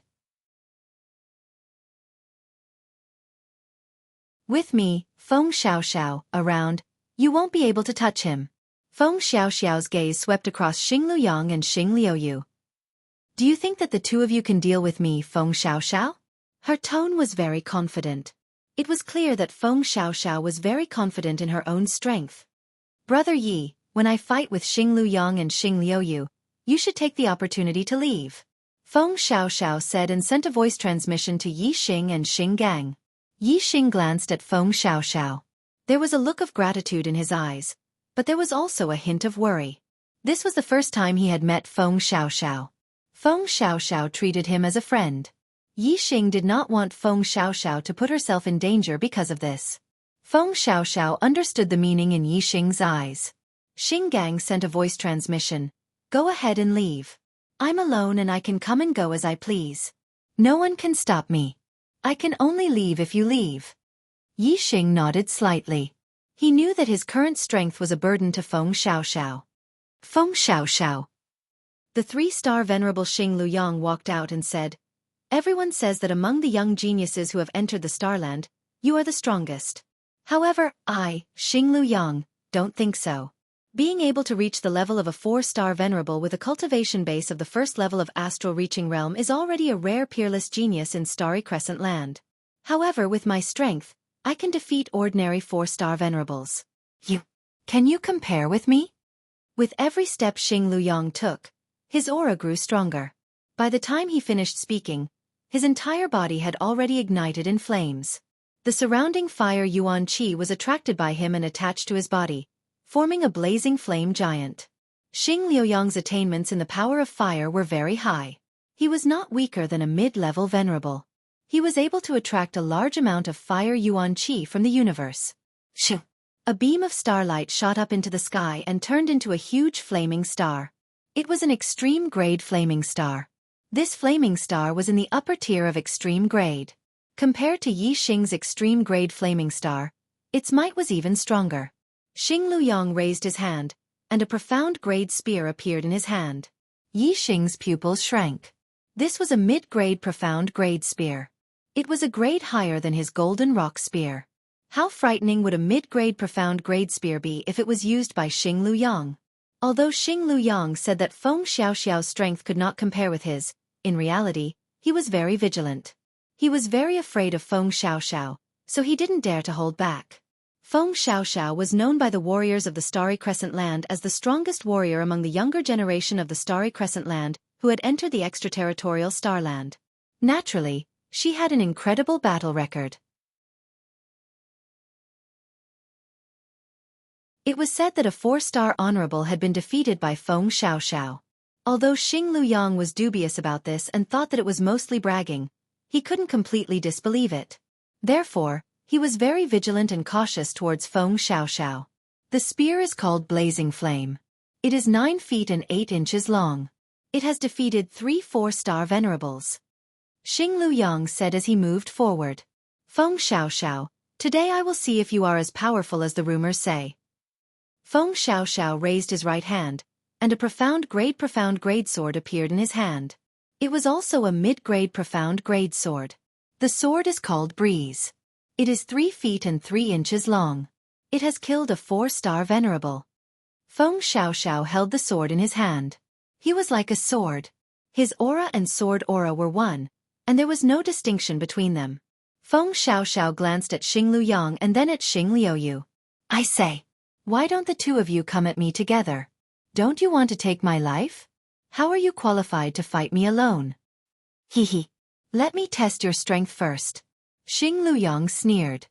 With me, Feng Xiaoxiao, around, you won't be able to touch him. Feng Xiaoxiao's gaze swept across Xing Luyang and Xing Liuyu. Do you think that the two of you can deal with me, Feng Xiaoxiao? Her tone was very confident. It was clear that Feng Xiaoxiao was very confident in her own strength. Brother Yi, when I fight with Xing Luyang and Xing Liuyu, you should take the opportunity to leave. Feng Xiaoxiao said and sent a voice transmission to Yi Xing and Xing Gang. Yi Xing glanced at Feng Xiaoxiao. There was a look of gratitude in his eyes, but there was also a hint of worry. This was the first time he had met Feng Xiaoxiao. Feng Xiaoxiao treated him as a friend. Yi Xing did not want Feng Xiaoxiao to put herself in danger because of this. Feng Xiaoxiao understood the meaning in Yi Xing's eyes. Xing Gang sent a voice transmission. Go ahead and leave. I'm alone and I can come and go as I please. No one can stop me. I can only leave if you leave. Yi Xing nodded slightly. He knew that his current strength was a burden to Feng Xiaoxiao. Feng Xiaoxiao. The 3-star Venerable Xing Luyang walked out and said, Everyone says that among the young geniuses who have entered the Starland, you are the strongest. However, I, Xing Luyang, don't think so. Being able to reach the level of a 4-star Venerable with a cultivation base of the first level of Astral Reaching Realm is already a rare peerless genius in Starry Crescent Land. However, with my strength, I can defeat ordinary 4-star Venerables. Can you compare with me? With every step Xing Luyang took, his aura grew stronger. By the time he finished speaking, his entire body had already ignited in flames. The surrounding fire Yuan Qi was attracted by him and attached to his body, forming a blazing flame giant. Xing Liuyang's attainments in the power of fire were very high. He was not weaker than a mid-level Venerable. He was able to attract a large amount of fire Yuan Qi from the universe. Shoo! A beam of starlight shot up into the sky and turned into a huge flaming star. It was an extreme grade flaming star. This flaming star was in the upper tier of extreme grade. Compared to Yi Xing's extreme grade flaming star, its might was even stronger. Xing Luyang raised his hand, and a profound grade spear appeared in his hand. Yi Xing's pupils shrank. This was a mid-grade profound grade spear. It was a grade higher than his golden rock spear. How frightening would a mid-grade profound grade spear be if it was used by Xing Luyang? Although Xing Luyang said that Feng Xiaoxiao's strength could not compare with his, in reality, he was very vigilant. He was very afraid of Feng Xiaoxiao, so he didn't dare to hold back. Feng Xiaoxiao was known by the warriors of the Starry Crescent Land as the strongest warrior among the younger generation of the Starry Crescent Land who had entered the extraterritorial Starland. Naturally, she had an incredible battle record. It was said that a 4-star honorable had been defeated by Feng Xiaoxiao. Although Xing Luyang was dubious about this and thought that it was mostly bragging, he couldn't completely disbelieve it. Therefore, he was very vigilant and cautious towards Feng Xiaoxiao. The spear is called Blazing Flame. It is 9 feet and 8 inches long. It has defeated 3 4-star venerables. Xing Luyang said as he moved forward. Feng Xiaoxiao, today I will see if you are as powerful as the rumors say. Feng Xiaoxiao raised his right hand, and a profound grade sword appeared in his hand. It was also a mid-grade profound grade sword. The sword is called Breeze. It is 3 feet and 3 inches long. It has killed a 4-star venerable. Feng Xiaoxiao held the sword in his hand. He was like a sword. His aura and sword aura were one, and there was no distinction between them. Feng Xiaoxiao glanced at Xing Luyang and then at Xing Liuyu. I say, why don't the two of you come at me together? Don't you want to take my life? How are you qualified to fight me alone? Hee. Let me test your strength first. Xing Luyang sneered.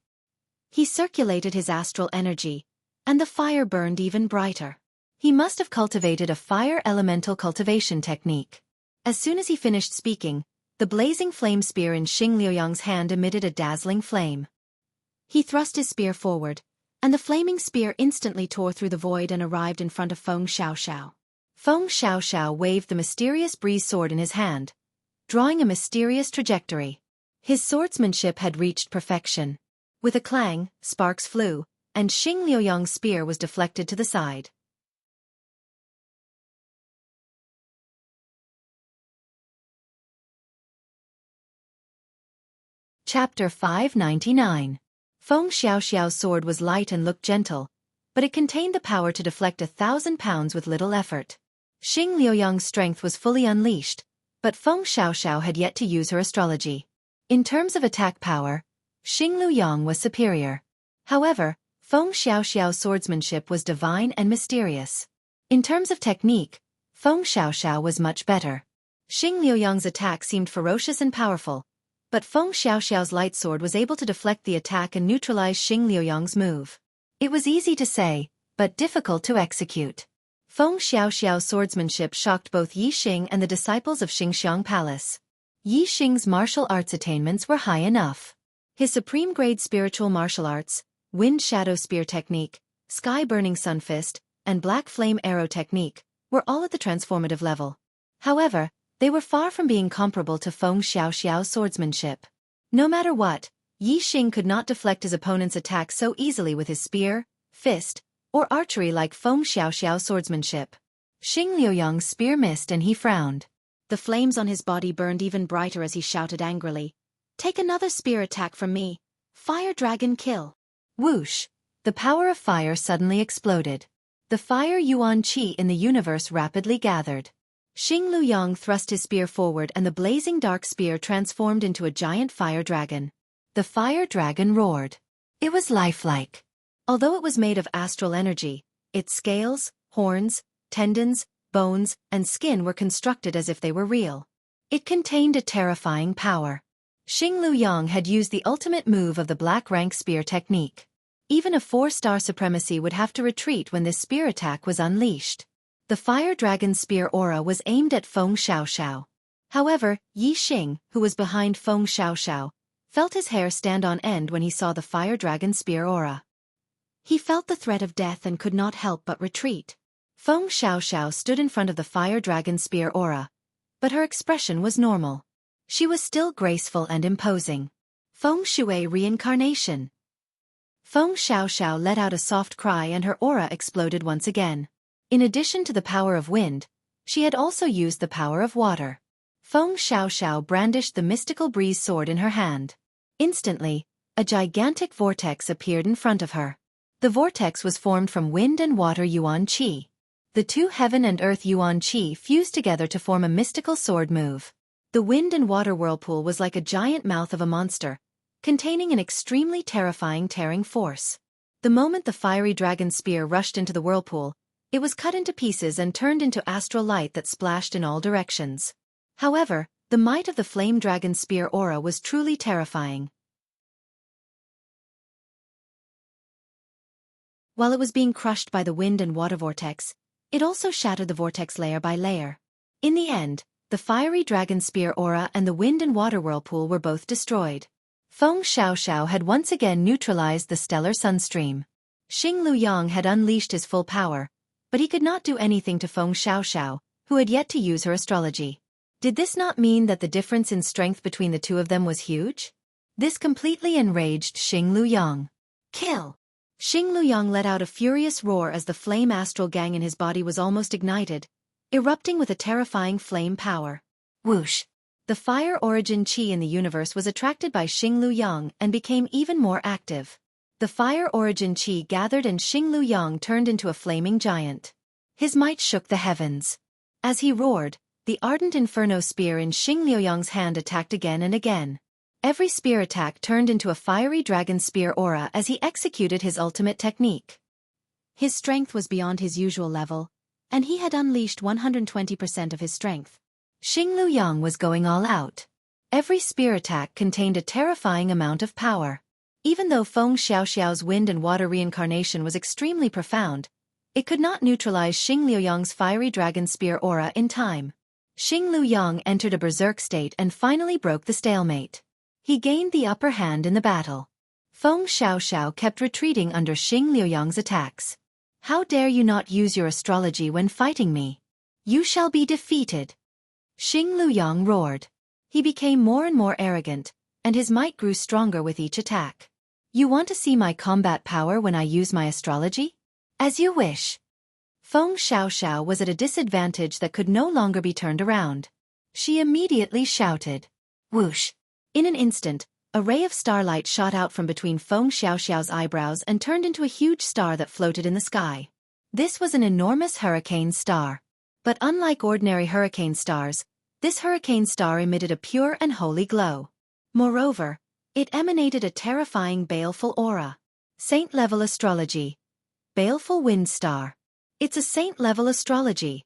He circulated his astral energy, and the fire burned even brighter. He must have cultivated a fire elemental cultivation technique. As soon as he finished speaking, the blazing flame spear in Xing Luyang's hand emitted a dazzling flame. He thrust his spear forward, and the flaming spear instantly tore through the void and arrived in front of Feng Xiaoxiao. Feng Xiaoxiao waved the mysterious breeze sword in his hand, drawing a mysterious trajectory. His swordsmanship had reached perfection. With a clang, sparks flew, and Xing Liuyang's spear was deflected to the side. Chapter 599. Feng Xiaoxiao's sword was light and looked gentle, but it contained the power to deflect 1,000 pounds with little effort. Xing Liuyang's strength was fully unleashed, but Feng Xiaoxiao had yet to use her astrology. In terms of attack power, Xing Luyang was superior. However, Feng Xiaoxiao's swordsmanship was divine and mysterious. In terms of technique, Feng Xiaoxiao was much better. Xing Liuyang's attack seemed ferocious and powerful, but Feng Xiaoxiao's light sword was able to deflect the attack and neutralize Xing Liuyang's move. It was easy to say, but difficult to execute. Feng Xiaoxiao's swordsmanship shocked both Yi Xing and the disciples of Xingxiang Palace. Yi Xing's martial arts attainments were high enough. His supreme grade spiritual martial arts, wind shadow spear technique, sky burning sun fist, and black flame arrow technique, were all at the transformative level. However, they were far from being comparable to Feng Xiaoxiao's swordsmanship. No matter what, Yi Xing could not deflect his opponent's attack so easily with his spear, fist, or archery like Feng Xiaoxiao's swordsmanship. Xing Liuyang's spear missed and he frowned. The flames on his body burned even brighter as he shouted angrily, "Take another spear attack from me! Fire dragon kill!" Whoosh! The power of fire suddenly exploded. The fire yuan qi in the universe rapidly gathered. Xing Liuyang thrust his spear forward and the blazing dark spear transformed into a giant fire dragon. The fire dragon roared. It was lifelike. Although it was made of astral energy, its scales, horns, tendons, bones, and skin were constructed as if they were real. It contained a terrifying power. Xing Liuyang had used the ultimate move of the black rank spear technique. Even a 4-star supremacy would have to retreat when this spear attack was unleashed. The fire dragon's spear aura was aimed at Feng Xiaoxiao. However, Yi Xing, who was behind Feng Xiaoxiao, felt his hair stand on end when he saw the fire dragon's spear aura. He felt the threat of death and could not help but retreat. Feng Xiaoxiao stood in front of the fire dragon's spear aura, but her expression was normal. She was still graceful and imposing. Feng Shui reincarnation. Feng Xiaoxiao let out a soft cry and her aura exploded once again. In addition to the power of wind, she had also used the power of water. Feng Xiaoxiao brandished the mystical breeze sword in her hand. Instantly, a gigantic vortex appeared in front of her. The vortex was formed from wind and water yuan qi. The two heaven and earth yuan qi fused together to form a mystical sword move. The wind and water whirlpool was like a giant mouth of a monster, containing an extremely terrifying tearing force. The moment the fiery dragon spear rushed into the whirlpool, it was cut into pieces and turned into astral light that splashed in all directions. However, the might of the flame dragon spear aura was truly terrifying. While it was being crushed by the wind and water vortex, it also shattered the vortex layer by layer. In the end, the fiery dragon spear aura and the wind and water whirlpool were both destroyed. Feng Xiaoxiao had once again neutralized the stellar sunstream. Xing Liuyang had unleashed his full power, but he could not do anything to Feng Xiaoxiao, who had yet to use her astrology. Did this not mean that the difference in strength between the two of them was huge? This completely enraged Xing Liuyang. Kill! Xing Liuyang let out a furious roar as the flame astral gang in his body was almost ignited, erupting with a terrifying flame power. Whoosh! The fire origin qi in the universe was attracted by Xing Liuyang and became even more active. The fire origin qi gathered and Xing Liuyang turned into a flaming giant. His might shook the heavens. As he roared, the ardent inferno spear in Xing Liuyang's hand attacked again and again. Every spear attack turned into a fiery dragon spear aura as he executed his ultimate technique. His strength was beyond his usual level, and he had unleashed 120% of his strength. Xing Liuyang was going all out. Every spear attack contained a terrifying amount of power. Even though Feng Xiaoxiao's wind and water reincarnation was extremely profound, it could not neutralize Xing Liuyang's fiery dragon spear aura in time. Xing Liuyang entered a berserk state and finally broke the stalemate. He gained the upper hand in the battle. Feng Xiaoxiao kept retreating under Xing Liuyang's attacks. How dare you not use your astrology when fighting me? You shall be defeated. Xing Liuyang roared. He became more and more arrogant, and his might grew stronger with each attack. You want to see my combat power when I use my astrology? As you wish. Feng Xiaoxiao was at a disadvantage that could no longer be turned around. She immediately shouted. Whoosh! In an instant, a ray of starlight shot out from between Feng Xiaoxiao's eyebrows and turned into a huge star that floated in the sky. This was an enormous hurricane star. But unlike ordinary hurricane stars, this hurricane star emitted a pure and holy glow. Moreover, it emanated a terrifying baleful aura. Saint-level astrology. Baleful wind star. It's a saint-level astrology.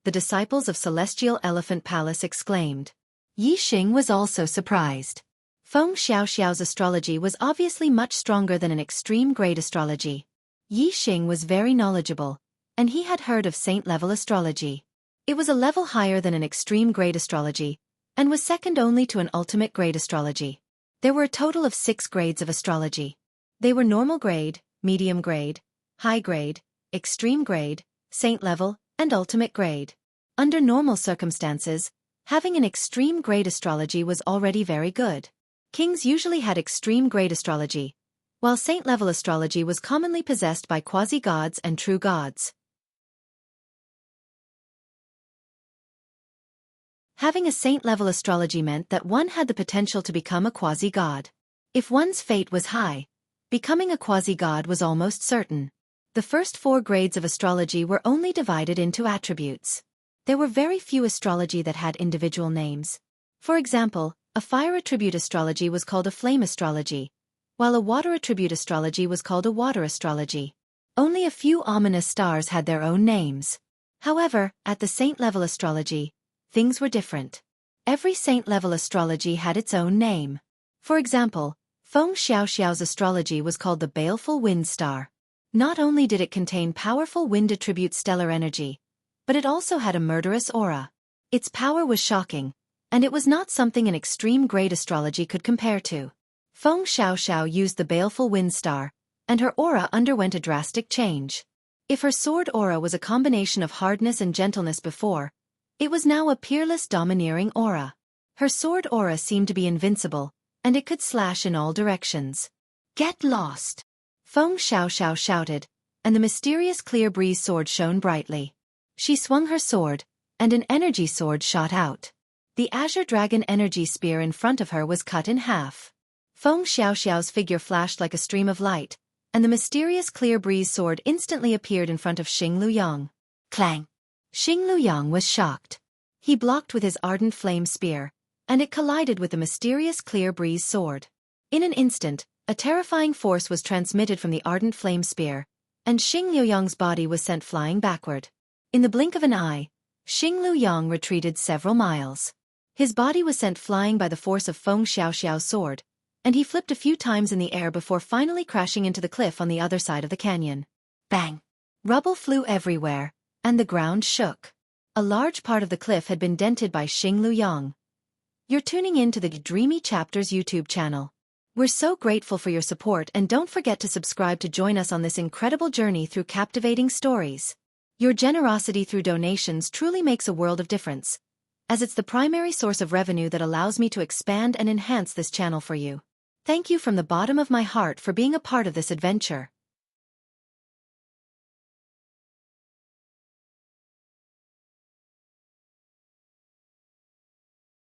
The disciples of Celestial Elephant Palace exclaimed. Yi Xing was also surprised. Feng Xiaoxiao's astrology was obviously much stronger than an extreme-grade astrology. Yi Xing was very knowledgeable, and he had heard of saint-level astrology. It was a level higher than an extreme-grade astrology, and was second only to an ultimate-grade astrology. There were a total of 6 grades of astrology. They were normal grade, medium grade, high grade, extreme grade, saint level, and ultimate grade. Under normal circumstances, having an extreme grade astrology was already very good. Kings usually had extreme grade astrology, while saint-level astrology was commonly possessed by quasi-gods and true gods. Having a saint-level astrology meant that one had the potential to become a quasi-god. If one's fate was high, becoming a quasi-god was almost certain. The first 4 grades of astrology were only divided into attributes. There were very few astrology that had individual names. For example, a fire attribute astrology was called a flame astrology, while a water attribute astrology was called a water astrology. Only a few ominous stars had their own names. However, at the saint-level astrology, things were different. Every saint-level astrology had its own name. For example, Feng Xiaoxiao's astrology was called the Baleful Wind Star. Not only did it contain powerful wind attribute stellar energy, but it also had a murderous aura. Its power was shocking, and it was not something an extreme grade astrology could compare to. Feng Xiaoxiao used the Baleful Wind Star, and her aura underwent a drastic change. If her sword aura was a combination of hardness and gentleness before, it was now a peerless domineering aura. Her sword aura seemed to be invincible, and it could slash in all directions. "Get lost!" Feng Xiaoxiao shouted, and the mysterious clear breeze sword shone brightly. She swung her sword, and an energy sword shot out. The Azure Dragon energy spear in front of her was cut in half. Feng Xiaoxiao's figure flashed like a stream of light, and the mysterious clear breeze sword instantly appeared in front of Xing Luyang. Clang! Xing Luyang was shocked. He blocked with his ardent flame spear, and it collided with the mysterious clear breeze sword. In an instant, a terrifying force was transmitted from the ardent flame spear, and Xing Luyang's body was sent flying backward. In the blink of an eye, Xing Luyang retreated several miles. His body was sent flying by the force of Feng Xiaoxiao's sword, and he flipped a few times in the air before finally crashing into the cliff on the other side of the canyon. Bang! Rubble flew everywhere, and the ground shook. A large part of the cliff had been dented by Xing Luyang. You're tuning in to the Dreamy Chapters YouTube channel. We're so grateful for your support, and don't forget to subscribe to join us on this incredible journey through captivating stories. Your generosity through donations truly makes a world of difference, as it's the primary source of revenue that allows me to expand and enhance this channel for you. Thank you from the bottom of my heart for being a part of this adventure.